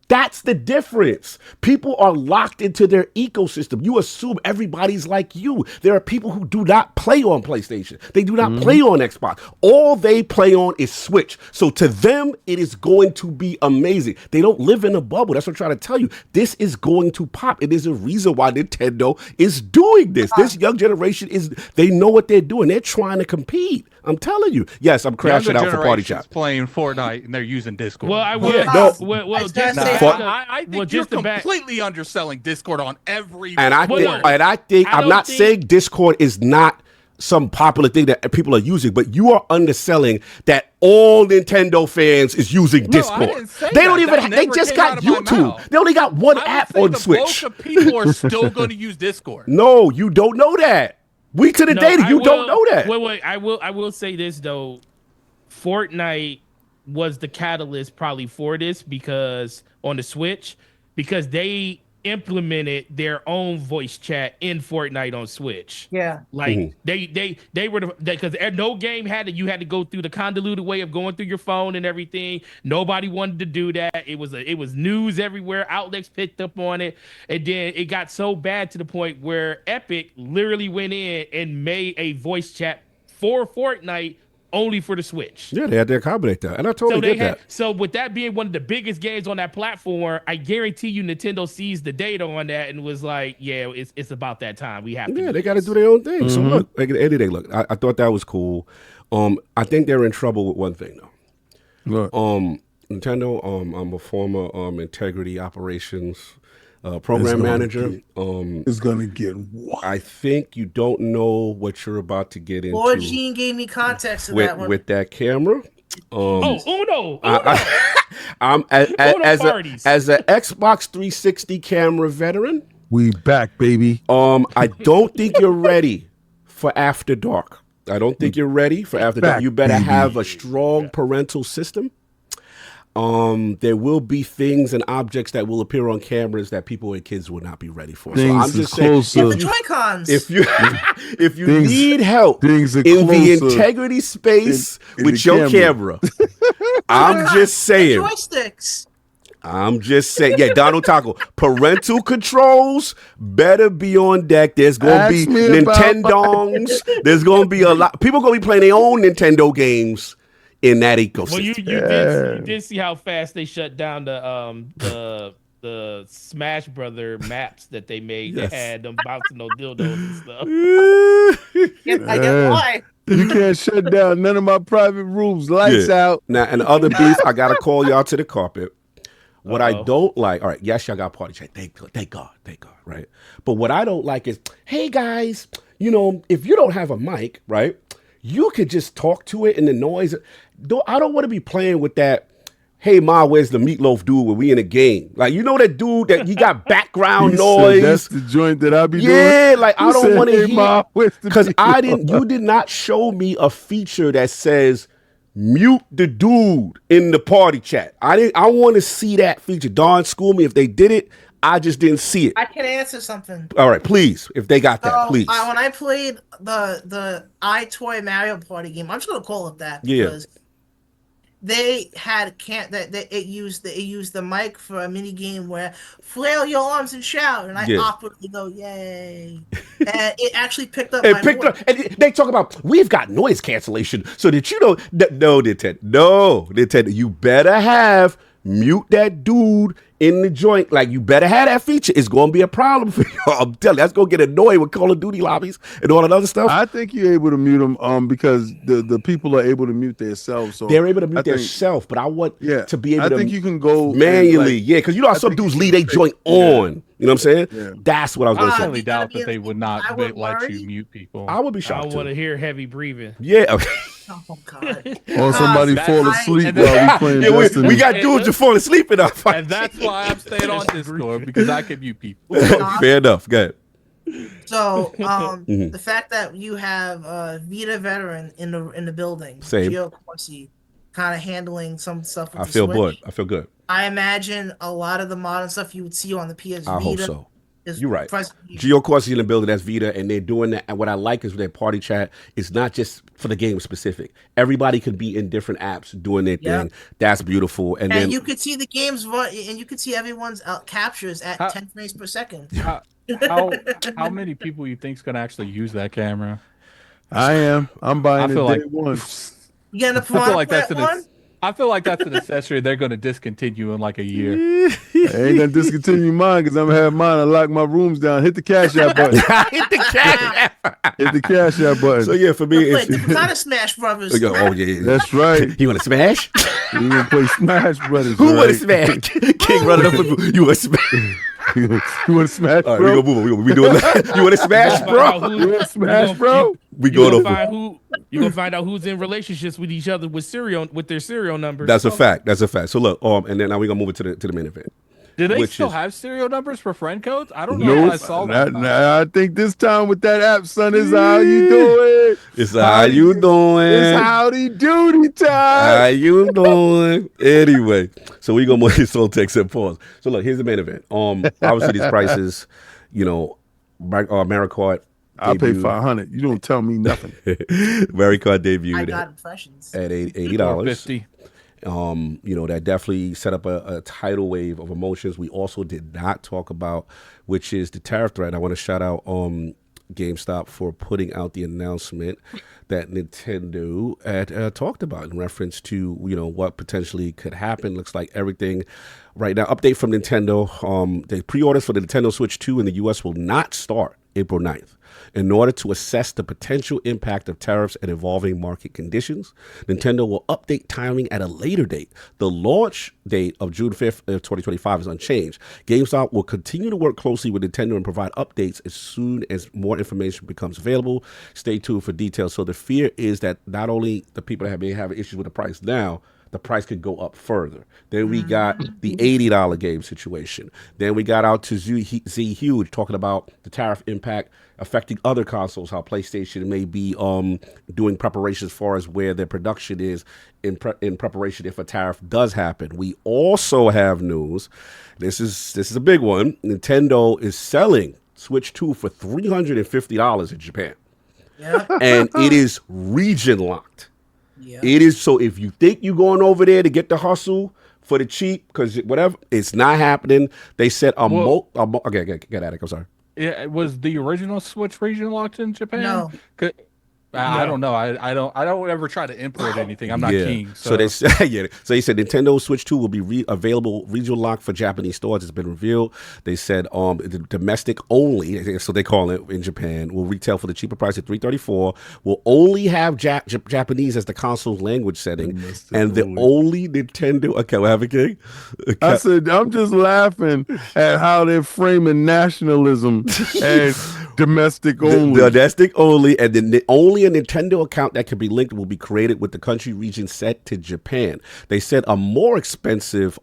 That's the difference. People are locked into their ecosystem. You assume everybody's like you. There are people who do not play on PlayStation. They do not play on Xbox. All they play on is Switch. So to them, it is going to be amazing. They don't live in a bubble. That's what I'm trying to tell you. This is going to pop. It is a reason why Nintendo is doing this. This young generation they know what they're doing. They're trying to compete. I'm telling you. Yes, I'm crashing out for Party Chat. Playing Fortnite and they're using Discord. Well, I will. I think you're completely underselling Discord on every. And I think I'm not saying Discord is not some popular thing that people are using, but you are underselling that all Nintendo fans is using Discord. They don't even. They just got YouTube. They only got one app on Switch. The bulk of people are still going to use Discord. No, you don't know that. We to the data, you don't know that. Wait. I will say this though. Fortnite was the catalyst probably for this because on the Switch, because they implemented their own voice chat in Fortnite on Switch. Yeah. Like they were because no game had you had to go through the convoluted way of going through your phone and everything. Nobody wanted to do that. It was news everywhere. Outlets picked up on it. And then it got so bad to the point where Epic literally went in and made a voice chat for Fortnite only for the Switch. Yeah, they had to accommodate that. And I totally get that. So with that being one of the biggest games on that platform, I guarantee you Nintendo sees the data on that and was like, yeah, it's about that time. We have to. Yeah, they got to do their own thing. So look, at the end of the day, look, I thought that was cool. I think they're in trouble with one thing, though. Look. Nintendo, I'm a former integrity operations program manager. It's gonna get wild. I think you don't know what you're about to get into. Lord Gene gave me context to that one. With that camera. Uno. I'm as an Xbox 360 camera veteran. We back, baby. I don't think you're ready for After Dark. I don't think you're ready for After Dark. You better have a strong parental system. There will be things and objects that will appear on cameras that people and kids will not be ready for. So I'm just saying, if you need help in the integrity space with your camera, I'm just saying. Joysticks. I'm just saying, Donald Taco, parental controls better be on deck. There's going to be Nintendongs. There's going to be a lot. People going to be playing their own Nintendo games in that ecosystem. Well, you did see how fast they shut down the Smash Brother maps that they made. Yes. They had them bouncing those dildos and stuff. I get why. You can't shut down none of my private rooms. Lights out. Now, and the other beef, I got to call y'all to the carpet. What I don't like, all right, yes, y'all got party chat. Thank God, right? But what I don't like is, hey, guys, if you don't have a mic, right, you could just talk to it and the noise. I don't want to be playing with that. hey Ma, where's the meatloaf dude when we in a game? Like, you know that dude that he got background noise. That's the joint that I be doing. Yeah, like I don't want to hear, because meatloaf? you did not show me a feature that says mute the dude in the party chat. I want to see that feature. Dawn, school me if they did it. I just didn't see it. I can answer something. All right, please, if they got that, please. When I played the iToy Mario Party game, I'm just gonna call it that Yeah. because they had it used the mic for a mini game where flail your arms and shout, and I awkwardly go yay, and it actually picked up. And they talk about we've got noise cancellation, so that you know. No, Nintendo, you better have mute that dude in the joint. Like, you better have that feature. It's going to be a problem for you. I'm telling you, that's going to get annoying with Call of Duty lobbies and all that other stuff. I think you're able to mute them because the people are able to mute themselves. So they're able to mute themselves, but I want to be able to. I think you can go manually, because you know how some dudes leave their joint on. You know what I'm saying? Yeah. That's what I was going to say. I highly doubt that they would not let you mute people. I would be shocked. I want to hear heavy breathing. Yeah. Okay. Oh God. Or somebody fall asleep while we playing Destiny. We got dudes just falling asleep in our fight. And that's why I'm staying on Discord, because I can mute people. Fair enough. Go ahead. So the fact that you have Vita veteran in the building, Same. Gio Corsi, kind of handling some stuff with I the feel Switch. good. I feel good. I imagine a lot of the modern stuff you would see on the PS Vita. I hope so. is You're right. present. Gio Corsi in the building, that's Vita, and they're doing that. And what I like is their party chat is not just for the game specific. Everybody could be in different apps doing their thing. That's beautiful. And then you could see the games run, and you could see everyone's captures at 10 frames per second. How many people you think is going to actually use that camera? I am. I'm buying it day one. You getting a I feel like that's an accessory they're going to discontinue in like a year. I ain't gonna discontinue mine because I'm gonna have mine and lock my rooms down. Hit the cash app button. Hit the cash app. Hit the cash app button. So yeah, for me, it's kind of Smash Brothers. Oh yeah, that's right. You want to smash? You want to play Smash Brothers? Who want to smash? King running up with you. Want to smash? You want to smash, bro? All right, we gonna move. We doing that. You want to smash, bro? You want to smash, bro? We going to you gonna find out who's in relationships with each other with their serial numbers. That's a fact. That's a fact. So look, and then now we're gonna move it to the main event. Do they still have serial numbers for friend codes? I don't know if I saw that. I think this time with that app, son, is how you doing. It's how you doing. It's howdy doody time. How you doing? Anyway, so we gonna move this whole text and pause. So look, here's the main event. Obviously these prices, MarioKart. I'll pay $500. You don't tell me nothing. MarioKart debuted I got impressions at $80. $50. That definitely set up a tidal wave of emotions. We also did not talk about, which is the tariff threat. I want to shout out GameStop for putting out the announcement that Nintendo had talked about in reference to what potentially could happen. Looks like everything right now. Update from Nintendo. The pre-orders for the Nintendo Switch 2 in the U.S. will not start April 9th. In order to assess the potential impact of tariffs and evolving market conditions, Nintendo will update timing at a later date. The launch date of June 5th, 2025 is unchanged. GameStop will continue to work closely with Nintendo and provide updates as soon as more information becomes available. Stay tuned for details. So the fear is that not only the people that have been having issues with the price now, the price could go up further. Then we got the $80 game situation. Then we got out to Z Huge talking about the tariff impact affecting other consoles, how PlayStation may be doing preparation as far as where their production is in preparation if a tariff does happen. We also have news. This is a big one. Nintendo is selling Switch 2 for $350 in Japan. Yeah. And it is region locked. Yeah. It is. So if you think you're going over there to get the hustle for the cheap, because whatever, it's not happening. They said okay, get at it. I'm sorry. Yeah, was the original Switch region locked in Japan? No. I don't know. I don't ever try to import anything. I'm not king. So they said, So they said Nintendo Switch 2 will be available regional lock for Japanese stores. It's been revealed. They said the domestic only, so they call it in Japan, will retail for the cheaper price of $334. Will only have Japanese as the console's language setting, and the only Nintendo. Okay, we'll have a king. Okay. I said I'm just laughing at how they're framing nationalism and Domestic only. Domestic only, and then only a Nintendo account that can be linked will be created with the country region set to Japan. They said a more expensive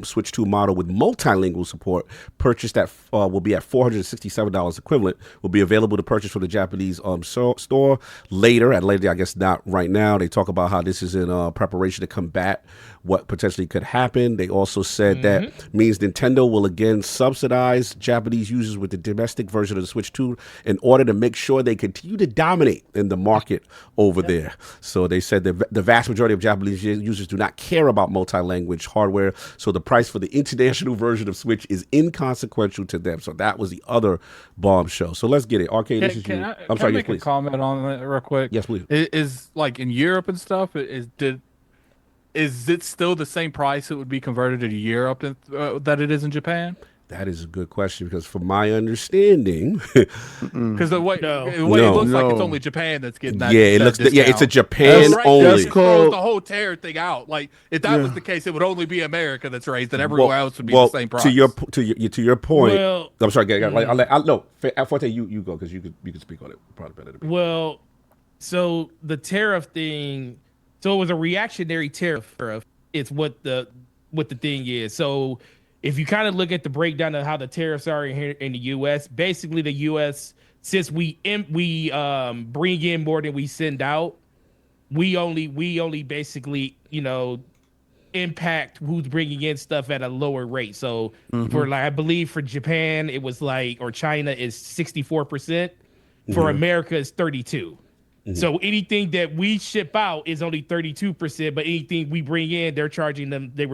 Switch 2 model with multilingual support purchased at will be at $467 equivalent. Will be available to purchase from the Japanese store later. I guess not right now. They talk about how this is in preparation to combat what potentially could happen. They also said that means Nintendo will again subsidize Japanese users with the domestic version of the Switch 2 in order to make sure they continue to dominate in the market over there. So they said that the vast majority of Japanese users do not care about multi-language hardware, so the price for the international version of Switch is inconsequential to them. So that was the other bombshell. So let's get it. Arcade, this is you. I'm sorry, yes, please. A comment on that real quick? Yes, please. Is like in Europe and stuff, is it still the same price it would be converted to Europe that it is in Japan? That is a good question because from my understanding, because the way it looks like it's only Japan that's getting that. Yeah, it looks. It's a Japan only. It throws the whole tear thing out. Like if that was the case, it would only be America that's raised, and everywhere else would be the same price. To your point. Well, I'm sorry. No, Forte, you go because you could speak on it probably better than me. Well, so the tariff thing. So it was a reactionary tariff. It's what the thing is. So if you kind of look at the breakdown of how the tariffs are here in the U.S., basically the U.S., since we bring in more than we send out, we only basically impact who's bringing in stuff at a lower rate. So for I believe for Japan it was or China is 64%. For America is 32%. So anything that we ship out is only 32%, but anything we bring in, they were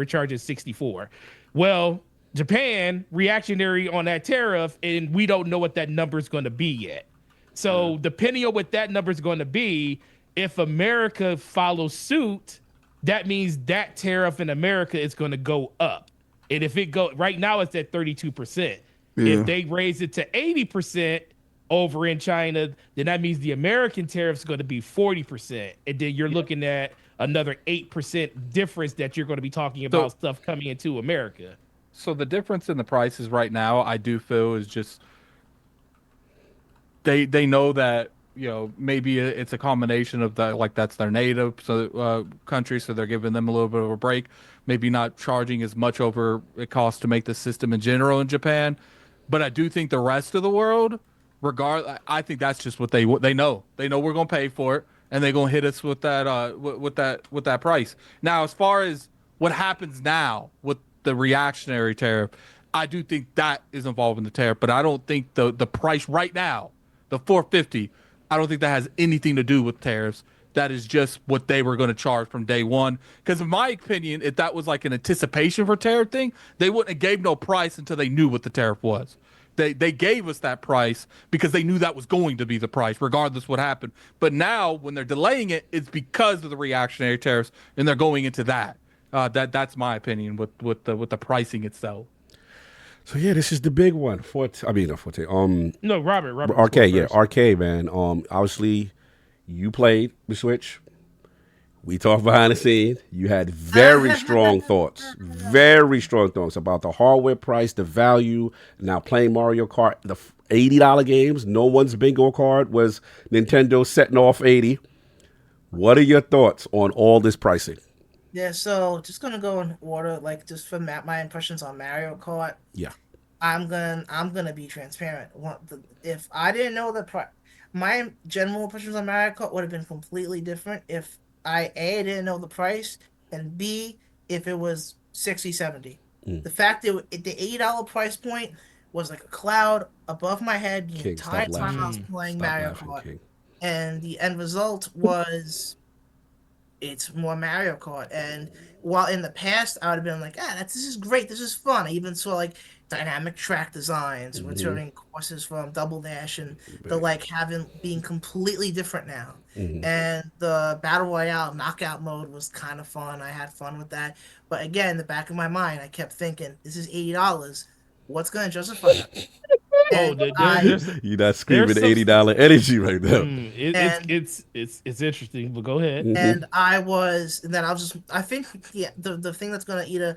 charging 64%. Well, Japan reactionary on that tariff, and we don't know what that number is going to be yet. So depending on what that number is going to be, if America follows suit, that means that tariff in America is going to go up. And if it right now it's at 32%. If they raise it to 80%, over in China, then that means the American tariff is going to be 40%. And then you're looking at another 8% difference that you're going to be talking about stuff coming into America. So the difference in the prices right now, I do feel is just they know that, maybe it's a combination of that, that's their native country. So they're giving them a little bit of a break, maybe not charging as much over it costs to make the system in general in Japan. But I do think the rest of the world, I think that's just what they know. They know we're gonna pay for it, and they're gonna hit us with that with that price. Now, as far as what happens now with the reactionary tariff, I do think that is involved in the tariff, but I don't think the price right now, the $450, I don't think that has anything to do with tariffs. That is just what they were going to charge from day one. Because in my opinion, if that was like an anticipation for tariff thing, they wouldn't have gave no price until they knew what the tariff was. They gave us that price because they knew that was going to be the price, regardless what happened. But now, when they're delaying it, it's because of the reactionary tariffs, and they're going into that. That's my opinion with the pricing itself. So yeah, this is the big one. No, Robert. Arcade, Arcade, man. Obviously, you played the Switch. We talked behind the scenes. You had very strong thoughts about the hardware price, the value. Now playing Mario Kart, the $80 games. No one's bingo card was Nintendo setting off $80. What are your thoughts on all this pricing? Yeah, so just gonna go in order, just for my impressions on Mario Kart. Yeah, I'm gonna be transparent. If I didn't know the price, my general impressions on Mario Kart would have been completely different if I didn't know the price, and B, if it was 60, 70. The fact that the $80 price point was like a cloud above my head the entire time I was playing Mario Kart. And the end result was it's more Mario Kart. And while in the past I would have been like, this is great, this is fun. I even saw dynamic track designs, returning courses from Double Dash, and being completely different now. And the Battle Royale knockout mode was kind of fun. I had fun with that. But again, in the back of my mind, I kept thinking, this is $80. What's going to justify it? You're not screaming $80 energy right now. It's interesting, but go ahead. And I think the thing that's going to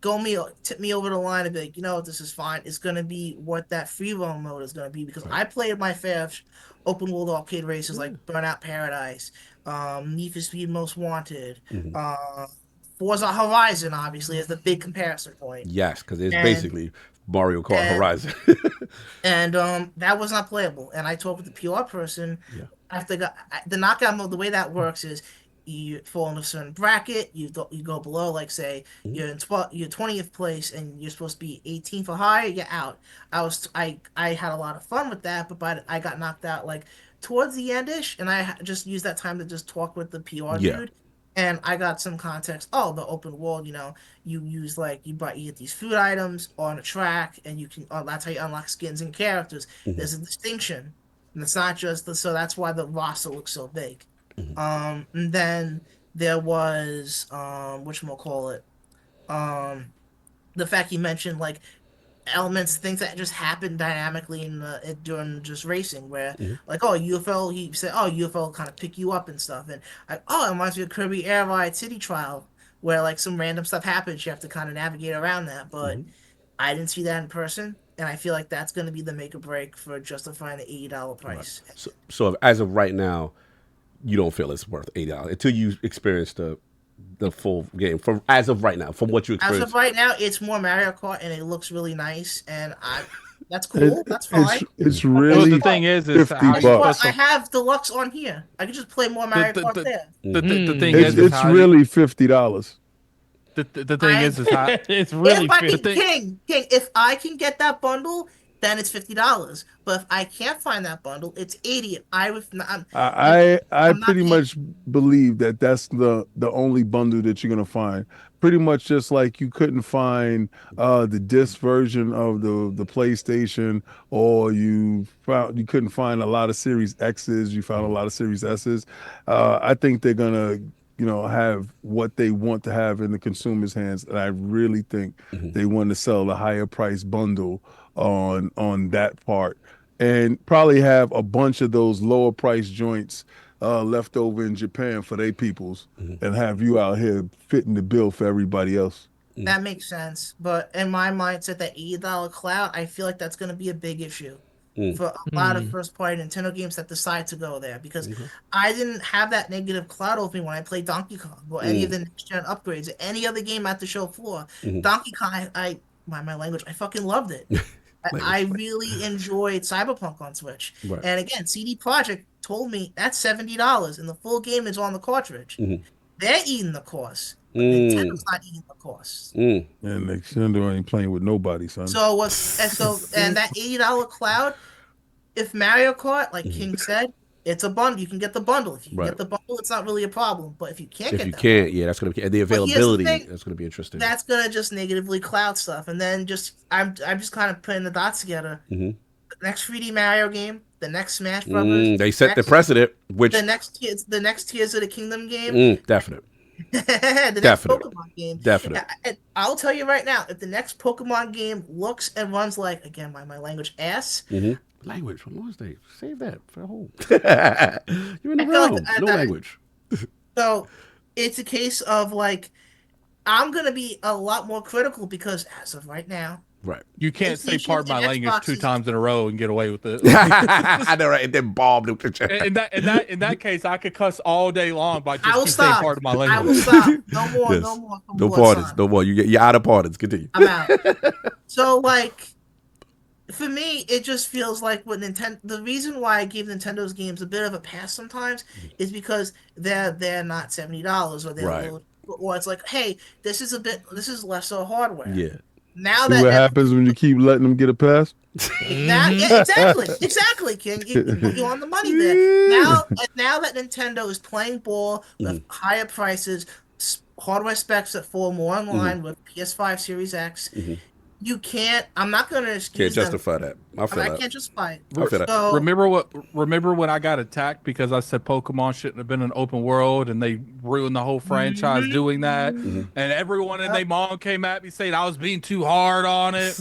tip me over the line and be like, you know what, this is fine. It's gonna be what that free roam mode is gonna be, because I played my fair open world arcade races like Burnout Paradise, Need for Speed Most Wanted, Forza Horizon obviously is the big comparison point. Yes, because it's basically Mario Kart Horizon. And that was not playable. And I talked with the PR person. After the knockout mode, the way that works is you fall in a certain bracket, you go below, like say you're in you're 20th place and you're supposed to be 18th or higher, you're out. I had a lot of fun with that, but I got knocked out like towards the end-ish, and I just used that time to just talk with the PR dude. And I got some context. Oh, the open world, you know, you use like you get these food items on a track, and you can. Oh, that's how you unlock skins and characters. There's a distinction, and it's not just so that's why the roster looks so big. And then there was whatchamacallit, the fact you mentioned like elements, things that just happen dynamically during just racing, where like UFO, he said UFO kind of pick you up and stuff, and it reminds me of Kirby Air Ride City Trial, where like some random stuff happens, you have to kind of navigate around that, but I didn't see that in person, and I feel like that's going to be the make or break for justifying the $80 price. So as of right now, you don't feel it's worth $80 until you experience the full game. From as of right now, from what you experienced. As of right now, it's more Mario Kart, and it looks really nice, and that's cool. That's fine. It's really the thing is $50. I have deluxe on here. I can just play more Mario Kart there. The thing it's really $50. The thing is how it's really King. If I can get that bundle, then it's $50. But if I can't find that bundle, it's $80. I pretty much believe that that's the only bundle that you're gonna find. Pretty much just like you couldn't find the disc version of the PlayStation, or you couldn't find a lot of Series X's. You found a lot of Series S's. I think they're gonna have what they want to have in the consumer's hands, and I really think they want to sell the higher price bundle on that part, and probably have a bunch of those lower price joints left over in Japan for their peoples, and have you out here fitting the bill for everybody else. That makes sense, but in my mindset, that $80 cloud, I feel like that's going to be a big issue for a lot of first-party Nintendo games that decide to go there, because I didn't have that negative cloud over me when I played Donkey Kong or any of the next-gen upgrades or any other game at the show floor. Donkey Kong, my language, I fucking loved it. I really enjoyed Cyberpunk on Switch. Right. And again, CD Projekt told me that's $70 and the full game is on the cartridge. They're eating the cost. But Nintendo's not eating the cost. And Nintendo ain't playing with nobody, son. And that $80 cloud, if Mario Kart, like King said, it's a bundle. You can get the bundle. If you can get the bundle, it's not really a problem. But if you can't that's gonna be the availability. That's gonna be interesting. That's gonna just negatively cloud stuff. And then I'm just kind of putting the dots together. The next 3D Mario game, the next Smash Brothers. They set the precedent. Which the next Tears of the Kingdom game. Definite. The next Pokemon game. Definite. I'll tell you right now, if the next Pokemon game looks and runs like, again, my language, ass. Language from Wednesday. Save that for the whole. You're in the realm. No language. So it's a case of like, I'm gonna be a lot more critical, because as of right now, you can't say "pardon my language" 2 times in a row and get away with it. I know, right? And then bomb the picture. In that case, I could cuss all day long by just saying "pardon my language." I will stop. No more. No pardons. No more. You're out of pardons. Continue. I'm out. So like, for me, it just feels like with Nintendo. The reason why I give Nintendo's games a bit of a pass sometimes is because they're not $70, or they're or it's like, hey, this is lesser hardware. Yeah. Now see what happens when you keep letting them get a pass. Exactly, King. You're on the money there. Now that Nintendo is playing ball with higher prices, hardware specs that fall more in line with PS5 Series X. You can't. I'm not going to excuse. Can't justify that. I can't justify it. I feel that. So, remember when I got attacked because I said Pokemon shouldn't have been an open world, and they ruined the whole franchise doing that, and everyone and their mom came at me saying I was being too hard on it.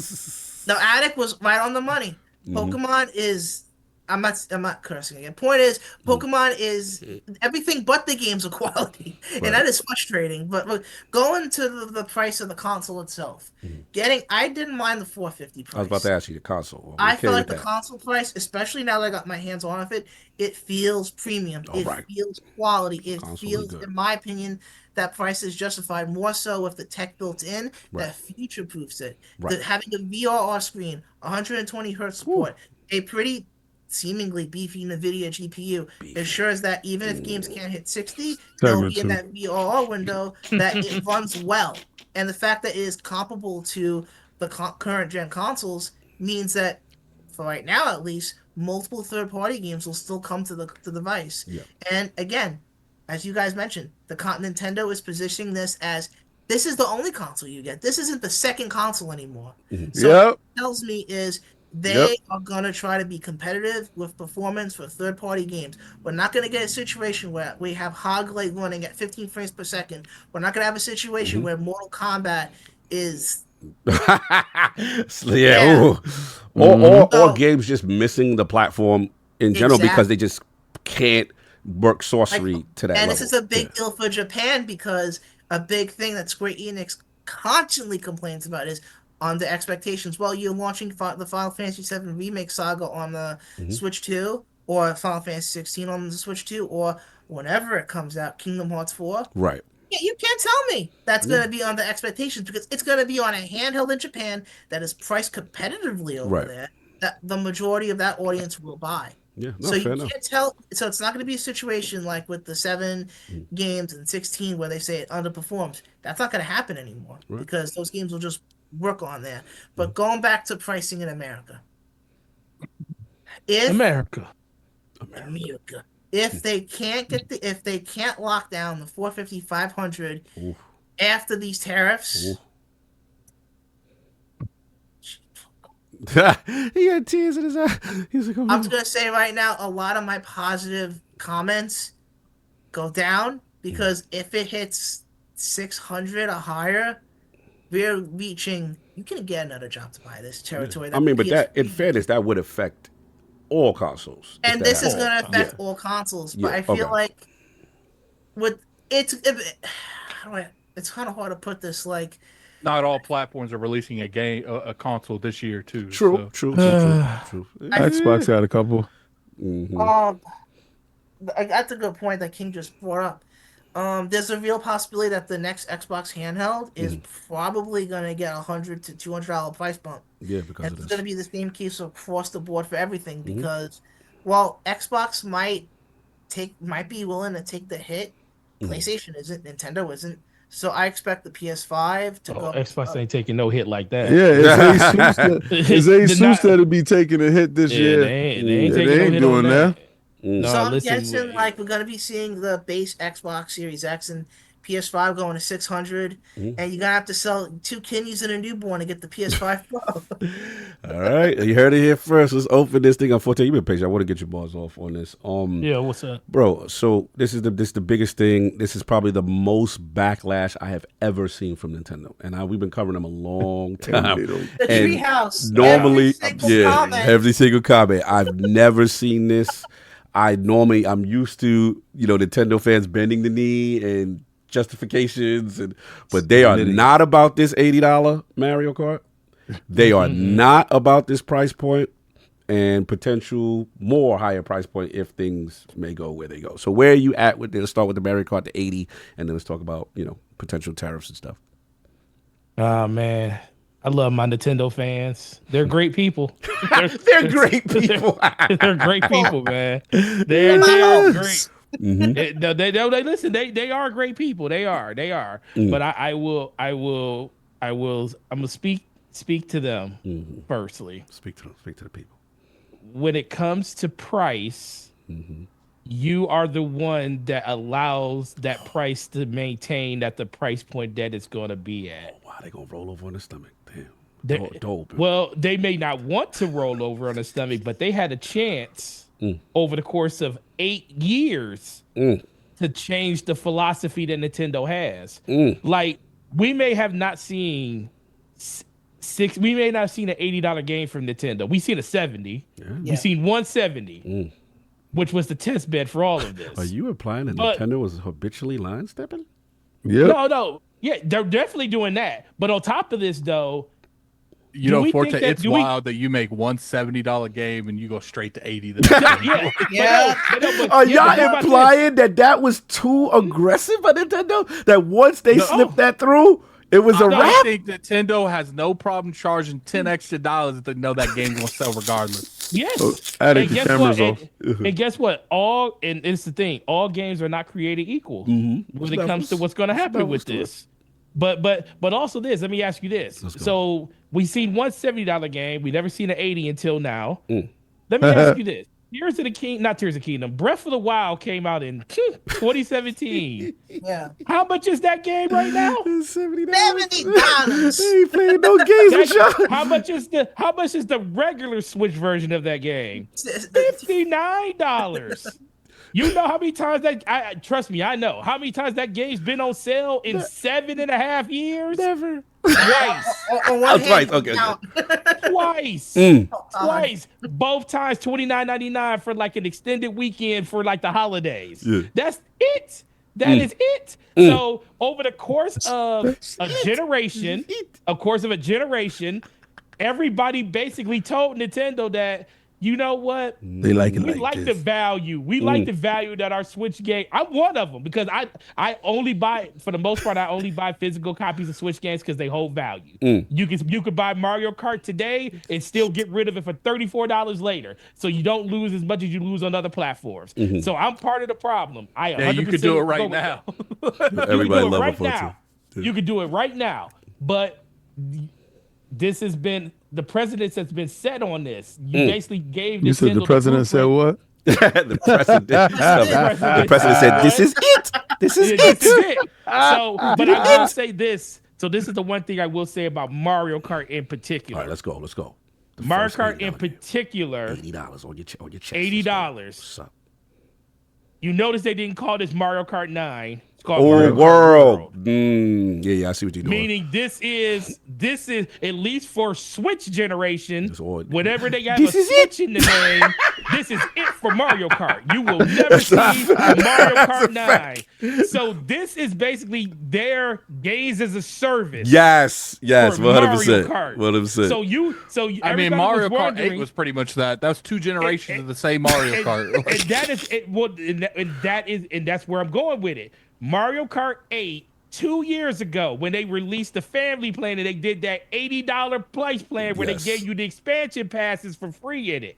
The Attic was right on the money. Pokemon is I'm not cursing again. Point is, Pokemon is everything but the games of quality, and that is frustrating. But look, going to the price of the console itself, I didn't mind the $450 price. I was about to ask you the console. I feel like the console price, especially now that I got my hands on it, it feels premium. It feels quality. It feels, in my opinion, that price is justified more so with the tech built in that future proofs it. Having a VRR screen, 120 hertz support, a pretty seemingly beefy NVIDIA GPU ensures that even if games can't hit 60, they'll be in that VRR window that it runs well. And the fact that it is comparable to the current gen consoles means that, for right now at least, multiple third-party games will still come to the device. And again, as you guys mentioned, Nintendo is positioning this as, this is the only console you get. This isn't the second console anymore. So what it tells me is they are going to try to be competitive with performance for third-party games. We're not going to get a situation where we have Hog Leg running at 15 frames per second. We're not going to have a situation where Mortal Kombat is... or games just missing the platform in general because they just can't work sorcery to that level. This is a big deal for Japan because a big thing that Square Enix constantly complains about is on the expectations. Well, you're launching the Final Fantasy VII Remake Saga on the Switch 2, or Final Fantasy 16 on the Switch 2, or whenever it comes out, Kingdom Hearts 4. Right. Yeah, you can't tell me that's going to be on the expectations because it's going to be on a handheld in Japan that is priced competitively over there, that the majority of that audience will buy. Yeah, so you can't tell. So it's not going to be a situation like with the 7 games and 16 where they say it underperforms. That's not going to happen anymore because those games will just work on there. But going back to pricing in America, if they can't lock down the 450, 500 after these tariffs. He had tears in his eye. He's like, oh, I'm just gonna say right now, a lot of my positive comments go down because if it hits 600 or higher, we're reaching. You can get another job to buy this territory. I mean, but that, in fairness, that would affect all consoles. And this is going to affect all consoles. But I feel like it's kind of hard to put this like. Not all platforms are releasing a console this year too. True. Xbox had a couple. That's a good point that King just brought up. There's a real possibility that the next Xbox handheld is probably going to get $100 to $200 price bump. Yeah, because it's going to be the same case across the board for everything because, while Xbox might be willing to take the hit, PlayStation isn't, Nintendo isn't. So I expect the PS5 to go. Xbox ain't taking no hit like that. Yeah, it's ASUS that'll be taking a hit this year. They ain't doing that. So I'm guessing like we're gonna be seeing the base Xbox Series X and PS5 going to 600, and you're gonna have to sell 2 kidneys and a newborn to get the PS5 Pro. All right, you heard it here first. Let's open this thing. Unfortunately, you've been patient. I want to get your balls off on this. Yeah, what's up, bro? So this is the biggest thing. This is probably the most backlash I have ever seen from Nintendo, and we've been covering them a long time. The Treehouse. Normally, every single comment. I've never seen this. I'm used to Nintendo fans bending the knee and justifications, but they are not about this $80 Mario Kart. They are not about this price point and potential more higher price point if things may go where they go. So where are you at with this? Let's start with the Mario Kart, the 80, and then let's talk about potential tariffs and stuff. Oh man, I love my Nintendo fans. They're great people. They're great people. They're great people, man. They're great. They listen. They are great people. They are. But I'm gonna speak to them firstly. Speak to the people. When it comes to price, you are the one that allows that price to maintain at the price point that it's going to be at. Wow, they gonna roll over on the stomach. Damn. Well, they may not want to roll over on the stomach, but they had a chance over the course of 8 years to change the philosophy that Nintendo has. Like, we may have not seen We may not have seen an $80 game from Nintendo. We seen a 70. Yeah. We seen 170, which was the test bed for all of this. Are you implying that Nintendo was habitually line stepping? Yeah. No. Yeah, they're definitely doing that. But on top of this, though, you know, Forte, it's wild that you make $170 game and you go straight to 80. Are y'all implying that was too aggressive by Nintendo? That once they slipped that through, it was a wrap? I think Nintendo has no problem charging $10 extra if they know that game's going to sell regardless. Yes. And guess what? And it's the thing. All games are not created equal when it comes to what's going to happen with this. But also this. Let me ask you this. So we seen $170 game. We never seen an 80 until now. Let me ask you this. Tears of the Kingdom. Breath of the Wild came out in 2017. Yeah. How much is that game right now? $70. They ain't playing no games with y'all. How much is the regular Switch version of that game? $59. You know how many times trust me, I know how many times that game's been on sale in 7.5 years? Never. Twice. Twice. Okay. Twice. Both times $29.99 for like an extended weekend for like the holidays. Yeah. That's it. That is it. So over the course of a generation, everybody basically told Nintendo that, you know what? They like it. We like the value. We like the value that our Switch game. I'm one of them because I only buy, for the most part, I only buy physical copies of Switch games because they hold value. You could buy Mario Kart today and still get rid of it for $34 later, so you don't lose as much as you lose on other platforms. So I'm part of the problem. You could do it right now. Everybody love it now. You could do it right now, but this has been. The precedent that's been set on this. You basically gave. You said the president said what? The president said, "This is it. This is it." So, but I will say this. So this is the one thing I will say about Mario Kart in particular. All right, let's go. Mario Kart in particular. $80 on your chest. $80. What's up? You notice they didn't call this Mario Kart 9. It's called Mario World. Yeah, I see what you're doing. Meaning this is at least for Switch generation. Whenever they got a Switch in the name, this is it for Mario Kart. You will never see Mario Kart 9. So this is basically their games as a service. Yes, 100%. Mario Kart. 100%. So I mean, Mario Kart 8 was pretty much that. That was two generations of the same Mario Kart. And that is it. Well, and that's where I'm going with it. Mario Kart 8, 2 years ago, when they released the family plan and they did that $80 price plan where they gave you the expansion passes for free in it.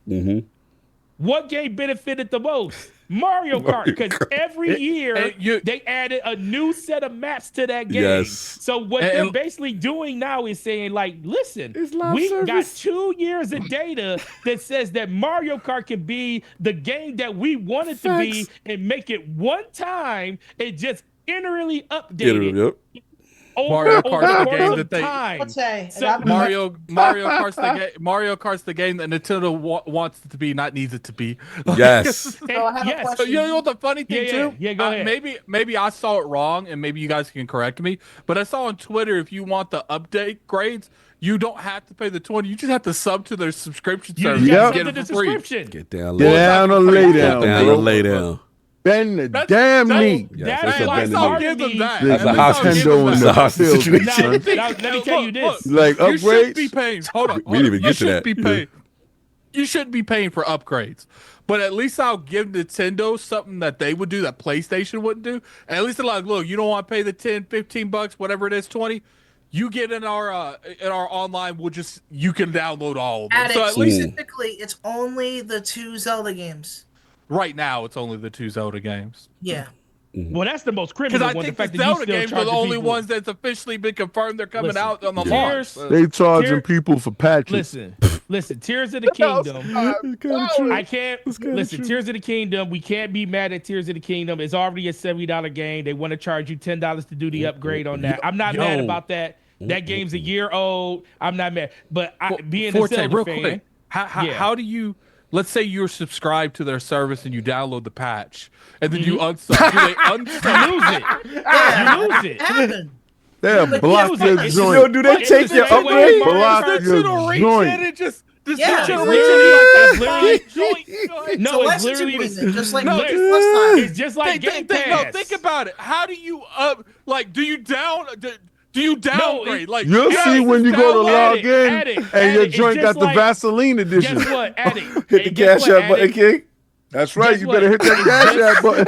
What game benefited the most? Mario Kart, because every year they added a new set of maps to that game. Yes. So what they're basically doing now is saying, like, listen, we got 2 years of data that says that Mario Kart can be the game that we want it to be and make it one time and just internally update it. Mario Kart's the game that they Mario Kart's the game that Nintendo wants it to be, not needs it to be. Yes. So you know what the funny thing too? Yeah, go ahead. Maybe I saw it wrong, and maybe you guys can correct me. But I saw on Twitter, if you want the update grades, you don't have to pay the $20. You just have to sub to their subscription service. Get it for free. Get down, lay down. Bend the damn knee. That's a hostage situation. Let me tell you this. Like upgrades. You shouldn't be paying. Hold on. We didn't even get to that. You shouldn't be paying for upgrades. But at least I'll give Nintendo something that they would do that PlayStation wouldn't do. And at least they're like, look, you don't want to pay the $10, $15, whatever it is, 20. You get in our online, you can download all of them. So at least typically it's only the 2 Zelda games. Right now, it's only the 2 Zelda games. Yeah. Well, that's the most criminal one. Because I think the Zelda games are the only ones that's officially been confirmed they're coming out on the launch. They charging people for patches. Listen, Tears of the Kingdom. I can't listen. Tears of the Kingdom. We can't be mad at Tears of the Kingdom. It's already a $70 game. They want to charge you $10 to do the upgrade on that. I'm not mad about that. That game's a year old. I'm not mad. But being a Zelda real fan, quick, how do you? Let's say you're subscribed to their service and you download the patch, and then you unsub. Do they unsub? You lose it. You lose it. They'll block your joint. Yo, do they take your upgrade? Block your joint. And just Yeah, No, it's literally just like it's just like Game Pass. No, think about it. How do you do you downgrade? You'll see when you go to log in and your joint got the Vaseline edition. Guess what? Hit the Cash App button, King. That's right. You better hit that Cash App button.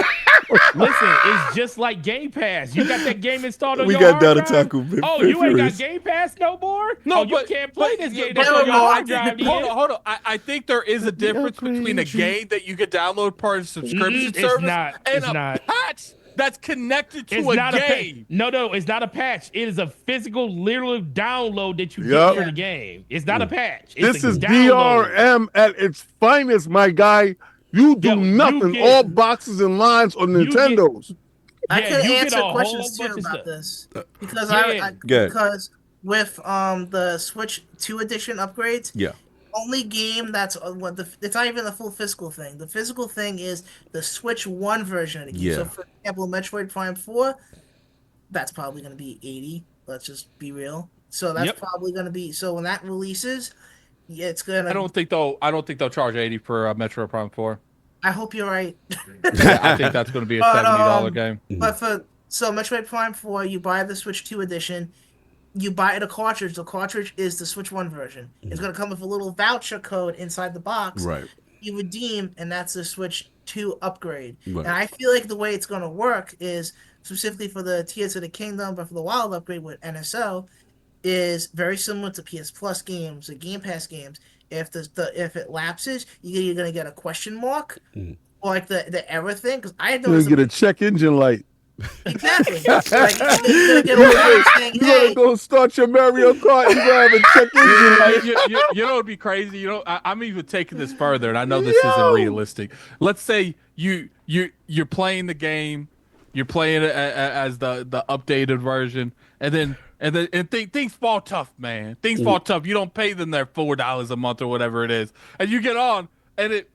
Listen, it's just like Game Pass. You got that game installed on We your got hard Data drive? Taco. Oh, you ain't got Game Pass no more? No, you can't play this game that's on your hard drive. Hold on. I think there is a difference between a game that you could download part of subscription service and a patch that's connected to a game. No, it's not a patch. It is a physical, literal download that you get for the game. It's not a patch. It's This is DRM at its finest, my guy. You do nothing. All boxes and lines on Nintendos. I can answer questions too about this because because with the Switch 2 edition upgrades, only game that's it's not even the full physical thing. The physical thing is the Switch 1 version of the game. So for example, Metroid Prime 4, that's probably going to be $80. Let's just be real. So that's probably going to be when that releases. Yeah, it's gonna. I don't think they'll charge $80 for Metro Prime 4. I hope you're right. I think that's going to be a $70 game. But Metroid Prime 4, you buy the Switch 2 edition, you buy the cartridge. The cartridge is the Switch 1 version. It's going to come with a little voucher code inside the box. Right. You redeem, and that's the Switch 2 upgrade. Right. And I feel like the way it's going to work is specifically for the Tears of the Kingdom, but for the Wild upgrade with NSO. Is very similar to PS Plus games, the Game Pass games. If it lapses, you're gonna get a question mark, or like the error thing. Because I know you get a check engine light. Exactly. You're gonna go start your Mario Kart. You gonna have a check engine light. You know, it'd be crazy. You know, I'm even taking this further, and I know this isn't realistic. Let's say you're playing the game, you're playing it as the updated version, and things fall tough, man. Things fall tough. You don't pay them their $4 a month or whatever it is, and you get on, and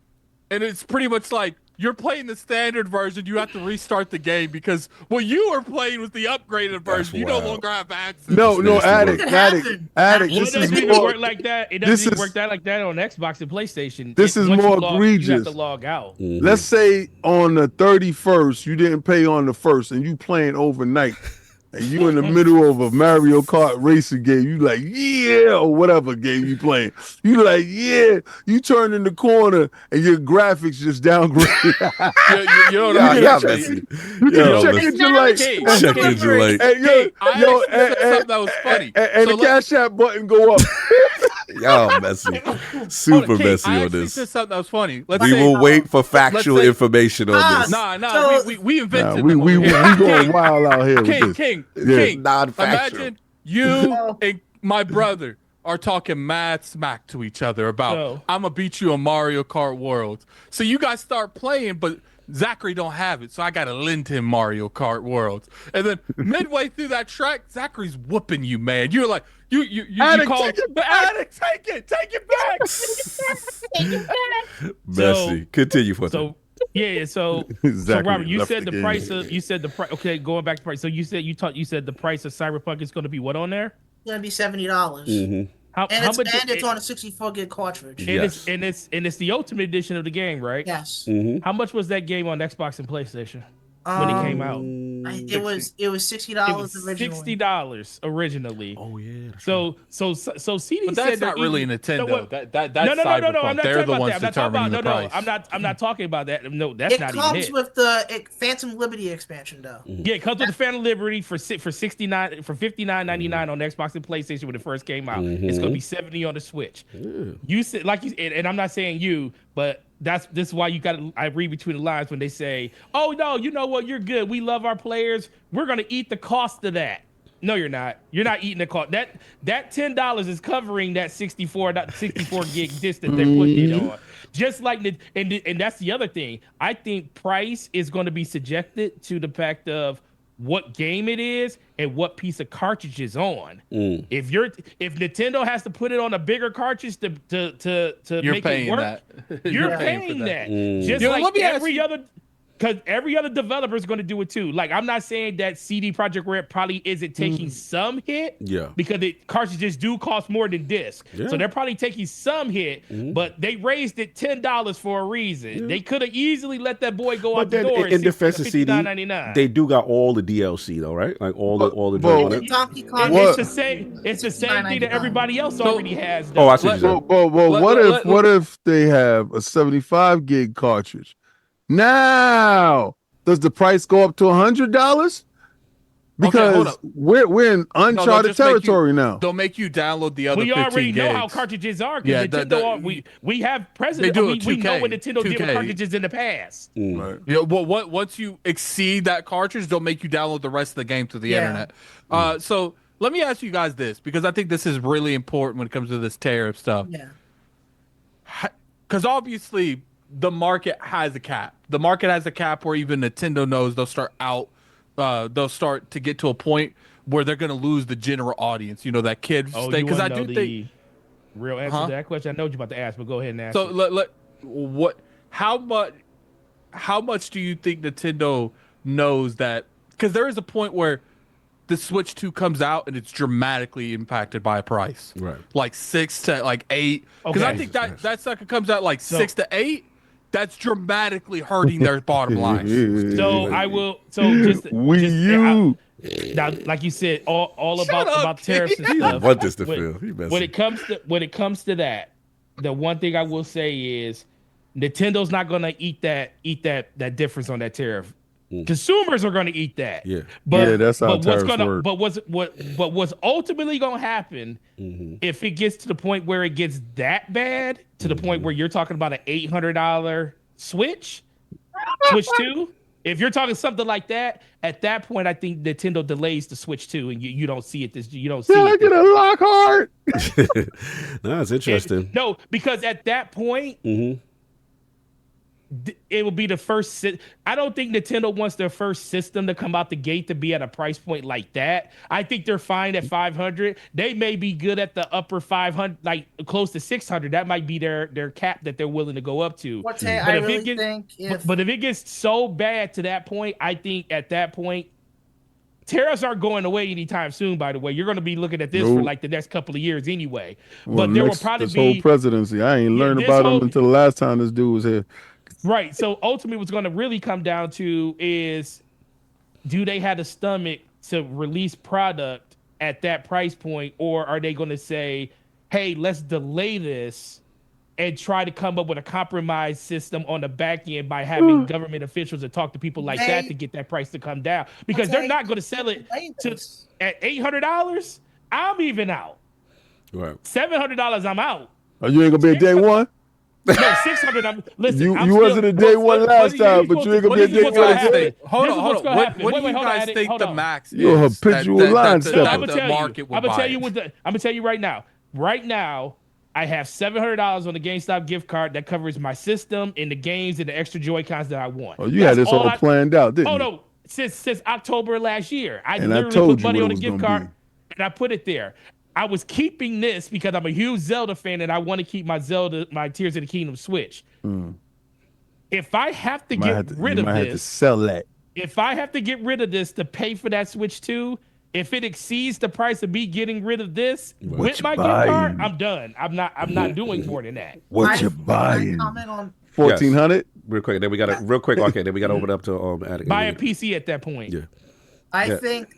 it's pretty much like you're playing the standard version. You have to restart the game because what you were playing was the upgraded version. You no longer have access. No, addict. This doesn't even work like that. It doesn't even work like that on Xbox and PlayStation. This is more egregious. You have to log out. Let's say on the 31st, you didn't pay on the 1st, and you playing overnight. And you in the middle of a Mario Kart racing game, you like, or whatever game you playing. You like, you turn in the corner and your graphics just downgrade. you know what I mean? Check engine light. Check engine light. Something that was funny. And the Cash App button go up. Y'all messy. Super messy on this. Said something that was funny. We will wait for factual information on this. Nah, we invented we going wild out here with this. King, non-factual. imagine you and my brother are talking mad smack to each other about I'm gonna beat you on Mario Kart World. So you guys start playing, but Zachary don't have it, so I gotta lend him Mario Kart World. And then midway through that track, Zachary's whooping you, man. You're like, you call the addict, take it back. Messy. Continue for so Robert, you said the price. Okay, going back to price. So you said the price of Cyberpunk is going to be what on there? It's going to be $70. It's on a 64 gig cartridge. And it's the Ultimate Edition of the game, right? Yes. How much was that game on Xbox and PlayStation when it came out? It was $60 originally. $60 originally. Oh yeah. So CD but that's said not really Nintendo. That's no. I'm not They're talking the ones about that. determining the price. I'm not talking about that. No, that's not even it. It comes with the Phantom Liberty expansion, though. Yeah, it comes with the Phantom Liberty for $59.99 on Xbox and PlayStation when it first came out. It's gonna be $70 on the Switch. You said and I'm not saying you, but this is why you got to. I read between the lines when they say, "Oh no, you know what? You're good. We love our players. We're gonna eat the cost of that." No, you're not. You're not eating the cost. That $10 is covering that 64 gig disc that they're putting it on. Just like and that's the other thing. I think price is going to be subjected to the fact of what game it is and what piece of cartridge is on. If Nintendo has to put it on a bigger cartridge to make it work, you're paying that. Just like every other. because every other developer is going to do it too. Like, I'm not saying that CD Projekt Red probably isn't taking some hit, because cartridges do cost more than disc, so they're probably taking some hit. But they raised it $10 for a reason. They could have easily let that boy go out the door. In defense of CD, $59.99. they do got all the DLC though, right? Like all the Donkey Kong. It's the same. It's the same thing that everybody else already has. Oh, I see. What if they have a 75 gig cartridge? Now, does the price go up to $100? Because we're in uncharted territory now. They'll make you download the other. We 15 already gigs. know how cartridges are. Yeah, Nintendo. We have precedent. We know what Nintendo did with cartridges in the past. Right. Yeah. Well, once you exceed that cartridge, they'll make you download the rest of the game through the internet. So let me ask you guys this, because I think this is really important when it comes to this tariff stuff. Yeah. Because obviously the market has a cap. The market has a cap where even Nintendo knows they'll start to get to a point where they're going to lose the general audience. You know, that kid thing. Because I do think the real answer to that question. I know what you're about to ask, but go ahead and ask. So how much do you think Nintendo knows that? Because there is a point where the Switch 2 comes out and it's dramatically impacted by a price, right? Like 6 to like 8. Because I think that sucker comes out like 6 to 8. That's dramatically hurting their bottom line. So I will. So just now, like you said, all about tariffs and stuff. Want this to feel? When it comes to that, the one thing I will say is Nintendo's not gonna eat that difference on that tariff. Consumers are gonna eat that. But that's how tariffs work. But what's ultimately gonna happen if it gets to the point where it gets that bad, to the point where you're talking about an $800 Switch 2? If you're talking something like that, at that point, I think Nintendo delays the Switch 2, and you don't see it. You don't see it. Look at a Lockhart. No, it's interesting. No, because at that point, it will be the first. I don't think Nintendo wants their first system to come out the gate to be at a price point like that. I think they're fine at 500. They may be good at the upper 500, like close to 600. That might be their cap that they're willing to go up to. But if it gets so bad to that point, I think at that point, tariffs aren't going away anytime soon. By the way, you're going to be looking at this for like the next couple of years anyway. Well, but there will probably this be whole presidency. I ain't learned about them until the last time this dude was here. Right. So ultimately, what's going to really come down to is, do they have the stomach to release product at that price point, or are they going to say, hey, let's delay this and try to come up with a compromise system on the back end by having government officials to talk to people like that to get that price to come down? Because they're not going to sell it at $800. I'm even out. Right. $700, I'm out. Are you ain't gonna be a day one? No, 600. Listen, you wasn't a day one last time, but you ain't gonna be a day one again. Hold on. What do you guys think the max is? You're a habitual line stepper. I'm gonna tell you right now. Right now, I have $700 on the GameStop gift card that covers my system and the games and the extra Joy-Cons that I want. Oh, you had this all planned out, didn't you? Oh no, since October last year, I and literally told put money on the gift card be. and I put it there. I was keeping this because I'm a huge Zelda fan and I want to keep my Tears of the Kingdom Switch. If I have to get rid of this, have to sell that. If I have to get rid of this to pay for that Switch 2, if it exceeds the price of me getting rid of this with my gift card, I'm done. I'm not doing more than that. What you buying? 1,400. Real quick. Then we got to Okay. Then we got to open up to buy a PC at that point. Yeah. I think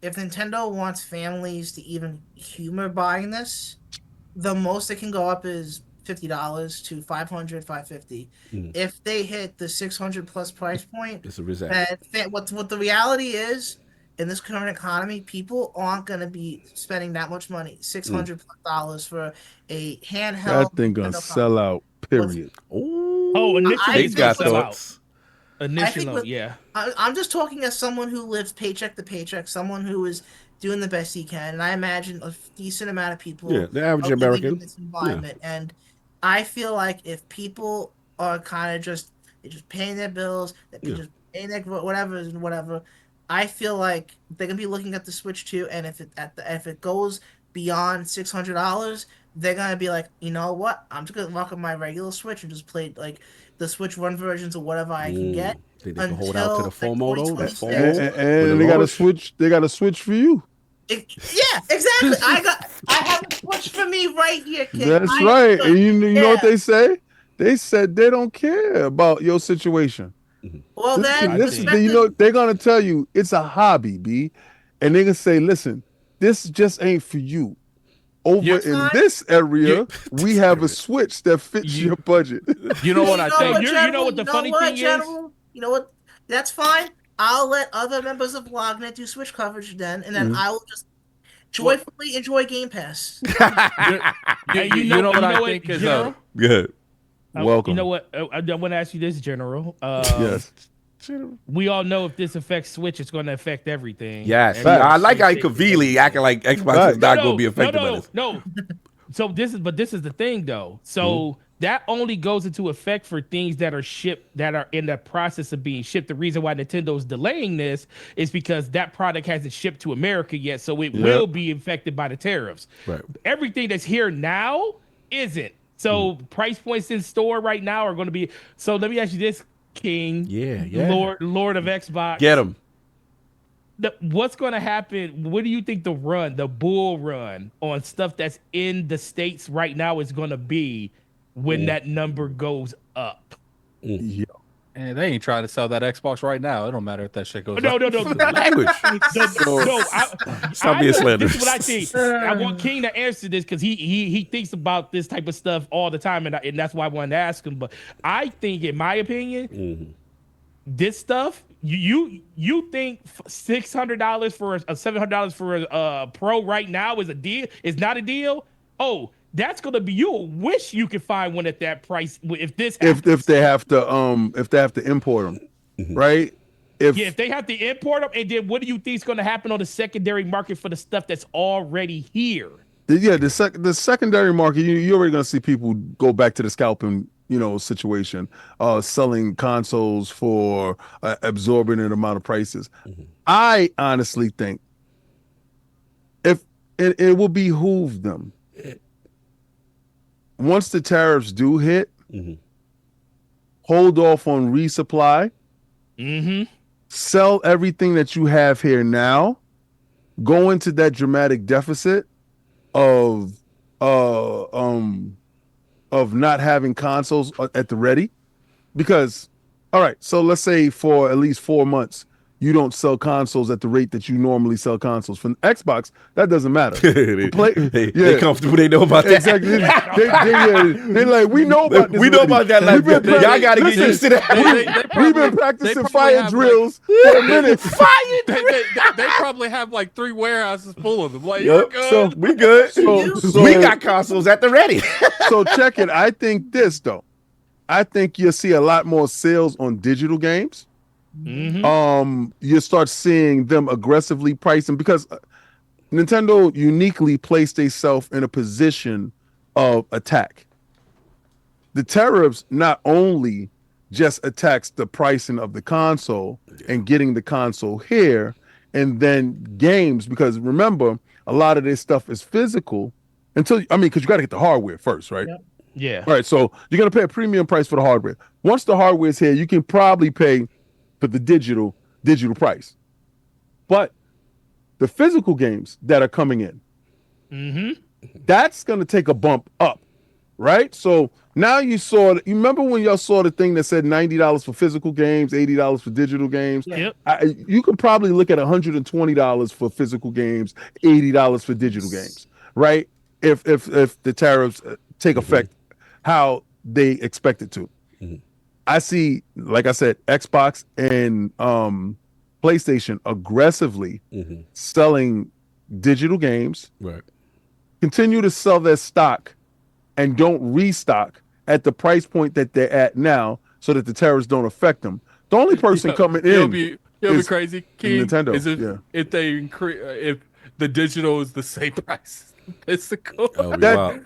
if Nintendo wants families to even humor buying this, the most it can go up is $50 to $500, $550. If they hit the 600 plus price point, it's a result. What the reality is, in this current economy, people aren't going to be spending that much money, $600 plus for a handheld. That thing gonna sell out. Period. Initially, he's got thoughts. Initially, yeah. I'm just talking as someone who lives paycheck to paycheck, someone who is doing the best he can, and I imagine a decent amount of people. Yeah, the average American. In this environment, and I feel like if people are kind of just paying their bills, they're just paying their whatever. I feel like they're gonna be looking at the Switch 2, and if it goes beyond $600, they're gonna be like, you know what? I'm just gonna lock up my regular Switch and just play the Switch One versions or whatever I can get. Think they can hold out to the FOMO though? That 2026. FOMO? And they got to switch. They got to switch for you. Yeah, exactly. I have a Switch for me right here, kid. That's right. And you know what they say? They said they don't care about your situation. Well, this is you know, they're gonna tell you it's a hobby, B, and they gonna say, listen, this just ain't for you. Over in this area, we have a Switch that fits your budget. You know what I think? You know what the funny thing is? You know what? That's fine. I'll let other members of LOGNET do Switch coverage then, and then I will just joyfully enjoy Game Pass. You know what I think is good. Welcome. You know what? I want to ask you this, General. Yes. We all know if this affects Switch, it's going to affect everything. Yes. I like how he conveniently acting like Xbox is not going to be affected by this. No. So this is the thing though. So that only goes into effect for things that are shipped, that are in the process of being shipped. The reason why Nintendo's delaying this is because that product hasn't shipped to America yet, so it will be affected by the tariffs. Right. Everything that's here now isn't. So price points in store right now are going to be. So let me ask you this, King. Yeah. Lord of Xbox. Get him. What's going to happen? What do you think the bull run on stuff that's in the States right now is going to be when that number goes up? Yeah. And they ain't trying to sell that Xbox right now. It don't matter if that shit goes up. No. Language. Stop being slanderous. This is what I think. I want King to answer this because he thinks about this type of stuff all the time, and that's why I wanted to ask him. But I think, in my opinion, this stuff, you think $600 for $700 for a Pro right now is a deal? Is not a deal? Oh, that's gonna be, you'll wish you could find one at that price if this happens. if they have to import them, right? If they have to import them, and then what do you think is gonna happen on the secondary market for the stuff that's already here? Yeah, the secondary market, you're already gonna see people go back to the scalping, situation, selling consoles for absorbent amount of prices. I honestly think if it will behoove them, once the tariffs do hit, hold off on resupply, sell everything that you have here now, go into that dramatic deficit of not having consoles at the ready. Because, all right, so let's say for at least 4 months, you don't sell consoles at the rate that you normally sell consoles. For Xbox, that doesn't matter. They're comfortable. They know about that. Exactly. They're like, we know about this. We know about that. Like, y'all got to get used to that. We've been practicing fire drills for a minute. They probably have like 3 warehouses full of them. Like, so we good. So we got consoles at the ready. So check it. I think this though. I think you'll see a lot more sales on digital games. You start seeing them aggressively pricing because Nintendo uniquely placed itself in a position of attack. The tariffs not only just attacks the pricing of the console and getting the console here, and then games, because remember, a lot of this stuff is physical because you got to get the hardware first, right? Yeah. All right, so you're going to pay a premium price for the hardware. Once the hardware is here, you can probably pay for the digital price. But the physical games that are coming in, that's going to take a bump up, right? So now you remember when y'all saw the thing that said $90 for physical games, $80 for digital games? Yep. You could probably look at $120 for physical games, $80 for digital games, right? If the tariffs take effect how they expect it to. I see, like I said, Xbox and PlayStation aggressively selling digital games. Right. Continue to sell their stock and don't restock at the price point that they're at now so that the tariffs don't affect them. The only person coming in it'll be crazy, King, Nintendo. is if the digital is the same price. Physical. The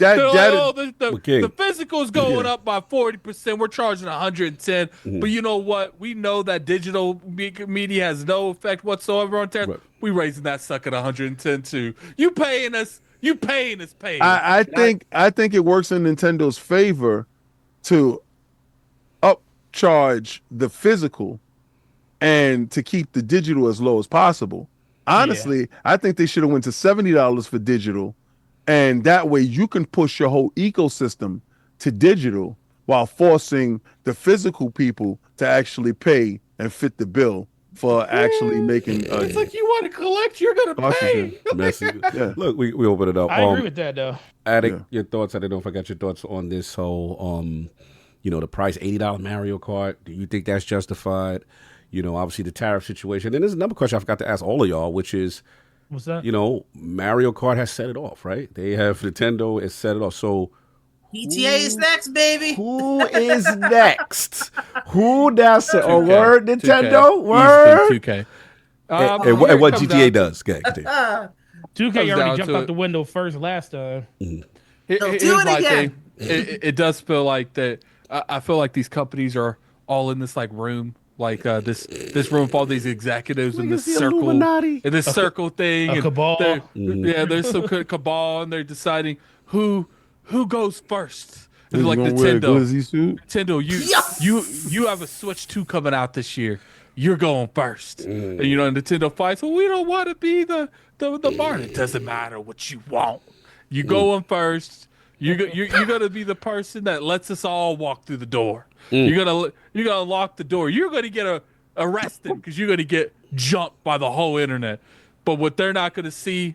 physical's going up by 40%. We're charging 110. But you know what? We know that digital media has no effect whatsoever on tariffs. Right. We raising that sucker to 110 too. You paying us paying. I think it works in Nintendo's favor to up charge the physical and to keep the digital as low as possible. Honestly, I think they should have went to $70 for digital, and that way you can push your whole ecosystem to digital while forcing the physical people to actually pay and fit the bill for actually making. It's like you want to collect, you're gonna pay. Yeah. Look, we open it up. I agree with that though. Addict, your thoughts? I don't know if I got your thoughts on this whole, the price, $80 Mario Kart. Do you think that's justified? Obviously the tariff situation. And there's another question I forgot to ask all of y'all, which is, what's that? Mario Kart has set it off, right? They have Nintendo has set it off. So GTA is next, baby. Who is next? Who now said, oh, word, 2K. Nintendo? Word? 2K. And what GTA does. Okay, 2K already jumped out the window first last time. Here's my thing. It does feel like that. I feel like these companies are all in this like room, like this room with all these executives in this circle, in this circle thing, a cabal. There's some cabal, and they're deciding who goes first. It's like Nintendo. Nintendo, you have a Switch 2 coming out this year. You're going first. And Nintendo fights. Well, we don't want to be the bar. It doesn't matter what you want. You going first. You're gonna be the person that lets us all walk through the door. You're gonna lock the door. You're gonna get arrested because you're gonna get jumped by the whole internet. But what they're not gonna see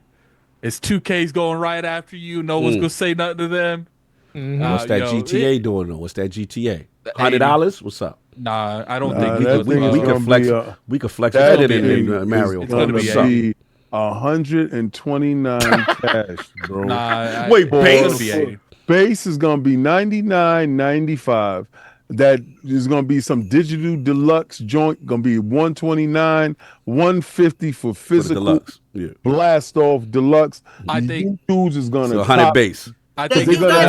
is 2K's going right after you. No one's gonna say nothing to them. What's that GTA doing though? What's that GTA? $100? What's up? Nah, I don't think we can flex. We can flex better than Mario. It's gonna be 129 cash, bro. Nah, wait, base? Base is gonna be $99.95. That is gonna be some digital deluxe joint. Gonna be 129, 150 for physical. Deluxe. Yeah. Blast off deluxe. I think dudes is gonna 100 base. I think they're gonna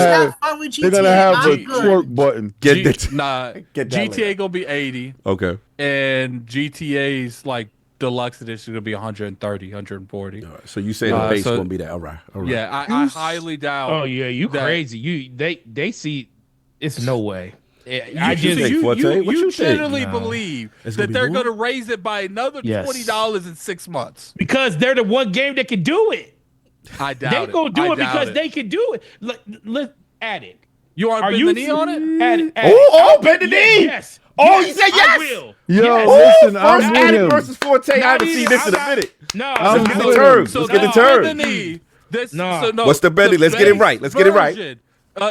have a twerk button. GTA gonna be 80. Okay. And GTA's like deluxe edition gonna be 130, 140. All right. So you say the base gonna be that? All right. Yeah, I highly doubt. Oh yeah, you crazy? They see. It's no way. You generally believe that they're going to raise it by another $20 in 6 months because they're the one game that can do it. I doubt they gonna do it because they can do it. Let Addict. You are bend the knee on it? Addict. Bend the knee. Yes. Oh, you said yes. I will. Yo, listen, I'm with Addict him. versus Forte. I haven't seen this in a minute. No, let's get the terms. Let's get the terms. What's the bend? Let's get it right. Let's get it right.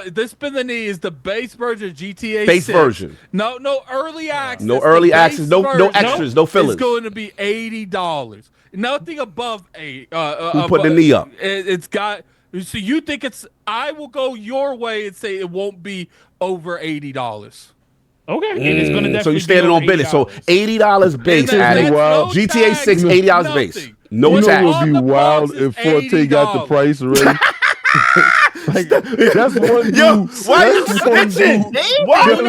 This Bend the Knee is the base version of GTA base 6. Version. No early access. No early access. No extras. No fillers. It's going to be $80. Nothing above $8. Who put the knee up? It's got. So you think it's? I will go your way and say it won't be over $80. Okay, and it's gonna definitely so you're standing on business. So $80 base. GTA 6, $80 base. No tax. It would be wild if Forte got the price already. Like, that's one dude. Yo, why you snitching? Why you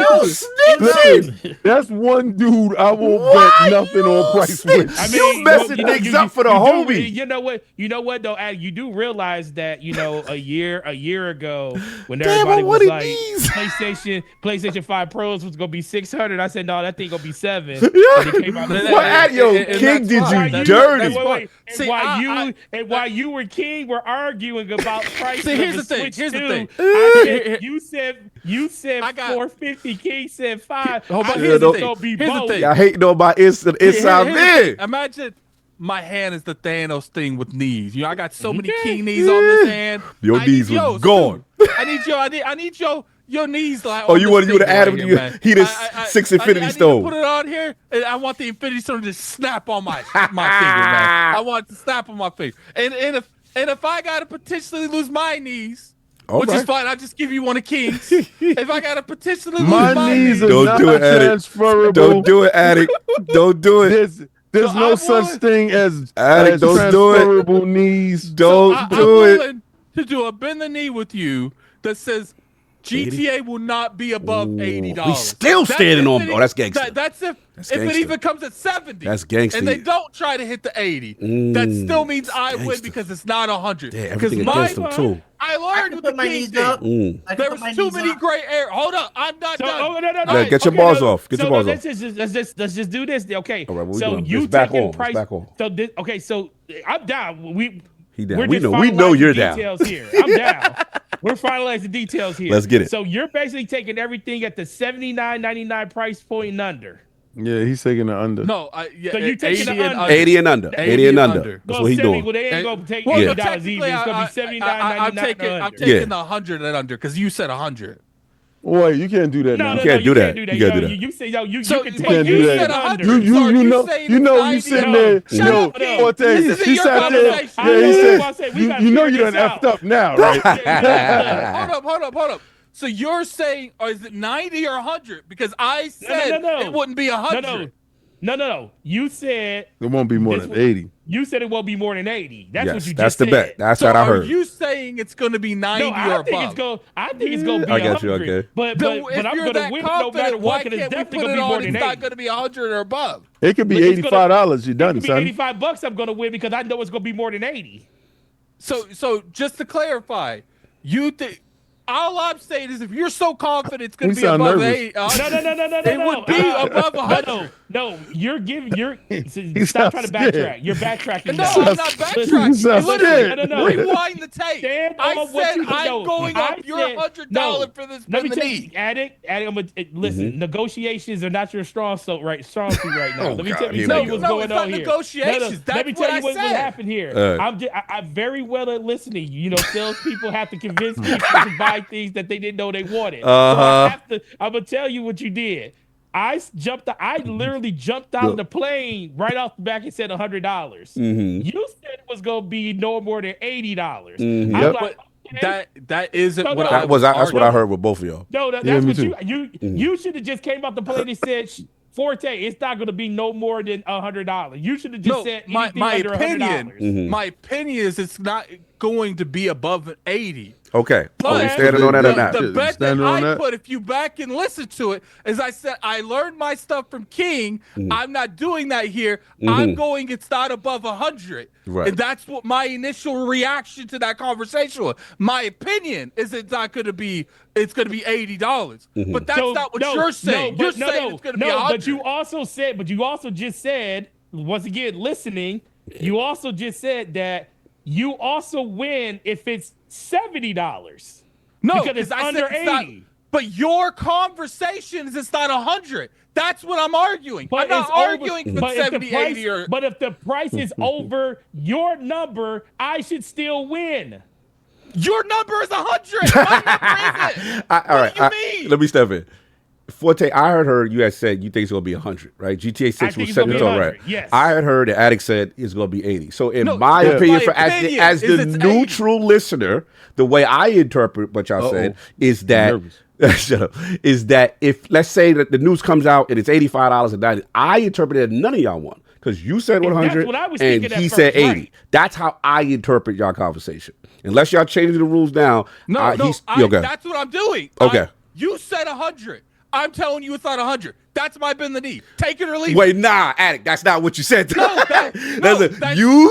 snitching? That's one dude I won't bet nothing on price with. I mean, you messing things up for the homie. You know what though? You do realize that a year ago when everybody was like PlayStation 5 Pros was gonna be 600. I said no, that thing gonna be 7. King did you dirty? And while you were King were arguing about price. Here's the thing. You said 450. King said 5. Here's the thing. I hate no my inside man. Imagine my hand is the Thanos thing with knees. I got so many King knees on this hand. Your knees was gone. I need your knees like. Oh, you want to add him? He just 6 Infinity Stone. Put it on here, and I want the Infinity Stone to snap on my finger, man. I want it to snap on my finger, and if I gotta potentially lose my knees. Which is fine. I'll just give you one of King's. If I got to potentially lose my knees, don't do it, transferable. Don't do it, Addict. Don't do it. There's no such thing as Addict. Don't transferable do it. Knees. Don't do it. I'm to do a bend the knee with you that says GTA will not be above $80. We still standing on. Oh, that's gangster. That's if it even comes at 70. That's gangster. And they don't try to hit the 80. That still means I win because it's not 100. Yeah, everything against them too. I word with the king thing. There was too many gray areas. Hold up, I'm not done. Oh, no. Yeah, get your balls off. Get your balls off. Let's just do this. Okay. All right, what we so doing? you It's back taking on. It's price. back on. So this, okay. So I'm down. He down. We're We just know. We know finalizing you're down. details here. I'm down. We're finalizing details here. Let's get it. So you're basically taking everything at the $79.99 price point and under. Yeah, he's taking the under. No, So you taking the under. 80 and under. 80 and under. That's what he's doing. Well, they ain't gonna take Well, $80 technically, even. It's gonna be $79.99. I'm taking the 100 and under because you said 100. Wait, you can't do that now. You can't do that. You can't do that. You say you So can you take can't do you that. said 100. You sitting there. Forte, he sat there. He said, you know you done effed up now, right? Hold up. So you're saying, or is it 90 or 100? Because I said it wouldn't be 100. No. You said it won't be more than 80. You said it won't be more than 80. That's what you just said. That's the bet. That's what I heard. Are you saying it's going to be 90 or above? I think it's going to be 100. I got you, okay. But if I'm you're going to that win no confident, matter why what, because it's can't we definitely put going it to be more on? than It's 80. not going to be 100 or above. It could be $85. You're done, son. $85 I'm going to win because I know it's going to be more than 80. So just to clarify, you think all I'm saying is if you're so confident it's going to be above 80, no, it would be above 100. No, you're stop trying to backtrack. You're backtracking. No, I'm not backtracking. Literally, No. Rewind the tape. I said I'm going up your $100 for this. Let me tell you, Addict, listen. Negotiations are not your strong suit right now. Let me tell you what's going on here. Negotiations. Let me tell you what happened here. I'm very well at listening. You know, salespeople have to convince people to buy things that they didn't know they wanted. So I'm gonna tell you what you did. I literally jumped out of the plane right off the back and said $100. Mm-hmm. You said it was gonna be no more than $80. Mm-hmm. I'm like, okay. That isn't what that's what I heard with both of y'all. No, that's what you should have just came out the plane and said, Forte, it's not going to be no more than $100. You should have just said anything under $100. Mm-hmm. My opinion is it's not going to be above 80. Okay. But we standing on that or not? The bet that I put, if you back and listen to it, is I said I learned my stuff from King. Mm-hmm. I'm not doing that here. I'm going. It's not above 100. Right. And that's what my initial reaction to that conversation was. My opinion is it's not going to be. It's going to be $80. But that's not what you're saying. You're saying it's going to be 100. But you also just said, once again, listening. You also just said that you also win if it's $70. No, because it's under 80. But your conversation is it's not 100. That's what I'm arguing. But I'm not arguing for 70, 80 or... But if the price is over your number, I should still win. Your number is 100. My number isn't. What do you mean? Let me step in. Forte, I heard you had said you think it's going to be 100, right? GTA 6 was set the tone, right? Yes. I had heard the Addict said it's going to be 80. So in my opinion, as the neutral listener, the way I interpret what y'all said is that shut up, is that if let's say that the news comes out and it's $85 and $90, I interpreted none of y'all won because you said 100 and he said 80. Right. That's how I interpret y'all conversation. Unless y'all changing the rules now. That's what I'm doing. Okay. You said 100. I'm telling you it's not 100. That's my bend the knee. Take it or leave it. Wait, nah, Addict. That's not what you said. You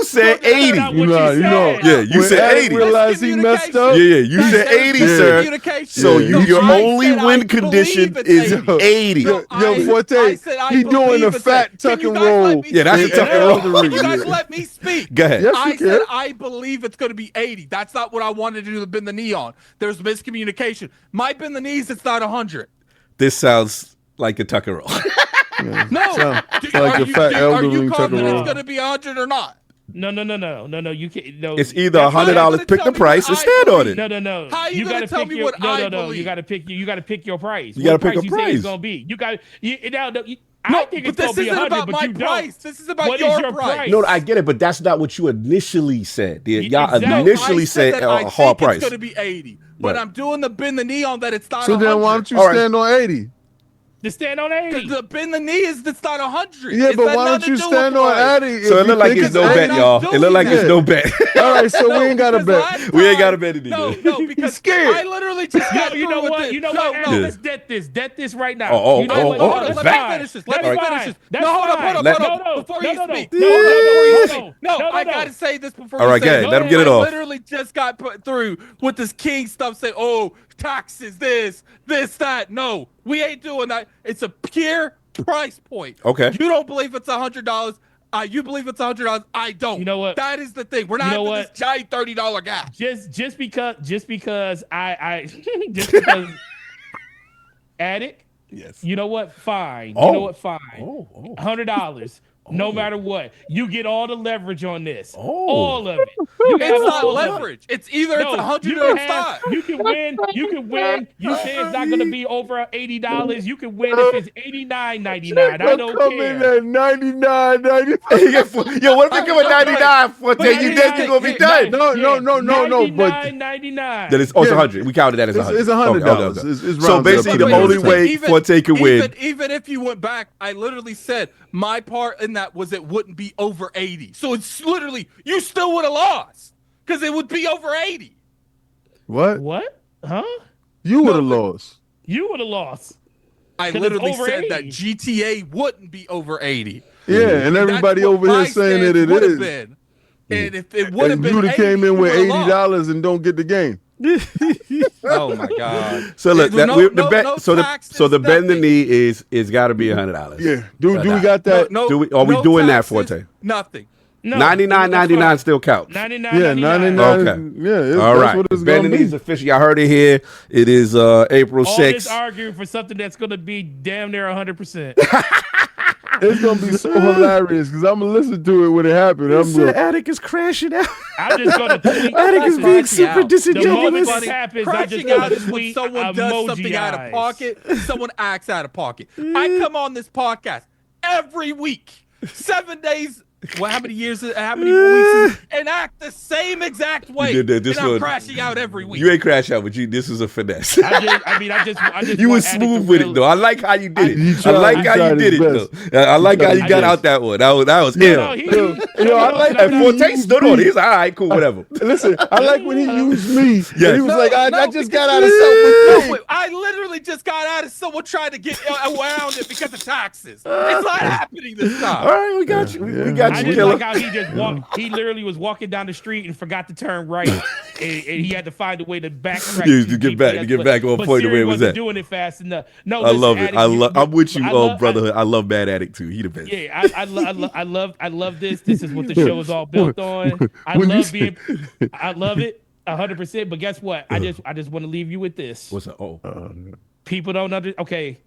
said 80. You said 80. Realize he messed up. Yeah, you said 80, sir. So your only win condition is 80. Yo, Forte, he doing a fat tuck and roll. Yeah, that's a tuck and roll. You guys let me speak. Go ahead. Yes, I said I believe it's going to be 80. That's not what I wanted to do to bend the knee on. There's miscommunication. My bend the knees, it's not 100. This sounds like a tuck and roll. No, are you confident it's going to be 100 or not? No. You can't. No, it's either $100. Pick the price and stand on it. No. How are you going to tell me what I believe? No. You got to pick. You got to pick your price. You got to pick a price. It's going to be. You got. I think it's going to be 100, about but my you price. This is about your price. No, I get it, but that's not what you initially said. Y'all initially said a hard price. It's going to be 80, but I'm doing the bend the knee on that. It's not. So 100. then why don't you stand on 80? To stand on 80. The bend the knee that's not 100. Yeah, but why don't you stand on Addy? So it look like it's no bet, y'all. It look like it's no bet. All right, so we ain't got a bet. We ain't got a bet anymore. No, because scared. I literally just got You know through what? with You know it. what? No, Adam, no. let's debt this right now. Oh, You know what? oh, That's let me fine. finish this. That's Let me fine. finish this. That's No, hold up, fine. hold up. Before you speak. No, I gotta say this before All you right, say go ahead. Let him get it I off. literally just got put through with this king stuff saying, oh, taxes, this, that. No, we ain't doing that. It's a pure price point. Okay. You don't believe it's $100. You believe it's $100. I don't. You know what? That is the thing. We're not having this giant $30 gap. Just because I just because Addict. Yes. You know what? Fine. Oh. You know what? Fine. Oh. $100. No matter what, you get all the leverage on this. Oh. All of it. You It's have not all of it. leverage. It's either No, it's 100 you or can it's have- not. You can win. You can win. You say it's not going to be over $80. You can win if it's $89.99. I don't come in care. at 99.95. Yo, what if they come at 99 for you think you're gonna be done? No. But $99.99. That is also 100. We counted that as 100. it's $100. Okay. It's So rounded up basically, to the only nearest way Forte could win. Even if you went back, I literally said my part in that was it wouldn't be over 80. So it's literally you still would have lost because it would be over 80. What? What? Huh? You would have lost. You would have lost. I 'Cause it's literally over said 80. that GTA wouldn't be over 80. Yeah, and everybody That's what over here my saying that stance it would've is. been. And if it would have And been you'd 80, have came in you with would've lost. $80 and don't get the game. Oh my god. So look, No, the no, bet. no So taxes, the bend the nothing. knee is got to be $100. Yeah. Do we got that? No, Do we? Are we no doing taxes, that, Forte? Nothing. No, 99.99 still counts. $99.99. Yeah, 99. Okay. Yeah, All that's right. what it's Bend going the to knee's be. official. Y'all heard it here. It is April All this 6th. arguing for something that's going to be damn near 100%. It's going to be so hilarious because I'm going to listen to it when it happens. I'm going Attic is crashing out. I'm just going to tweet. Attic is being super The disingenuous. moment this happens, I just Crashing going out to is when tweet someone does something emoji out of eyes. pocket, someone acts out of pocket. I come on this podcast every week, 7 days. Well, how many years? How many weeks? And act the same exact way. You did that. This and I'm one- crashing out every week. You ain't crash out, but this was a finesse. I just You want was Attic smooth to with real- it though. I like how you did He it. I tried- like he how you tried did his it best. though. I like how you I got did. out that one. That was No, ill. no, he- I like And Forte stood on it. He's like, all right, cool, whatever. Listen, I like when he used me. Yes. And he was like, I just because- got out of something. Wait, I literally just got out of someone trying to get around it because of taxes. It's not happening this All time. right, we got you. We got I you, just killer. like how he just walked. He literally was walking down the street and forgot to turn right, and he had to find a way to backtrack. Yeah, to get back- to get back on but point to Siri where it was wasn't at. doing it fast enough. No, I listen, love it. Attic, I'm with you, I love- brotherhood. I love Bad Addict too. He the best. Yeah, I love this. This is what the show is all built on. I When you love say- being. I love it 100%. But guess what? I just want to leave you with this. What's that? Oh, People don't okay.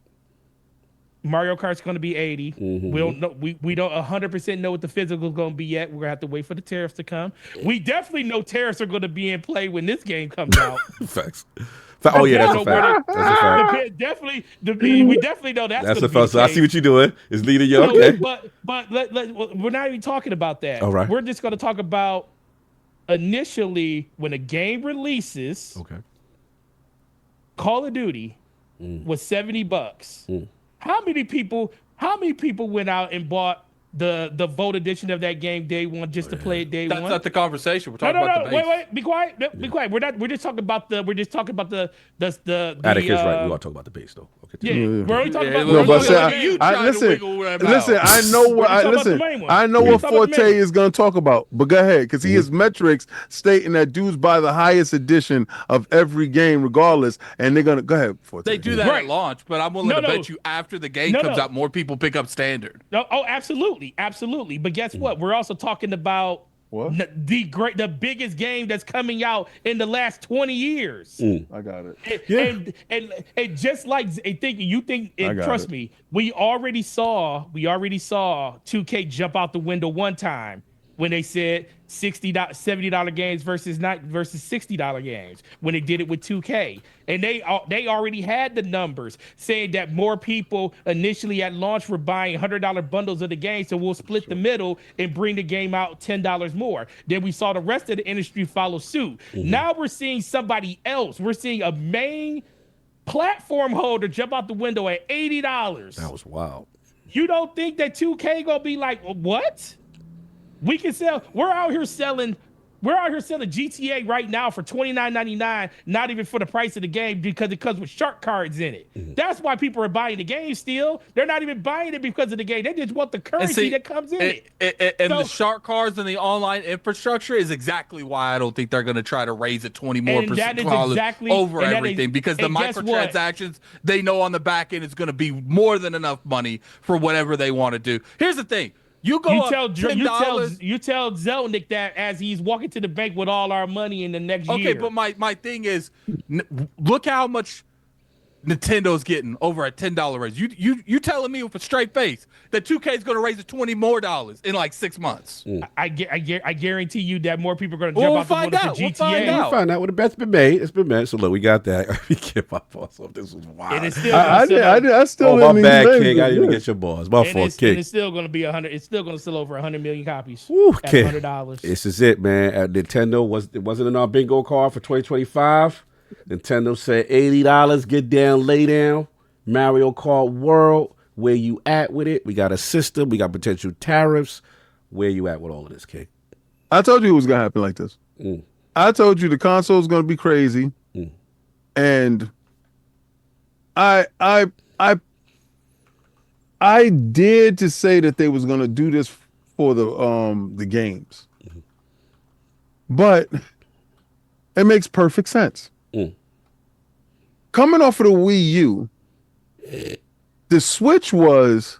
Mario Kart's going to be 80. Mm-hmm. We don't know. We don't 100% know what the physical is going to be yet. We're going to have to wait for the tariffs to come. We definitely know tariffs are going to be in play when this game comes out. facts. Oh yeah, that's a So we're fact. That's a fact. Definitely, we definitely know that's That's gonna a be fact. So I case. see what you're doing. It's leading you. No, Okay. But we're not even talking about that. All right. We're just going to talk about initially when a game releases. Okay. Call of Duty was $70. How many people went out and bought the Vote edition of that game day one just to play it day That's one? not the conversation. We're No, talking no, about no. the base. Wait. Be quiet. No, be quiet. We're just talking about the Attic is right. We are talking about the base though. Okay. Yeah, we're only talking Yeah, about no, No, but Look say, at you trying to wiggle that listen, out. I know what We're talking about the main one. I know We're what talking about the Forte main is going to talk about. But go ahead, because he has metrics stating that dudes buy the highest edition of every game, regardless, and they're gonna go ahead. Forte. They do that Right. at launch, but I'm willing No, to no. bet you after the game No, comes no. out, more people pick up standard. No, oh, absolutely. But guess what? We're also talking about What? the biggest game that's coming out in the last 20 years. I got it. And just like you think, I got trust it. me, we already saw 2K jump out the window one time when they said $70 games versus $60 games when they did it with 2K. And they already had the numbers saying that more people initially at launch were buying $100 bundles of the game, so we'll split the middle and bring the game out $10 more. Then we saw the rest of the industry follow suit. Now we're seeing somebody else. We're seeing a main platform holder jump out the window at $80. That was wild. You don't think that 2K gonna be like, what? We can sell. We're out here selling GTA right now for $29.99, not even for the price of the game because it comes with shark cards in it. Mm-hmm. That's why people are buying the game still. They're not even buying it because of the game. They just want the currency that comes in it. And the shark cards and the online infrastructure is exactly why I don't think they're going to try to raise it 20 more percent over everything because the microtransactions they know on the back end is going to be more than enough money for whatever they want to do. Here's the thing. You tell Zelnick that as he's walking to the bank with all our money in the next year. Okay, but my thing is, look how much Nintendo's getting over a $10 raise. You telling me with a straight face that 2K is going to raise it $20 more in like 6 months? I guarantee you that more people are going to jump out the window for GTA. We'll find out when the bet's been made. It's been made. So look, we got that. We get my boss off. This was wild. And it's still I still my bad, King. I didn't even get your balls. My fault, King. And it's still going to be 100. It's still going to sell over 100 million copies. At $100. This is it, man. Nintendo wasn't in our bingo card for 2025. Nintendo said $80, get down, lay down. Mario Kart World, where you at with it? We got a system, we got potential tariffs. Where you at with all of this, King? I told you it was gonna happen like this. I told you the console is gonna be crazy, and I dared to say that they was gonna do this for the games, but it makes perfect sense. Coming off of the Wii U, the Switch was.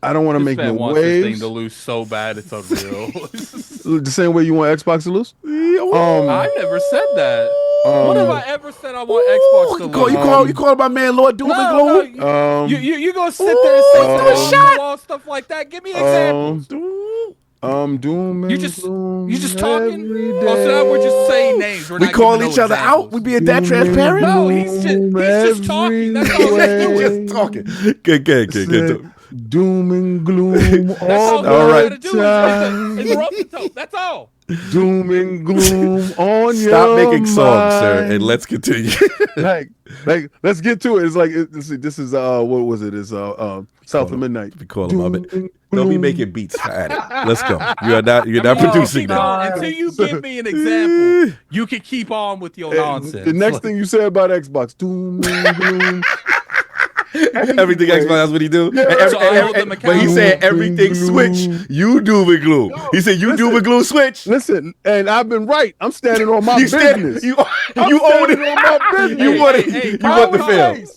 I don't want to make no waves. This thing to lose so bad it's unreal. The same way you want Xbox to lose. I never said that. What have I ever said? I want Xbox to lose. You call my man Lord Doom and Gloom? You gonna sit there and say stuff like that? Give me examples. Doom. You just talking. So now we're just saying names. We call each other out. We being that transparent. No, he's just talking. That's all he's just talking. Good. Doom and gloom all right. time. It's RoadToTokyo. That's all. Doom and gloom on your Stop making songs, sir, and let's continue. like, let's get to it. It's like this is what was it? It's SouthofMidnight. We call him. Don't be making beats for Addict. Let's go. You're not producing that. Until you give me an example, you can keep on with your nonsense. The next thing you said about Xbox, doom and gloom. Everything Xbox, that's what he do. But he said everything Switch, you doom and gloom. He said you doom and gloom Switch. Listen, and I've been right. I'm standing on my business. You own it. On my business. You want the film.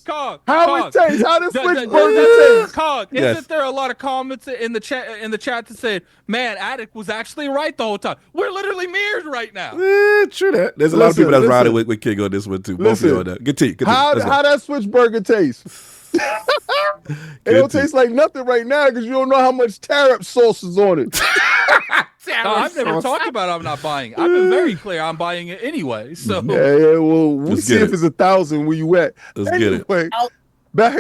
How it tastes? How the Switch burger tastes? Cog, isn't there a lot of comments in the chat that said, "Man, Addict was actually right the whole time." We're literally mirrored right now. True that. There's a lot of people that's riding with King on this one too. Both of you on that. Continue. How that Switch burger tastes? It don't taste like nothing right now because you don't know how much tariff sauce is on it. I've never talked about I'm not buying. I've been very clear I'm buying it anyway. So yeah. Well, we'll see if it's 1,000 where you at. Let's get it. Back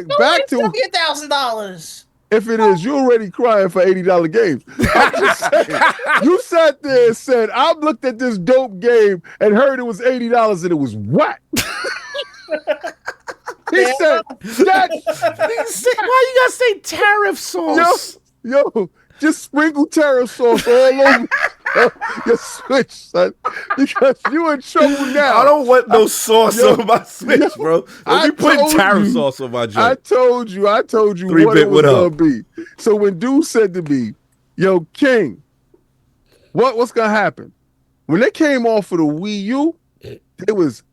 to $1,000. If it is, you're already crying for $80 games. I'm just saying, you sat there and said, I looked at this dope game and heard it was $80 and it was whack. He said, why you gotta say tariff sauce? Yo, just sprinkle tariff sauce all over your Switch, son. Because you in trouble now. I don't want no sauce on my Switch, bro. You put tariff sauce on my joint. I told you what it was gonna be. So when dude said to me, yo, King, what's gonna happen? When they came off of the Wii U, it was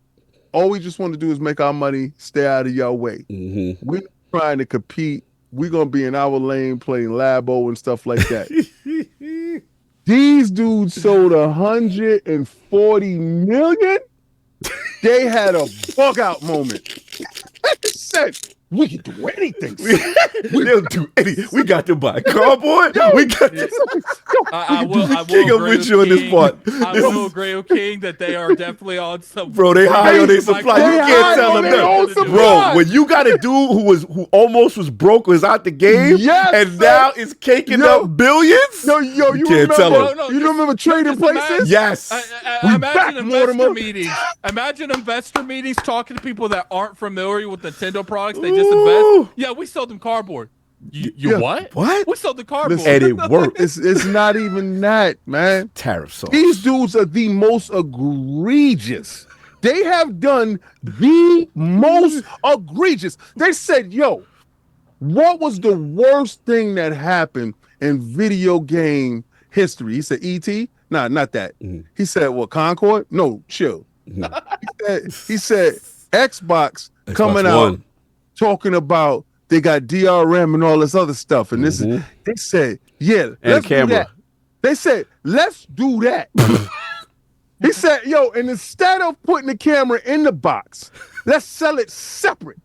all we just want to do is make our money, stay out of your way. Mm-hmm. We're trying to compete. We're going to be in our lane playing Labo and stuff like that. These dudes sold 140 million. They had a bug out moment. They said, we can do anything. They'll do anything. We got to buy cardboard. We got to. I will King, I'm with you on this part. I will agree with King that they are definitely on some. Bro, they high on their supply. You can't tell them that. Bro, when you got a dude who almost was broke, was out the game, and now is caking up billions. You can't tell them. You remember Trading Places? Yes. Imagine investor meetings. Imagine investor meetings talking to people that aren't familiar with Nintendo products. They just invest. Yeah, we sold them cardboard. You what? What? We sold the cardboard. And it worked. It's not even that, man. Tariff sauce. These dudes are the most egregious. They have done the most egregious. They said, yo, what was the worst thing that happened in video game history? He said, E.T.? Nah, not that. He said, what, Concord? No, chill. He said Xbox coming out talking about they got DRM and all this other stuff. And this is, they said, let's do that. They said, let's do that. He said, yo, and instead of putting the camera in the box, let's sell it separate.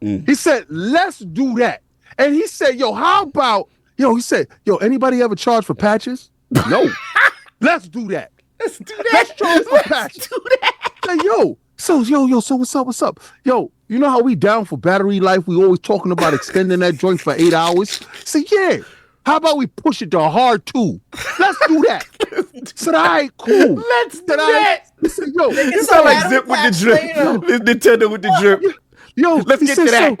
He said, let's do that. And he said, yo, how about, he said, anybody ever charge for patches? No. Let's do that. Let's do that. Let's charge for patches. Do that. Like, so what's up? Yo, you know how we down for battery life? We always talking about extending that joint for 8 hours. Say, how about we push it to hard 2? Let's do that. Said, all right, cool. Let's do that. Said, yo, it sound like Zip with the drip. Nintendo with the drip. Yo, let's get to that.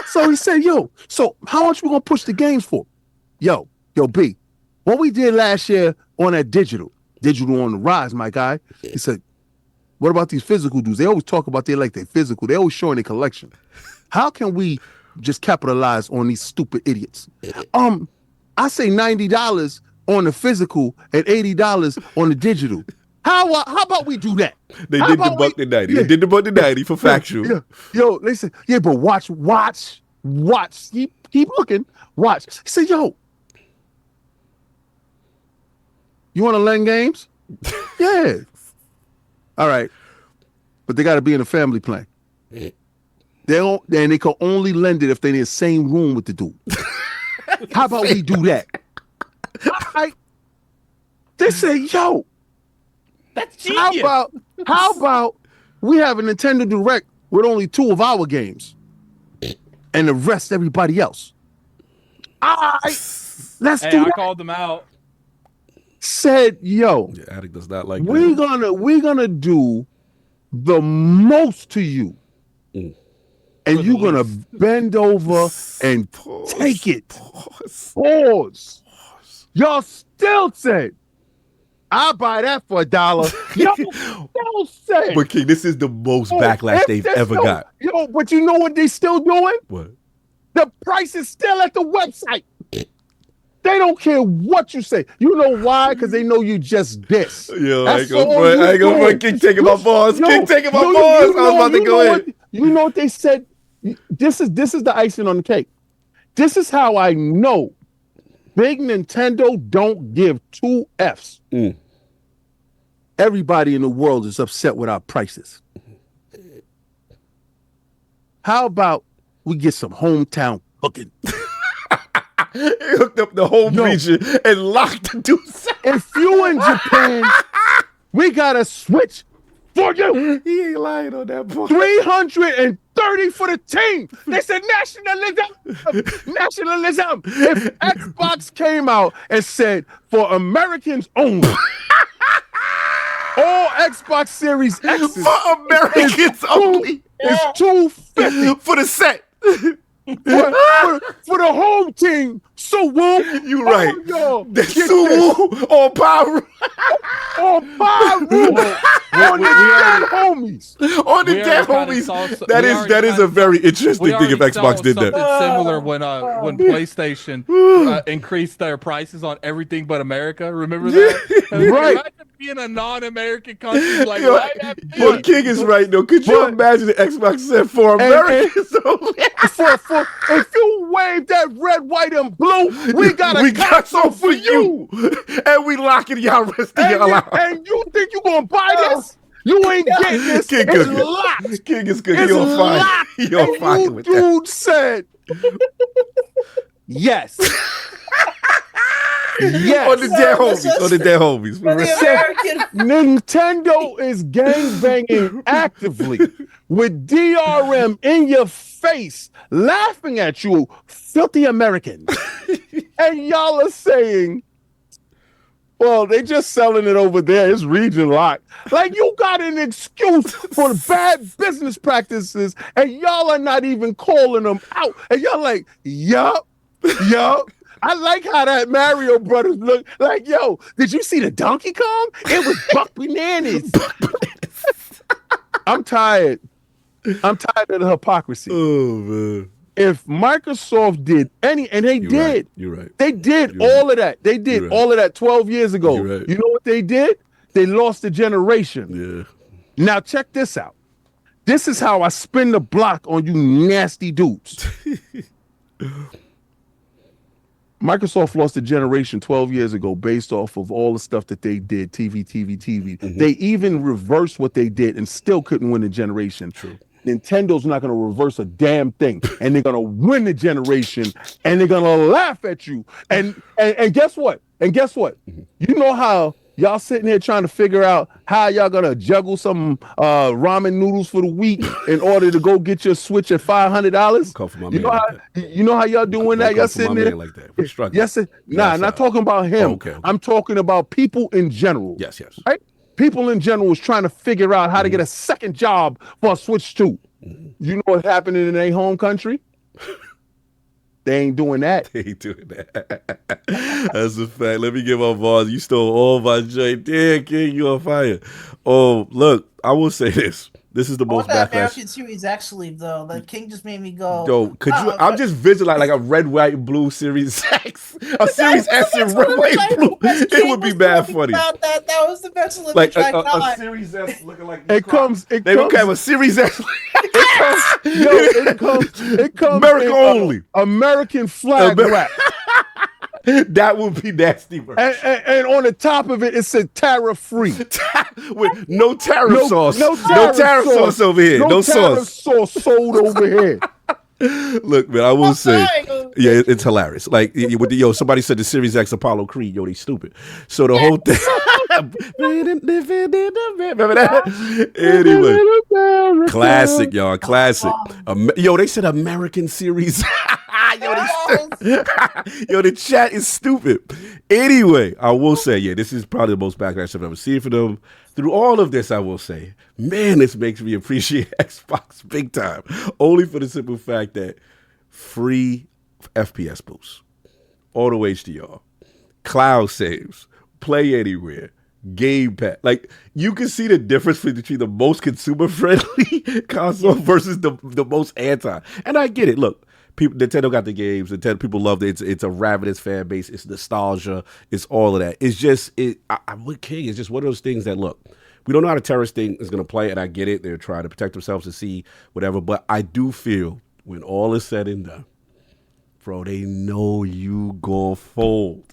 So he said, so how much we gonna push the games for? Yo, B, what we did last year on that digital on the rise, my guy. He said, what about these physical dudes? They always talk about their physical. They always showing their collection. How can we just capitalize on these stupid idiots? I say $90 on the physical and $80 on the digital. How about we do that? They did the buck the 90. They did the buck the 90 for factual. Yeah. Yo, they said, but watch. Keep looking. Watch. He said, yo, you want to lend games? Yeah. All right. But they got to be in a family plan. They can only lend it if they're in the same room with the dude. How about we do that? They say, yo, that's genius. How about we have a Nintendo Direct with only 2 of our games and the rest everybody else? Let's do that. I called them out. Said, yo, Attic does not like we're gonna do the most to you. And you're gonna bend over and take it. Pause. Y'all still said, I'll buy that for $1. Y'all still said. But King, this is the most backlash they've ever got. But you know what they still doing? What? The price is still at the website. They don't care what you say. You know why? Because they know you just this. Yo, I ain't gonna front. King taking my balls. King taking my balls. I was about to go in. You know what they said? This is the icing on the cake. This is how I know Big Nintendo don't give 2 Fs. Everybody in the world is upset with our prices. How about we get some hometown cooking? He hooked up the whole region and locked the dudes. If you in Japan, we got a Switch for you. He ain't lying on that point. 330 for the team. They said nationalism. If Xbox came out and said for Americans only, all Xbox Series X for Americans only is $250 for the set. For the home team, Suwoo. You right. The Suwoo on Power. On Power. On the dead homies. On the dead homies. That is a very interesting thing if Xbox did that. Similar when PlayStation increased their prices on everything but America. Remember that? Right. Imagine being a non-American country like But King is right though. Could you imagine the Xbox said for Americans only? If you wave that red, white, and blue, we got some for you. And we locking y'all rest of y'all out. And you think you gonna buy this? You ain't getting this. King It's cooking. locked. King is cooking. It's You're on fire. locked. You're on And fire you with that. dude said, yes. Yes. On the dead homies. On the dead homies. For real. Nintendo is gangbanging actively with DRM in your face, laughing at you, filthy Americans. And y'all are saying, well, they just selling it over there. It's region locked. Like, you got an excuse for bad business practices, and y'all are not even calling them out. And y'all like, yup. I like how that Mario Brothers look. Like, yo, did you see the Donkey Kong? It was Buck Bananas. I'm tired. I'm tired of the hypocrisy. Oh, man. If Microsoft did and they You're did. right. You're right. They did You're all of that. They did You're all of that 12 years ago. You're right. You know what they did? They lost a generation. Yeah. Now check this out. This is how I spin the block on you nasty dudes. Microsoft lost a generation 12 years ago based off of all the stuff that they did, TV. Mm-hmm. They even reversed what they did and still couldn't win the generation. True. Nintendo's not going to reverse a damn thing, and they're going to win the generation, and they're going to laugh at you. And guess what? Mm-hmm. You know how y'all sitting here trying to figure out how y'all going to juggle some ramen noodles for the week in order to go get your Switch at $500? You know how y'all doing that? Y'all sitting there like that. We're struggling. Yes, not talking about him. Okay. I'm talking about people in general. Yes. Right? People in general is trying to figure out how to get a second job for a Switch 2. You know what's happening in their home country? They ain't doing that. They ain't doing that. That's a fact. Let me get my bars. You stole all my joint. Damn, King, you on fire. Oh, look, I will say this. This is the most that backlash. American Series X sleeve though. The King just made me go. Yo, could you? I'm just visualizing like a red, white, and blue Series X, a Series S in red, white, and blue. It would be bad funny. That was the best Olympic Like track. a Series S looking like It comes. They don't have a Series S. It comes. America only. American flag wrap. That would be nasty, bro. And on the top of it, it said tariff free. With no tariff sauce. No tariff sauce over here. No tariff sauce sold over here. Look, man, I will say, yeah, it's hilarious. Like, somebody said the Series X Apollo Creed, yo, they stupid. So the whole thing. Remember that? Anyway, classic, y'all, classic. Yo, they said American Series. Yo, the chat is stupid. Anyway, I will say, yeah, this is probably the most backlash I've ever seen for them. Through all of this, I will say, man, this makes me appreciate Xbox big time. Only for the simple fact that free FPS boosts, auto HDR, cloud saves, play anywhere, Game Pass. Like, you can see the difference between the most consumer-friendly console versus the most anti. And I get it. Look, Nintendo got the games. People love it. It's a ravenous fan base. It's nostalgia. It's all of that. It's just I'm with King. It's just one of those things that, look, we don't know how the terrorist thing is going to play, and I get it. They're trying to protect themselves to see whatever. But I do feel when all is said and done, bro, they know you gonna fold.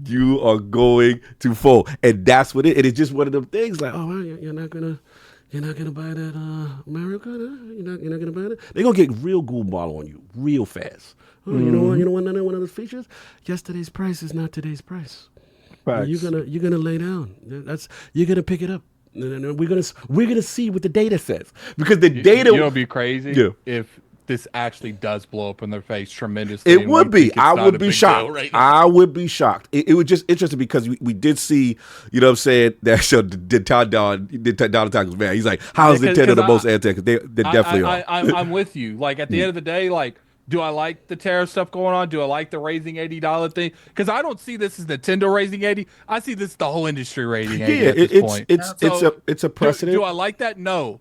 You are going to fold, and that's what it is. Just one of them things. Like, oh, you're not gonna buy that Mario Kart? You're not gonna buy that? They're gonna get real goofball on you real fast. Oh, you know what? One of those features. Yesterday's price is not today's price. You're gonna lay down. You're gonna pick it up. And we're gonna see what the data says, because the data. You'll be crazy if this actually does blow up in their face tremendously. It would be. I would be shocked. I would be shocked. It was just interesting because we did see, you know what I'm saying, that show did Don man. He's like, how is Nintendo the most anti? They definitely are. I'm with you. Like, at the end of the day, like, do I like the tariff stuff going on? Do I like the raising $80 thing? Because I don't see this as Nintendo raising 80. I see this the whole industry raising 80 at this point. It's a precedent. Do I like that? No.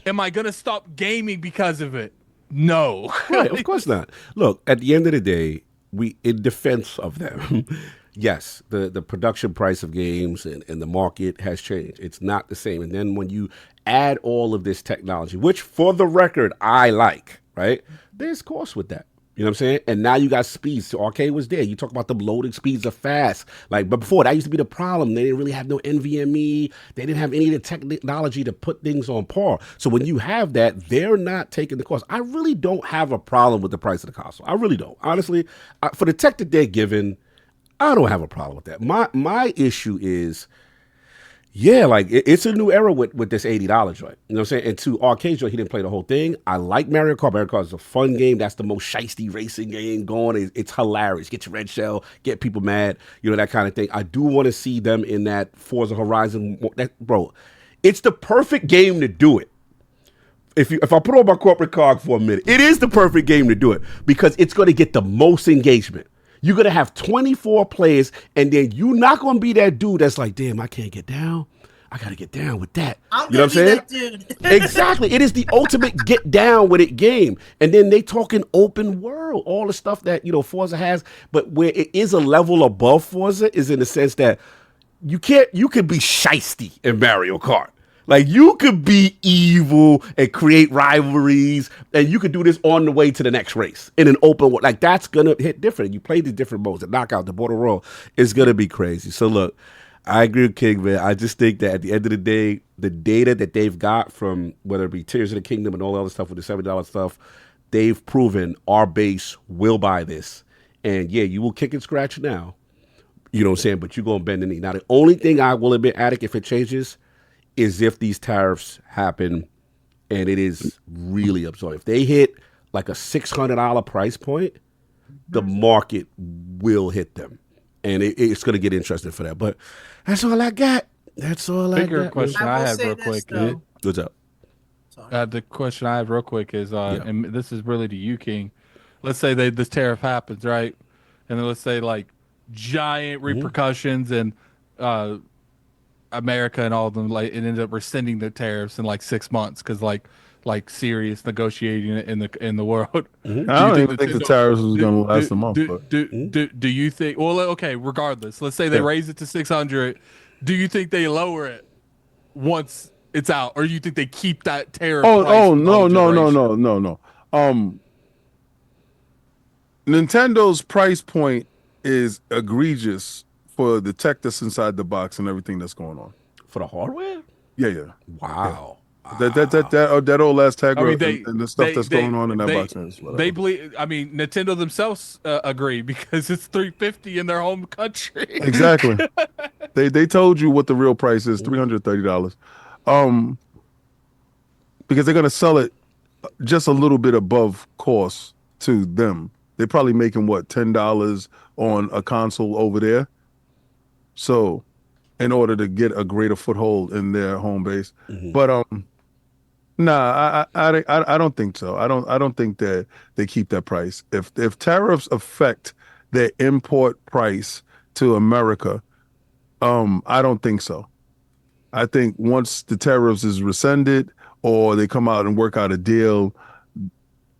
Am I gonna stop gaming because of it? No. Right, of course not. Look, at the end of the day, in defense of them, yes, the production price of games and the market has changed. It's not the same. And then when you add all of this technology, which for the record, I like, right? There's cost with that. You know what I'm saying? And now you got speeds. So Arcade was there. You talk about the loading speeds are fast. Like, but before that used to be the problem. They didn't really have no NVMe. They didn't have any of the technology to put things on par. So when you have that, they're not taking the cost. I really don't have a problem with the price of the console. I really don't. Honestly, for the tech that they're giving, I don't have a problem with that. My issue is, yeah, like it's a new era with this $80 joint. You know what I'm saying? And to Arcade joint, he didn't play the whole thing. I like Mario Kart. Mario Kart is a fun game. That's the most shiesty racing game going. It's hilarious. Get your red shell, get people mad, you know, that kind of thing. I do want to see them in that Forza Horizon. Bro, it's the perfect game to do it. If I put on my corporate card for a minute, it is the perfect game to do it because it's going to get the most engagement. You're going to have 24 players, and then you're not going to be that dude that's like, damn, I can't get down. I got to get down with that. You know what I'm saying? Dude. Exactly. It is the ultimate get down with it game. And then they talking open world, all the stuff that, you know, Forza has. But where it is a level above Forza is in the sense that you could be shiesty in Mario Kart. Like, you could be evil and create rivalries, and you could do this on the way to the next race in an open world. Like, that's going to hit different. You play the different modes. The knockout, the border roll is going to be crazy. So, look, I agree with King, man. I just think that at the end of the day, the data that they've got from whether it be Tears of the Kingdom and all the other stuff with the $7 stuff, they've proven our base will buy this. And, yeah, you will kick and scratch now. You know what I'm saying? But you're going to bend the knee. Now, the only thing I will admit, Attic, if it changes, is if these tariffs happen and it is really absurd. If they hit like a $600 price point, the market will hit them. And it's going to get interesting for that. But that's all I got. That's all I got. Bigger question I have real quick. What's up? The question I have real quick is, and this is really to you, King. Let's say this tariff happens, right? And then let's say like giant repercussions and America and all of them, like, it ended up rescinding the tariffs in like 6 months because like serious negotiating in the world. I don't even think the tariffs was going to last a month. Do you think? Well, okay. Regardless, let's say they raise it to 600. Do you think they lower it once it's out, or do you think they keep that tariff? No. Nintendo's price point is egregious for the tech that's inside the box and everything that's going on. For the hardware? Yeah. Wow. Yeah. That old last tag and the stuff that's going on in that box. They believe. I mean, Nintendo themselves agree because it's $350 in their home country. Exactly. they told you what the real price is, $330. Because they're gonna sell it just a little bit above cost to them. They're probably making what, $10 on a console over there. So, in order to get a greater foothold in their home base, but I don't think so. I don't think that they keep that price. If tariffs affect their import price to America, I don't think so. I think once the tariffs is rescinded or they come out and work out a deal,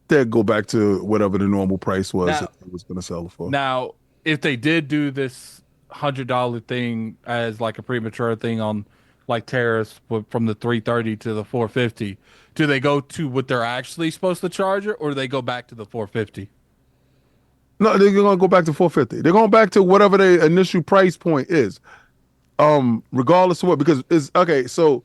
they'll go back to whatever the normal price was that it was going to sell it for. Now, if they did do this $100 thing as like a premature thing on like tariffs from the $330 to the $450, do they go to what they're actually supposed to charge it, or do they go back to the $450? No, they're gonna go back to $450. They're going back to whatever their initial price point is, regardless of what. Because it's okay. So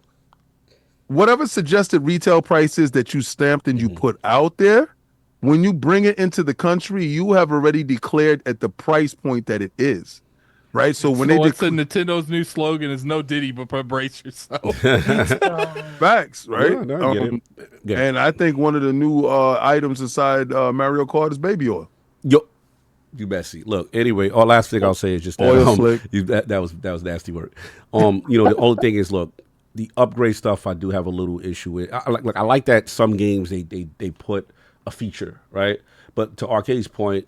whatever suggested retail price is that you stamped and you put out there, when you bring it into the country, you have already declared at the price point that it is. Right, so when Nintendo's new slogan is "No Diddy, but brace yourself." Facts, right? Yeah, no, I get it. Yeah. And I think one of the new items inside Mario Kart is baby oil. Yo, you Bessie. Look, anyway, all last thing I'll say is just that oil slick. That was nasty work. You know, the only thing is, look, the upgrade stuff I do have a little issue with. I like that some games they put a feature, right? But to Arcade's point,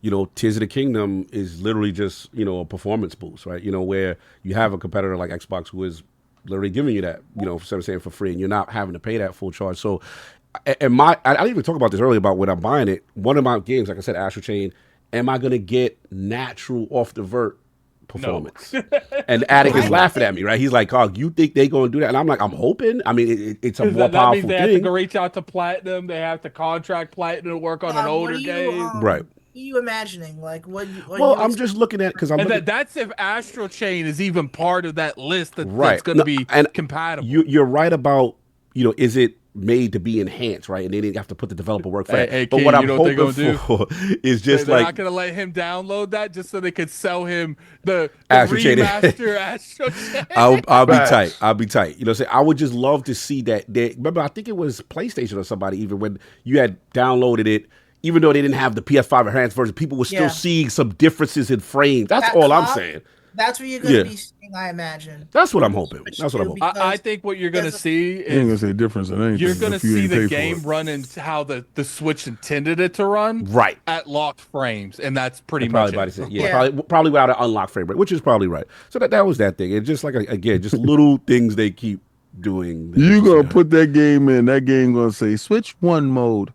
you know, Tears of the Kingdom is literally just, you know, a performance boost, right? You know, where you have a competitor like Xbox who is literally giving you that, you know, saying for free, and you're not having to pay that full charge. So, and I didn't even talk about this earlier about when I'm buying it. One of my games, like I said, Astral Chain, am I going to get natural off the vert performance. And Attic is laughing at me, right? He's like, "Cog, you think they gonna do that?" And I'm like, "I'm hoping. I mean, it's a more that powerful means they thing." have to go reach out to Platinum. They have to contract Platinum to work on an older game. Right. What are you imagining? Like what? Well, I'm just looking at because I'm. And that's if Astral Chain is even part of that list that's Right. going to be compatible. You're right about, is it made to be enhanced, right? And they didn't have to put the developer work for that. But King, what I'm hoping do? for is just they're like not going to let him download that just so they could sell him the Astral Chain. remaster Astral Chain. I'll be tight. I'll be tight. You know what I'm saying? I would just love to see that. Remember, I think it was PlayStation or somebody, even when you had downloaded it, even though they didn't have the PS5 enhanced version, people were still seeing some differences in frames. That's all I'm saying. That's what you're going to be seeing, I imagine. That's what I'm hoping. That's what I'm hoping. I think what you're going to see is... You ain't going to say difference in anything. You're going to see the game running how the Switch intended it to run. Right. At locked frames. And that's pretty much it. Probably without an unlocked frame rate, which is probably right. So that was that thing. It's just like, again, just little things they keep doing. You're going to put that game in. That game going to say, Switch 1 mode.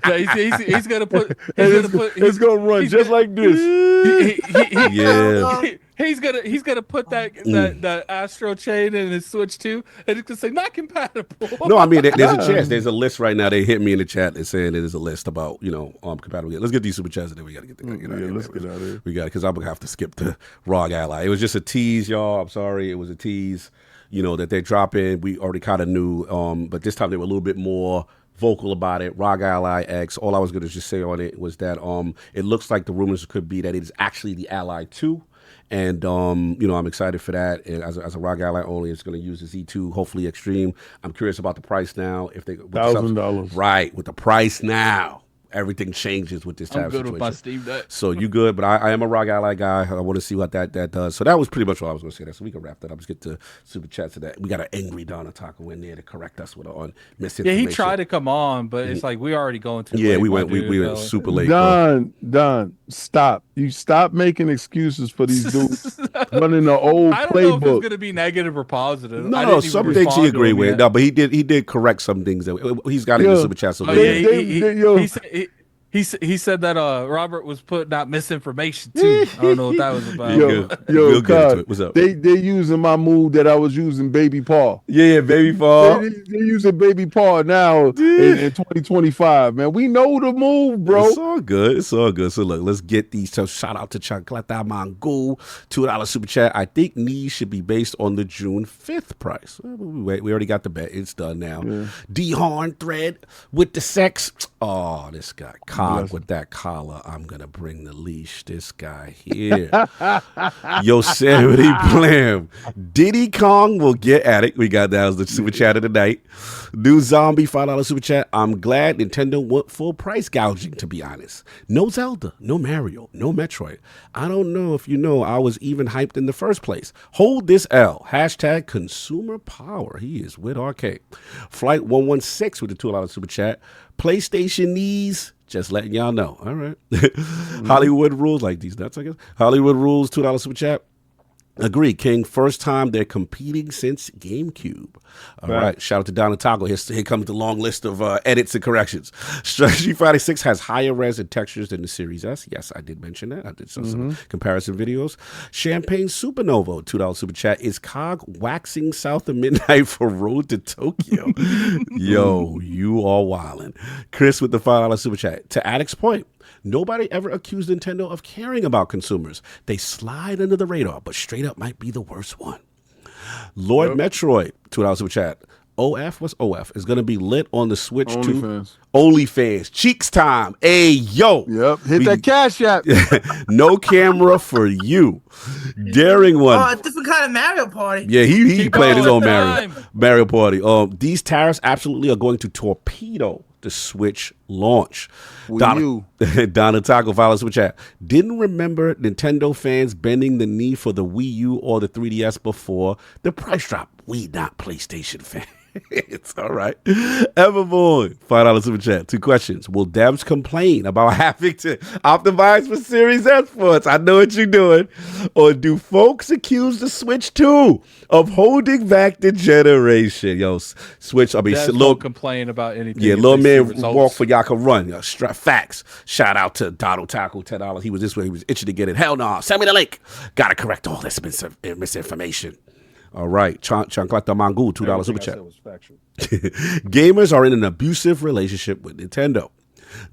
He's gonna put. It's gonna run just like this. He's gonna put that Astro Chain in his Switch 2, and it's gonna say not compatible. No, I mean there's a chance. There's a list right now. They hit me in the chat and saying there's a list about compatible. Let's get these super chats, and then we gotta get the let's get out of here. We got because I'm gonna have to skip the ROG Ally. It was just a tease, y'all. I'm sorry, it was a tease. That they're dropping. We already kind of knew, but this time they were a little bit more vocal about it. ROG Ally X. All I was going to just say on it was that it looks like the rumors could be that it is actually the Ally 2. And, I'm excited for that. And as a ROG Ally only, it's going to use the Z2, hopefully Extreme. I'm curious about the price now. If they $1,000. Right, with the price now. Everything changes with this type of situation. I'm good with my Steam Deck. So you good, but I am a ROG Ally guy. I want to see what that does. So that was pretty much what I was going to say. So we can wrap that up. Let's get to super chats to that. We got an angry RoadToTokyo in there to correct us on misinformation. Yeah, he tried to come on, but it's like we already going too late. Yeah, we went super late. Don, stop. You stop making excuses for these dudes running the old playbook. I don't know if it's going to be negative or positive. No, some things he agreed with. No, but he did correct some things. He's got in the super chat. So he said that Robert was putting out misinformation too. I don't know what that was about. Yo, God, what's up? They using my move that I was using, Baby Paw. Yeah, Baby Paw. They using Baby Paw now in 2025. Man, we know the move, bro. It's all good. It's all good. So look, let's get these. So shout out to Chancleta Mangul, $2 super chat. I think these should be based on the June 5th price. We already got the bet. It's done now. Yeah. D Horn thread with the sex. Oh, this guy. Cog with that collar. I'm gonna bring the leash. This guy here. Yosemite Blam. Diddy Kong will get at it. We got that as the super chat of the night. New Zombie $5 super chat. I'm glad Nintendo went full price gouging, to be honest. No Zelda, no Mario, no Metroid. I don't know if you know I was even hyped in the first place. Hold this L. Hashtag consumer power. He is with Arcade. Flight 116 with the $2 super chat. PlayStation knees. Just letting y'all know. All right. Hollywood rules, like these nuts, I guess. Hollywood rules, $2 super chat. Agree, King. First time they're competing since GameCube. All right. Shout out to RoadToTokyo. Here comes the long list of edits and corrections. Strategy Fighter 6 has higher res and textures than the Series S. Yes, I did mention that. I did some comparison videos. Champagne Supernova, $2 super chat. Is Cog waxing South of Midnight for Road to Tokyo? Yo, you are wildin'. Chris with the $5 super chat. To Addict's point, nobody ever accused Nintendo of caring about consumers. They slide under the radar, but straight up might be the worst one. Lord Metroid, $2 super chat. OF, what's OF? Is going to be lit on the Switch too. OnlyFans. Cheeks time. Hey, yo. Yep. Hit that cash app. No camera for you. Daring one. Oh, a different kind of Mario Party. Yeah, he played his own Mario Party. These tariffs absolutely are going to torpedo the Switch launch. RoadToTokyo follows with chat. Didn't remember Nintendo fans bending the knee for the Wii U or the 3DS before the price drop. We not PlayStation fans. It's all right. Evermore, $5 super chat. 2 questions. Will devs complain about having to optimize for Series S ports? I know what you're doing. Or do folks accuse the Switch 2 of holding back the generation? Yo, Switch, I mean, don't complain about anything. Yeah, little man walk for y'all can run. Yo, facts. Shout out to RoadToTokyo, $10. He was this way. He was itching to get it. Hell no. Send me the link. Gotta correct all this misinformation. All right. Chancleta Mangu, $2 super chat. Gamers are in an abusive relationship with Nintendo.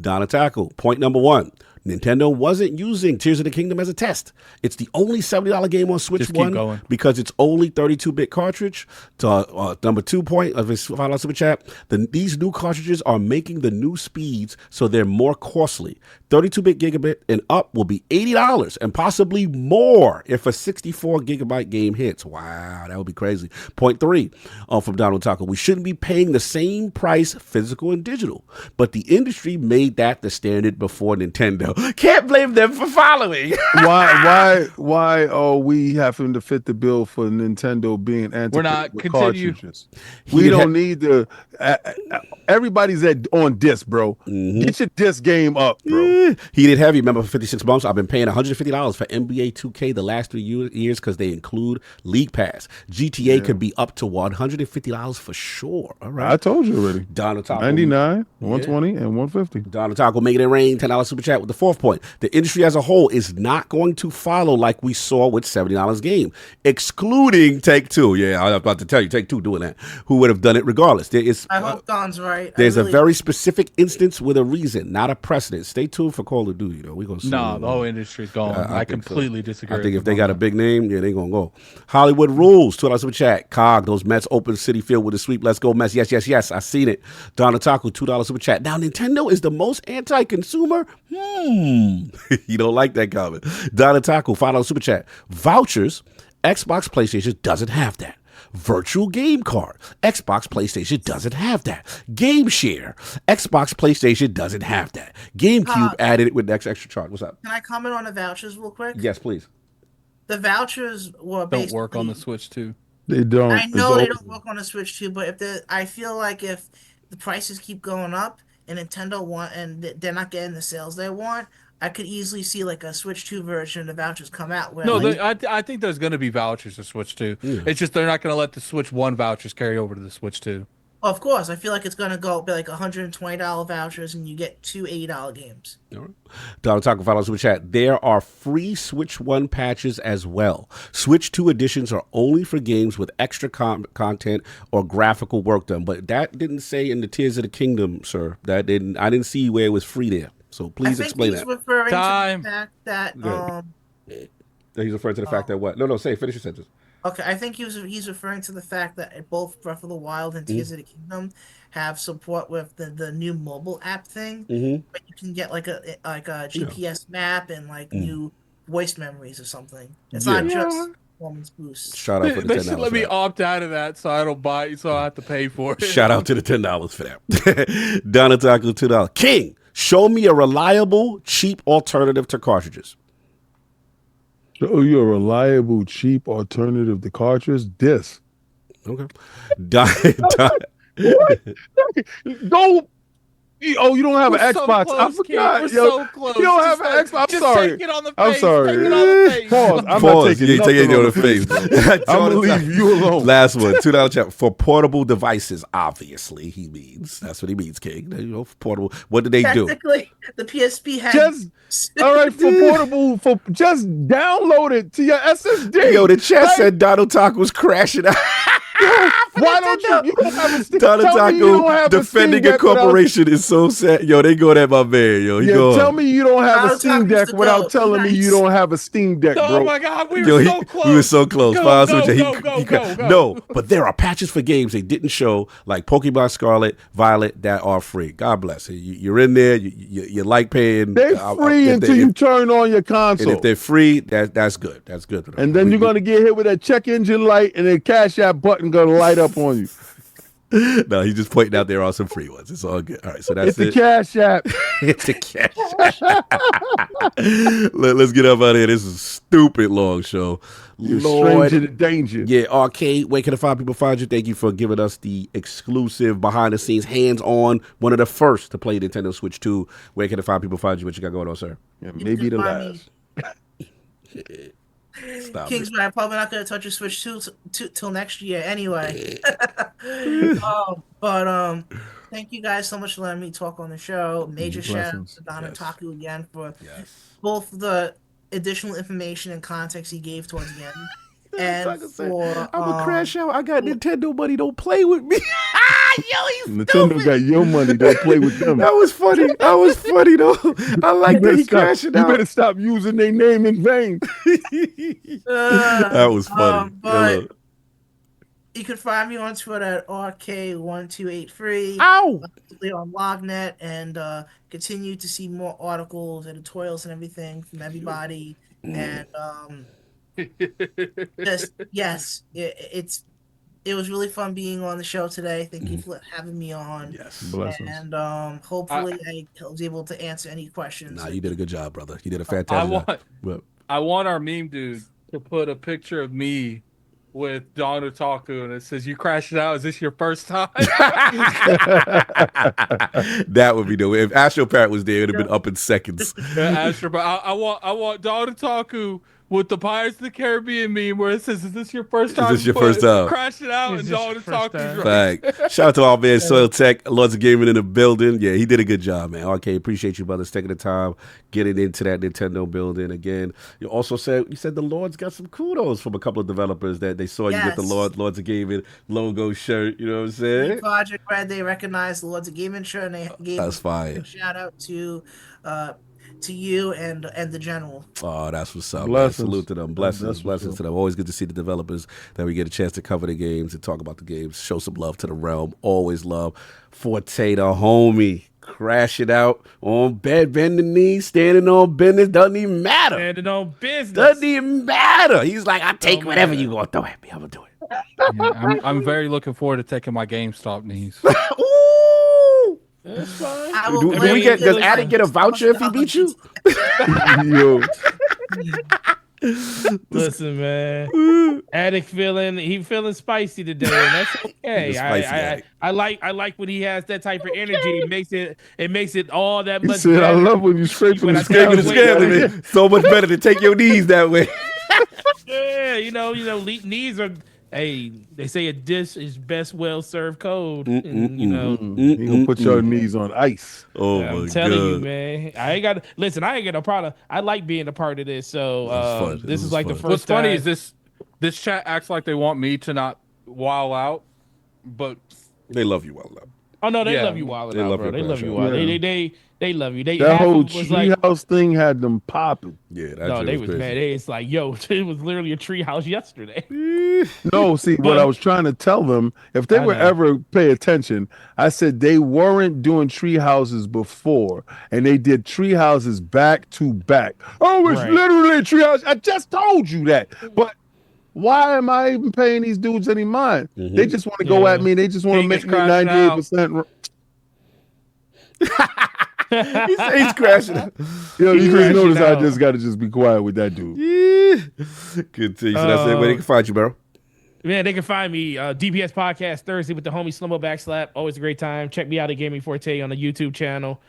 Donataku, point number 1. Nintendo wasn't using Tears of the Kingdom as a test. It's the only $70 game on Switch One because it's only 32-bit cartridge. Number 2 point of his $5 super chat, these new cartridges are making the new speeds so they're more costly. 32-bit gigabit and up will be $80 and possibly more if a 64-gigabyte game hits. Wow, that would be crazy. Point 3 from Donald Tucker. We shouldn't be paying the same price, physical and digital, but the industry made that the standard before Nintendo. Can't blame them for following. Why are we having to fit the bill for Nintendo being antiquated? We're not cartridges? We don't need the. Everybody's on disc, bro. Mm-hmm. Get your disc game up, bro. Heated Heavy, remember for 56 months, I've been paying $150 for NBA 2K the last 3 years because they include League Pass. GTA could be up to $150 for sure. All right. I told you already. Donald Taco. 99, 120, and 150. Donald Taco making it rain, $10 super chat with the 4th point. The industry as a whole is not going to follow like we saw with $70 game, excluding Take-Two. Yeah, I was about to tell you, Take-Two doing that. Who would have done it regardless? I hope Don's right. There's a very specific instance with a reason, not a precedent. Stay tuned for Call of Duty, though. We're gonna see. No, the whole industry's gone. I completely disagree. I think if they got a big name, yeah, they gonna go. Hollywood Rules, $2 super chat. Cog, those Mets open City Field with a sweep. Let's go, Mets. Yes, yes, yes. I seen it. Donataku, $2 super chat. Now, Nintendo is the most anti-consumer. You don't like that comment. Donataku, $5 super chat. Vouchers, Xbox, PlayStation doesn't have that. Virtual game card, Xbox, PlayStation doesn't have that. Game share, Xbox, PlayStation doesn't have that. GameCube added it with extra charge. What's up? Can I comment on the vouchers real quick? Yes, please. The vouchers were don't work on the Switch too. They don't. I know they don't work on the Switch too, but I feel like if the prices keep going up and Nintendo they're not getting the sales they want, I could easily see like a Switch 2 version of the vouchers come out. Where I think there's going to be vouchers for Switch 2. Yeah. It's just they're not going to let the Switch 1 vouchers carry over to the Switch 2. Well, of course. I feel like it's going to go be like $120 vouchers and you get 2 $80 games. All right. Donald Taco, $5 super chat. There are free Switch 1 patches as well. Switch 2 editions are only for games with extra content or graphical work done. But that didn't say in the Tears of the Kingdom, sir. I didn't see where it was free there. So please explain that. Referring to the fact that he's referring to the fact that what? No, finish your sentence. Okay, I think he's referring to the fact that both Breath of the Wild and Tears of the Kingdom have support with the new mobile app thing. But you can get like a GPS map and like new voice memories or something. It's not just performance boost. Shout out for the $10. They should let me opt out of that so I don't buy it, so I have to pay for it. Shout out to the $10 for that. Donataku, $2. King, show me a reliable, cheap alternative to cartridges. Show you a reliable, cheap alternative to cartridges? Disc. Okay. Go. Oh, you don't have an Xbox. Close, I forgot. We're so close. You don't have an Xbox. I'm sorry. Take it on the face. I'm sorry. Take it on the face. Pause. I'm Pause. not taking it on the face. I'm going to leave you alone. Last one. $2 chat. For portable devices, obviously, he means. That's what he means, King. You know, portable. What did they do? Technically, the PSP has... All right, for portable, just download it to your SSD. Yo, the chat said Donald Taco was crashing out. Why don't you don't have a Steam Donald Taco defending a corporation is so sad. Yo, they go at my man. Yo, tell me you don't have a Steam Deck without telling me you don't have a Steam Deck, bro. Oh my God, we were so close. We were so close. Go. No, but there are patches for games they didn't show, like Pokemon Scarlet, Violet, that are free. God bless. You're in there. You like paying. They're free until you turn on your console. And if they're free, that's good. That's good. And then you're gonna get hit with that check engine light, and then Cash App button gonna light up on you. No, he's just pointing out there are some free ones. It's all good. All right, so that's it's the Cash App. It's the Cash App. Let's get up out of here. This is a stupid long show. You're stranger to danger. Yeah, Arcade, where can the fine people find you? Thank you for giving us the exclusive behind-the-scenes, hands-on, one of the first to play Nintendo Switch 2. Where can the fine people find you? What you got going on, sir? Yeah, maybe the last. Kingsman, I'm probably not going to touch your Switch 2 till next year anyway. But thank you guys so much for letting me talk on the show. Major shout out to RoadToTokyo again for both the additional information and context he gave towards the end. And for I'm a crash out. I got Nintendo money. Don't play with me. Nintendo got your money. Don't play with them. That was funny. That was funny though. I like that he crashing out. You better stop using their name in vain. That was funny. But you can find me on Twitter at RK1283. Ow! On LOGNET, and continue to see more articles, editorials, and everything from everybody. And it was really fun being on the show today. Thank you for having me on. Yes, blessings. And hopefully I was able to answer any questions. Nah, you did a good job, brother. You did a fantastic job. I want our meme dude to put a picture of me with RoadToTokyo, and it says, "You crashed it out. Is this your first time?" That would be the way. If Astro Parrot was there, it would have been up in seconds. Astro, I want RoadToTokyo with the Pirates of the Caribbean meme where it says, "Is this your first time?" Is this your first time? Crash it out, and RoadToTokyo's right. Shout out to our man Soil Tech, Lords of Gaming in the building. Yeah, he did a good job, man. Okay, appreciate you, brothers, taking the time, getting into that Nintendo building again. You also said the Lords got some kudos from a couple of developers that they saw you with the Lords of Gaming logo shirt. You know what I'm saying? Project Red, they recognized the Lords of Gaming shirt, and they gave that's fine. A shout out to you and the general. Oh, that's what's up. Man. Salute to them. Blessings to them. Always good to see the developers that we get a chance to cover the games and talk about the games. Show some love to the realm. Always love. Forte, the homie. Crash it out on bed, bending knees, standing on business. Doesn't even matter. Standing on business. Doesn't even matter. He's like, I take whatever you gonna throw at me. I'm gonna do it. Yeah, I'm very looking forward to taking my GameStop knees. Ooh. That's fine. Does Addy get a voucher if he beat you? Yo. Listen, man. Addict feeling spicy today, and that's okay. I like when he has that type of energy. It makes it all that much better. I love when you scraping the scale. So much better to take your knees that way. Yeah, knees are. Hey, they say a dish is best well served cold. And, you gonna put your knees on ice. Oh I'm my telling God. you, man. I ain't got no problem. I like being a part of this. So this is like the first What's time. funny is this chat acts like they want me to not wow out, but they love you well out. Oh no, they love you wild out, bro. They love you wild. They love you. That whole treehouse thing had them popping. Yeah, they was mad. It's like, yo, it was literally a treehouse yesterday. No, see, what I was trying to tell them, if they were ever pay attention, I said they weren't doing tree houses before, and they did tree houses back to back. Oh, it's literally a tree house. I just told you that, but. Why am I even paying these dudes any mind? They just want to go at me. They just want to make me 98%. He's crashing out. Yo, you just notice I just got to just be quiet with that dude. Yeah. Good to you. So that's it. Where they can find you, bro? Man, they can find me DPS Podcast Thursday with the homie Slumbo Backslap. Always a great time. Check me out at Gaming Forte on the YouTube channel.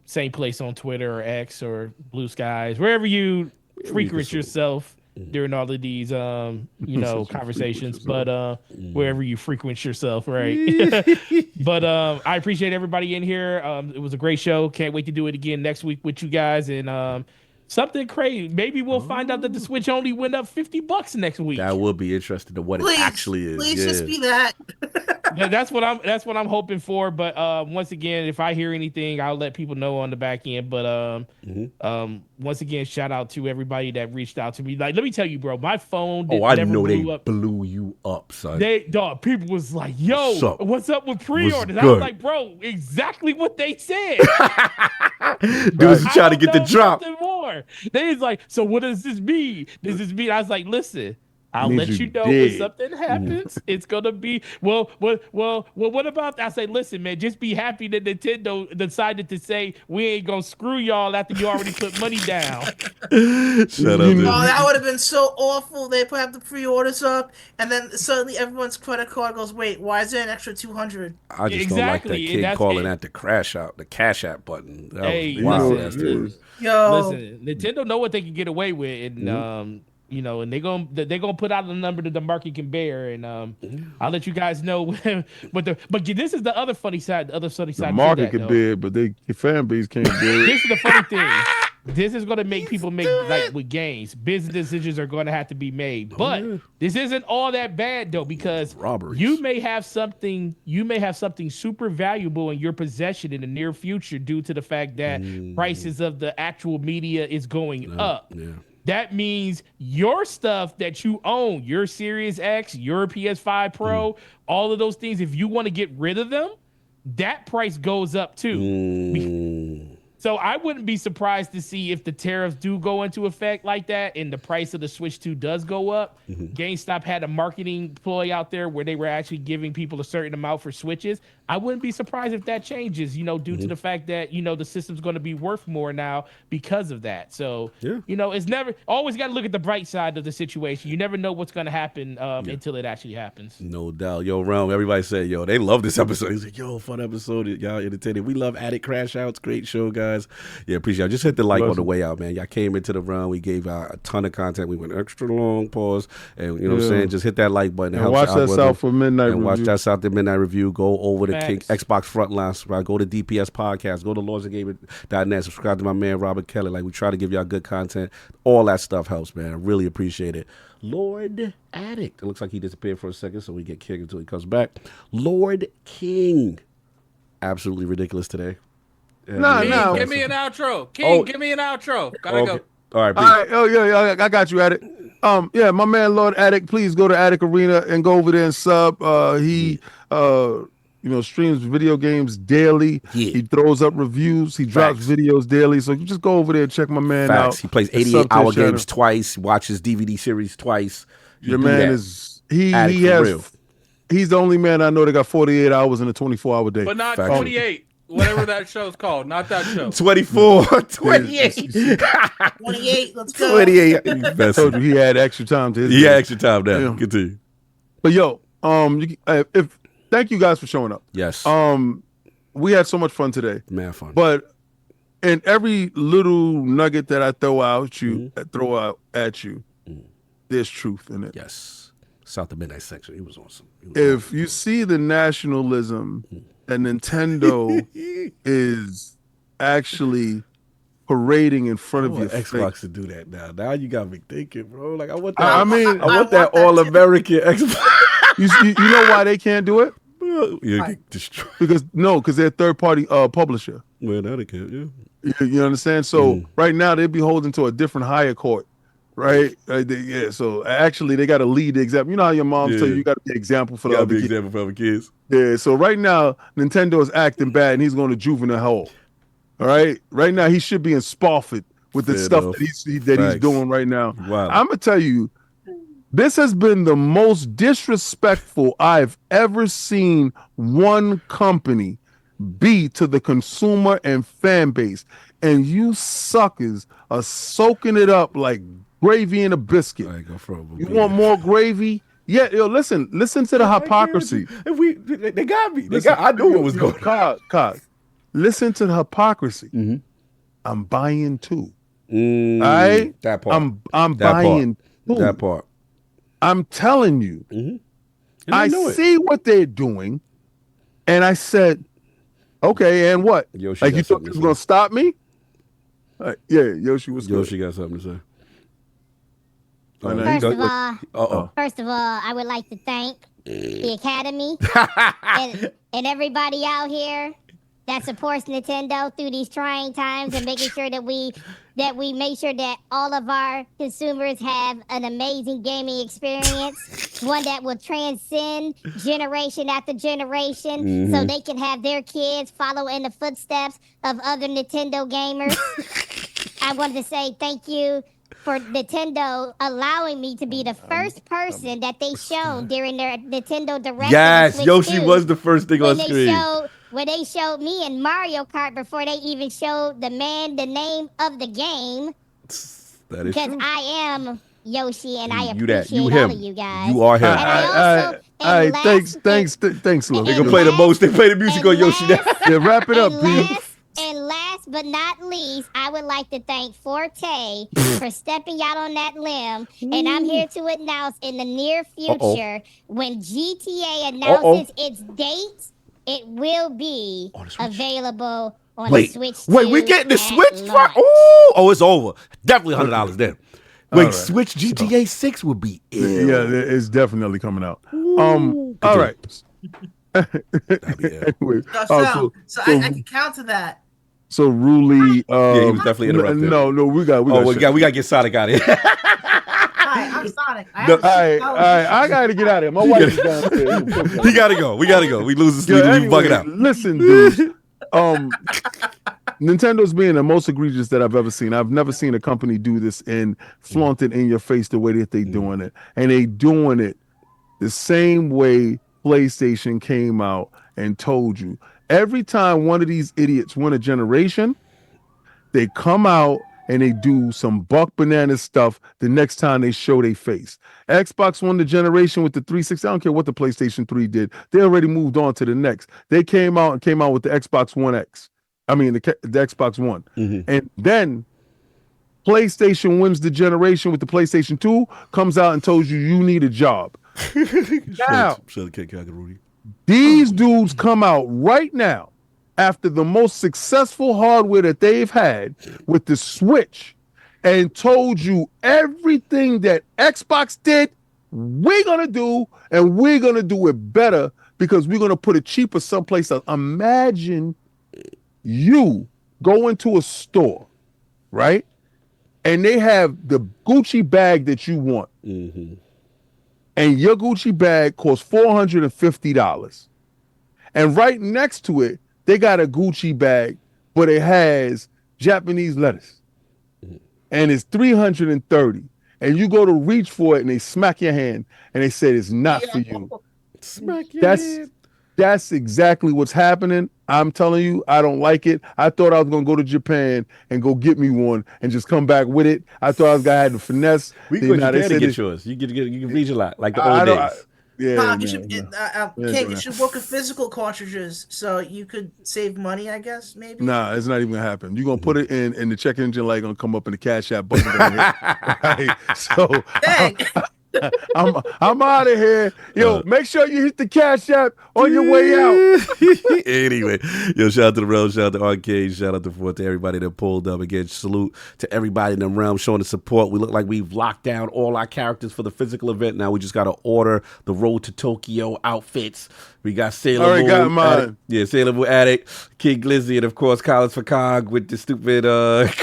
Same place on Twitter or X or Blue Skies, wherever you frequent yourself during all of these conversations, but wherever you frequent yourself, right? But I appreciate everybody in here. It was a great show. Can't wait to do it again next week with you guys. And something crazy. Maybe we'll find out that the Switch only went up $50 next week. That would be interesting to what it actually is. Please just be that. That's what I'm hoping for. But once again, if I hear anything, I'll let people know on the back end. But once again, shout out to everybody that reached out to me. Like, let me tell you, bro, my phone blew you up, son. People was like, yo, what's up with pre-orders? I was like, bro, exactly what they said. Dudes are trying to get the drop. More. They was like, so what does this mean? Does this mean? I was like, listen, I'll let you know when something happens. It's gonna be well. What about? I say, listen, man, just be happy that Nintendo decided to say we ain't gonna screw y'all after you already put money down. Shut up, dude. Oh, that would have been so awful. They put the pre-orders up, and then suddenly everyone's credit card goes, "Wait, why is there an extra 200?" I just don't like that kid calling at the Cash App button. That Hey, was wild. listen, Nintendo know what they can get away with, and you know, and they're gonna put out a number that the market can bear, and I'll let you guys know. but this is the other funny side. The other funny side. The market can bear it, but the fan base can't bear it. This is the funny thing. This is going to make people make like with games. Business decisions are going to have to be made. But this isn't all that bad though, because you may have something super valuable in your possession in the near future due to the fact that prices of the actual media is going up. Yeah. That means your stuff that you own, your Series X, your PS5 Pro, all of those things, if you want to get rid of them, that price goes up too. So I wouldn't be surprised to see if the tariffs do go into effect like that and the price of the Switch 2 does go up. GameStop had a marketing ploy out there where they were actually giving people a certain amount for Switches. I wouldn't be surprised if that changes, you know, due to the fact that, you know, the system's going to be worth more now because of that. So, you know, it's never always got to look at the bright side of the situation. You never know what's going to happen until it actually happens. No doubt. Yo, Realm, everybody said, yo, they love this episode. He's like, yo, fun episode. Y'all entertaining. We love Addict Crash Outs. Great show, guys. Yeah, appreciate it. Just hit the like on the way out, man. Y'all came into the round. We gave out a ton of content. We went extra long, pause. And you know what I'm saying? Just hit that like button. And watch that SouthofMidnight review. Watch that SouthofMidnight review. Go over to Xbox Frontline. Subscribe. Go to DPS Podcast. Go to LordsandGaming.net. Subscribe to my man, Robert Kelly. Like, we try to give y'all good content. All that stuff helps, man. I really appreciate it. Lord Addict. It looks like he disappeared for a second, so we get kicked until he comes back. Lord King. Absolutely ridiculous today. No. Give me an outro. King, give me an outro. Gotta go. All right. Oh, yeah. I got you, Addict. Yeah, my man, Lord Addict, please go to Addict Arena and go over there and sub. He, streams video games daily. Yeah. He throws up reviews. He drops videos daily. So you just go over there and check my man out. He plays 88-hour games twice. Watches DVD series twice. Your man is he's the only man I know that got 48 hours in a 24-hour day. But not 28. Whatever that show's called, not that show. 24, 28. 28, let's go. 28. I told you he had extra time to his He had extra time now. Continue. But yo, thank you guys for showing up. Yes. We had so much fun today. Man, fun. But in every little nugget that I throw out at you, there's truth in it. Yes. South of Midnight section. He was awesome. If you see the nationalism that Nintendo is actually parading in front of you. Xbox to do that now. Now you got me thinking, bro. Like I want that. I want that all-American Xbox. you know why they can't do it? You get destroyed. Because they're a third-party publisher. Well, now they can't. Yeah. You understand? So right now they're beholden to a different higher court. Right? So actually, they got to lead the example. You know how your mom tell you got to be an example for the other kids. Example for other kids. Yeah. So right now, Nintendo is acting bad, and he's going to juvenile hall. All right. Right now, he should be in Spofford with the stuff that he's doing right now. Wow. I'm gonna tell you, this has been the most disrespectful I've ever seen one company be to the consumer and fan base, and you suckers are soaking it up like gravy in a biscuit. You want more gravy? Yeah, listen to the hypocrisy. They got me. I knew what was going on. God, listen to the hypocrisy. I'm buying too. All right, that part. I'm buying too. That part. I'm telling you. I see what they're doing, and I said, okay, and what? Yoshi like you thought this was gonna stop me? Yeah, Yoshi was. Yoshi got something to say. First of all, I would like to thank the Academy and everybody out here that supports Nintendo through these trying times and making sure that we make sure that all of our consumers have an amazing gaming experience, one that will transcend generation after generation, so they can have their kids follow in the footsteps of other Nintendo gamers. I wanted to say thank you for Nintendo allowing me to be the first person that they showed during their Nintendo Direct. Yes, Yoshi was the first thing on screen. When they showed me in Mario Kart before they even showed the name of the game. That is because true. I am Yoshi and I You appreciate all him. of you guys. You are him. And I also, thanks, Lil. They can play the most. They play the music on Yoshi now. Yeah, wrap it up, P. And last but not least, I would like to thank Forte for stepping out on that limb. And I'm here to announce in the near future, when GTA announces its date, it will be available on the Switch. Wait, we getting the Switch? Oh, it's over. Definitely $100 then. Wait, right. Switch GTA 6 will be ill. Yeah, it's definitely coming out. All right. Anyway, so I can counter that. So Ruli, yeah, he was definitely interrupted. No, we got to get Sonic out of here. Hi, I'm Sonic. I gotta get out of here. My wife is down there. He gotta go. We gotta go. We losing sleep. We bugging out. Listen, dudes. Nintendo's being the most egregious that I've ever seen. I've never seen a company do this and flaunt it in your face the way that they doing it. And they doing it the same way PlayStation came out and told you. Every time one of these idiots win a generation, they come out and they do some buck banana stuff the next time they show their face. Xbox won the generation with the 360. I don't care what the PlayStation 3 did. They already moved on to the next. They came out with the Xbox One X. I mean, the Xbox One. And then PlayStation wins the generation with the PlayStation 2, comes out and tells you need a job. Now, these dudes come out right now after the most successful hardware that they've had with the Switch and told you everything that Xbox did, we're going to do, and we're going to do it better because we're going to put it cheaper someplace else. Imagine you go into a store, right? And they have the Gucci bag that you want. And your Gucci bag costs $450. And right next to it, they got a Gucci bag, but it has Japanese lettuce. And it's $330. And you go to reach for it and they smack your hand and they say it's not for you. Smack your hand. That's exactly what's happening. I'm telling you, I don't like it. I thought I was going to go to Japan and go get me one and just come back with it. I thought I was going to have the finesse. You can get yours. You can reach a lot, like the old days. You should work with physical cartridges so you could save money, I guess, maybe? Nah, it's not even going to happen. You're going to put it in and the check engine light going to come up in the Cash App button. Right? So I'm out of here. Yo, make sure you hit the Cash App on your way out. Anyway, yo, shout out to the Realm, shout out to Arcade, shout out to everybody that pulled up. Again, salute to everybody in the Realm showing the support. We look like we've locked down all our characters for the physical event. Now we just got to order the RoadToTokyo outfits. We got Sailor Moon. Got mine. Sailor Moon Addict, King Glizzy, and of course Collins for Cog with the stupid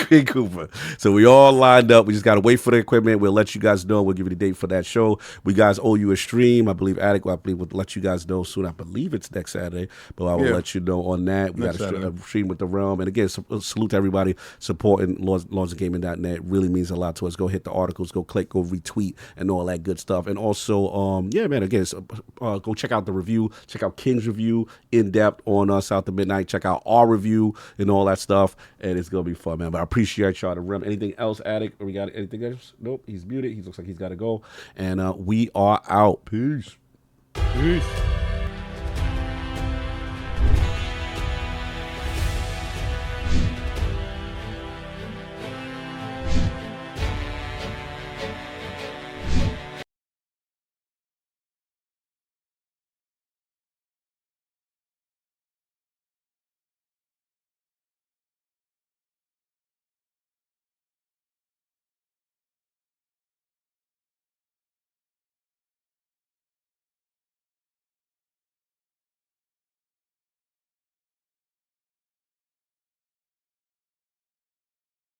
King Cooper. So we all lined up. We just got to wait for the equipment. We'll let you guys know. We'll give you the date for that show. We guys owe you a stream. I believe Addict, will let you guys know soon. I believe it's next Saturday, but I will let you know on that. We got a stream with the Realm. And again, salute to everybody supporting LordsOfGaming.net. Really means a lot to us. Go hit the articles, go click, go retweet, and all that good stuff. And also, again, go check out the review. Check out King's review in depth on South of Midnight. Check out our review and all that stuff. And it's going to be fun, man. But I appreciate y'all. The Realm. Anything else, Addict? Or we got anything else? Nope. He's muted. He looks like he's got to go. And we are out. Peace. Peace.